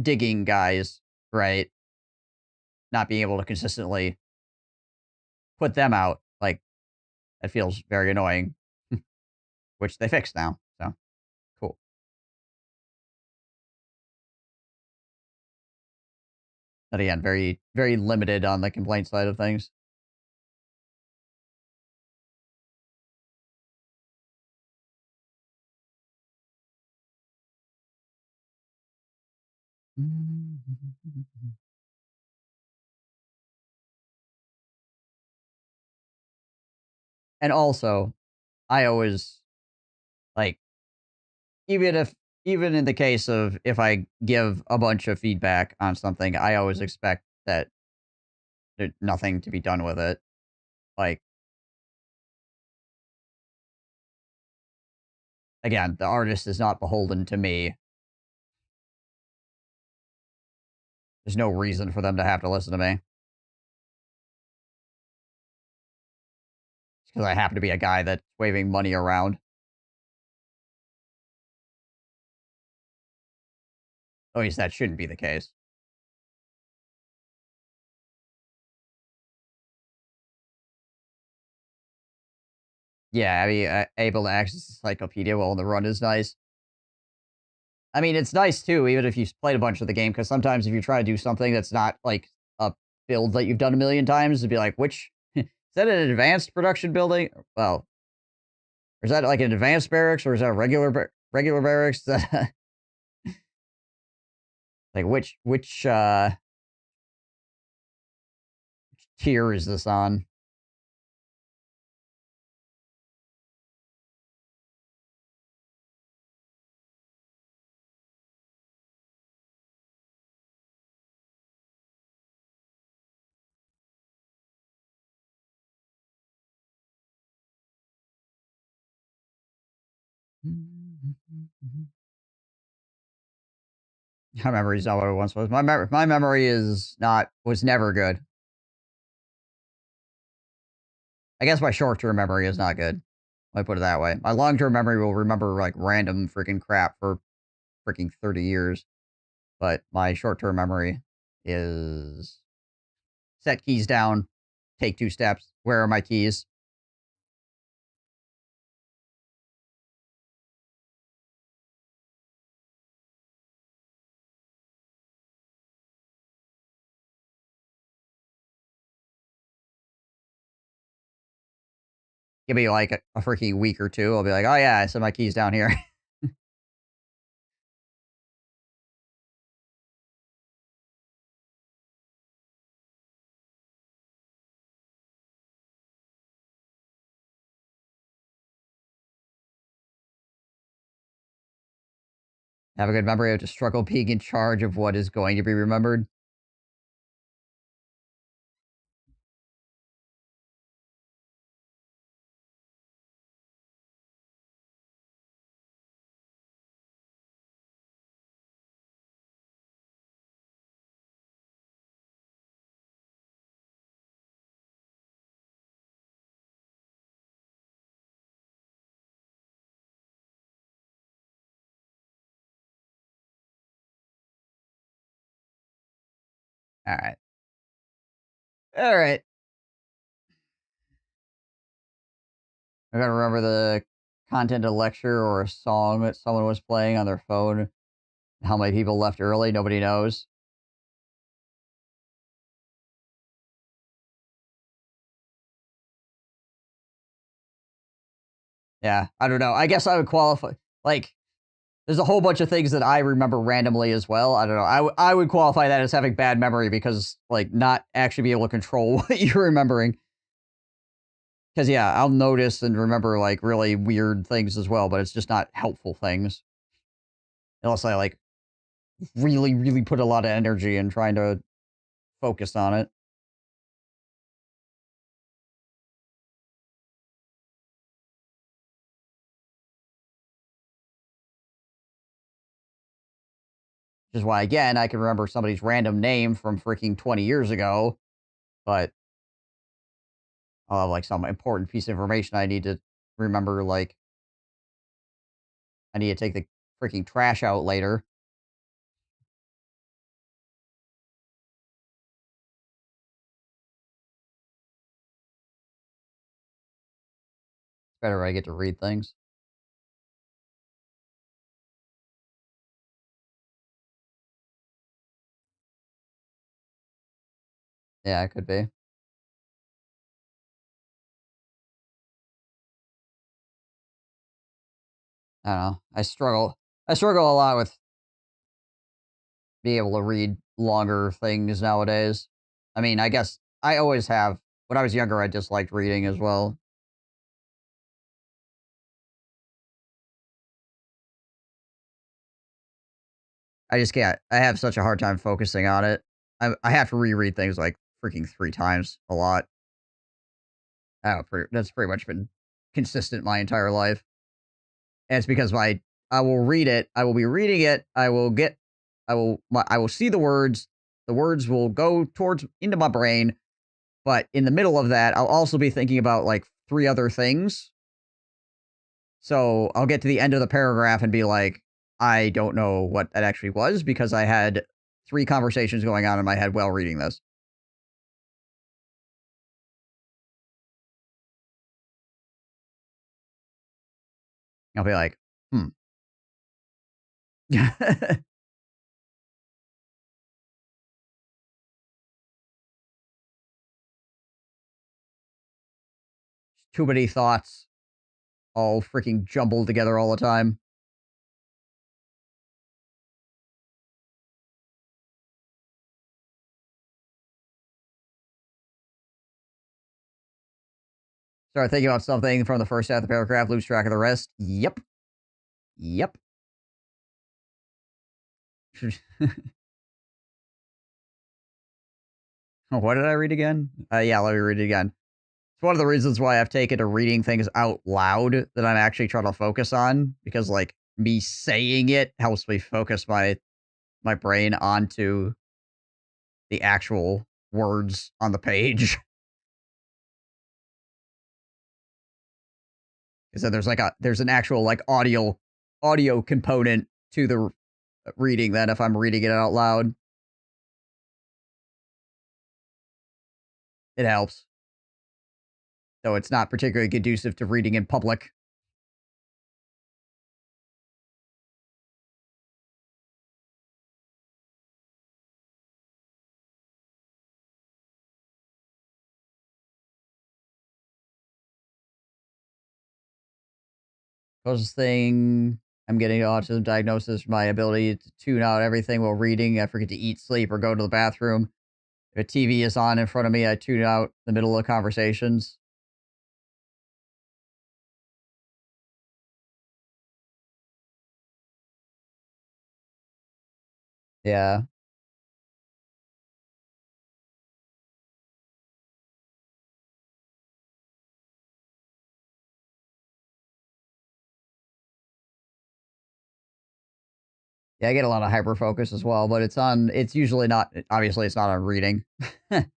digging guys, right? Not being able to consistently put them out, like, that feels very annoying, which they fixed now, so cool. But again, very, very limited on the complaint side of things. And also, I always, like, even in the case of if I give a bunch of feedback on something, I always expect that there's nothing to be done with it. Like, again, the artist is not beholden to me. There's no reason for them to have to listen to me. Because I happen to be a guy that's waving money around. At least that shouldn't be the case. Yeah, I mean, able to access the encyclopedia while on the run is nice. I mean, it's nice too, even if you've played a bunch of the game, because sometimes if you try to do something that's not like a build that you've done a million times, it'd be like, which is that an advanced production building? Well, or is that like an advanced barracks, or is that a regular barracks? Like which tier is this on? My memory's not what it once was. My memory was never good. I guess my short-term memory is not good. Let me put it that way. My long-term memory will remember, like, random freaking crap for freaking 30 years. But my short-term memory is set keys down, take 2 steps. Where are my keys? Give me, like, a freaking week or two. I'll be like, oh, yeah, I set my keys down here. Have a good memory of just struggle being in charge of what is going to be remembered. All right. All right. I gotta remember the content of a lecture or a song that someone was playing on their phone. How many people left early? Nobody knows. Yeah, I don't know. I guess I would qualify. Like, there's a whole bunch of things that I remember randomly as well. I don't know. I would qualify that as having bad memory because, like, not actually be able to control what you're remembering. Because, yeah, I'll notice and remember, like, really weird things as well, but it's just not helpful things. Unless I, like, really, really put a lot of energy in trying to focus on it. Which is why, again, I can remember somebody's random name from freaking 20 years ago, but I'll have, like, some important piece of information I need to remember, like, I need to take the freaking trash out later. It's better when I get to read things. Yeah, it could be. I don't know. I struggle a lot with being able to read longer things nowadays. I mean, I guess I always have. When I was younger, I disliked reading as well. I just can't. I have such a hard time focusing on it. I have to reread things like freaking 3 times a lot. I don't know, that's pretty much been consistent my entire life. And it's because I will read it, I will be reading it, I will see the words will go towards into my brain, but in the middle of that, I'll also be thinking about, like, 3 other things. So, I'll get to the end of the paragraph and be like, "I don't know what that actually was because I had 3 conversations going on in my head while reading this." I'll be like, "Hmm." Too many thoughts all freaking jumbled together all the time. Start thinking about something from the first half of the paragraph, lose track of the rest. Yep. Yep. What did I read again? Yeah, let me read it again. It's one of the reasons why I've taken to reading things out loud that I'm actually trying to focus on, because, like, me saying it helps me focus my brain onto the actual words on the page. Because then there's an actual, like, audio component to the reading that if I'm reading it out loud, it helps. So it's not particularly conducive to reading in public. Closest thing, I'm getting autism diagnosis for my ability to tune out everything while reading. I forget to eat, sleep, or go to the bathroom. If a TV is on in front of me, I tune out the middle of conversations. Yeah. Yeah, I get a lot of hyper focus as well, but it's usually not, obviously, it's not on reading. That's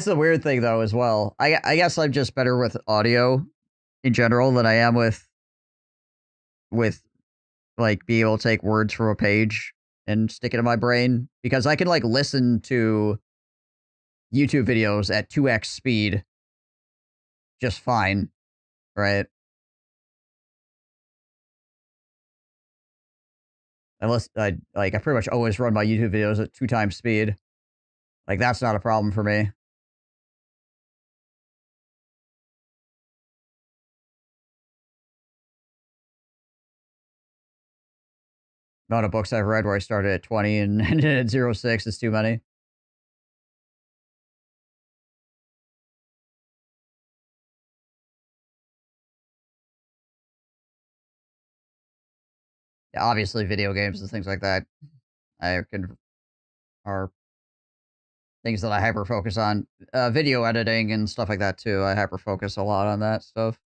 the weird thing, though, as well. I guess I'm just better with audio in general than I am with like, being able to take words from a page and stick it in my brain, because I can, like, listen to YouTube videos at 2x speed just fine, right? Unless I pretty much always run my YouTube videos at 2 times speed. Like, that's not a problem for me. The amount of books I've read where I started at 20 and ended at 0.6 is too many. Yeah, obviously, video games and things like that I can are things that I hyper focus on. Video editing and stuff like that too. I hyper focus a lot on that stuff.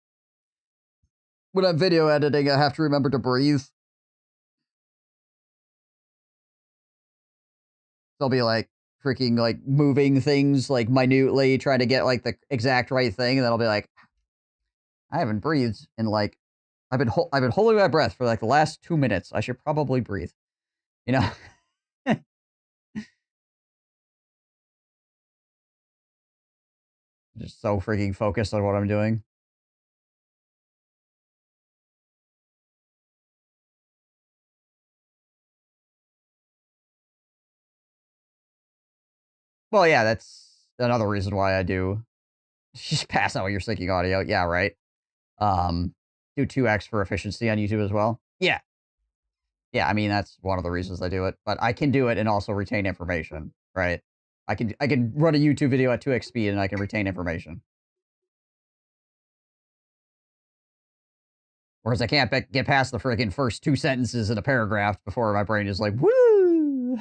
When I'm video editing, I have to remember to breathe. I'll be like freaking like moving things like minutely, trying to get like the exact right thing, and then I'll be like, I haven't breathed in like I've been holding my breath for like the last 2 minutes. I should probably breathe. You know? Just so freaking focused on what I'm doing. Well, yeah, that's another reason why I do. Just pass out your syncing audio. Yeah, right. Do 2x for efficiency on YouTube as well. Yeah. Yeah, I mean, that's one of the reasons I do it. But I can do it and also retain information, right? I can run a YouTube video at 2x speed and I can retain information. Whereas I can't get past the friggin' first 2 sentences in a paragraph before my brain is like, woo!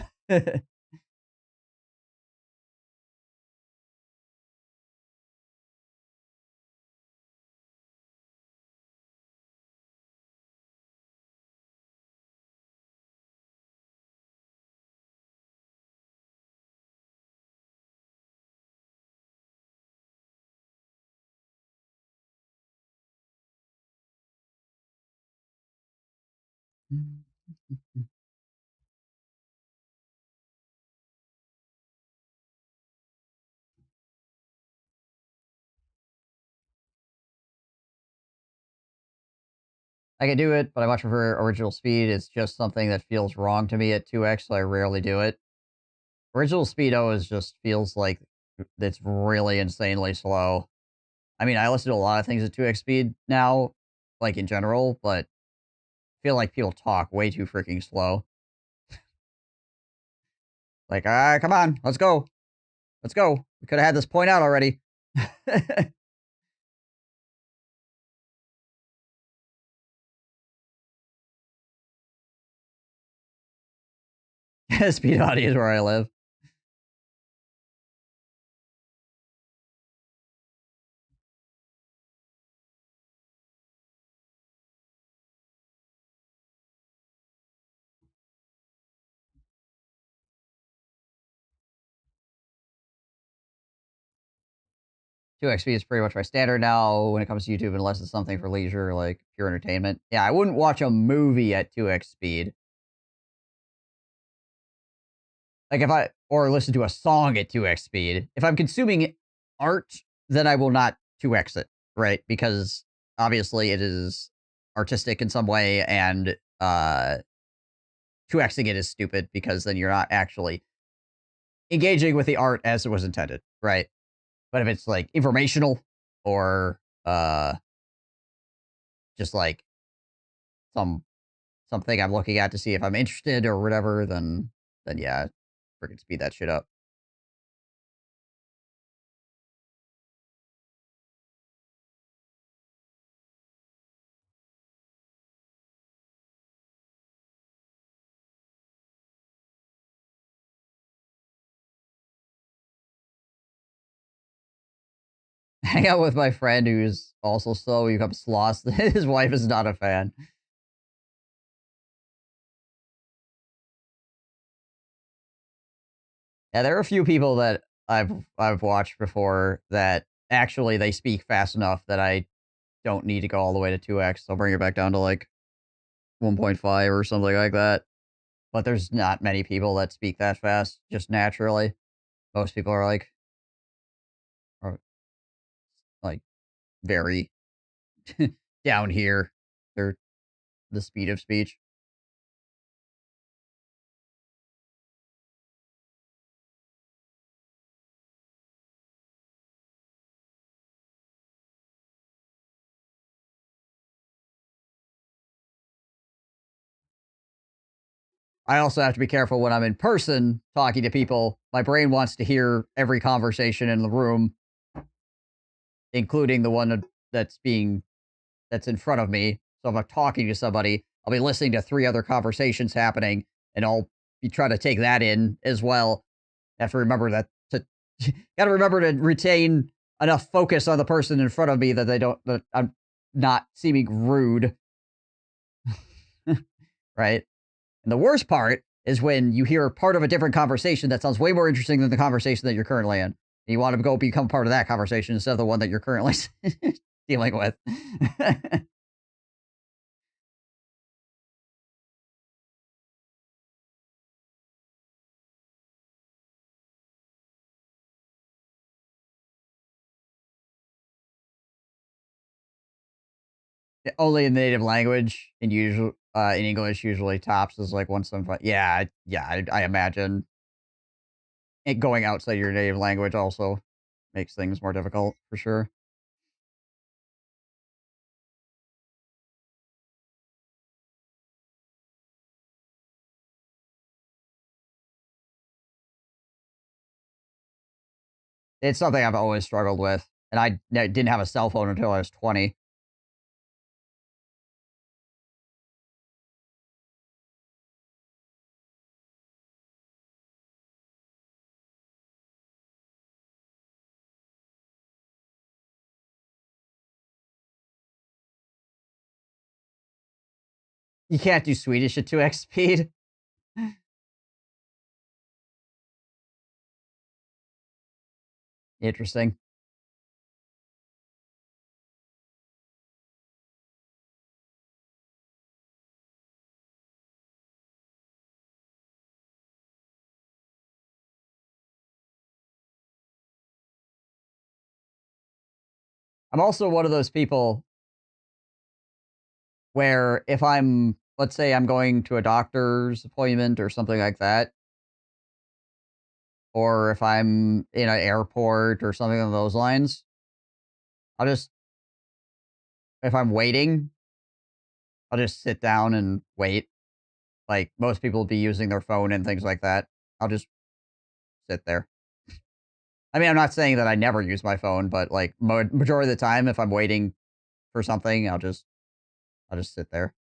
I can do it, but I much prefer original speed. It's just something that feels wrong to me at 2x, so I rarely do it. Original speed always just feels like it's really insanely slow. I mean, I listen to a lot of things at 2x speed now, like in general, but I feel like people talk way too freaking slow. Like, come on, let's go. Let's go. We could have had this point out already. Speed audio is where I live. Two XP is pretty much my standard now when it comes to YouTube, unless it's something for leisure, like pure entertainment. Yeah, I wouldn't watch a movie at 2x speed. Like or listen to a song at 2x speed. If I'm consuming art, then I will not 2x it, right? Because obviously it is artistic in some way, and 2xing it is stupid because then you're not actually engaging with the art as it was intended, right? But if it's like informational or just like something I'm looking at to see if I'm interested or whatever, then yeah, freaking speed that shit up. Hang out with my friend who's also slow, he becomes lost. His wife is not a fan. Yeah, there are a few people that I've watched before that actually they speak fast enough that I don't need to go all the way to 2x. I'll bring it back down to like 1.5 or something like that. But there's not many people that speak that fast, just naturally. Most people are like very down here. They're the speed of speech. I also have to be careful when I'm in person talking to people. My brain wants to hear every conversation in the room, including the one that's in front of me. So if I'm talking to somebody, I'll be listening to 3 other conversations happening, and I'll be trying to take that in as well. I have to remember that gotta remember to retain enough focus on the person in front of me that I'm not seeming rude. Right? And the worst part is when you hear part of a different conversation that sounds way more interesting than the conversation that you're currently in. And you want to go become part of that conversation instead of the one that you're currently dealing with. Only in the native language, in English, usually tops is like 175. Yeah, I imagine it going outside your native language also makes things more difficult for sure. It's something I've always struggled with, and I didn't have a cell phone until I was 20. You can't do Swedish at 2x speed. Interesting. I'm also one of those people where if let's say I'm going to a doctor's appointment or something like that, or if I'm in an airport or something along those lines, I'll just, if I'm waiting, I'll just sit down and wait. Like most people be using their phone and things like that. I'll just sit there. I mean, I'm not saying that I never use my phone, but like majority of the time, if I'm waiting for something, I'll just sit there.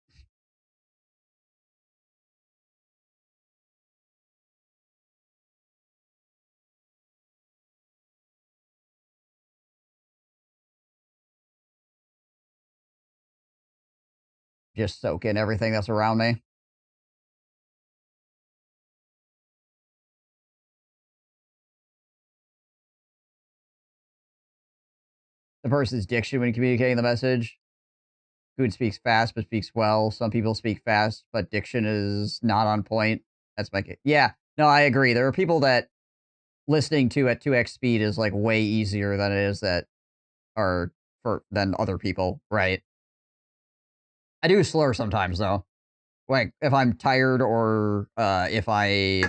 Just soak in everything that's around me. The person's diction when communicating the message. Food speaks fast, but speaks well. Some people speak fast, but diction is not on point. That's my case. Yeah, no, I agree. There are people that listening to at 2x speed is like way easier than it is than other people, right? I do slur sometimes though. Like if I'm tired or if I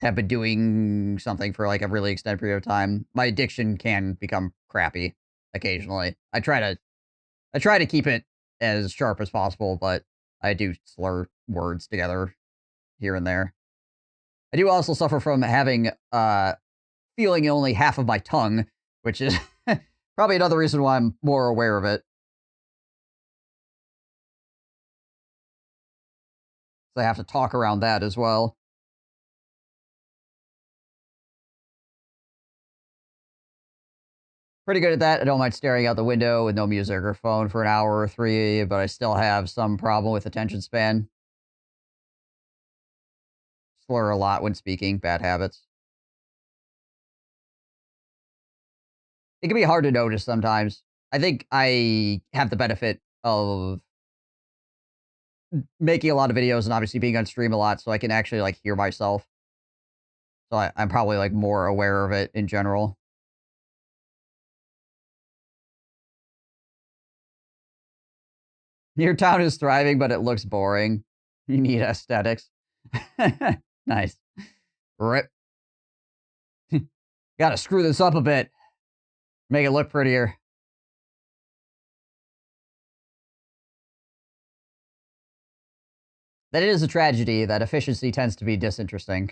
have been doing something for like a really extended period of time, my diction can become crappy occasionally. I try to keep it as sharp as possible, but I do slur words together here and there. I do also suffer from having feeling only half of my tongue, which is probably another reason why I'm more aware of it. So I have to talk around that as well. Pretty good at that. I don't mind staring out the window with no music or phone for an hour or 3, but I still have some problem with attention span. Slur a lot when speaking. Bad habits. It can be hard to notice sometimes. I think I have the benefit of making a lot of videos and obviously being on stream a lot, so I can actually like hear myself. So I'm probably like more aware of it in general. Your town is thriving, but it looks boring. You need aesthetics. Nice. Rip. Gotta screw this up a bit. Make it look prettier. That it is a tragedy that efficiency tends to be disinteresting.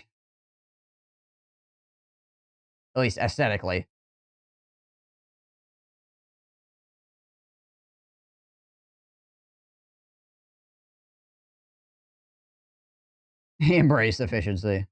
At least aesthetically. Embrace efficiency.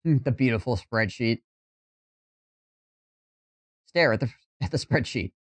The beautiful spreadsheet. Stare at the spreadsheet.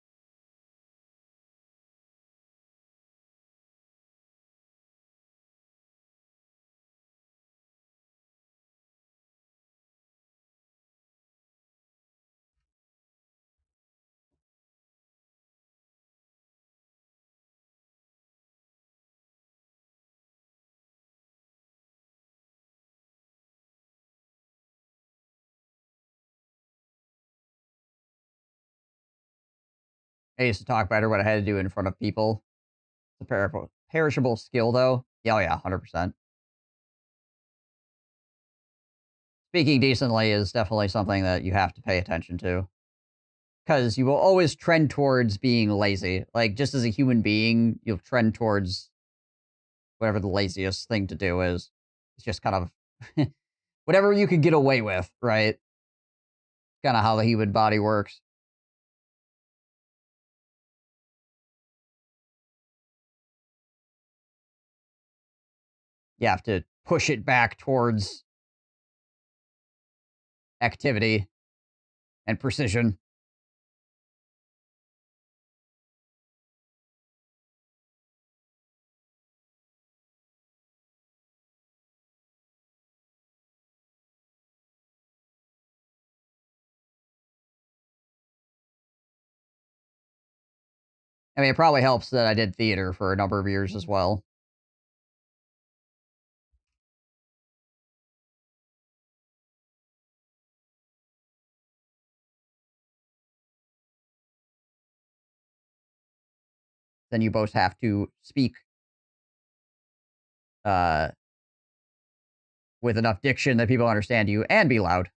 I used to talk better what I had to do in front of people. It's a perishable skill, though. Yeah, oh yeah, 100%. Speaking decently is definitely something that you have to pay attention to. Because you will always trend towards being lazy. Like, just as a human being, you'll trend towards whatever the laziest thing to do is. It's just kind of whatever you can get away with, right? Kind of how the human body works. You have to push it back towards activity and precision. I mean, it probably helps that I did theater for a number of years as well. Then you both have to speak with enough diction that people understand you and be loud.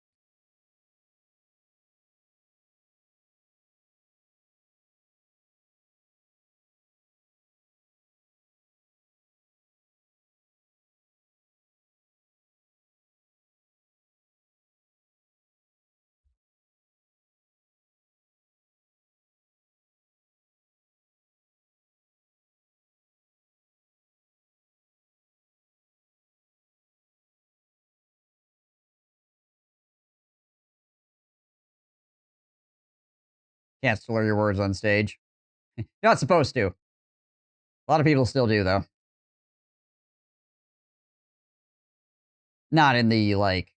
Can't slur your words on stage. You're not supposed to. A lot of people still do, though. Not in the, like,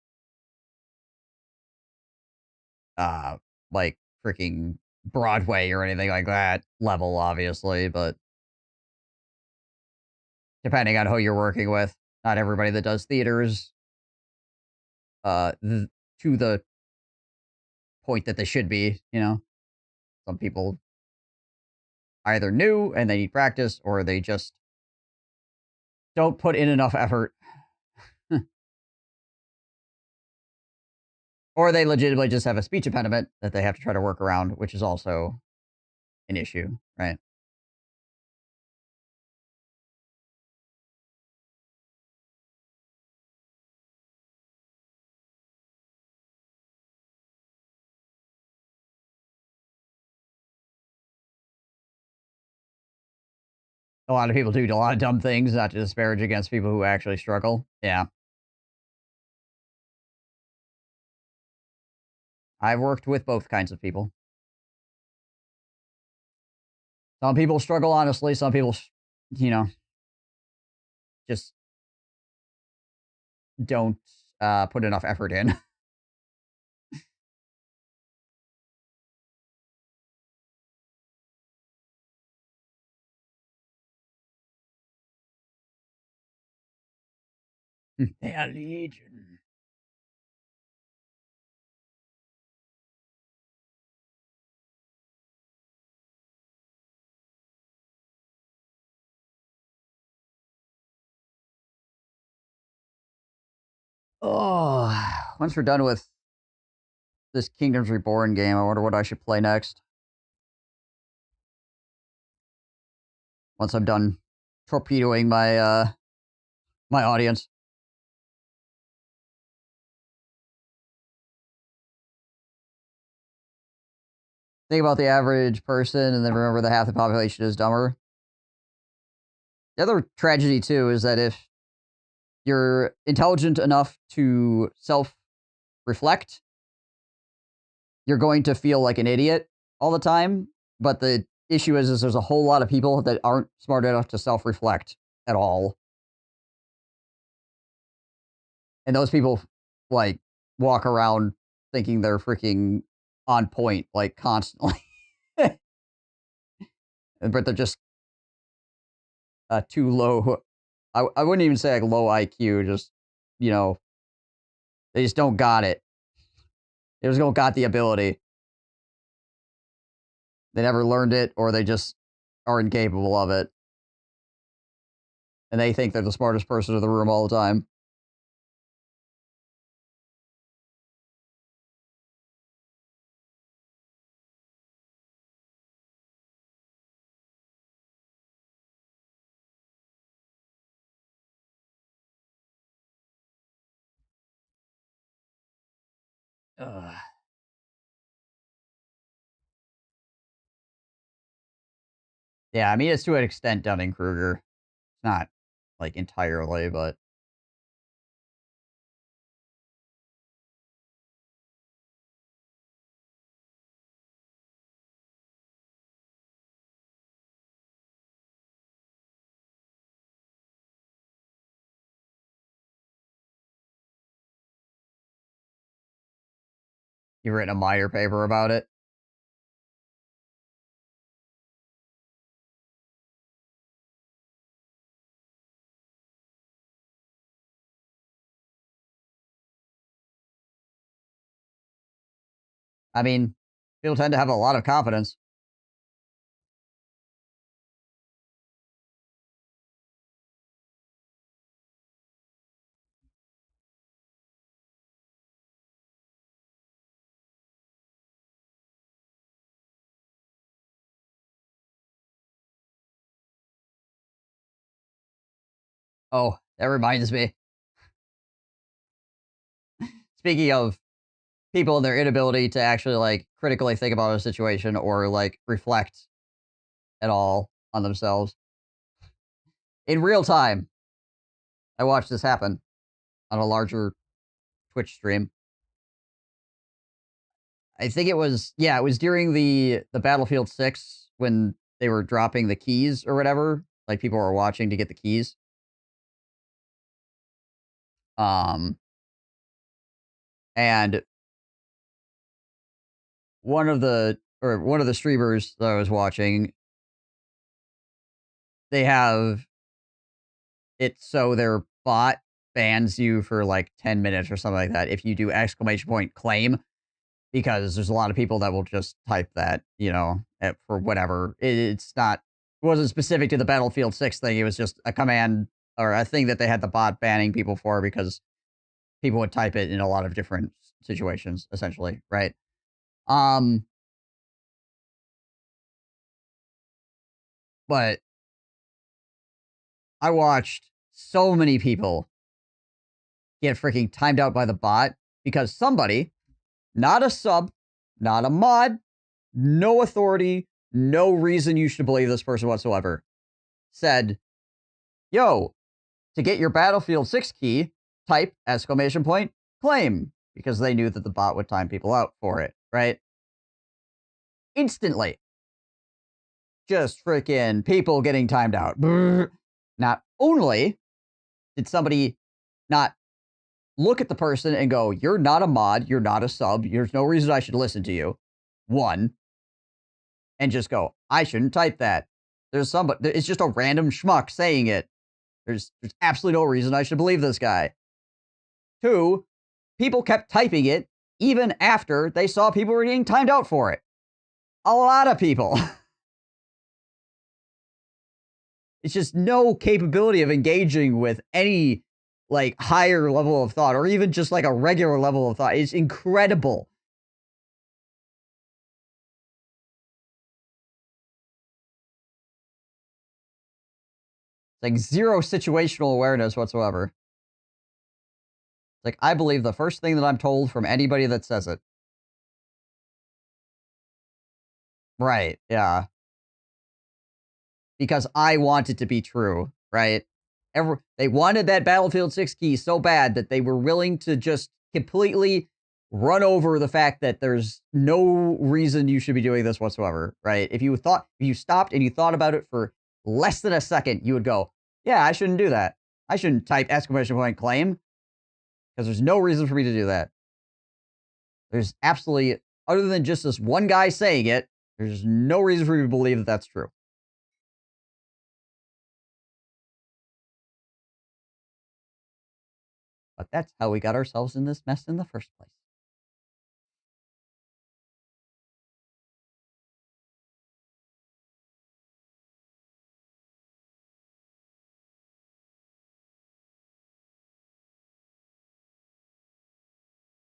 freaking Broadway or anything like that level, obviously, but depending on who you're working with, not everybody that does theaters, to the point that they should be, you know? Some people either new and they need practice, or they just don't put in enough effort. Or they legitimately just have a speech impediment that they have to try to work around, which is also an issue, right? A lot of people do a lot of dumb things, not to disparage against people who actually struggle. Yeah. I've worked with both kinds of people. Some people struggle honestly, some people, you know, just don't put enough effort in. They are legion. Oh, once we're done with this Kingdoms Reborn game, I wonder what I should play next. Once I'm done torpedoing my my audience. Think about the average person and then remember that half the population is dumber. The other tragedy, too, is that if you're intelligent enough to self-reflect, you're going to feel like an idiot all the time. But the issue is there's a whole lot of people that aren't smart enough to self-reflect at all. And those people, like, walk around thinking they're freaking on point, like, constantly. But they're just too low. I wouldn't even say, like, low IQ, just, you know, they just don't got it. They just don't got the ability. They never learned it, or they just are incapable of it. And they think they're the smartest person in the room all the time. Ugh. Yeah, I mean, it's to an extent Dunning-Kruger. It's not, like, entirely, but... You've written a minor paper about it? I mean, people tend to have a lot of confidence. Oh, that reminds me. Speaking of people and their inability to actually, like, critically think about a situation or, like, reflect at all on themselves. In real time, I watched this happen on a larger Twitch stream. I think it was, yeah, it was during the Battlefield 6 when they were dropping the keys or whatever. Like, people were watching to get the keys. And one of the streamers that I was watching, they have it so their bot bans you for like 10 minutes or something like that if you do !claim, because there's a lot of people that will just type that, you know, for whatever. It wasn't specific to the Battlefield 6 thing. It was just a command or a thing that they had the bot banning people for because people would type it in a lot of different situations, essentially, right? But I watched so many people get freaking timed out by the bot because somebody, not a sub, not a mod, no authority, no reason you should believe this person whatsoever, said, yo, to get your Battlefield 6 key, type ! claim, because they knew that the bot would time people out for it, right? Instantly. Just freaking people getting timed out. Brrr. Not only did somebody not look at the person and go, you're not a mod, you're not a sub, there's no reason I should listen to you. One. And just go, I shouldn't type that. There's somebody, it's just a random schmuck saying it. There's absolutely no reason I should believe this guy. Two, people kept typing it even after they saw people were getting timed out for it. A lot of people. It's just no capability of engaging with any, like, higher level of thought, or even just, like, a regular level of thought. It's incredible. It's like zero situational awareness whatsoever. It's like, I believe the first thing that I'm told from anybody that says it. Right, yeah. Because I want it to be true, right? They wanted that Battlefield 6 key so bad that they were willing to just completely run over the fact that there's no reason you should be doing this whatsoever, right? If you stopped and you thought about it for less than a second, you would go, yeah, I shouldn't do that. I shouldn't type exclamation point claim because there's no reason for me to do that. There's absolutely, other than just this one guy saying it, there's no reason for me to believe that that's true. But that's how we got ourselves in this mess in the first place.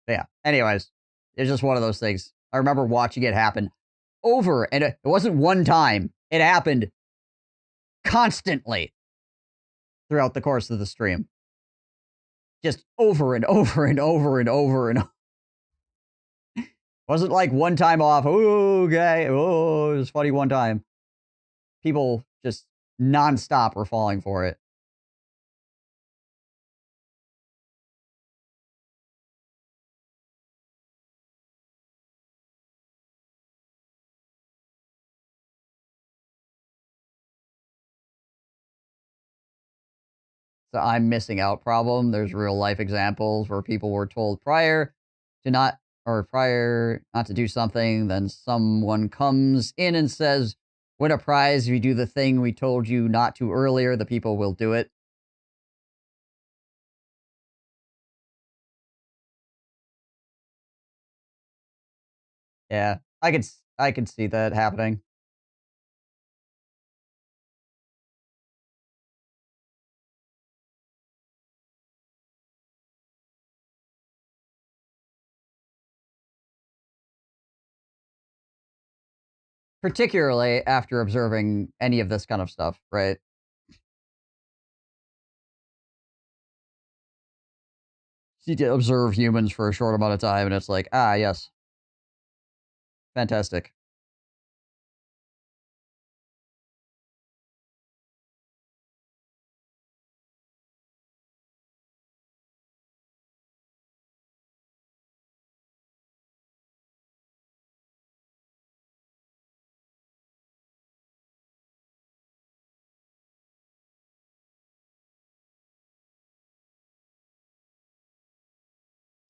But yeah, anyways, it's just one of those things. I remember watching it happen over, and it wasn't one time. It happened constantly throughout the course of the stream. Just over and over and over and over and over. Wasn't like one time off. Oh, okay. Oh, it was funny one time. People just nonstop were falling for it. So I'm missing out problem. There's real life examples where people were told prior not to do something, then someone comes in and says, win a prize if you do the thing we told you not to earlier, the people will do it. Yeah, I could see that happening. Particularly after observing any of this kind of stuff, right? You get to observe humans for a short amount of time, and it's like, ah, yes. Fantastic.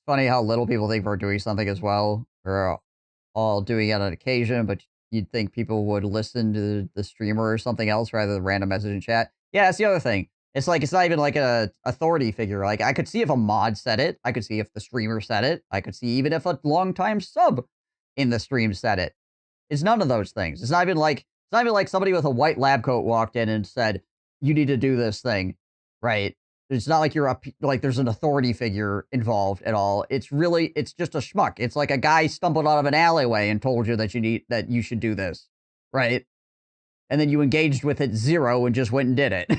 Funny how little people think we're doing something as well. We're all doing it on occasion, but you'd think people would listen to the streamer or something else rather than random message in chat. Yeah, that's the other thing. It's like, it's not even like a authority figure. Like, I could see if a mod said it. I could see if the streamer said it. I could see even if a longtime sub in the stream said it. It's none of those things. It's not even like somebody with a white lab coat walked in and said, you need to do this thing, right? It's not like like there's an authority figure involved at all. It's just a schmuck. It's like a guy stumbled out of an alleyway and told you that you should do this, right? And then you engaged with it 0 and just went and did it.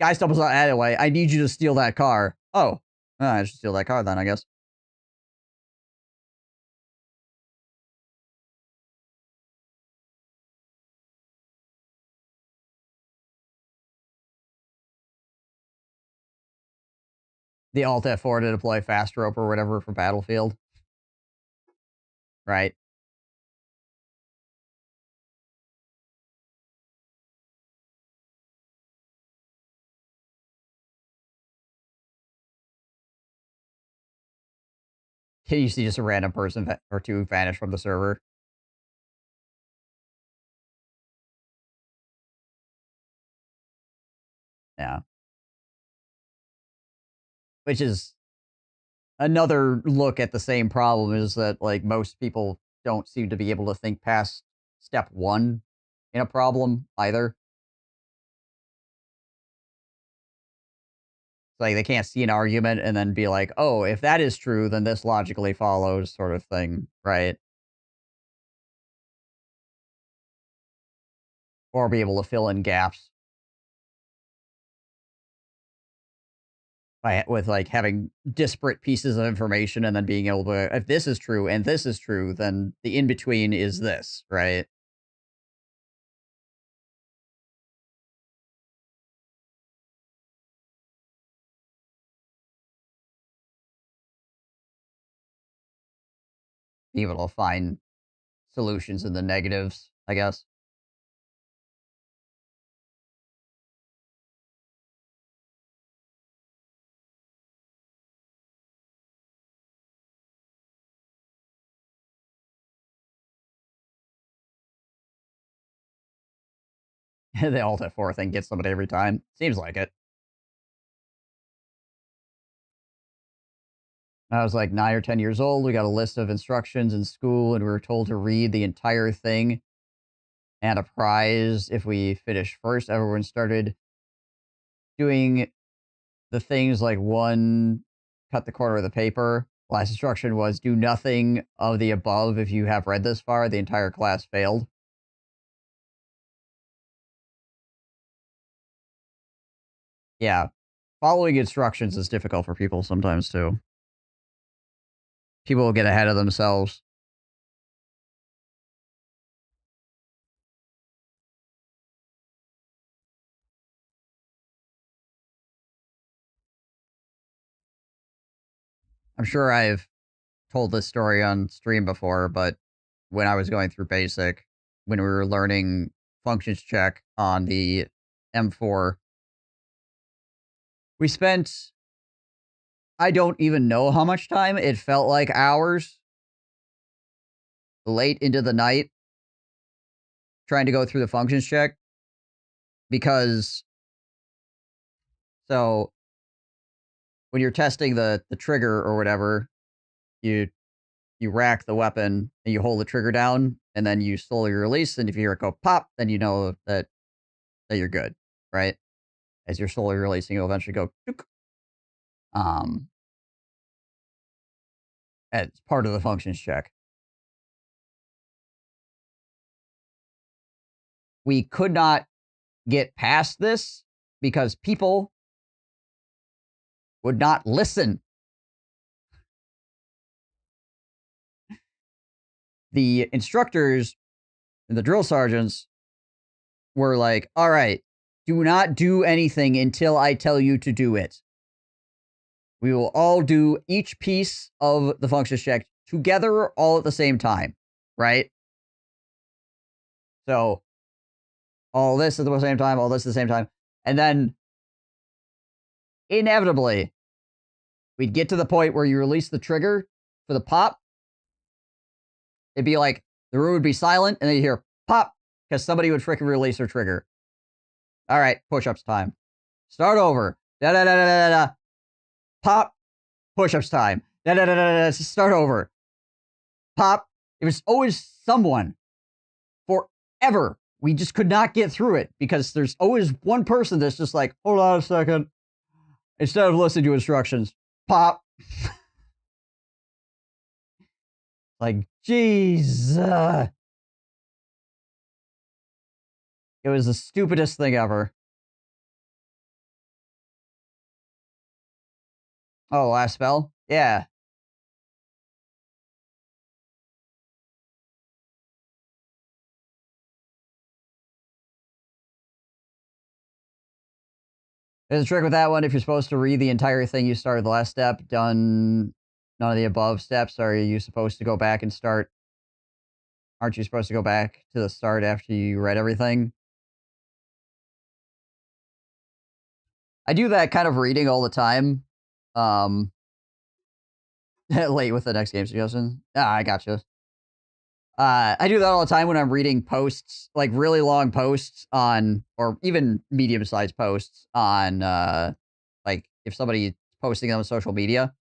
Guy stumbles out of an alleyway. I need you to steal that car. Oh, I should steal that car then, I guess. The Alt F4 to deploy fast rope or whatever for Battlefield. Right. You see just a random person or two vanish from the server. Yeah. Which is another look at the same problem, is that, like, most people don't seem to be able to think past step 1 in a problem either. It's like they can't see an argument and then be like, oh, if that is true, then this logically follows, sort of thing, right? Or be able to fill in gaps. With, like, having disparate pieces of information and then being able to, if this is true and this is true, then the in-between is this, right? be able to find solutions in the negatives, I guess. The Alt F4 thing gets somebody every time. Seems like it. I was like 9 or 10 years old. We got a list of instructions in school, and we were told to read the entire thing and a prize if we finished first. Everyone started doing the things like one, cut the corner of the paper. Last instruction was do nothing of the above if you have read this far. The entire class failed. Yeah. Following instructions is difficult for people sometimes, too. People will get ahead of themselves. I'm sure I've told this story on stream before, but when I was going through BASIC, when we were learning functions check on the M4, we spent, I don't even know how much time. It felt like hours, late into the night, trying to go through the functions check. Because, so, when you're testing the trigger or whatever, you rack the weapon and you hold the trigger down, and then you slowly release, and if you hear it go pop, then you know that you're good, right? As you're slowly releasing, you'll eventually go tuk. As part of the functions check. We could not get past this because people would not listen. The instructors and the drill sergeants were like, all right, do not do anything until I tell you to do it. We will all do each piece of the functions check together all at the same time, right? So, all this at the same time, all this at the same time. And then, inevitably, we'd get to the point where you release the trigger for the pop. It'd be like, the room would be silent, and then you hear pop, because somebody would freaking release their trigger. All right, push-ups time. Start over. Da-da-da-da-da-da. Pop, push-ups time. Da-da-da-da-da. Start over. Pop. It was always someone. Forever. We just could not get through it, because there's always one person that's just like, hold on a second. Instead of listening to instructions, pop. Like, jeez. It was the stupidest thing ever. Oh, last spell? Yeah. There's a trick with that one. If you're supposed to read the entire thing, you started the last step, done none of the above steps. Are you supposed to go back and start? Aren't you supposed to go back to the start after you read everything? I do that kind of reading all the time. Late with the next game suggestion. I gotcha. I do that all the time when I'm reading posts, like really long posts on, or even medium-sized posts on, like if somebody's posting them on social media,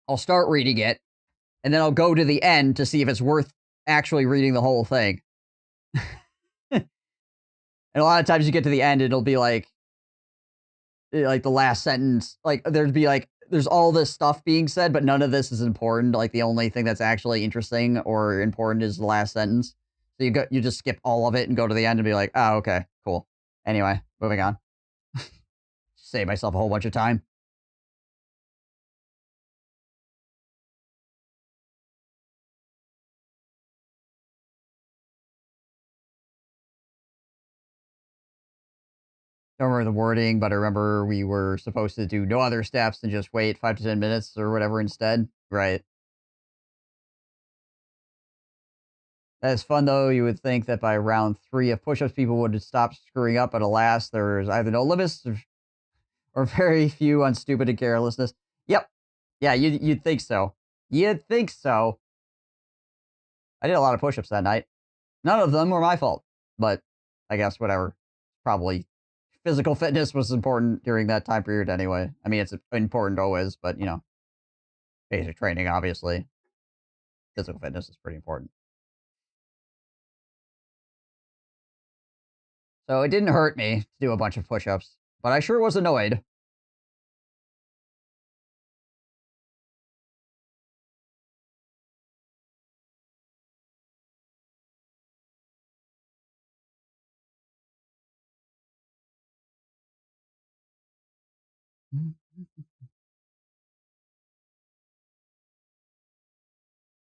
I'll start reading it, and then I'll go to the end to see if it's worth actually reading the whole thing. And a lot of times you get to the end, it'll be like the last sentence, like there'd be like, there's all this stuff being said, but none of this is important. Like the only thing that's actually interesting or important is the last sentence. So you just skip all of it and go to the end and be like, oh, okay, cool. Anyway, moving on. Save myself a whole bunch of time. Don't remember the wording, but I remember we were supposed to do no other steps and just wait 5 to 10 minutes or whatever instead. Right. That is fun, though. You would think that by round 3 of push-ups, people would stop screwing up, but alas, there's either no limits or very few on stupid and carelessness. Yep. Yeah, you'd think so. You'd think so. I did a lot of push-ups that night. None of them were my fault, but I guess whatever. Probably physical fitness was important during that time period anyway. I mean, it's important always, but, you know, basic training, obviously. Physical fitness is pretty important. So it didn't hurt me to do a bunch of push-ups, but I sure was annoyed.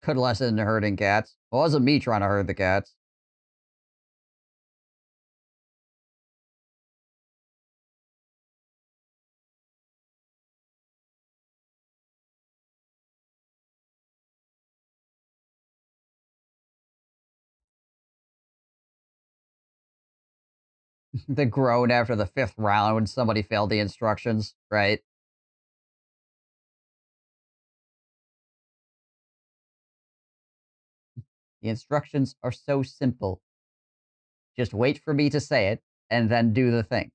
Could lessen the herding cats. Well, it wasn't me trying to herd the cats. The groan after the 5th round when somebody failed the instructions, right? The instructions are so simple. Just wait for me to say it, and then do the thing.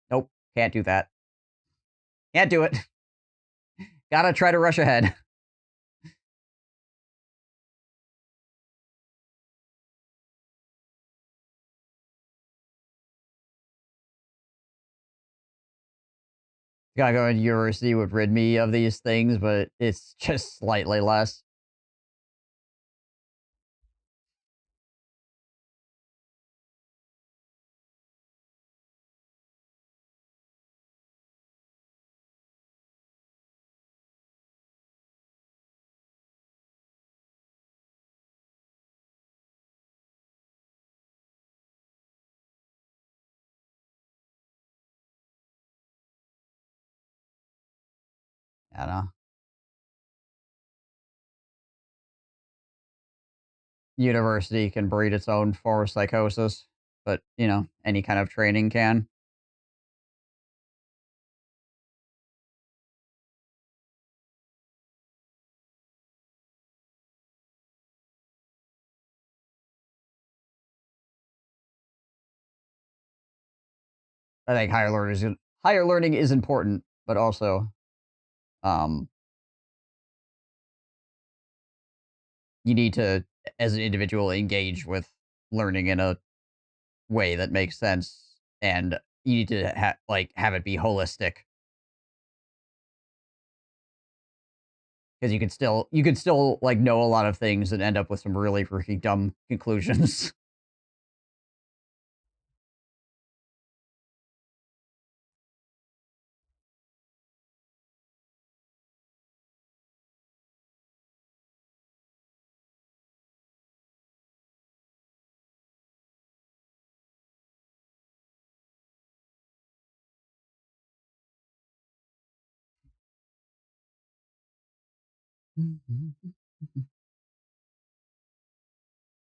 Nope, can't do that. Can't do it. Gotta try to rush ahead. Gotta go to university would rid me of these things, but it's just slightly less. I don't know. University can breed its own form of psychosis, but, you know, any kind of training can. I think higher learning is important, but also, um, you need to, as an individual, engage with learning in a way that makes sense, and you need to have it be holistic. Because you could still like know a lot of things and end up with some really freaking dumb conclusions.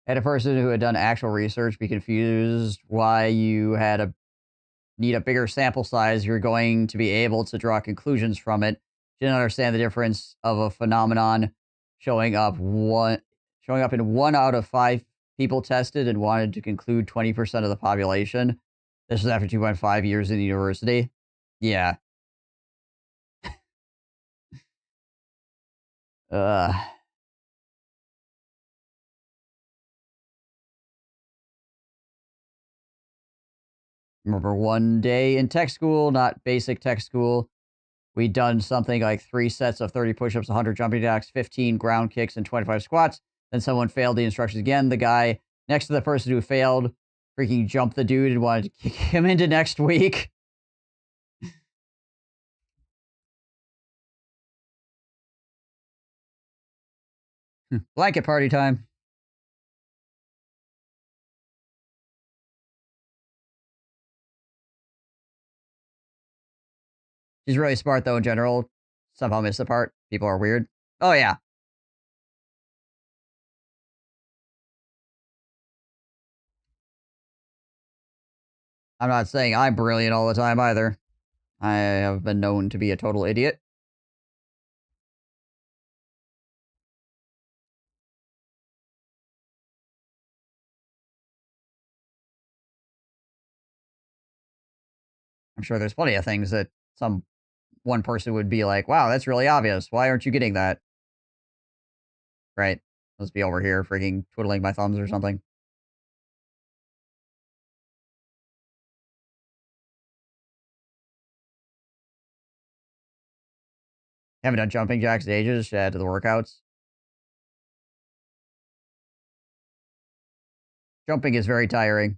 Had a person who had done actual research be confused why you need a bigger sample size. You're going to be able to draw conclusions from it. Didn't understand the difference of a phenomenon showing up in 1 out of 5 people tested and wanted to conclude 20% of the population. This was after 2.5 years in the university. Yeah. Uh, remember one day in tech school, not basic tech school, we'd done something like 3 sets of 30 push-ups, 100 jumping jacks, 15 ground kicks, and 25 squats. Then someone failed the instructions again. The guy next to the person who failed freaking jumped the dude and wanted to kick him into next week. Blanket party time. She's really smart, though, in general. Somehow missed the part. People are weird. Oh, yeah. I'm not saying I'm brilliant all the time either. I have been known to be a total idiot. I'm sure there's plenty of things that one person would be like, wow, that's really obvious. Why aren't you getting that? Right. Let's be over here freaking twiddling my thumbs or something. Haven't done jumping jacks in ages. Should add to the workouts. Jumping is very tiring.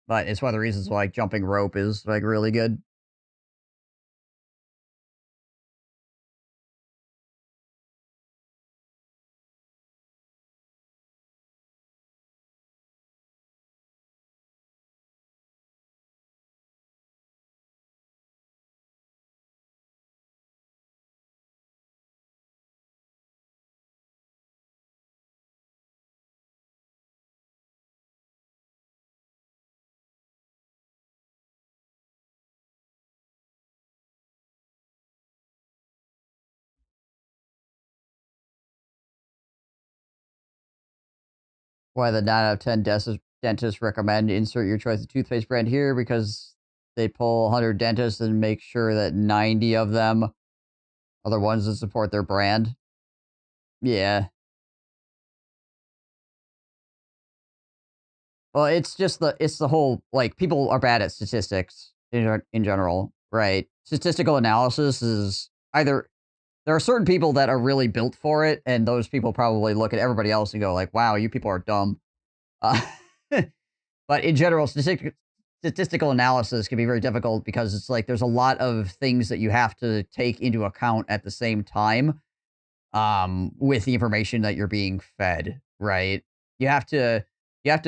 But it's one of the reasons why jumping rope is like really good. Why the 9 out of 10 dentists recommend insert your choice of toothpaste brand here, because they pull 100 dentists and make sure that 90 of them are the ones that support their brand. Yeah. Well, it's the whole, like, people are bad at statistics in general, right? Statistical analysis is either, there are certain people that are really built for it, and those people probably look at everybody else and go like, wow, you people are dumb. Uh, but in general, statistical analysis can be very difficult because it's like there's a lot of things that you have to take into account at the same time with the information that you're being fed, right? You have to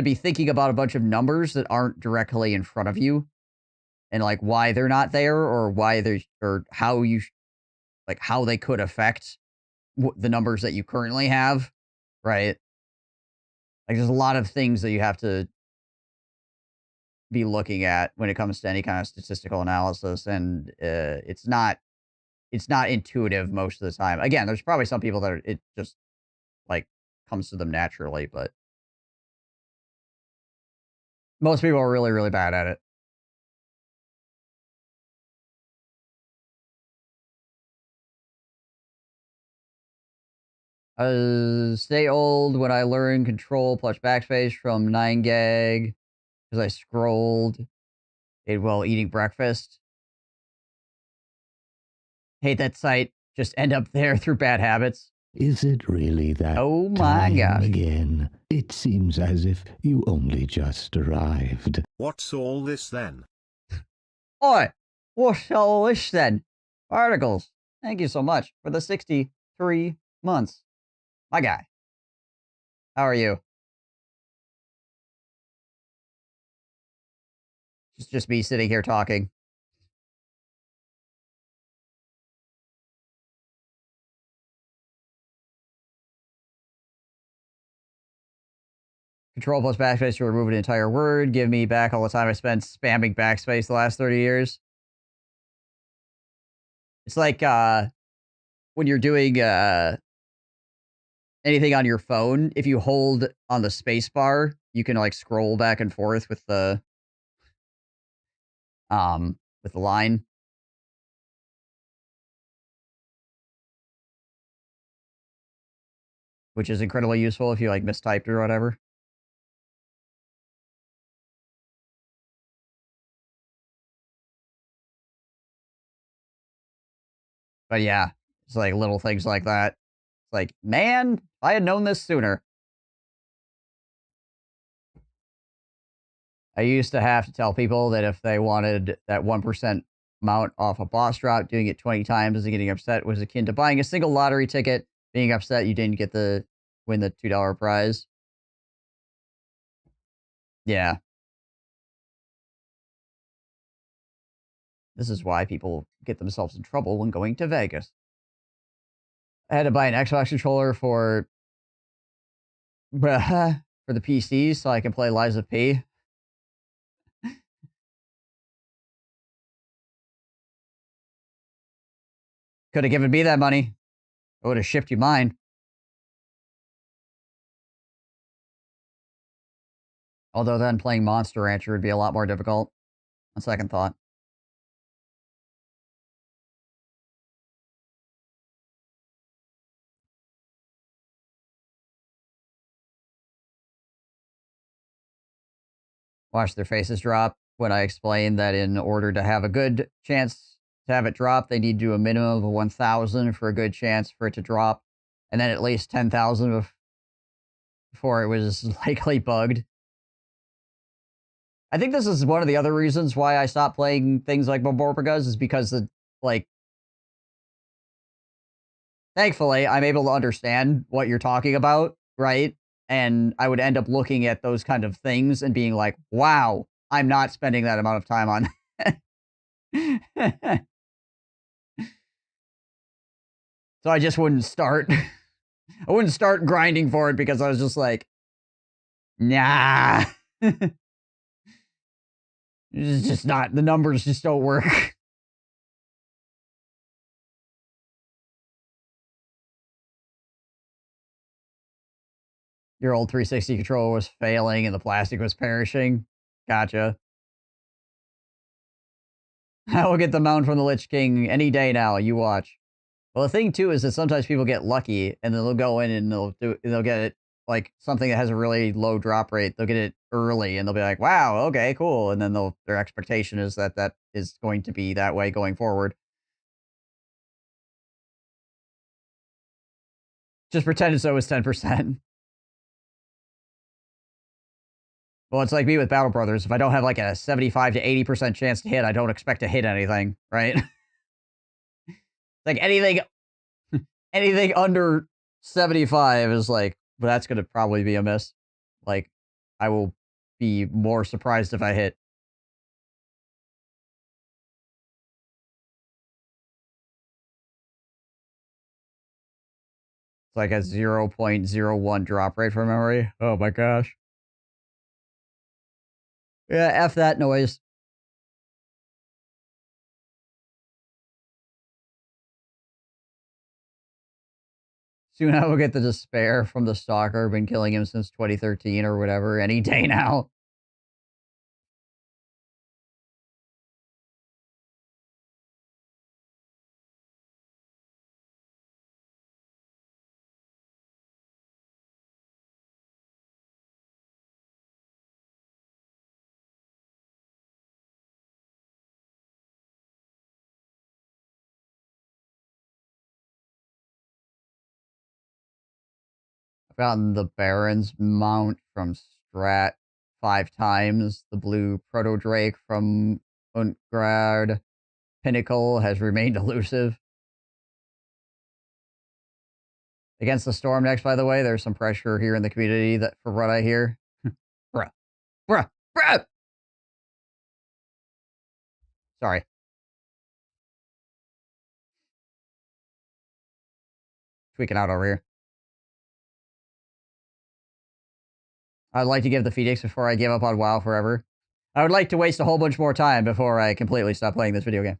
be thinking about a bunch of numbers that aren't directly in front of you and like why they're not there or why they're or how you like how they could affect the numbers that you currently have, right? Like there's a lot of things that you have to be looking at when it comes to any kind of statistical analysis, and it's not intuitive most of the time. Again, there's probably some people that it just like comes to them naturally, but most people are really, really bad at it. Stay old when I learned control plus backspace from 9gag because I scrolled it while eating breakfast. Hate that site. Just end up there through bad habits. Is it really that Oh my time gosh. again? It seems as if you only just arrived. What's all this then? Oi! What's all this then? Articles. Thank you so much for the 63 months. My guy. How are you? It's just me sitting here talking. Control plus backspace to remove an entire word. Give me back all the time I spent spamming backspace the last 30 years. It's like when you're doing anything on your phone, if you hold on the space bar, you can like scroll back and forth with the line. Which is incredibly useful if you like mistyped or whatever. But yeah, it's like little things like that. It's like, man, if I had known this sooner. I used to have to tell people that if they wanted that 1% amount off a boss drop, doing it 20 times and getting upset was akin to buying a single lottery ticket, being upset you didn't get win the $2 prize. Yeah. This is why people get themselves in trouble when going to Vegas. I had to buy an Xbox controller for for the PC so I can play Lies of P. Could have given me that money. I would have shipped you mine. Although then playing Monster Rancher would be a lot more difficult. On second thought. Watch their faces drop when I explain that in order to have a good chance to have it drop, they need to do a minimum of 1,000 for a good chance for it to drop, and then at least 10,000 before it was likely bugged. I think this is one of the other reasons why I stopped playing things like Borborgas is because the, like, thankfully, I'm able to understand what you're talking about, right? And I would end up looking at those kind of things and being like, wow, I'm not spending that amount of time on that. So I just wouldn't start. I wouldn't start grinding for it because I was just like, nah. It's just not, the numbers just don't work. Your old 360 controller was failing and the plastic was perishing. Gotcha. I will get the mount from the Lich King any day now. You watch. Well, the thing too is that sometimes people get lucky and then they'll go in and they'll get it like something that has a really low drop rate. They'll get it early and they'll be like, "Wow, okay, cool." And then their expectation is that that is going to be that way going forward. Just pretend it's always 10%. Well, it's like me with Battle Brothers. If I don't have like a 75 to 80% chance to hit, I don't expect to hit anything, right? Like anything under 75 is like, well, that's going to probably be a miss. Like, I will be more surprised if I hit. It's like a 0.01 drop rate from memory. Oh my gosh. Yeah, F that noise. Soon I will get the despair from the stalker. Been killing him since 2013 or whatever. Any day now. I've gotten the Baron's mount from Strat 5 times. The blue Proto Drake from Untgrad Pinnacle has remained elusive. Against the Storm next, by the way, there's some pressure here in the community that, for what I hear. Bruh. Bruh. Bruh! Sorry. Tweaking out over here. I'd like to give the Phoenix before I give up on WoW forever. I would like to waste a whole bunch more time before I completely stop playing this video game.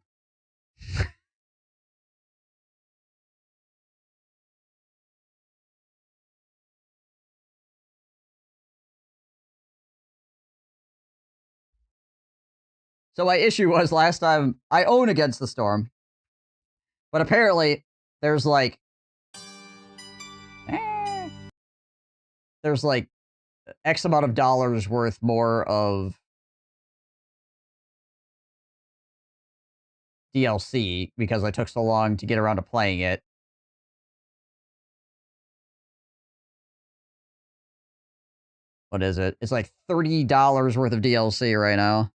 So my issue was last time, I own Against the Storm. But apparently, there's like... there's like X amount of dollars worth more of DLC because I took so long to get around to playing it. What is it? It's like $30 worth of DLC right now.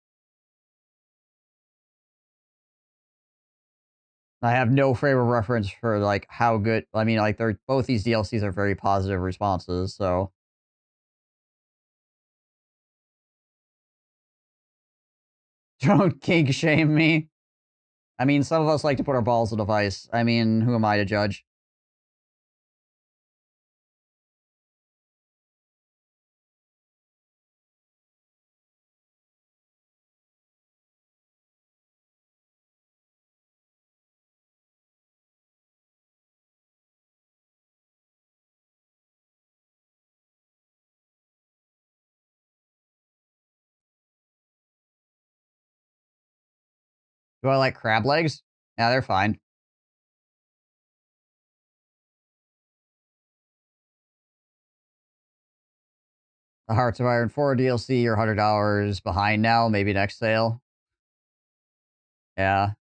I have no frame of reference for like how good. I mean, like both these DLCs are very positive responses, so. Don't kink shame me. I mean, some of us like to put our balls in a vice. I mean, who am I to judge? Do I like crab legs? Yeah, they're fine. The Hearts of Iron 4 DLC are $100 behind now, maybe next sale. Yeah. It's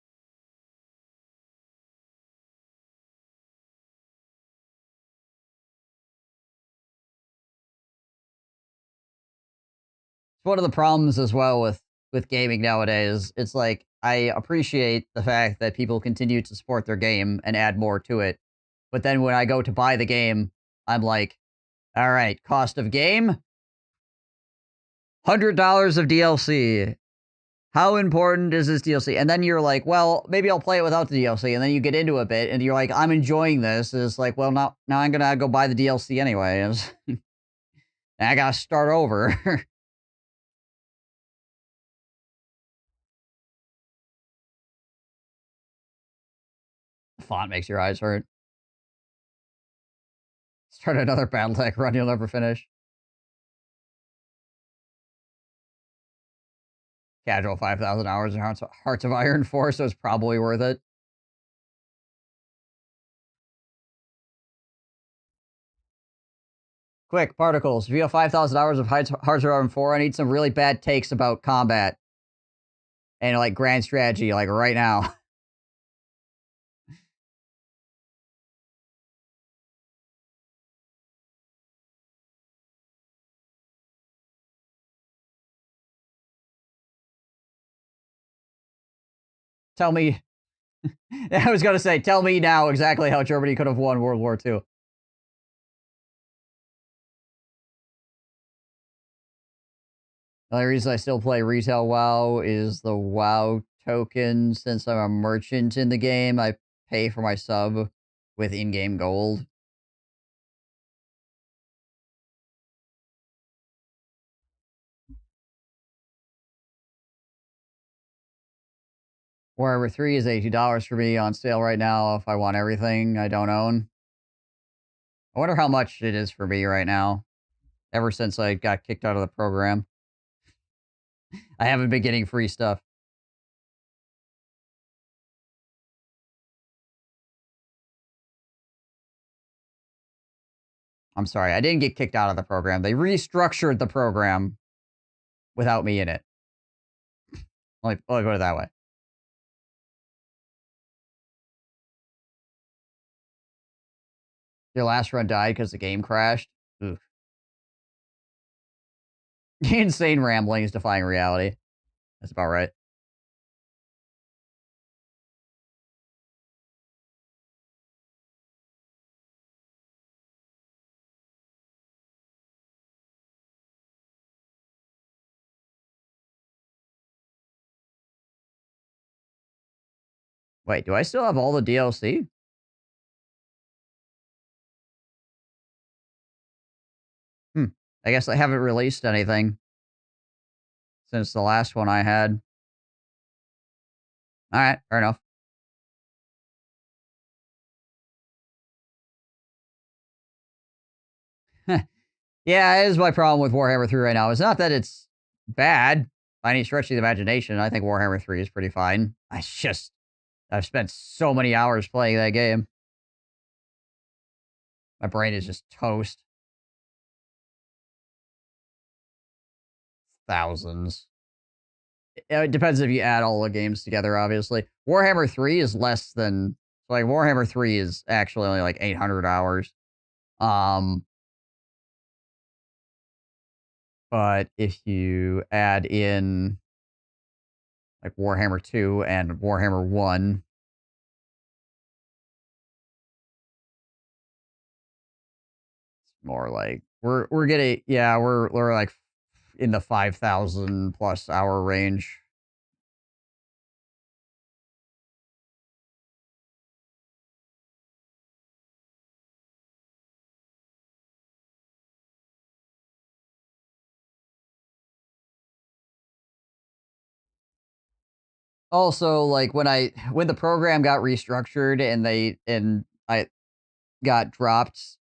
one of the problems as well with gaming nowadays. It's like, I appreciate the fact that people continue to support their game and add more to it. But then when I go to buy the game, I'm like, all right, cost of game, $100 of DLC. How important is this DLC? And then you're like, well, maybe I'll play it without the DLC. And then you get into a bit and you're like, I'm enjoying this. And it's like, well, now I'm going to go buy the DLC anyway. And I got to start over. The font makes your eyes hurt. Start another Battletech run you'll never finish. Casual 5,000 hours in Hearts of Iron 4, so it's probably worth it. Quick, Particles. If you have 5,000 hours of Hearts of Iron 4, I need some really bad takes about combat. And, like, grand strategy, like, right now. Tell me. I was going to say, tell me now exactly how Germany could have won World War II. The only reason I still play retail WoW is the WoW token. Since I'm a merchant in the game, I pay for my sub with in-game gold. Warhammer 3 is $80 for me on sale right now if I want everything I don't own. I wonder how much it is for me right now, ever since I got kicked out of the program. I haven't been getting free stuff. I'm sorry, I didn't get kicked out of the program. They restructured the program without me in it. Let me put it that way. Your last run died because the game crashed? Oof. Insane ramblings defying reality. That's about right. Wait, do I still have all the DLC? I guess I haven't released anything since the last one I had. Alright, fair enough. Yeah, it is my problem with Warhammer 3 right now. It's not that it's bad by any stretch of the imagination. I think Warhammer 3 is pretty fine. It's just, I've spent so many hours playing that game. My brain is just toast. Thousands. It depends if you add all the games together, obviously. Warhammer 3 is less than... Like, Warhammer 3 is actually only like 800 hours. But if you add in like Warhammer 2 and Warhammer 1, it's more like we're getting, yeah, we're like in the 5,000 plus hour range. Also, like when the program got restructured and I got dropped,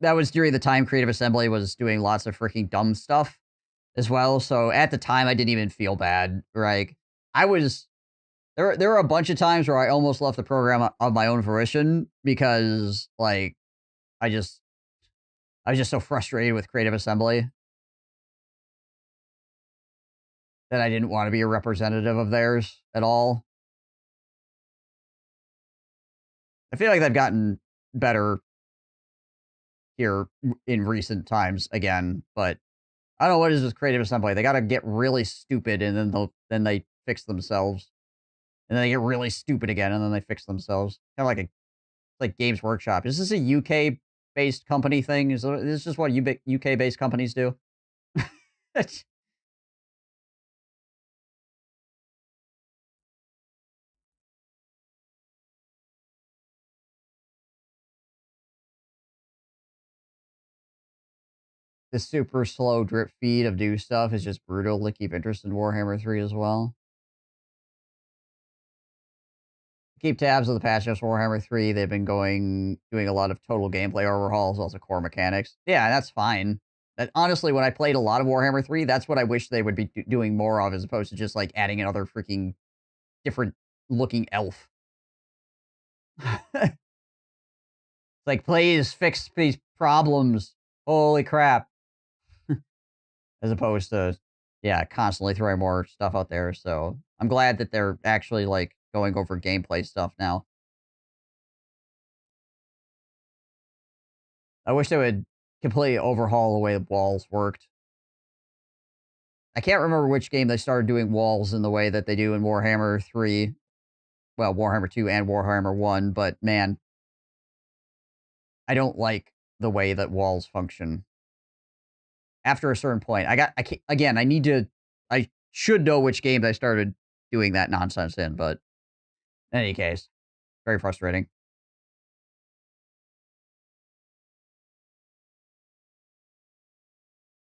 that was during the time Creative Assembly was doing lots of freaking dumb stuff as well. So at the time, I didn't even feel bad. Right? I was there were a bunch of times where I almost left the program of my own fruition because like I just I was just so frustrated with Creative Assembly that I didn't want to be a representative of theirs at all. I feel like they've gotten better here in recent times again, but I don't know what it is with Creative Assembly. They got to get really stupid and then they fix themselves. And then they get really stupid again and then they fix themselves. Kind of like Games Workshop. Is this a UK based company thing? Is this just what UK based companies do? The super slow drip feed of new stuff is just brutal to keep interest in Warhammer 3 as well. Keep tabs on the patch notes for Warhammer 3. They've been doing a lot of total gameplay overhauls, also core mechanics. Yeah, that's fine. Honestly, when I played a lot of Warhammer 3, that's what I wish they would be doing more of, as opposed to just like adding another freaking different looking elf. Like, please fix these problems. Holy crap. As opposed to, yeah, constantly throwing more stuff out there. So I'm glad that they're actually like going over gameplay stuff now. I wish they would completely overhaul the way the walls worked. I can't remember which game they started doing walls in the way that they do in Warhammer 3. Well, Warhammer 2 and Warhammer 1, but man, I don't like the way that walls function. After a certain point, I should know which game they started doing that nonsense in, but in any case, very frustrating.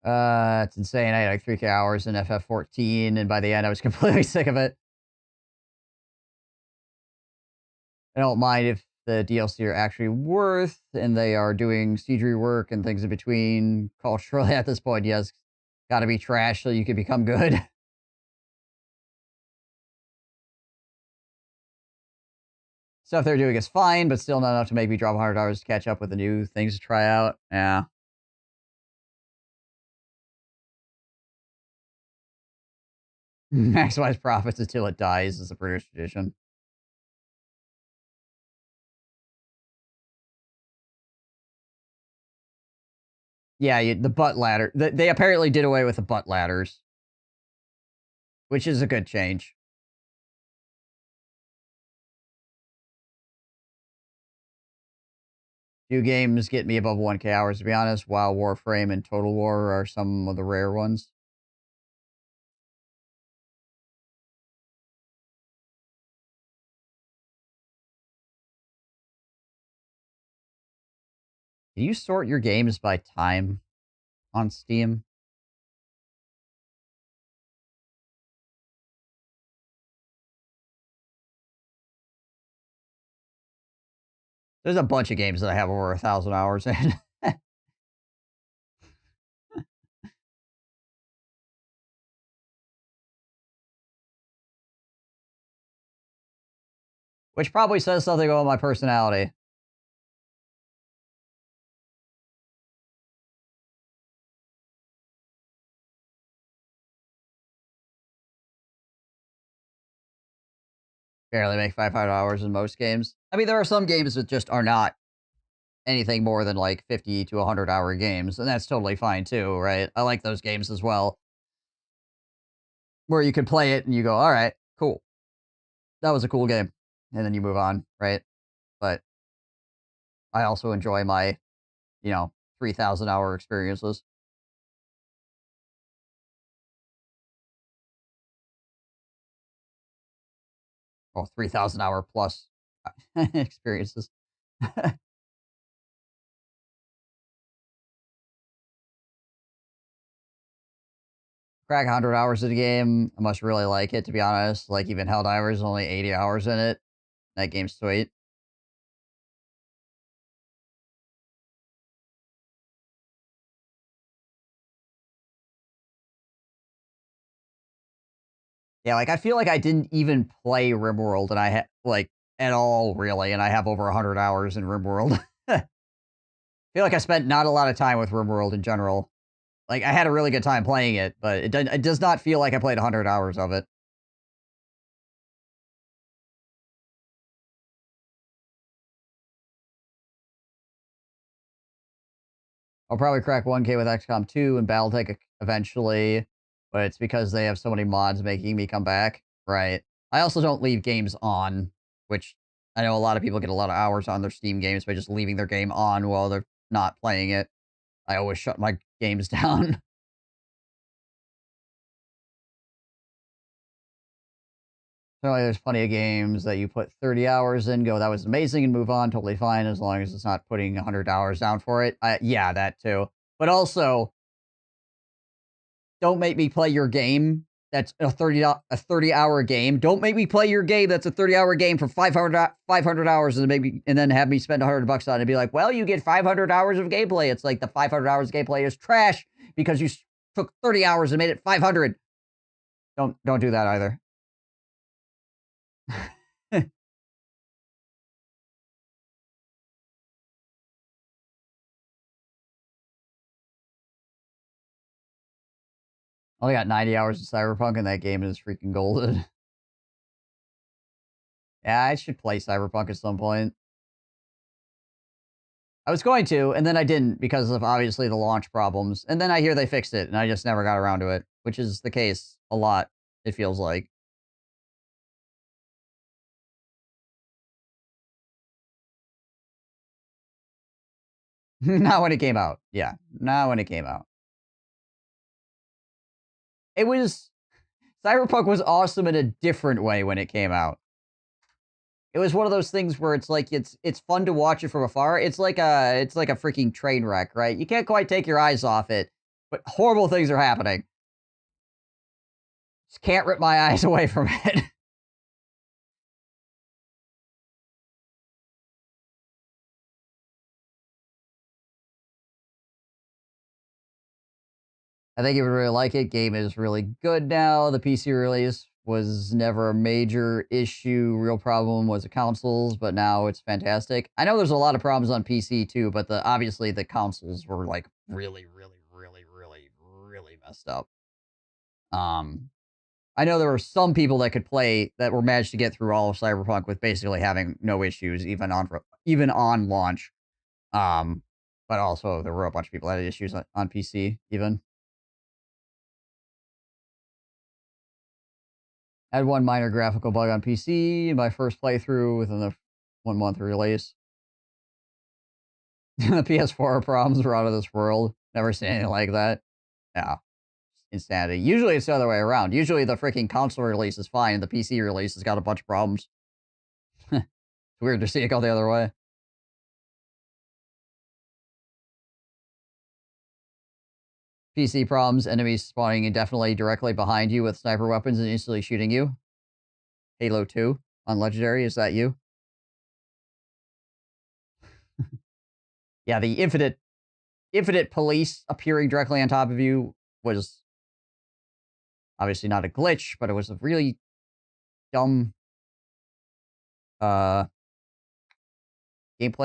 It's insane. I had like 3K hours in FF14, and by the end, I was completely sick of it. I don't mind if the DLC are actually worth, and they are doing siege rework and things in between. Culturally, at this point, yes, gotta be trash so you can become good. Stuff they're doing is fine, but still not enough to make me drop $100 to catch up with the new things to try out. Yeah. Maximize profits until it dies is a British tradition. Yeah, the butt ladder. They apparently did away with the butt ladders, which is a good change. Few games get me above 1K hours, to be honest. WoW, Warframe, and Total War are some of the rare ones. Do you sort your games by time on Steam? There's a bunch of games that I have over 1,000 hours in. Which probably says something about my personality. Barely make 500 hours in most games. I mean, there are some games that just are not anything more than like 50 to 100 hour games, and that's totally fine too, right? I like those games as well. Where you can play it and you go, all right, cool. That was a cool game. And then you move on, right? But I also enjoy my, 3,000 hour experiences. Well, 3,000 hour plus experiences. Crack 100 hours in a game. I must really like it, to be honest. Like, even Helldivers, only 80 hours in it. That game's sweet. Yeah, like, I feel like I didn't even play RimWorld, and I had, like, at all, really, and I have over 100 hours in RimWorld. I feel like I spent not a lot of time with RimWorld in general. Like, I had a really good time playing it, but it does not feel like I played 100 hours of it. I'll probably crack 1K with XCOM 2 and Battletech eventually, but it's because they have so many mods making me come back. Right. I also don't leave games on, which I know a lot of people get a lot of hours on their Steam games by just leaving their game on while they're not playing it. I always shut my games down. Apparently, there's plenty of games that you put 30 hours in, go, that was amazing, and move on, totally fine, as long as it's not putting 100 hours down for it. Yeah, that too. But also, don't make me play your game that's a 30-hour game. Don't make me play your game that's a 30-hour game for 500 hours and then have me spend $100 on it and be like, well, you get 500 hours of gameplay. It's like the 500 hours of gameplay is trash because you took 30 hours and made it 500. Don't do that either. Only got 90 hours of Cyberpunk, and that game is freaking golden. Yeah, I should play Cyberpunk at some point. I was going to, and then I didn't because of, obviously, the launch problems. And then I hear they fixed it, and I just never got around to it, which is the case a lot, it feels like. Not when it came out. Yeah, not when it came out. It was... Cyberpunk was awesome in a different way when it came out. It was one of those things where it's like it's fun to watch it from afar. It's like a freaking train wreck, right? You can't quite take your eyes off it, but horrible things are happening. Just can't rip my eyes away from it. I think you would really like it. Game is really good now. The PC release was never a major issue. Real problem was the consoles, but now it's fantastic. I know there's a lot of problems on PC too, but obviously the consoles were like really messed up. I know there were some people that could play that were managed to get through all of Cyberpunk with basically having no issues, even on launch. But also there were a bunch of people that had issues on PC even. I had one minor graphical bug on PC in my first playthrough within the 1 month release. The PS4 problems were out of this world. Never seen anything like that. Yeah. Insanity. Usually it's the other way around. Usually the freaking console release is fine and the PC release has got a bunch of problems. It's weird to see it go the other way. PC problems, enemies spawning indefinitely directly behind you with sniper weapons and instantly shooting you. Halo 2 on Legendary, is that you? Yeah, the infinite police appearing directly on top of you was obviously not a glitch, but it was a really dumb gameplay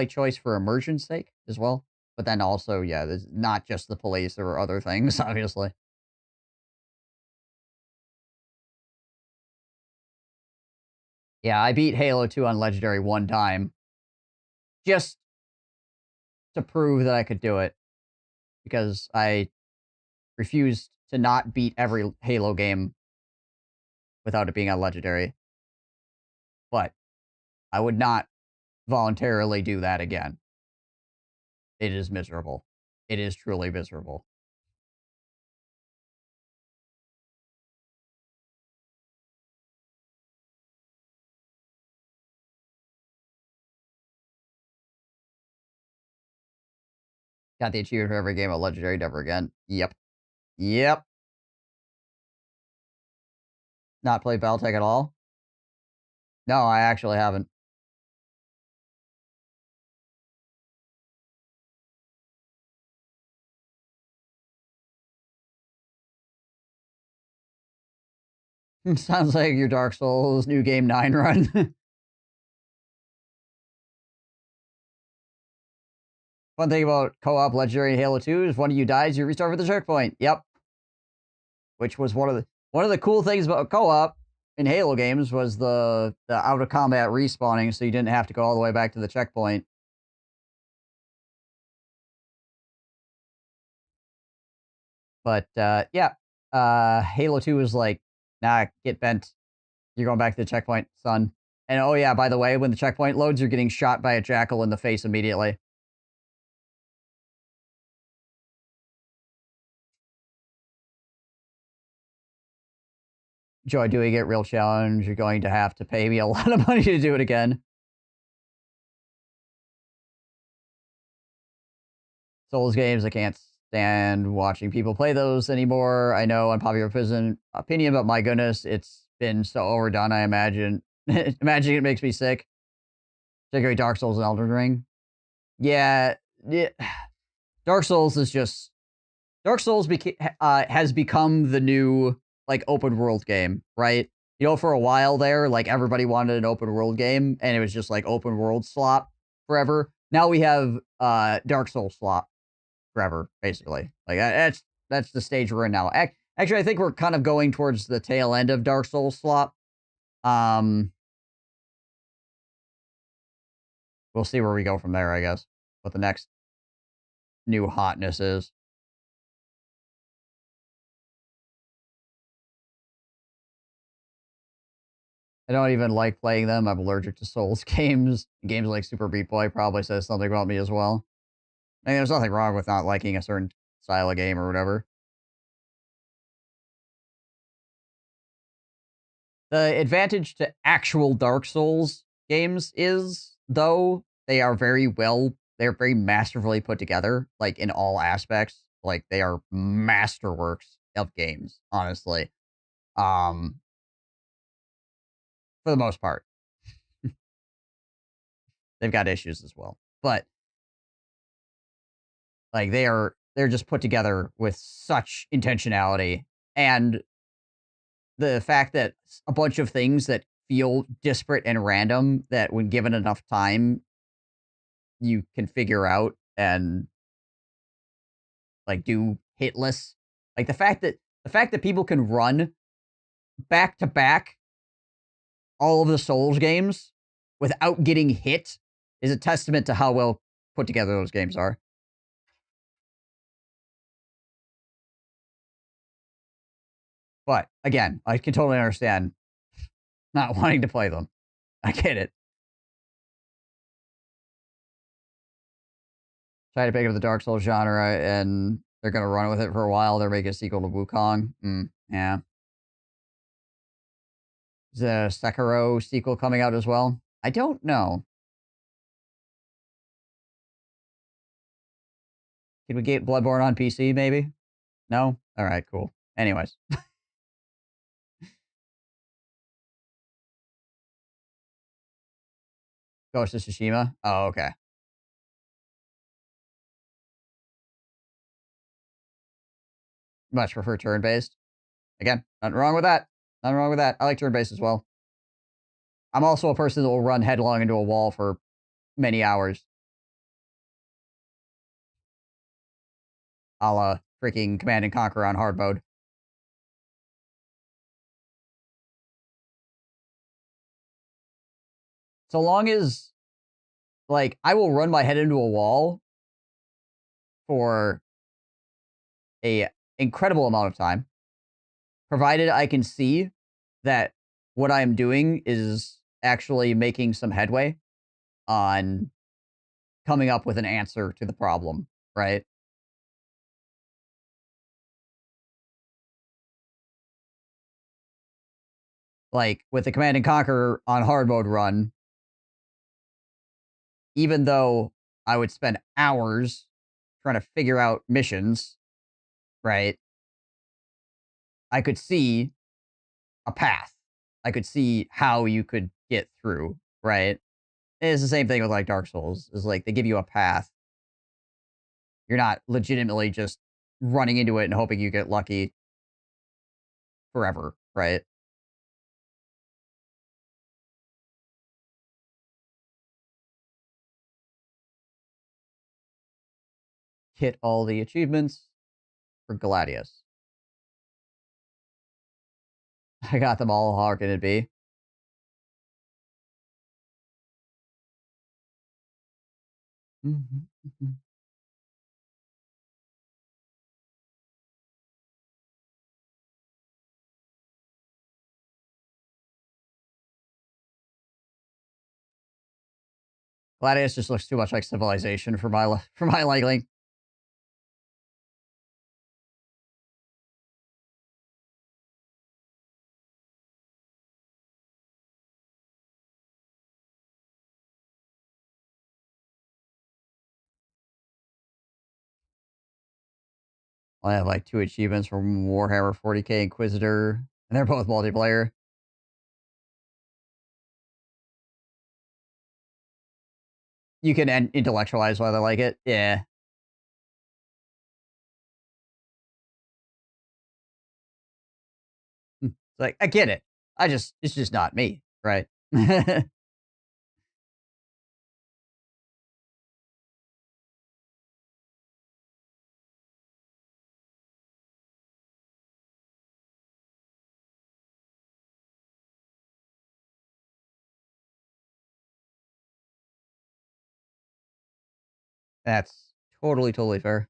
choice for immersion's sake as well. But then also, yeah, there's not just the police, there were other things, obviously. Yeah, I beat Halo 2 on Legendary one time. Just to prove that I could do it. Because I refused to not beat every Halo game without it being on Legendary. But I would not voluntarily do that again. It is miserable. It is truly miserable. Got the achievement for every game of Legendary, never again. Yep. Yep. Not played Battletech at all? No, I actually haven't. Sounds like your Dark Souls New Game 9 run. One thing about co-op Legendary in Halo 2 is when you dies, you restart with the checkpoint. Yep. Which was one of the cool things about co-op in Halo games was the out of combat respawning, so you didn't have to go all the way back to the checkpoint. But yeah, Halo 2 is like, nah, get bent. You're going back to the checkpoint, son. And oh yeah, by the way, when the checkpoint loads, you're getting shot by a jackal in the face immediately. Joy doing it, real challenge. You're going to have to pay me a lot of money to do it again. Souls games, I can't stand watching people play those anymore. I know unpopular opinion, but my goodness, it's been so overdone, I imagine. Imagining it makes me sick. Particularly Dark Souls and Elden Ring. Yeah, Dark Souls is just... Dark Souls has become the new, like, open world game, right? You know, for a while there, like, everybody wanted an open world game, and it was just, like, open world slop forever. Now we have Dark Souls slop forever, basically. Like, that's the stage we're in now. Actually, I think we're kind of going towards the tail end of Dark Souls slop. We'll see where we go from there, I guess. What the next new hotness is. I don't even like playing them. I'm allergic to Souls games. Games like Super Meat Boy probably says something about me as well. I mean, there's nothing wrong with not liking a certain style of game or whatever. The advantage to actual Dark Souls games is, though, they're very masterfully put together, like, in all aspects. Like, they are masterworks of games, honestly. For the most part. They've got issues as well. But, like, they're just put together with such intentionality. And the fact that a bunch of things that feel disparate and random that when given enough time, you can figure out and, like, do hitless. Like, the fact that people can run back to back all of the Souls games without getting hit is a testament to how well put together those games are. But, again, I can totally understand not wanting to play them. I get it. Try to pick up the Dark Souls genre, and they're going to run with it for a while. They're making a sequel to Wukong. Yeah. Is a Sekiro sequel coming out as well? I don't know. Can we get Bloodborne on PC, maybe? No? Alright, cool. Anyways. Ghost of Tsushima? Oh, okay. Much prefer turn-based. Again, nothing wrong with that. Nothing wrong with that. I like turn-based as well. I'm also a person that will run headlong into a wall for many hours. A la freaking Command and Conquer on hard mode. So long as, like, I will run my head into a wall for a incredible amount of time, provided I can see that what I'm doing is actually making some headway on coming up with an answer to the problem, right? Like, with the Command and Conquer on hard mode run, even though I would spend hours trying to figure out missions, right? I could see a path. I could see how you could get through, right? And it's the same thing with, like, Dark Souls. Is like, they give you a path. You're not legitimately just running into it and hoping you get lucky forever, right? get all the achievements for Gladius. I got them all. How can it be? Gladius just looks too much like Civilization for my liking. I have like 2 achievements from Warhammer 40k Inquisitor, and they're both multiplayer. You can intellectualize why they like it. Yeah. It's like, I get it. It's just not me, right? That's totally fair.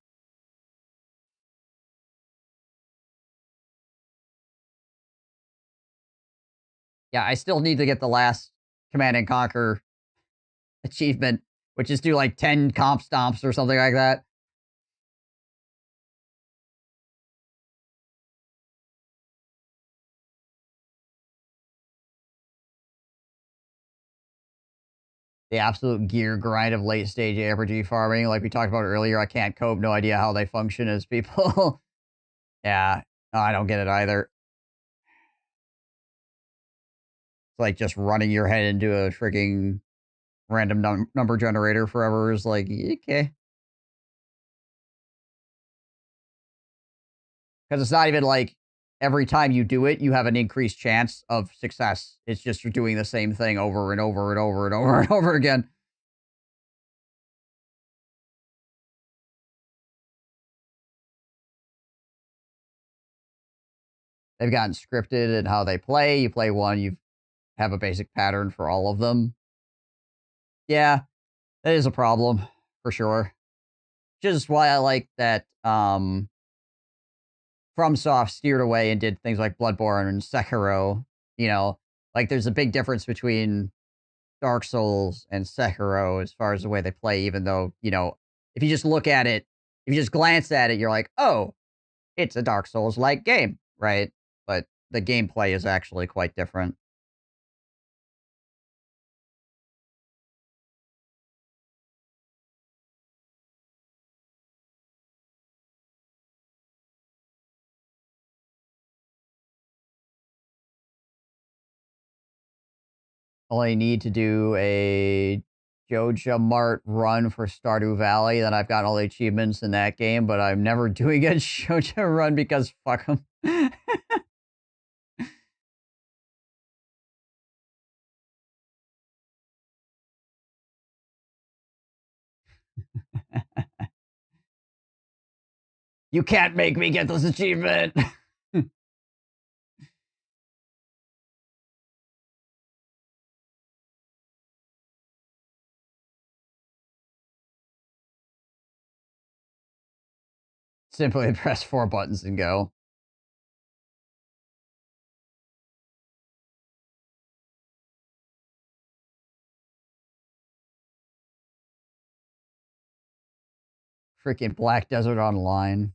Yeah, I still need to get the last Command and Conquer achievement, which is do like 10 comp stomps or something like that. The absolute gear grind of late stage ARPG farming, like we talked about earlier. I can't cope, no idea how they function as people. Yeah, no, I don't get it either. It's like just running your head into a freaking random number generator forever is like, okay. Because it's not even like every time you do it, you have an increased chance of success. It's just you're doing the same thing over and over and over and over and over again. They've gotten scripted in how they play. You play one, you have a basic pattern for all of them. Yeah, that is a problem for sure. Which is why I like that FromSoft steered away and did things like Bloodborne and Sekiro. You know, like there's a big difference between Dark Souls and Sekiro as far as the way they play, even though, you know, if you just look at it, if you just glance at it, you're like, oh, it's a Dark Souls-like game, right? But the gameplay is actually quite different. Only need to do a Joja Mart run for Stardew Valley, then I've got all the achievements in that game, but I'm never doing a Joja run because fuck them. You can't make me get this achievement. Simply press 4 buttons and go. Freaking Black Desert Online.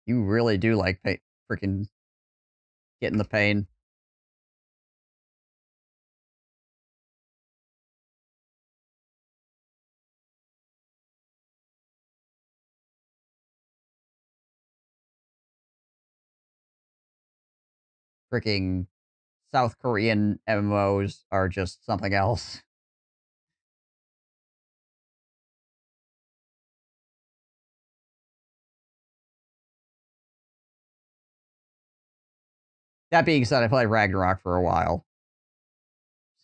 You really do like freaking getting the pain. Freaking South Korean MMOs are just something else. That being said, I played Ragnarok for a while.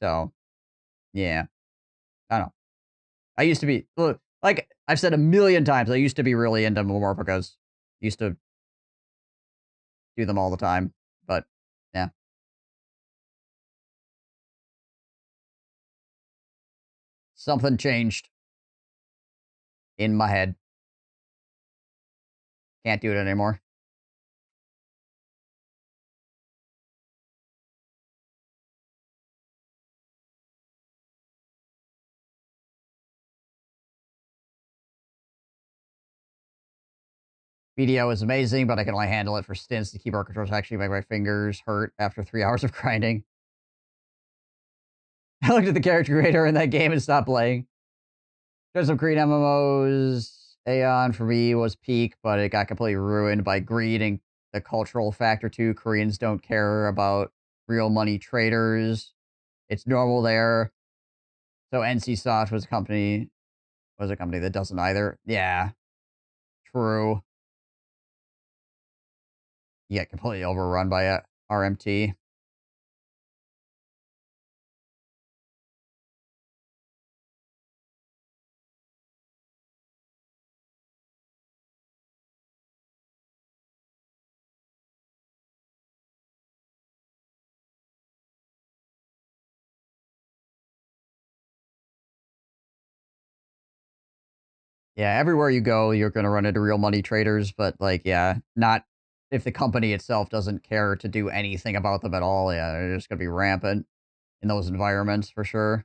So, yeah. I don't know. I used to be, like, I've said a million times, I used to be really into Morpicas. Used to do them all the time, but yeah. Something changed in my head. Can't do it anymore. BDO is amazing, but I can only handle it for stints. The keyboard controls actually make my fingers hurt after 3 hours of grinding. I looked at the character creator in that game and stopped playing. There's some Korean MMOs. Aeon for me was peak, but it got completely ruined by greed and the cultural factor too. Koreans don't care about real money traders. It's normal there. So NCSoft was a company that doesn't either. Yeah, true. You get completely overrun by a RMT. Yeah, everywhere you go, you're going to run into real money traders, but like, yeah, not if the company itself doesn't care to do anything about them at all. Yeah, they're just going to be rampant in those environments for sure.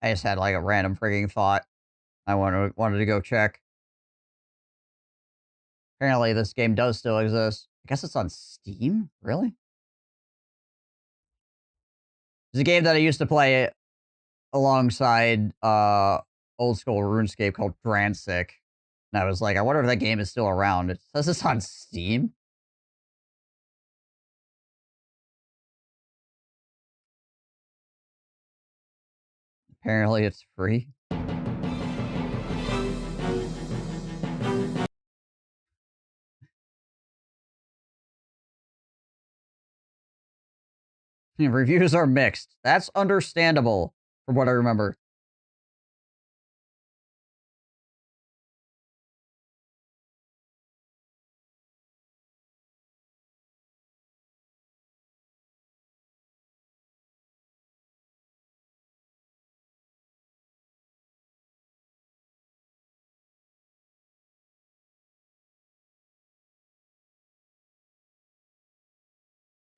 I just had like a random freaking thought. I wanted to go check. Apparently, this game does still exist. I guess it's on Steam? Really? It's a game that I used to play alongside old school RuneScape called Dransic. And I was like, I wonder if that game is still around. It says it's on Steam? Apparently, it's free. Reviews are mixed. That's understandable, from what I remember.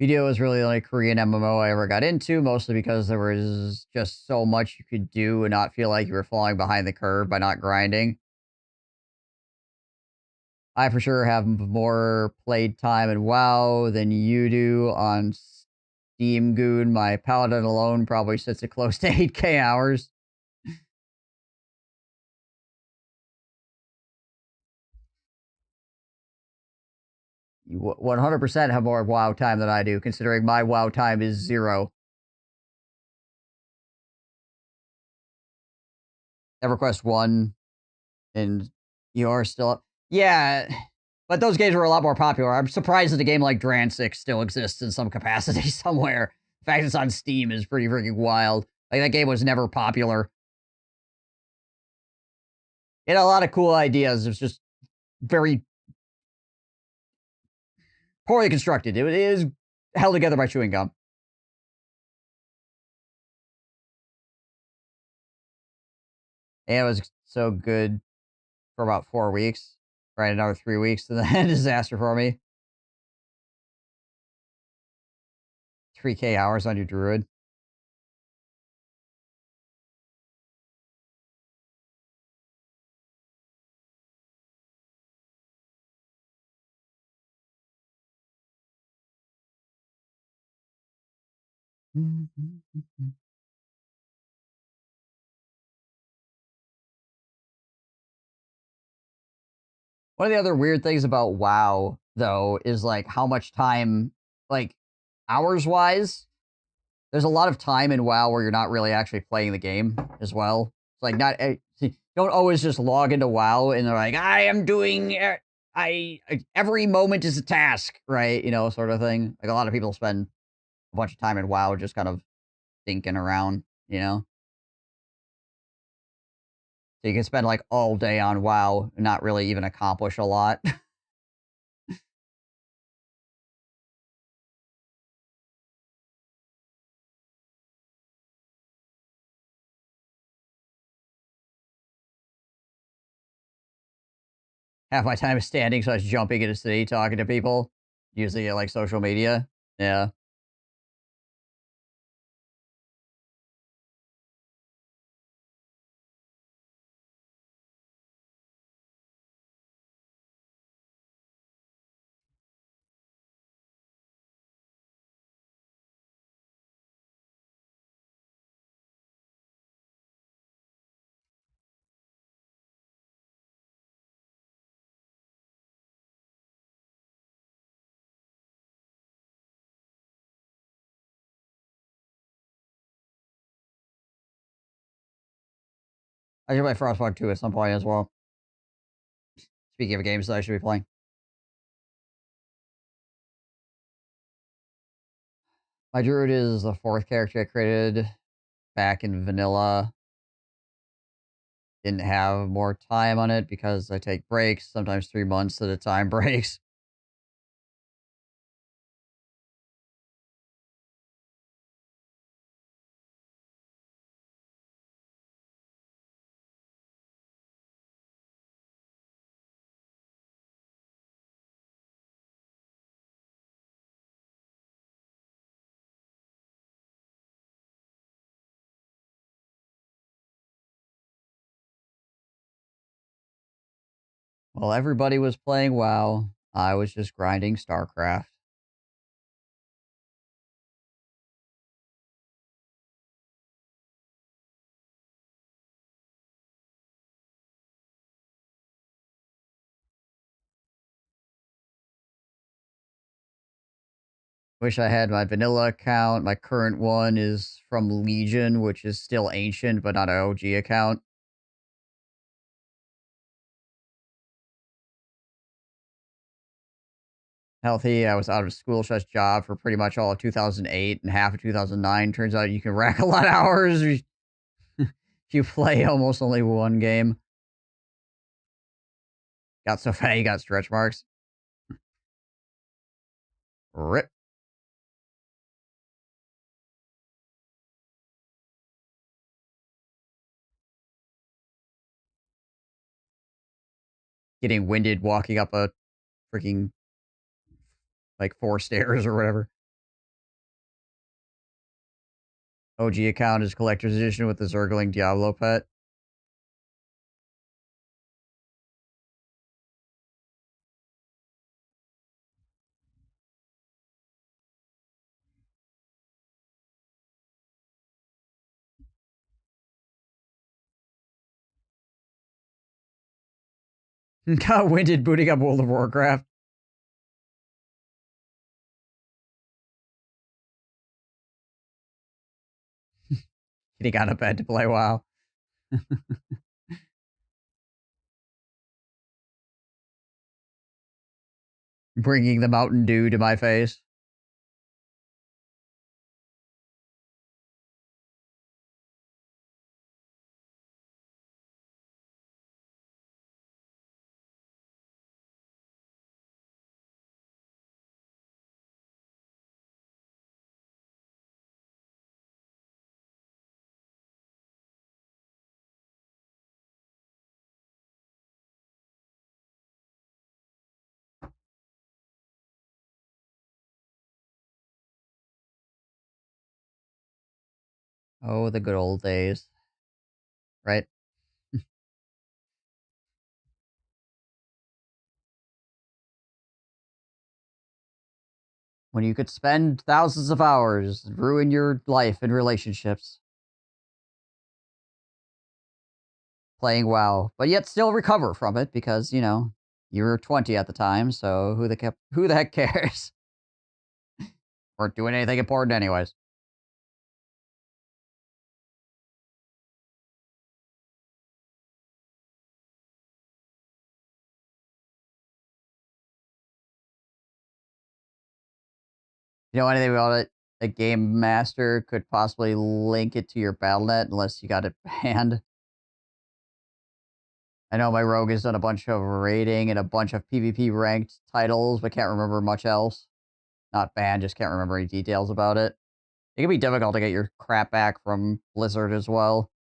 Video was really the only Korean MMO I ever got into, mostly because there was just so much you could do and not feel like you were falling behind the curve by not grinding. I for sure have more played time in WoW than you do on Steam Goon. My Paladin alone probably sits at close to 8K hours. 100% have more WoW time than I do, considering my WoW time is 0. EverQuest 1 and you're still up. Yeah, but those games were a lot more popular. I'm surprised that a game like Dransic still exists in some capacity somewhere. The fact it's on Steam is pretty freaking wild. Like, that game was never popular. It had a lot of cool ideas. It was just very poorly constructed. It is held together by chewing gum. And it was so good for about 4 weeks. Right, another 3 weeks, and then disaster for me. 3K hours on your druid. One of the other weird things about WoW, though, is like how much time, like hours wise, there's a lot of time in WoW where you're not really actually playing the game as well. It's like not don't always just log into WoW and they're like, I am doing every moment is a task, right? You know, sort of thing. Like a lot of people spend a bunch of time in WoW just kind of thinking around, you know. So you can spend like all day on WoW and not really even accomplish a lot. Half my time is standing, so I was jumping into the city talking to people, usually like social media. Yeah. I should play Frostpunk 2 at some point as well. Speaking of games that I should be playing. My druid is the 4th character I created back in vanilla. Didn't have more time on it because I take breaks, sometimes 3 months at a time breaks. While everybody was playing WoW, I was just grinding StarCraft. Wish I had my vanilla account. My current one is from Legion, which is still ancient, but not an OG account. Healthy. I was out of school / job for pretty much all of 2008 and half of 2009. Turns out you can rack a lot of hours if you play almost only one game. Got so fat you got stretch marks. Rip. Getting winded walking up a freaking like 4 stairs or whatever. OG account is collector's edition with the Zergling Diablo pet. Got winded booting up World of Warcraft. Getting out of bed to play WoW. Bringing the Mountain Dew to my face. Oh, the good old days. Right? when you could spend thousands of hours, ruin your life and relationships playing WoW, but yet still recover from it because, you know, you were 20 at the time, so who the heck cares? Weren't doing anything important anyways. You know anything about it? A game master could possibly link it to your BattleNet unless you got it banned. I know my rogue has done a bunch of raiding and a bunch of PvP ranked titles, but can't remember much else. Not banned, just can't remember any details about it. It can be difficult to get your crap back from Blizzard as well.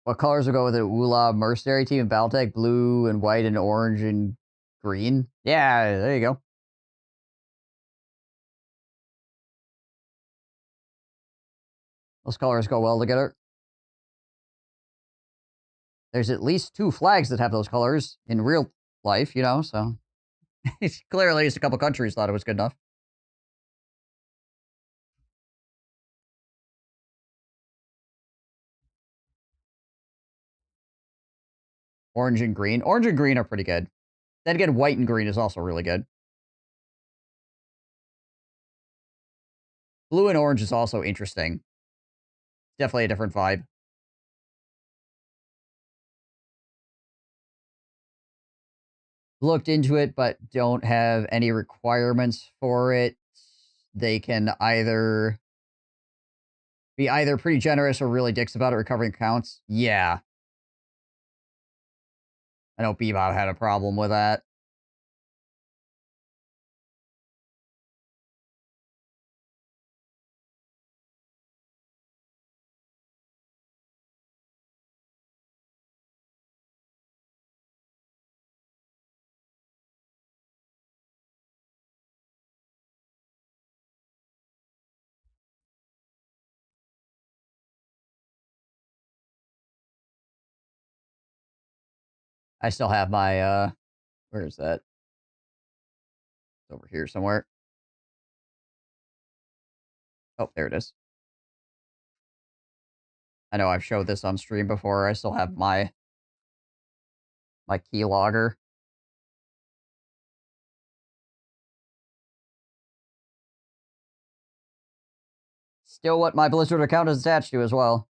What colors will go with an Ula mercenary team in Battletech? Blue and white and orange and green? Yeah, there you go. Those colors go well together. There's at least 2 flags that have those colors in real life, you know, so... Clearly, just a couple countries thought it was good enough. Orange and green. Orange and green are pretty good. Then again, white and green is also really good. Blue and orange is also interesting. Definitely a different vibe. Looked into it, but don't have any requirements for it. They can either be either pretty generous or really dicks about it recovering accounts. Yeah. I know Bebop had a problem with that. I still have my, where is that? It's over here somewhere. Oh, there it is. I know I've showed this on stream before. I still have my keylogger. Still what my Blizzard account is attached to as well.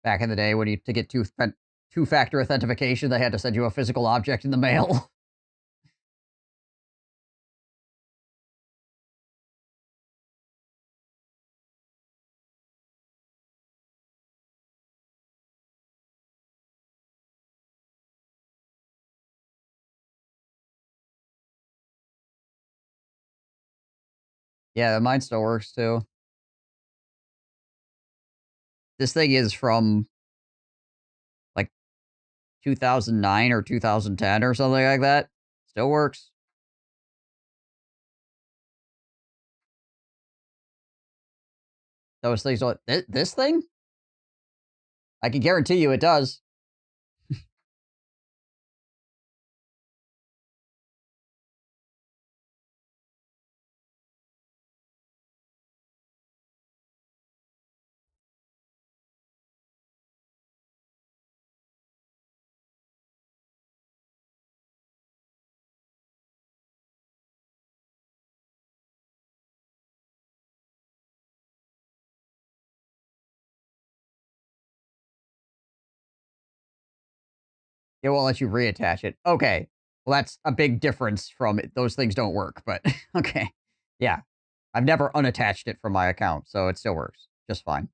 Back in the day when to get two-factor authentication, they had to send you a physical object in the mail. Yeah, mine still works too. This thing is from like 2009 or 2010 or something like that. Still works. Those things don't... This thing? I can guarantee you it does. It won't let you reattach it. Okay. Well, that's a big difference from it. Those things don't work, but okay. Yeah. I've never unattached it from my account, so it still works just fine.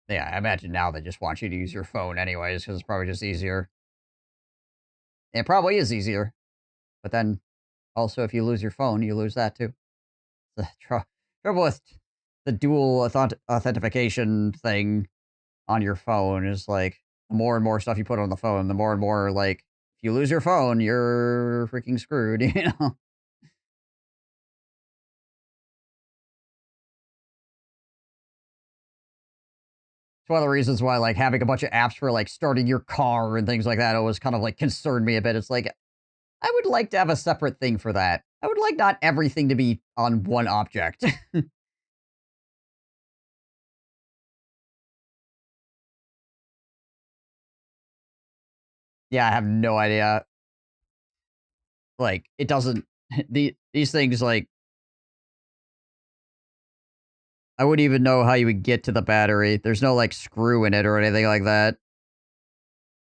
Yeah, I imagine now they just want you to use your phone anyways, because it's probably just easier. It probably is easier. But then, also, if you lose your phone, you lose that too. The trouble with the dual authentication thing on your phone is, like, the more and more stuff you put on the phone, the more and more, like, if you lose your phone, you're freaking screwed, you know? It's one of the reasons why, like, having a bunch of apps for, like, starting your car and things like that always kind of, like, concerned me a bit. It's like, I would like to have a separate thing for that. I would like not everything to be on one object. Yeah, I have no idea. Like, it doesn't these things, like, I wouldn't even know how you would get to the battery. There's no, like, screw in it or anything like that.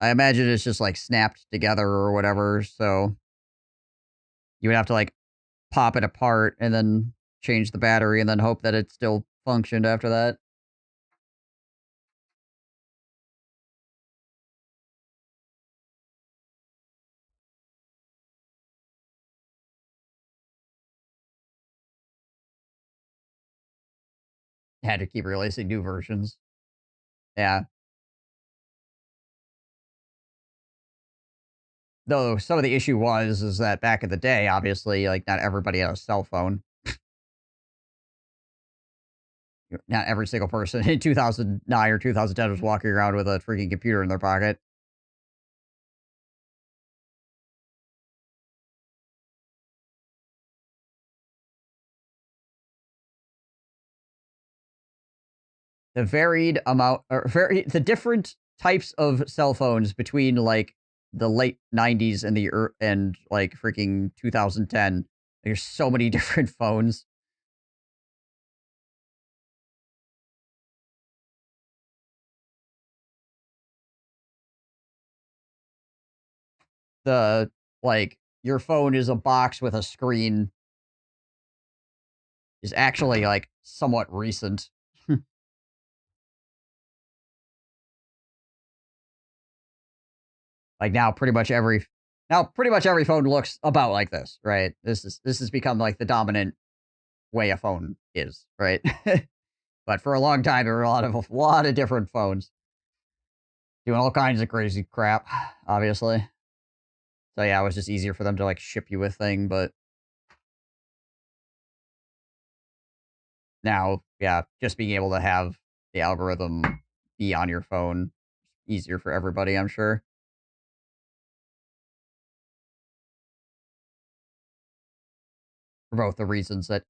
I imagine it's just, like, snapped together or whatever, so you would have to, like, pop it apart and then change the battery and then hope that it still functioned after that. Had to keep releasing new versions. Yeah. Though some of the issue is that back in the day, obviously, like, not everybody had a cell phone. Not every single person in 2009 or 2010 was walking around with a freaking computer in their pocket. The different types of cell phones between, like, the late 90s and and, like, freaking 2010. There's so many different phones. The like, your phone is a box with a screen is actually, like, somewhat recent. Like, now pretty much every phone looks about like this, right? This has become, like, the dominant way a phone is, right? But for a long time, there were a lot of different phones doing all kinds of crazy crap, obviously. So, yeah, it was just easier for them to, like, ship you a thing, but now, yeah, just being able to have the algorithm be on your phone, easier for everybody, I'm sure. For both the reasons that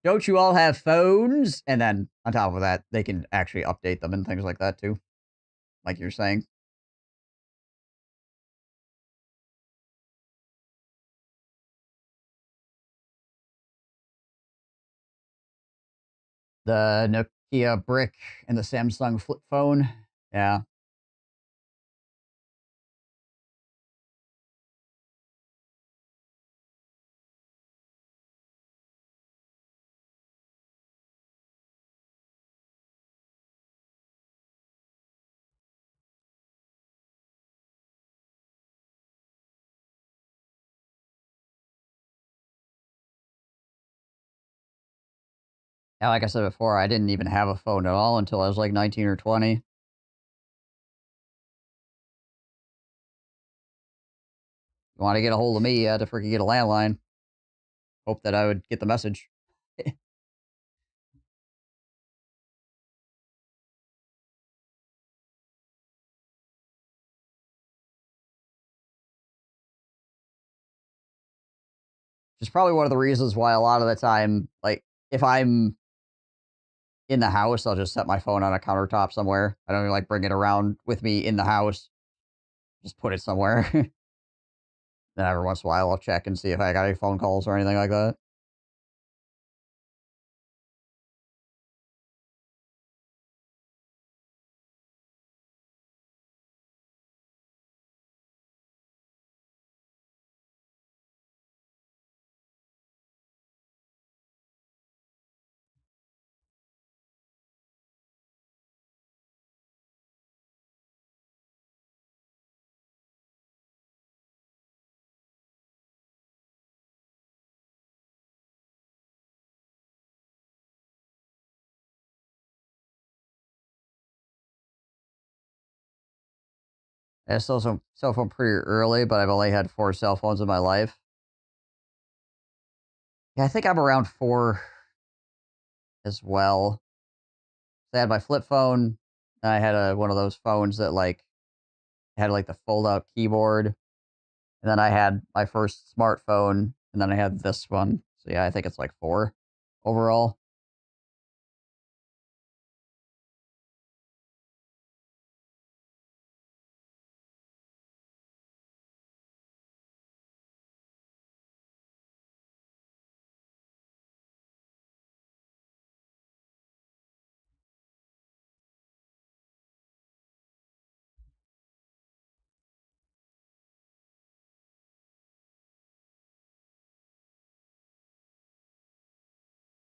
don't you all have phones? And then on top of that, they can actually update them and things like that too, like you're saying. The Nokia brick and the Samsung flip phone. Yeah. Yeah, like I said before, I didn't even have a phone at all until I was like 19 or 20. You want to get a hold of me, you had to freaking get a landline. Hope that I would get the message. Which is probably one of the reasons why a lot of the time, like, if I'm in the house, I'll just set my phone on a countertop somewhere. I don't even like bring it around with me in the house. Just put it somewhere. Then every once in a while, I'll check and see if I got any phone calls or anything like that. I stole some cell phone pretty early, but I've only had 4 cell phones in my life. Yeah, I think I'm around 4 as well. I had my flip phone. And I had one of those phones that like had like the fold-out keyboard. And then I had my first smartphone, and then I had this one. So yeah, I think it's like 4 overall.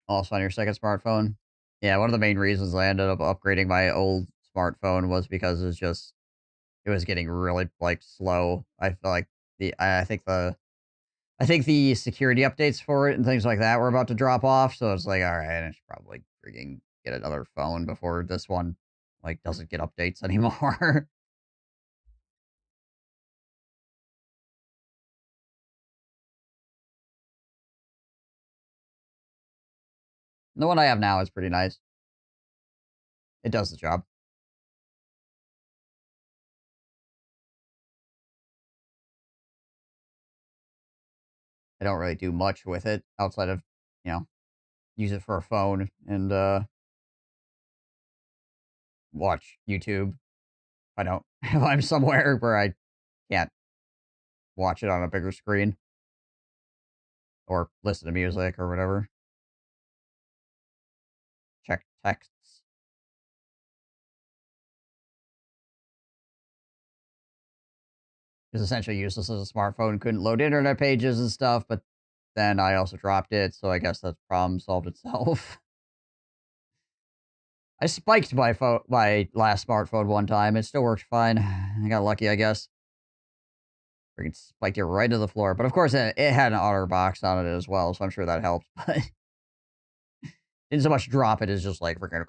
Also on your second smartphone. Yeah, one of the main reasons I ended up upgrading my old smartphone was because it was getting really like slow. I feel like I think the security updates for it and things like that were about to drop off, so it's like, all right, I should probably freaking get another phone before this one like doesn't get updates anymore. The one I have now is pretty nice. It does the job. I don't really do much with it outside of, you know, use it for a phone and watch YouTube. I don't if I'm somewhere where I can't watch it on a bigger screen or listen to music or whatever. Check texts. It's essentially useless as a smartphone. Couldn't load internet pages and stuff, but then I also dropped it, so I guess that problem solved itself. I spiked my last smartphone one time. It still worked fine. I got lucky, I guess. Freaking spiked it right to the floor. But of course, it had an otter box on it as well, so I'm sure that helped. But didn't so much drop it as just like freaking.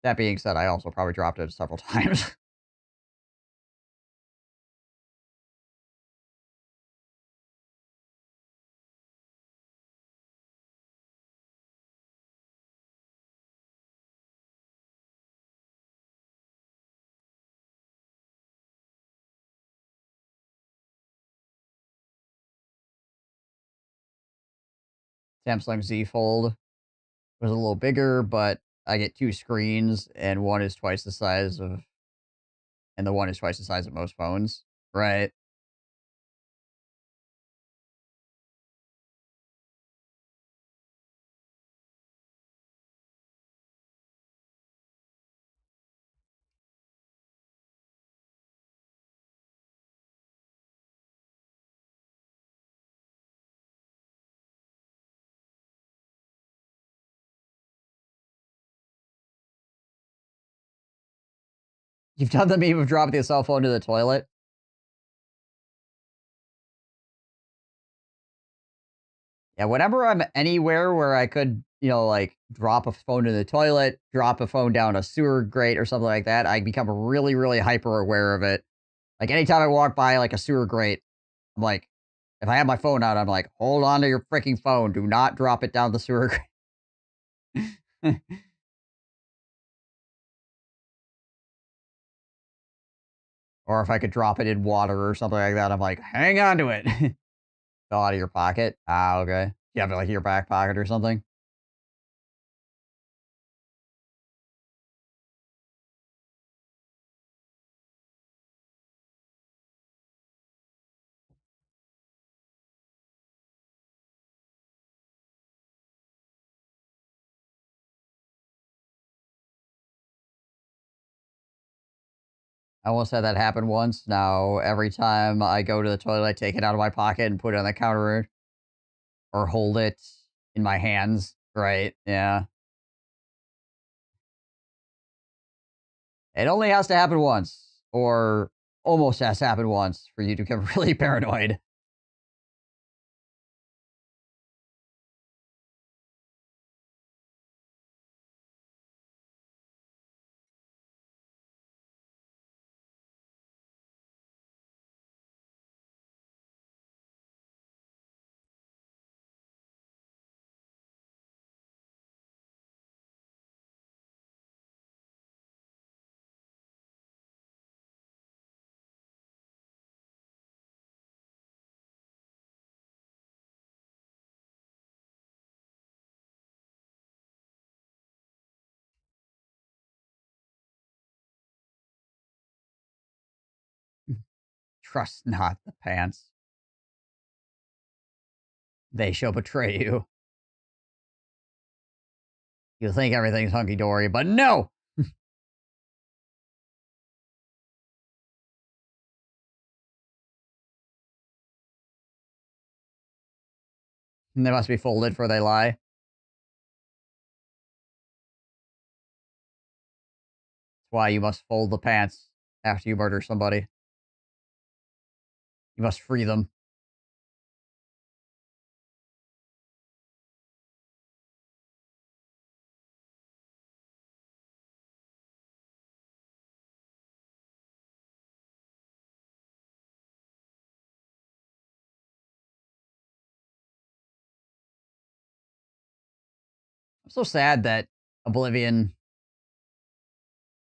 That being said, I also probably dropped it several times. Samsung Z Fold was a little bigger, but I get 2 screens, and one is twice the size of, and the one is twice the size of most phones. Right. You've done the meme of dropping the cell phone to the toilet? Yeah, whenever I'm anywhere where I could, like, drop a phone in the toilet, drop a phone down a sewer grate or something like that, I become really, really hyper aware of it. Like, anytime I walk by, like, a sewer grate, I'm like, if I have my phone out, I'm like, "Hold on to your freaking phone. Do not drop it down the sewer grate." Or if I could drop it in water or something like that, I'm like, "Hang on to it." Fell out of your pocket? Ah, okay. You have it, like, in your back pocket or something? I almost had that happen once. Now, every time I go to the toilet, I take it out of my pocket and put it on the counter or hold it in my hands. Right. Yeah. It only has to happen once, or almost has to happen once for you to become really paranoid. Trust not the pants. They shall betray you. You think everything's hunky-dory, but no! And they must be folded for they lie. That's why you must fold the pants after you murder somebody. You must free them. I'm so sad that Oblivion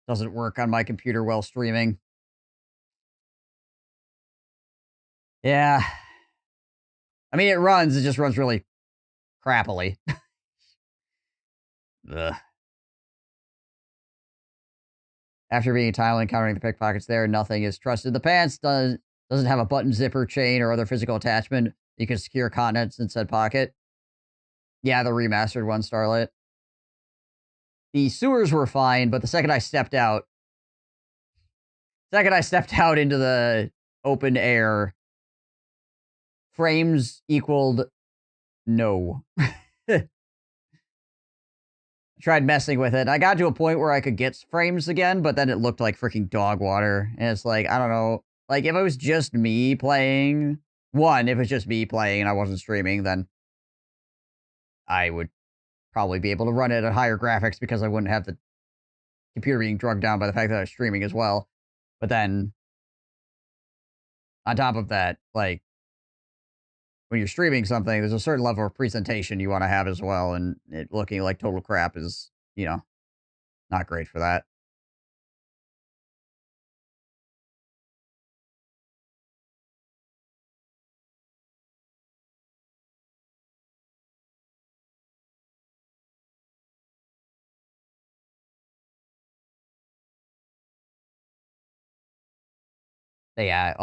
doesn't work on my computer while streaming. Yeah. I mean, it runs. It just runs really crappily. Ugh. After being in Thailand, encountering the pickpockets there, nothing is trusted. The pants doesn't have a button zipper, chain, or other physical attachment. You can secure contents in said pocket. Yeah, the remastered one, Starlit. The sewers were fine, but the second I stepped out into the open air, frames equaled no. Tried messing with it. I got to a point where I could get frames again, but then it looked like freaking dog water. And it's like, I don't know. Like, if it was just me playing, if it's just me playing and I wasn't streaming, then I would probably be able to run it at higher graphics because I wouldn't have the computer being drugged down by the fact that I was streaming as well. But then, on top of that, like, when you're streaming something, there's a certain level of presentation you want to have as well, and it looking like total crap is, not great for that. But yeah,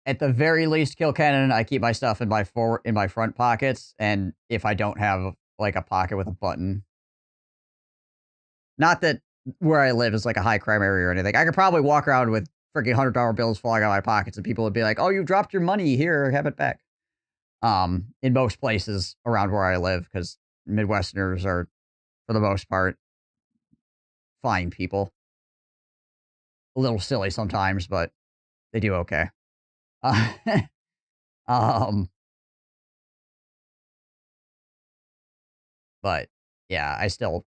at the very least, kill cannon, I keep my stuff in my front pockets, and if I don't have like a pocket with a button, not that where I live is like a high crime area or anything. I could probably walk around with freaking $100 bills falling out of my pockets, and people would be like, "Oh, you dropped your money here, have it back." In most places around where I live, because Midwesterners are, for the most part, fine people. A little silly sometimes, but they do okay. But yeah, I still,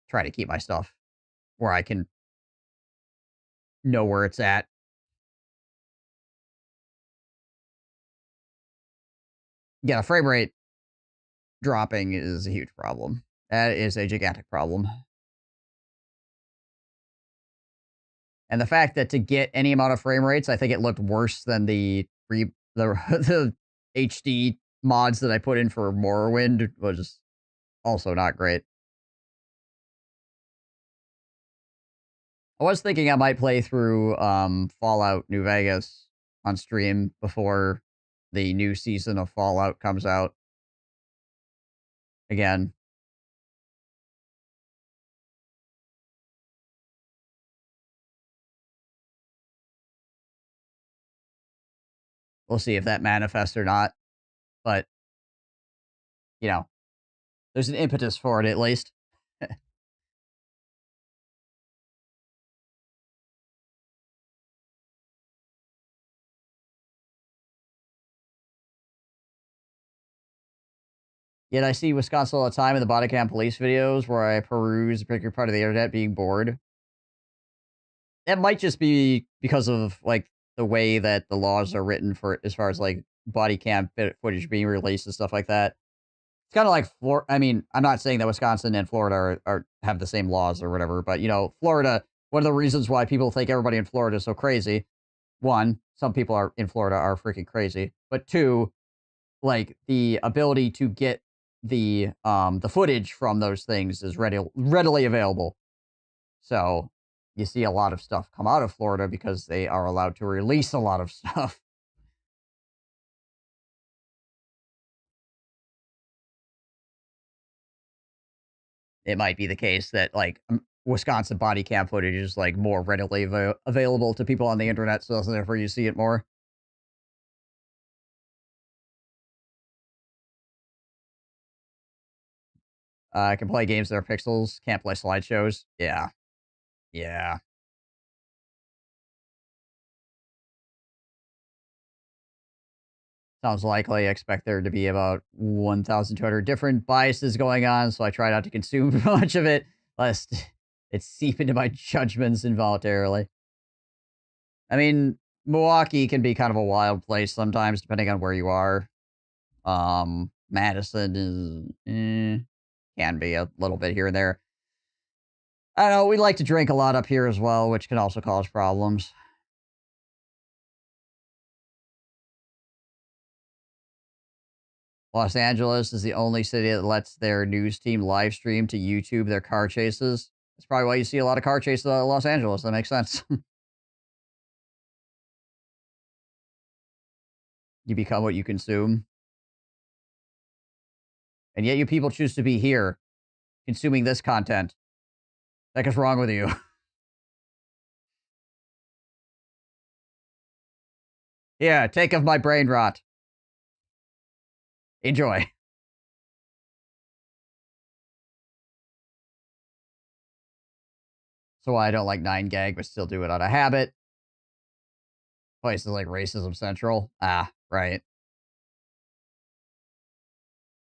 try to keep my stuff where I can know where it's at. Yeah, the frame rate dropping is a huge problem. That is a gigantic problem. And the fact that to get any amount of frame rates, I think it looked worse than the HD mods that I put in for Morrowind was also not great. I was thinking I might play through Fallout New Vegas on stream before the new season of Fallout comes out. Again. We'll see if that manifests or not. But, there's an impetus for it at least. Yet I see Wisconsin all the time in the body cam police videos where I peruse a particular part of the internet being bored. That might just be because of, like, the way that the laws are written for as far as, like, body cam footage being released and stuff like that. It's kind of like I'm not saying that Wisconsin and Florida have the same laws or whatever, but, Florida, one of the reasons why people think everybody in Florida is so crazy, one, some people in Florida are freaking crazy, but two, like, the ability to get the footage from those things is readily available. So, you see a lot of stuff come out of Florida because they are allowed to release a lot of stuff. It might be the case that, like, Wisconsin body cam footage is, like, more readily available to people on the internet, so therefore you see it more. I can play games that are pixels, can't play slideshows. Yeah. Yeah. Sounds likely. I expect there to be about 1,200 different biases going on, so I try not to consume much of it, lest it seep into my judgments involuntarily. I mean, Milwaukee can be kind of a wild place sometimes, depending on where you are. Madison is, can be a little bit here and there. I don't know, we like to drink a lot up here as well, which can also cause problems. Los Angeles is the only city that lets their news team live stream to YouTube their car chases. That's probably why you see a lot of car chases out of Los Angeles. That makes sense. You become what you consume. And yet you people choose to be here, consuming this content. What the heck is wrong with you? Yeah, take of my brain rot. Enjoy. So I don't like 9gag, but still do it out of habit. Places like Racism Central. Ah, right.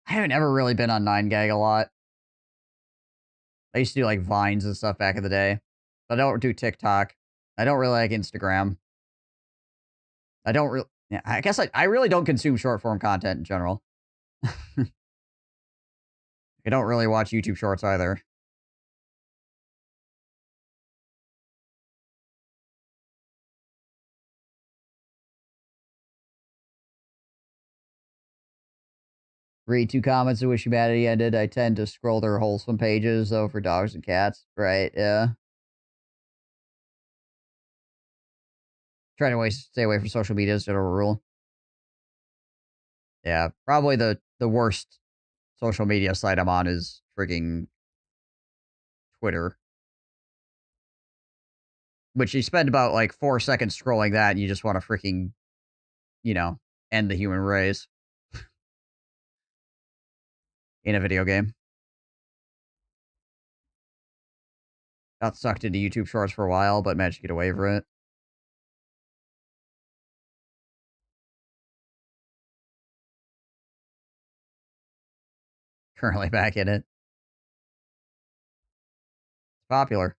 I haven't ever really been on 9gag a lot. I used to do like Vines and stuff back in the day. But I don't do TikTok. I don't really like Instagram. I don't really... Yeah, I guess I really don't consume short form content in general. I don't really watch YouTube shorts either. Read 2 comments and wish humanity ended. I tend to scroll their wholesome pages, though, for dogs and cats. Right, yeah. Try to stay away from social media as a general rule. Yeah, probably the worst social media site I'm on is frigging Twitter. Which you spend about, like, 4 seconds scrolling that, and you just want to freaking, you know, end the human race. In a video game. Got sucked into YouTube Shorts for a while, but managed to get away from it. Currently back in it. It's popular.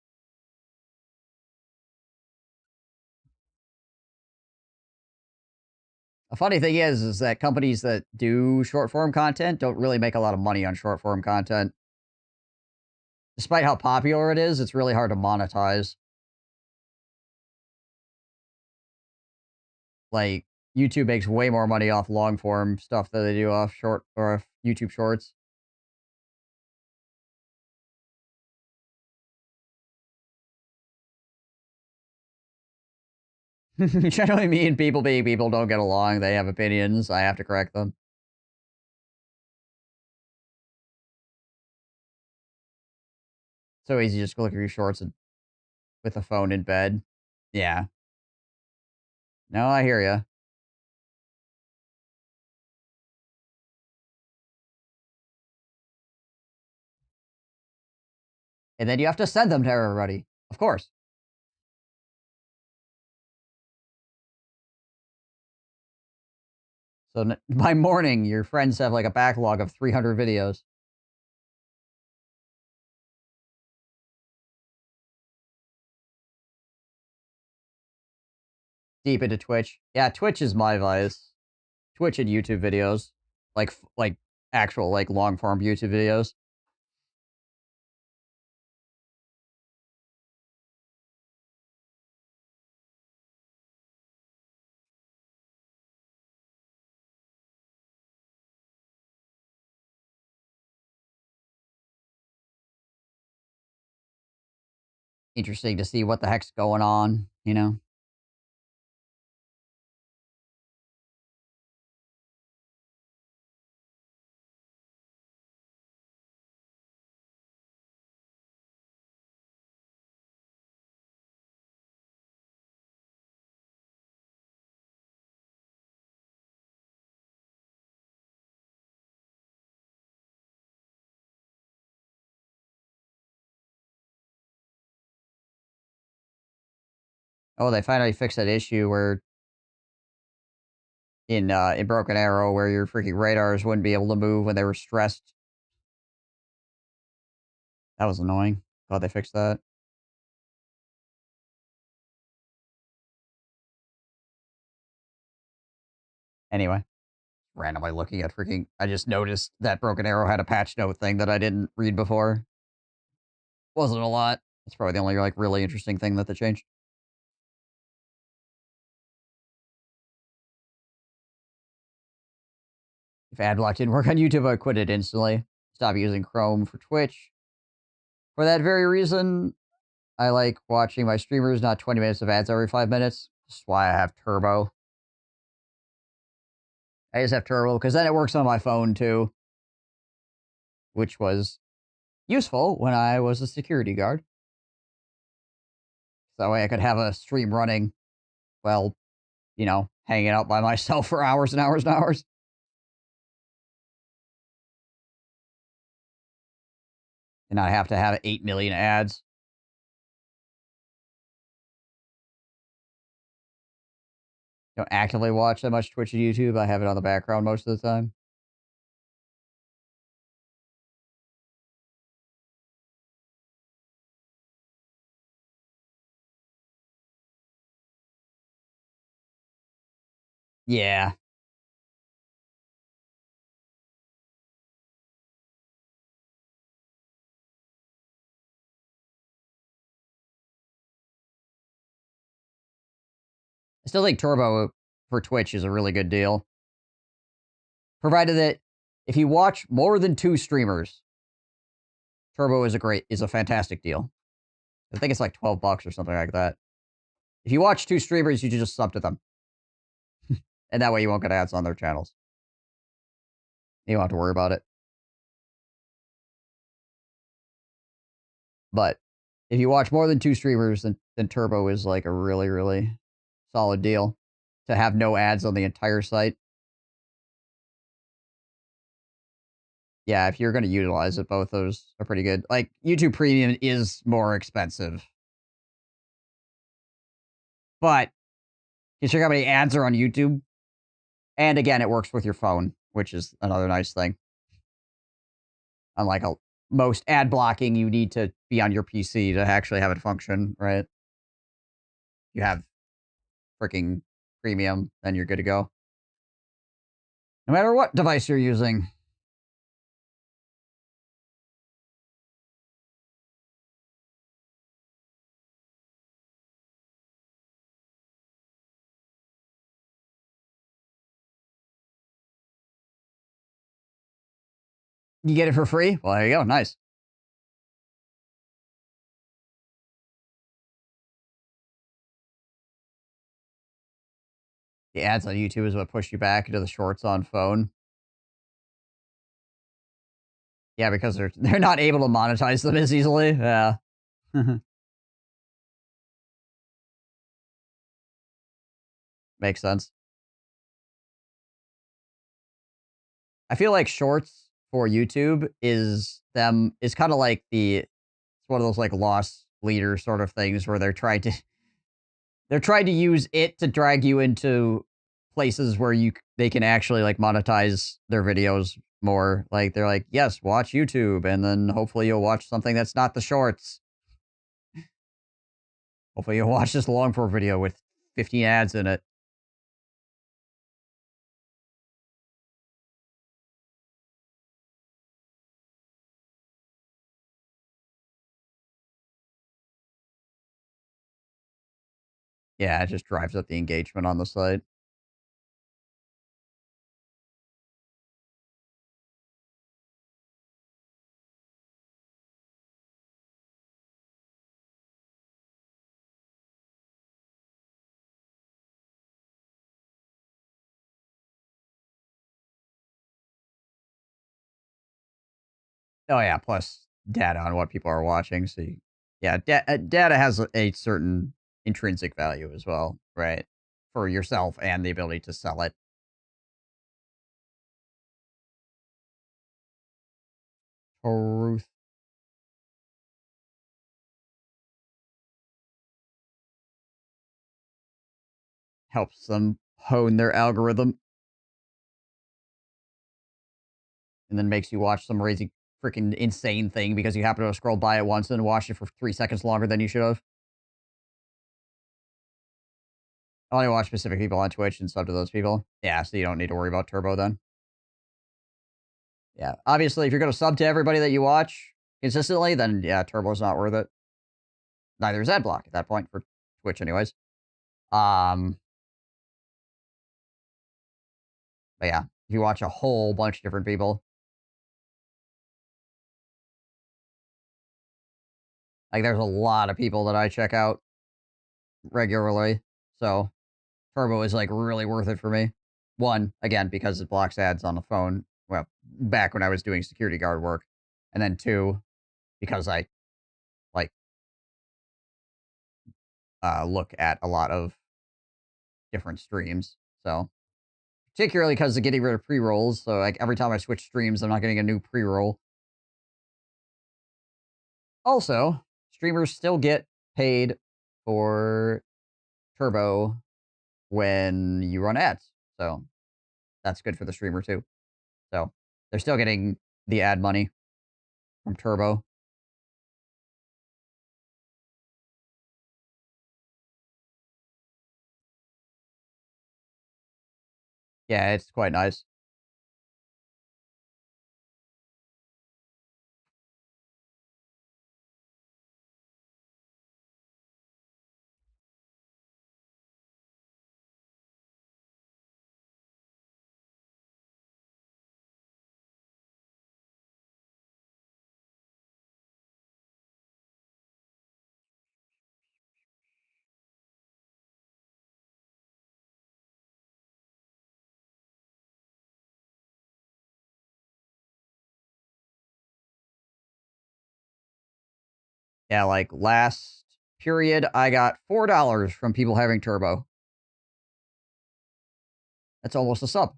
A funny thing is that companies that do short form content don't really make a lot of money on short form content. Despite how popular it is, it's really hard to monetize. Like, YouTube makes way more money off long form stuff than they do off short or off YouTube Shorts. Generally, me and people being people don't get along. They have opinions. I have to correct them. So easy to just go look at your shorts and, with a phone in bed. Yeah. No, I hear you. And then you have to send them to everybody. Of course. So by morning, your friends have like a backlog of 300 videos. Deep into Twitch. Yeah, Twitch is my vice. Twitch and YouTube videos. Like actual, like, long-form YouTube videos. interesting to see what the heck's going on, you know? Oh, they finally fixed that issue where in Broken Arrow where your freaking radars wouldn't be able to move when they were stressed. That was annoying. Glad they fixed that. Anyway, randomly looking at freaking... I just noticed that Broken Arrow had a patch note thing that I didn't read before. Wasn't a lot. That's probably the only, like, really interesting thing that they changed. If Adblock didn't work on YouTube, I quit it instantly. Stop using Chrome for Twitch. For that very reason, I like watching my streamers, not 20 minutes of ads every 5 minutes. That's why I have Turbo. I just have Turbo because then it works on my phone too. Which was useful when I was a security guard. So that way I could have a stream running while, you know, hanging out by myself for hours and hours and hours. And not have to have 8 million ads. Don't actively watch that much Twitch and YouTube. I have it on the background most of the time. Yeah. I still think Turbo for Twitch is a really good deal. Provided that if you watch more than 2 streamers, Turbo is a fantastic deal. I think it's like $12 or something like that. If you watch 2 streamers, you just sub to them. And that way you won't get ads on their channels. You don't have to worry about it. But if you watch more than 2 streamers, then Turbo is like a really, really solid deal. To have no ads on the entire site. Yeah, if you're going to utilize it, both those are pretty good. Like, YouTube Premium is more expensive. But, considering how many ads are on YouTube, and again, it works with your phone, which is another nice thing. Unlike most ad blocking, you need to be on your PC to actually have it function, right? You have freaking Premium, then you're good to go. No matter what device you're using. You get it for free? Well, there you go. Nice. The ads on YouTube is what pushed you back into the shorts on phone. Yeah, because they're not able to monetize them as easily. Yeah. Makes sense. I feel like shorts for YouTube is kind of like it's one of those like lost leader sort of things where they're trying to use it to drag you into places where they can actually like monetize their videos more. Like they're like, yes, watch YouTube, and then hopefully you'll watch something that's not the shorts. Hopefully you'll watch this long form video with 15 ads in it. Yeah, it just drives up the engagement on the site. Oh yeah, plus data on what people are watching. So yeah, data has a certain intrinsic value as well, right? For yourself and the ability to sell it. Truth. Helps them hone their algorithm. And then makes you watch some crazy freaking insane thing because you happen to have scrolled by it once and watched it for 3 seconds longer than you should have. I only watch specific people on Twitch and sub to those people. Yeah, so you don't need to worry about Turbo then. Yeah, obviously, if you're going to sub to everybody that you watch consistently, then yeah, Turbo's not worth it. Neither is Adblock at that point for Twitch anyways. But yeah, if you watch a whole bunch of different people, like there's a lot of people that I check out regularly, so Turbo is like really worth it for me. One, again, because it blocks ads on the phone. Well, back when I was doing security guard work, and then two, because I like look at a lot of different streams. So particularly because of getting rid of pre-rolls. So like every time I switch streams, I'm not getting a new pre-roll. Also, streamers still get paid for Turbo when you run ads. So that's good for the streamer too. So they're still getting the ad money from Turbo. Yeah, it's quite nice. Yeah, like last period, I got $4 from people having Turbo. That's almost a sub.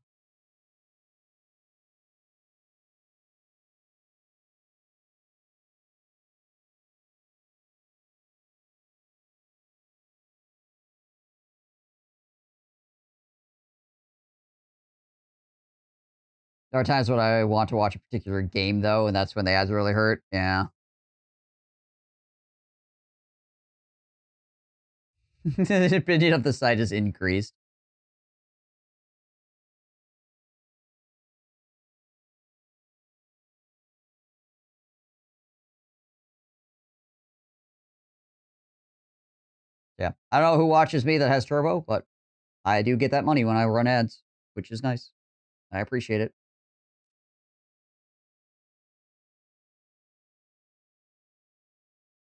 There are times when I want to watch a particular game, though, and that's when the ads really hurt. Yeah. The opinion of the site is increased. Yeah. I don't know who watches me that has Turbo, but I do get that money when I run ads, which is nice. I appreciate it.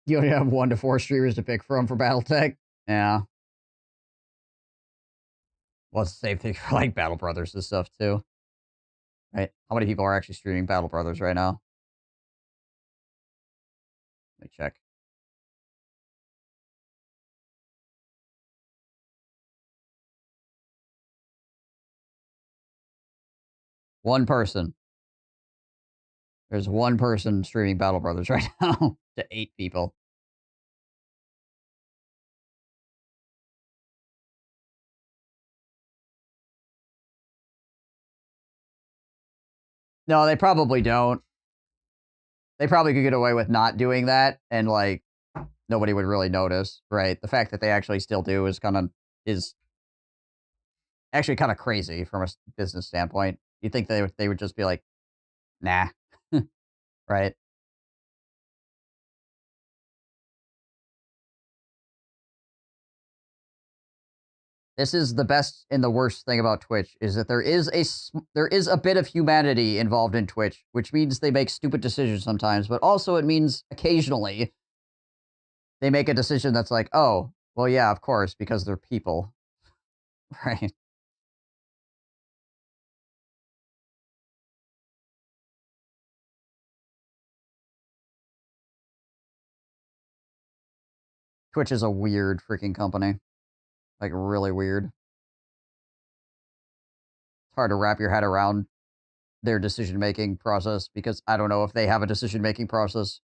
You only have 1 to 4 streamers to pick from for Battletech. Yeah. Well, it's the same thing for like Battle Brothers and stuff too. Right? How many people are actually streaming Battle Brothers right now? Let me check. One person. There's one person streaming Battle Brothers right now to 8 people. No, they probably don't. They probably could get away with not doing that, and like nobody would really notice, right? The fact that they actually still do is actually kind of crazy from a business standpoint. You'd think they would just be like, nah, right? This is the best and the worst thing about Twitch is that there is a bit of humanity involved in Twitch, which means they make stupid decisions sometimes, but also it means occasionally they make a decision that's like, oh, well, yeah, of course, because they're people, right? Twitch is a weird freaking company. Like, really weird. It's hard to wrap your head around their decision-making process because I don't know if they have a decision-making process.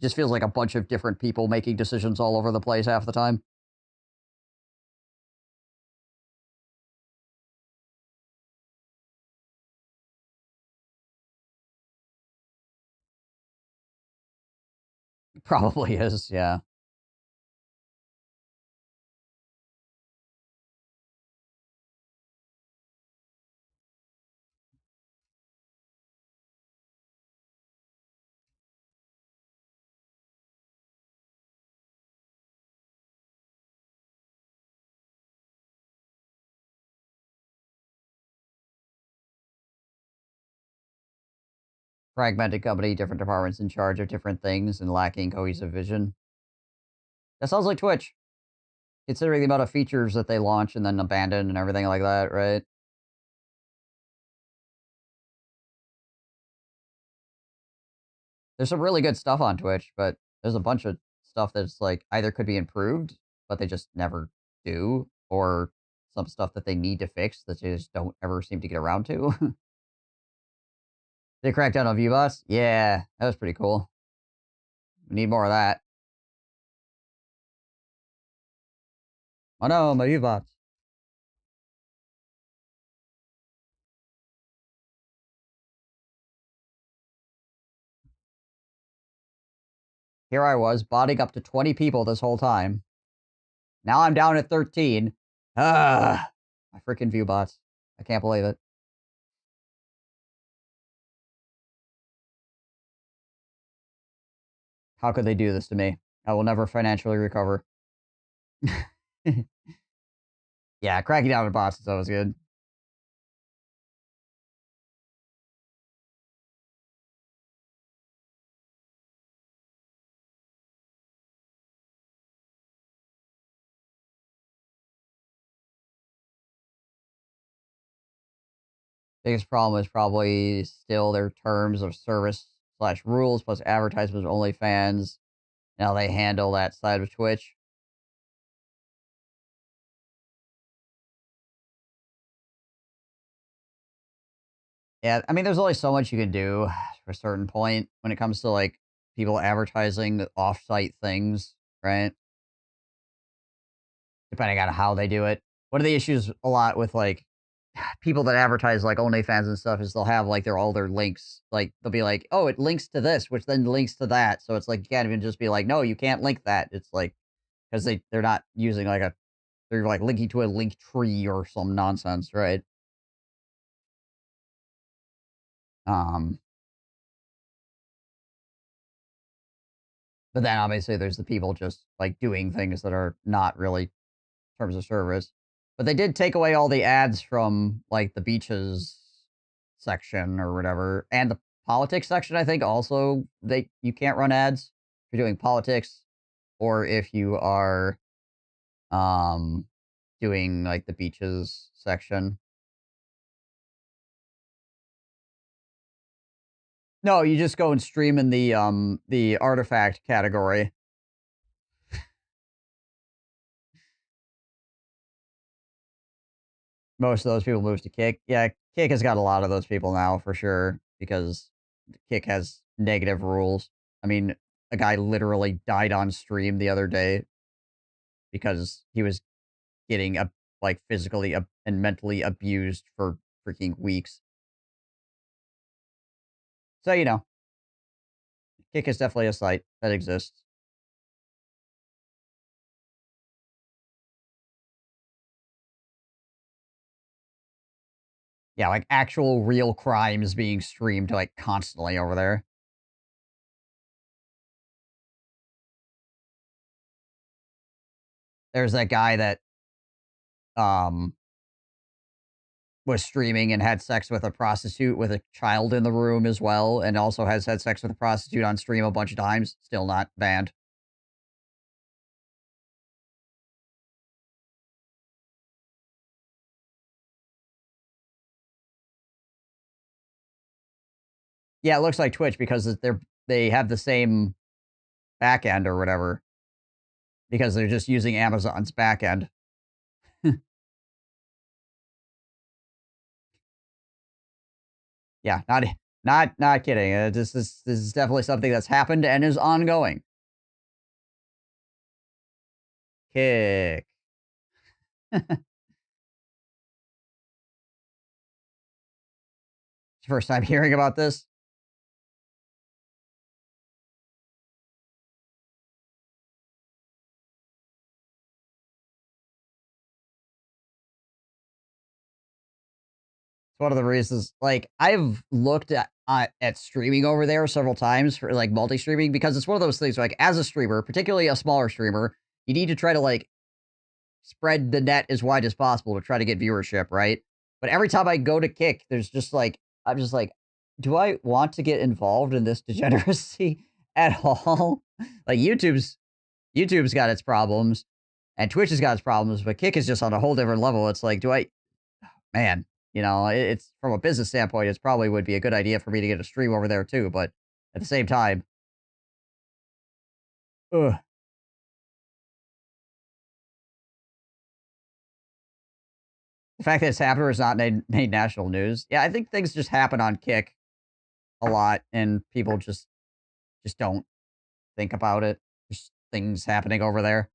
It just feels like a bunch of different people making decisions all over the place half the time. Probably is, yeah. Fragmented company, different departments in charge of different things, and lacking cohesive vision. That sounds like Twitch. Considering the amount of features that they launch and then abandon and everything like that, right? There's some really good stuff on Twitch, but there's a bunch of stuff that's like either could be improved, but they just never do, or some stuff that they need to fix that they just don't ever seem to get around to. They cracked down on ViewBots? Yeah, that was pretty cool. We need more of that. Oh no, my ViewBots. Here I was, botting up to 20 people this whole time. Now I'm down at 13. Ah, my freaking ViewBots. I can't believe it. How could they do this to me? I will never financially recover. Yeah, cracking down on bots is always good. Biggest problem is probably still their terms of service slash rules plus advertisements OnlyFans. Now they handle that side of Twitch. Yeah, I mean, there's only so much you can do for a certain point when it comes to like people advertising off-site things, right? Depending on how they do it. One of the issues a lot with like people that advertise like OnlyFans and stuff is they'll have like all their links. Like they'll be like, oh, it links to this, which then links to that. So it's like you can't even just be like, no, you can't link that. It's like because they're not using like they're like linking to a link tree or some nonsense, right? Um but then obviously there's the people just like doing things that are not really terms of service. But they did take away all the ads from like the beaches section or whatever, and the politics section. I think also you can't run ads if you're doing politics, or if you are doing like the beaches section. No, you just go and stream in the artifact category. Most of those people moved to Kick. Yeah, Kick has got a lot of those people now for sure because Kick has negative rules. I mean, a guy literally died on stream the other day because he was getting like physically and mentally abused for freaking weeks. So, you know, Kick is definitely a site that exists. Yeah, like actual real crimes being streamed like constantly over there. There's that guy that was streaming and had sex with a prostitute with a child in the room as well, and also has had sex with a prostitute on stream a bunch of times. Still not banned. Yeah, it looks like Twitch because they have the same backend or whatever. because they're just using Amazon's backend. Yeah, not kidding. This is definitely something that's happened and is ongoing. Kick. First time hearing about this. It's one of the reasons, like, I've looked at streaming over there several times for, like, multi-streaming, because it's one of those things where, like, as a streamer, particularly a smaller streamer, you need to try to, like, spread the net as wide as possible to try to get viewership, right? But every time I go to Kick, there's just, like, I'm just like, "Do I want to get involved in this degeneracy at all?" Like, YouTube's got its problems, and Twitch has got its problems, but Kick is just on a whole different level. It's like, do I man, it's from a business standpoint, it's probably would be a good idea for me to get a stream over there too, but at the same time, ugh. The fact that it's happened or it's not made national news. Yeah, I think things just happen on Kick a lot, and people just don't think about it. There's things happening over there.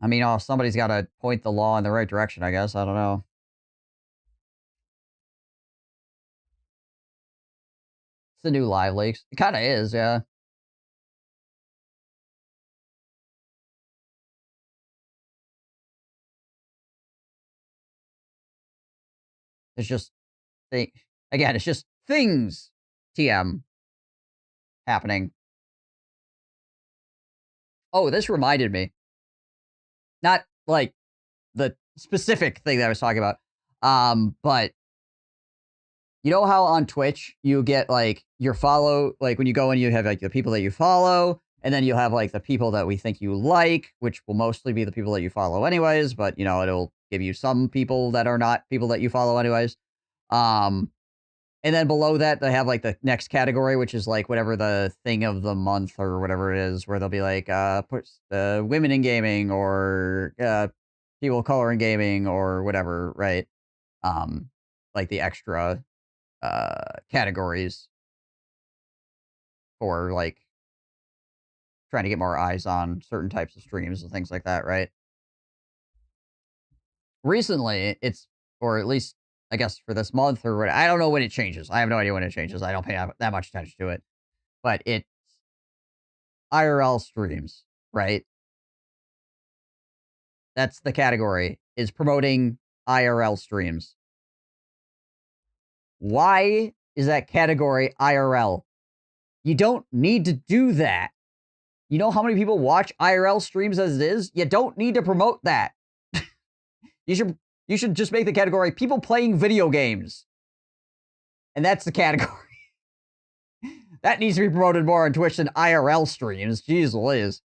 I mean, somebody's got to point the law in the right direction, I guess. I don't know. It's the new Live Leaks. It kind of is, yeah. It's just, again, it's just things, TM, happening. Oh, this reminded me. Not, like, the specific thing that I was talking about, but you know how on Twitch you get, like, your follow, like, when you go and you have, like, the people that you follow, and then you'll have, like, the people that we think you like, which will mostly be the people that you follow anyways, but, it'll give you some people that are not people that you follow anyways. And then below that, they have, like, the next category, which is, like, whatever the thing of the month or whatever it is, where they'll be like, women in gaming, or people of color in gaming, or whatever, right? Like the extra categories for, like, trying to get more eyes on certain types of streams and things like that, right? Recently, or at least, I guess, for this month or what, I don't know when it changes. I have no idea when it changes. I don't pay that much attention to it. But it's IRL streams, right? That's the category, is promoting IRL streams. Why is that category IRL? You don't need to do that. You know how many people watch IRL streams as it is? You don't need to promote that. You should just make the category people playing video games. And that's the category. That needs to be promoted more on Twitch than IRL streams. Jeez Louise.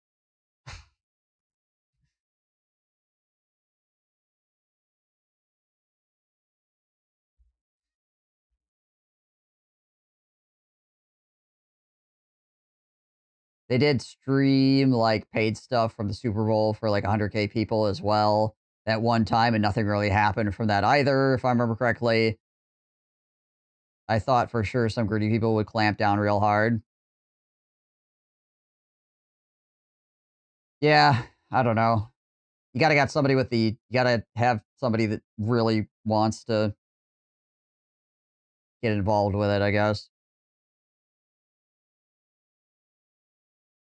They did stream, like, paid stuff from the Super Bowl for, like, 100K people as well at one time, and nothing really happened from that either, if I remember correctly. I thought for sure some greedy people would clamp down real hard. Yeah, I don't know. You gotta have somebody that really wants to get involved with it, I guess.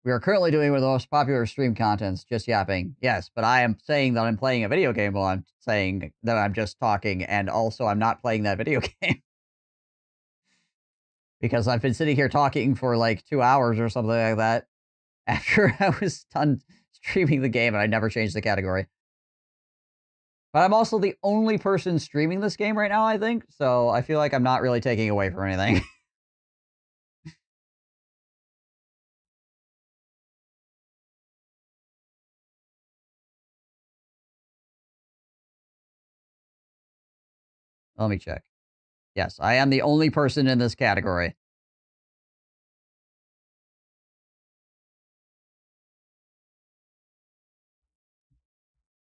We are currently doing one of the most popular stream contents, just yapping. Yes, but I am saying that I'm playing a video game while I'm saying that I'm just talking, and also I'm not playing that video game. Because I've been sitting here talking for like 2 hours or something like that after I was done streaming the game, and I never changed the category. But I'm also the only person streaming this game right now, I think, so I feel like I'm not really taking away from anything. Let me check. Yes, I am the only person in this category.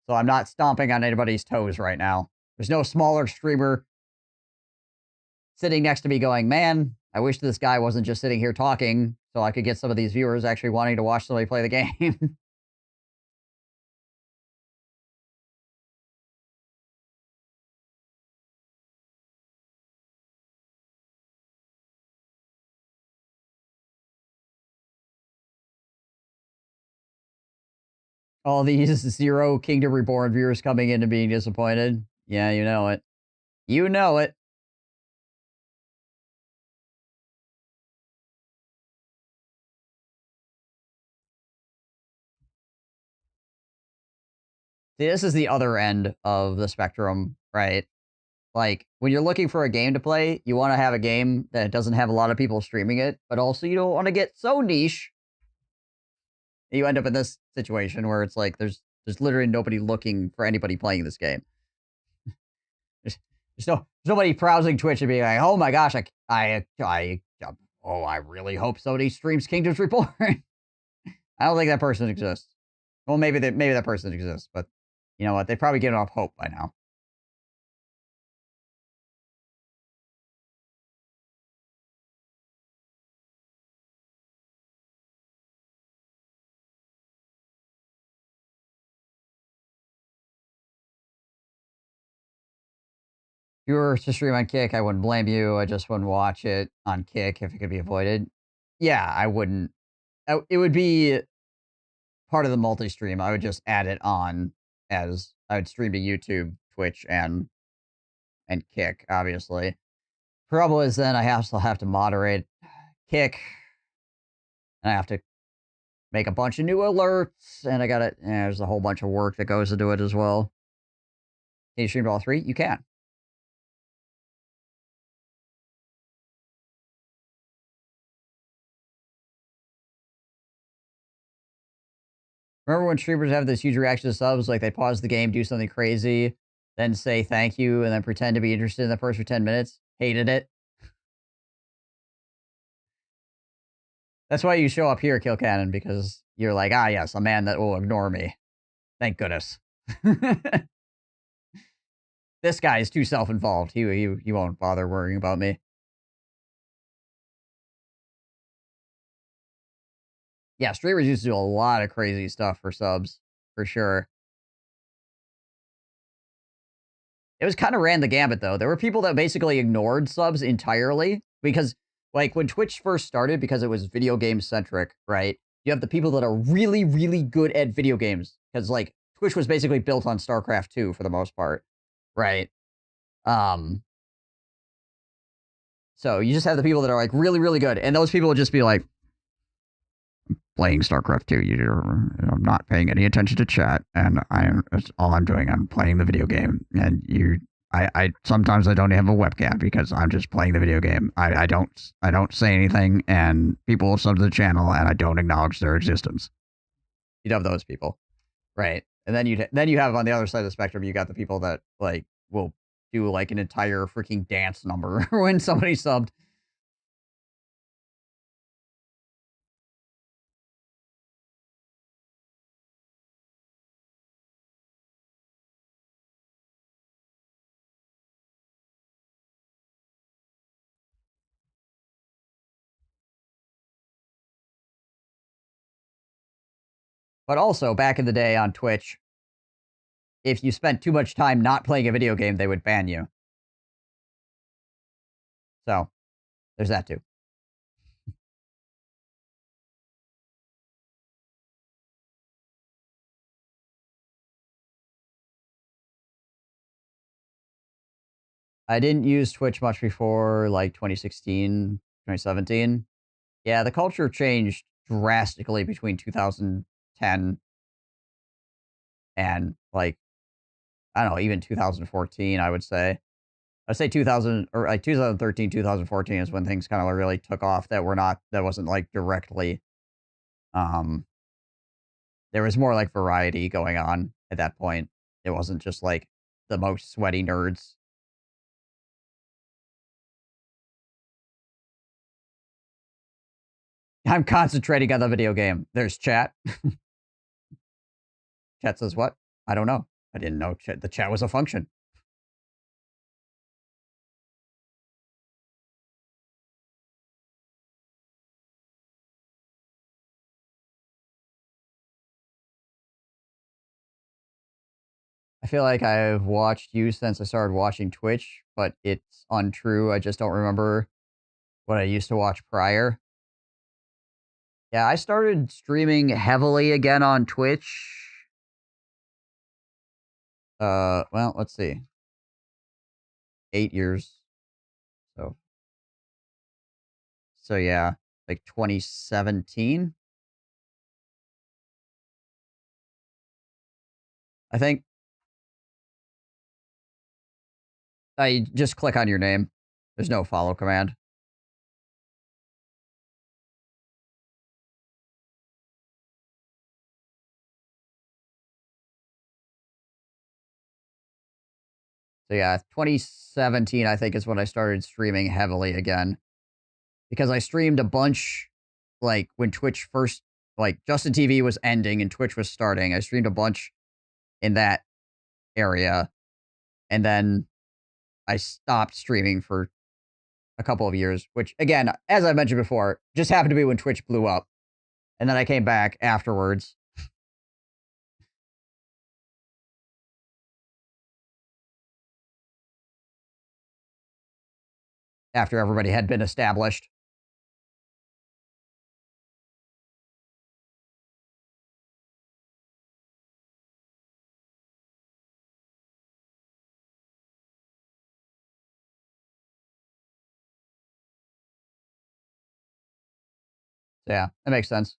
So I'm not stomping on anybody's toes right now. There's no smaller streamer sitting next to me going, man, I wish this guy wasn't just sitting here talking so I could get some of these viewers actually wanting to watch somebody play the game. All these 0 Kingdom Reborn viewers coming in and being disappointed. Yeah, you know it. You know it. See, this is the other end of the spectrum, right? Like, when you're looking for a game to play, you want to have a game that doesn't have a lot of people streaming it, but also you don't want to get so niche. You end up in this situation where it's like there's literally nobody looking for anybody playing this game. There's nobody browsing Twitch and being like, oh my gosh, I really hope somebody streams Kingdoms Reborn. I don't think that person exists. Well, maybe that person exists, but you know what? They've probably given up hope by now. If you were to stream on Kick, I wouldn't blame you. I just wouldn't watch it on Kick if it could be avoided. Yeah, I wouldn't. It would be part of the multi-stream. I would just add it on as I would stream to YouTube, Twitch, and Kick, obviously. Trouble is then I still have to moderate Kick, and I have to make a bunch of new alerts, and I gotta, there's a whole bunch of work that goes into it as well. Can you stream to all 3? You can. Remember when streamers have this huge reaction to subs, like they pause the game, do something crazy, then say thank you, and then pretend to be interested in the person for 10 minutes? Hated it. That's why you show up here, Kill Cannon, because you're like, ah, yes, a man that will ignore me. Thank goodness. This guy is too self-involved. He won't bother worrying about me. Yeah, streamers used to do a lot of crazy stuff for subs, for sure. It was kind of ran the gambit, though. There were people that basically ignored subs entirely because, like, when Twitch first started, because it was video game centric, right? You have the people that are really, really good at video games because, like, Twitch was basically built on StarCraft 2 for the most part, right? So you just have the people that are, like, really, really good, and those people would just be like, playing StarCraft 2, I'm not paying any attention to chat, and that's all I'm doing. I'm playing the video game, and I sometimes I don't have a webcam because I'm just playing the video game. I don't say anything, and people will sub to the channel, and I don't acknowledge their existence. You'd have those people, right? And then you have on the other side of the spectrum, you got the people that like will do like an entire freaking dance number when somebody subbed. But also, back in the day on Twitch, if you spent too much time not playing a video game, they would ban you. So, there's that too. I didn't use Twitch much before, like, 2016, 2017. Yeah, the culture changed drastically between 2010 and, like, I don't know, even 2014, I would say. I'd say 2000 or like 2013, 2014 is when things kind of really took off that wasn't like directly, there was more like variety going on at that point. It wasn't just like the most sweaty nerds. I'm concentrating on the video game. There's chat. Chat says what? I don't know. I didn't know the chat was a function. I feel like I've watched you since I started watching Twitch, but it's untrue. I just don't remember what I used to watch prior. Yeah, I started streaming heavily again on Twitch. Well, let's see. 8 years. So yeah, like 2017. I think. I just click on your name. There's no follow command. So yeah, 2017, I think, is when I started streaming heavily again. Because I streamed a bunch, like, when Twitch first, like, Justin TV was ending and Twitch was starting. I streamed a bunch in that area. And then I stopped streaming for a couple of years, which, again, as I mentioned before, just happened to be when Twitch blew up. And then I came back afterwards. After everybody had been established. So yeah, that makes sense.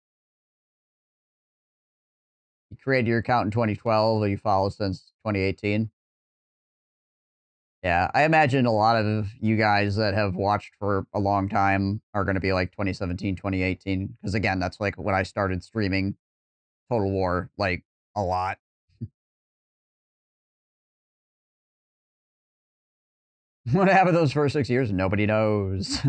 You created your account in 2012, and you followed since 2018. Yeah, I imagine a lot of you guys that have watched for a long time are going to be like 2017, 2018. Because again, that's like when I started streaming Total War, like a lot. What happened those first 6 years? Nobody knows.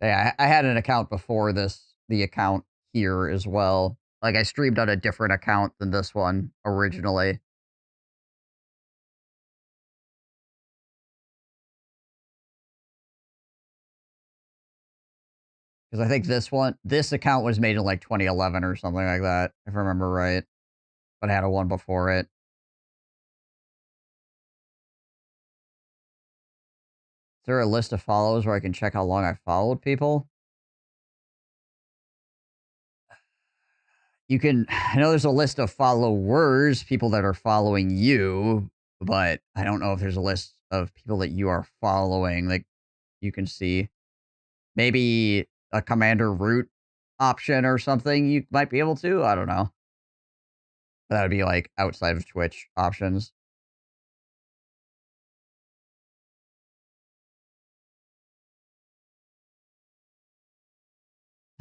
Yeah, I had an account before this, the account here as well. Like I streamed on a different account than this one originally. Because I think this account was made in like 2011 or something like that, if I remember right. But I had a one before it. Is there a list of follows where I can check how long I followed people? You can, I know there's a list of followers, people that are following you, but I don't know if there's a list of people that you are following. Like you can see maybe a commander root option or something you might be able to. I don't know. That would be like outside of Twitch options.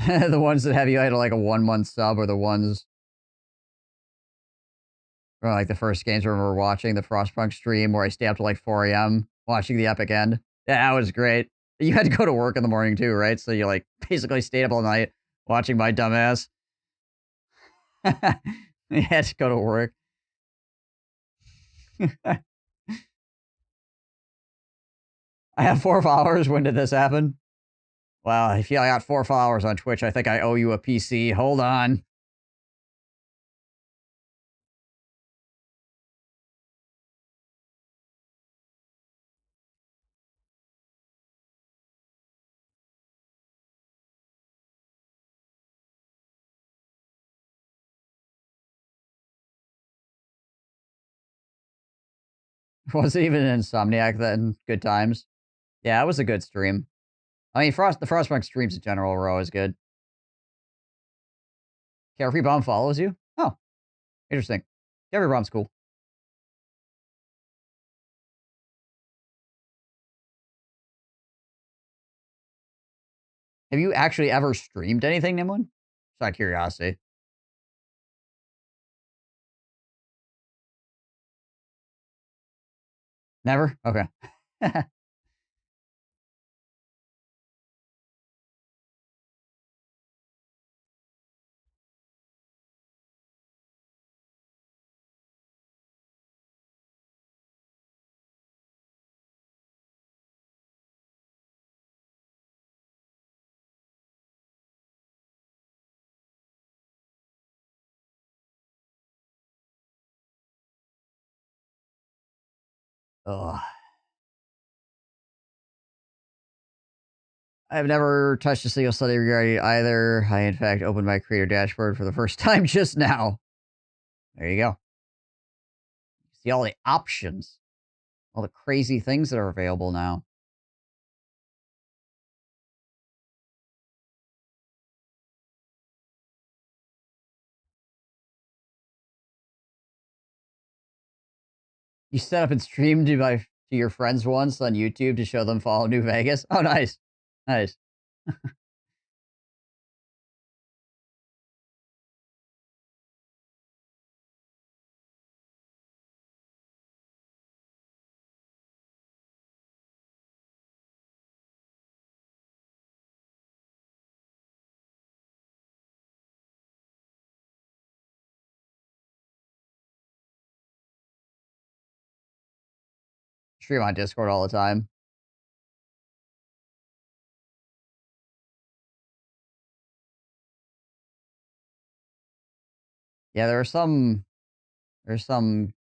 The ones that have you at like a 1 month sub are the ones, or like the first games I remember watching, the Frostpunk stream where I stay up to like 4 a.m. watching the epic end. Yeah, that was great. You had to go to work in the morning too, right? So you like basically stayed up all night watching my dumbass. You had to go to work. I have 4 followers. When did this happen? Well, if you got 4 followers on Twitch, I think I owe you a PC. Hold on. Was it even Insomniac then? Good times. Yeah, it was a good stream. I mean, the Frostpunk streams in general were always good. Carefree Bomb follows you? Oh, interesting. Carefree Bomb's cool. Have you actually ever streamed anything, Nimlin? Just out of curiosity. Never? Okay. Ugh. I've never touched a single study regarding either. I, in fact, opened my creator dashboard for the first time just now. There you go. See all the options, all the crazy things that are available now. You set up and streamed to your friends once on YouTube to show them Fallout New Vegas. Oh, nice. Nice. Stream on Discord all the time. Yeah, there's some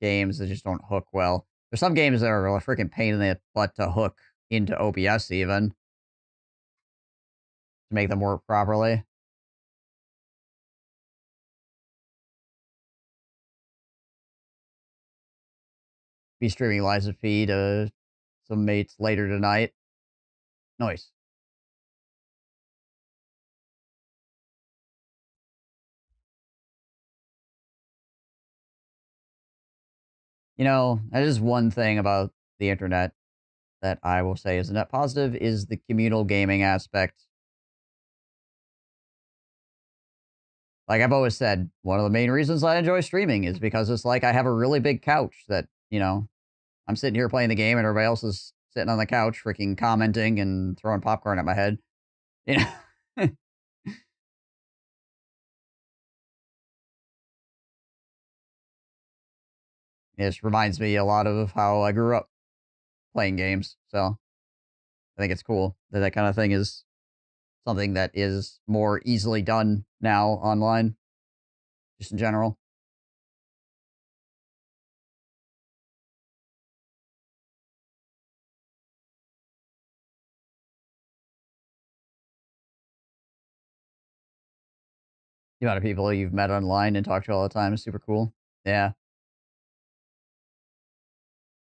games that just don't hook well. There's some games that are a freaking pain in the butt to hook into OBS even to make them work properly. Be streaming Liza P to some mates later tonight. Nice. You know, that is one thing about the internet that I will say is a net positive is the communal gaming aspect. Like I've always said, one of the main reasons I enjoy streaming is because it's like I have a really big couch that, you know, I'm sitting here playing the game and everybody else is sitting on the couch freaking commenting and throwing popcorn at my head. You know? It just reminds me a lot of how I grew up playing games. So I think it's cool that that kind of thing is something that is more easily done now online, just in general. The amount of people you've met online and talked to all the time is super cool. Yeah.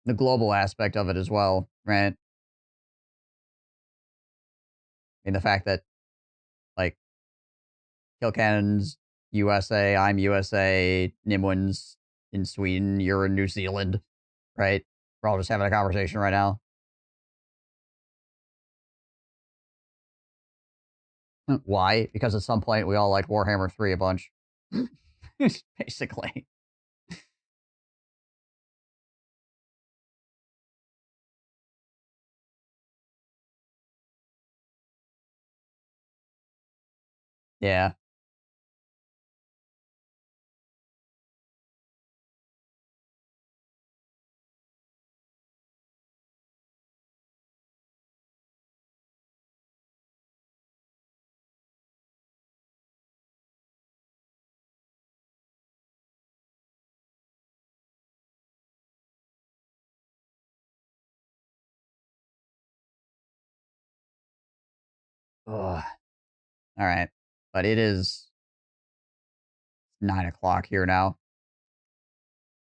The global aspect of it as well, right? And the fact that, like, Kilcannon's USA, I'm USA, Nimwin's in Sweden, you're in New Zealand, right? We're all just having a conversation right now. Why? Because at some point we all liked Warhammer 3 a bunch. Basically. Yeah. Ugh. All right. But it is 9 o'clock here now.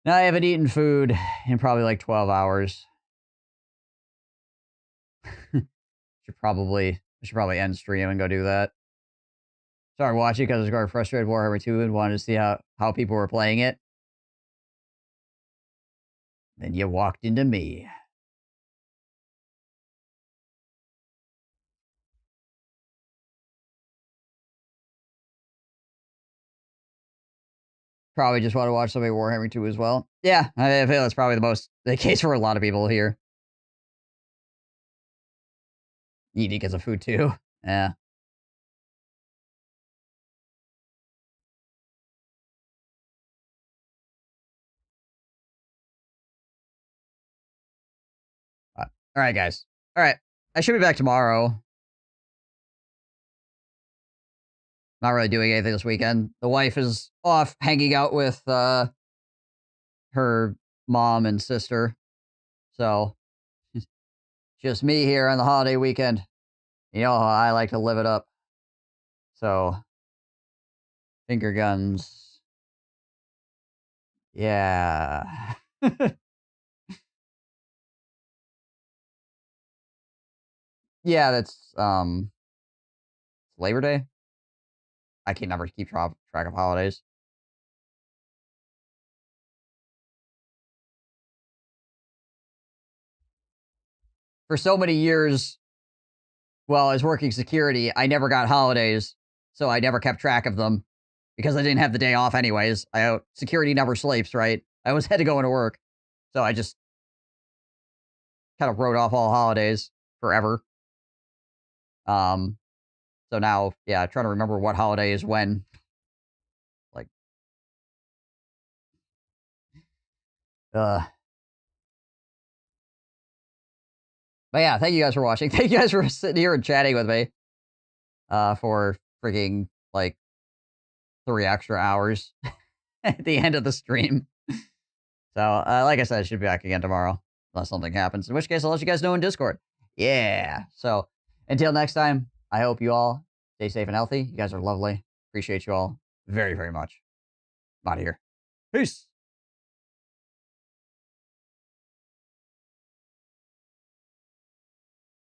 Now I haven't eaten food in probably like 12 hours. I should probably end stream and go do that. Started watching because I was growing frustrated with Warhammer 2 and wanted to see how people were playing it. Then you walked into me. probably just want to watch somebody Warhammer 2 as well. Yeah, I feel that's probably the case for a lot of people here. Eating because of food too. Yeah. All right, guys. All right. I should be back tomorrow. Not really doing anything this weekend. The wife is off hanging out with her mom and sister. So, just me here on the holiday weekend. You know how I like to live it up. So, finger guns. Yeah. Yeah, that's Labor Day. I can never keep track of holidays. For so many years, while I was working security, I never got holidays, so I never kept track of them because I didn't have the day off anyways. Security never sleeps, right? I always had to go into work, so I just kind of wrote off all holidays forever. So now, yeah, trying to remember what holiday is when. Like, but yeah, thank you guys for watching. Thank you guys for sitting here and chatting with me. For freaking like 3 extra hours at the end of the stream. So, like I said, I should be back again tomorrow unless something happens. In which case, I'll let you guys know in Discord. Yeah. So, until next time, I hope you all stay safe and healthy. You guys are lovely. Appreciate you all very, very much. I'm out of here. Peace.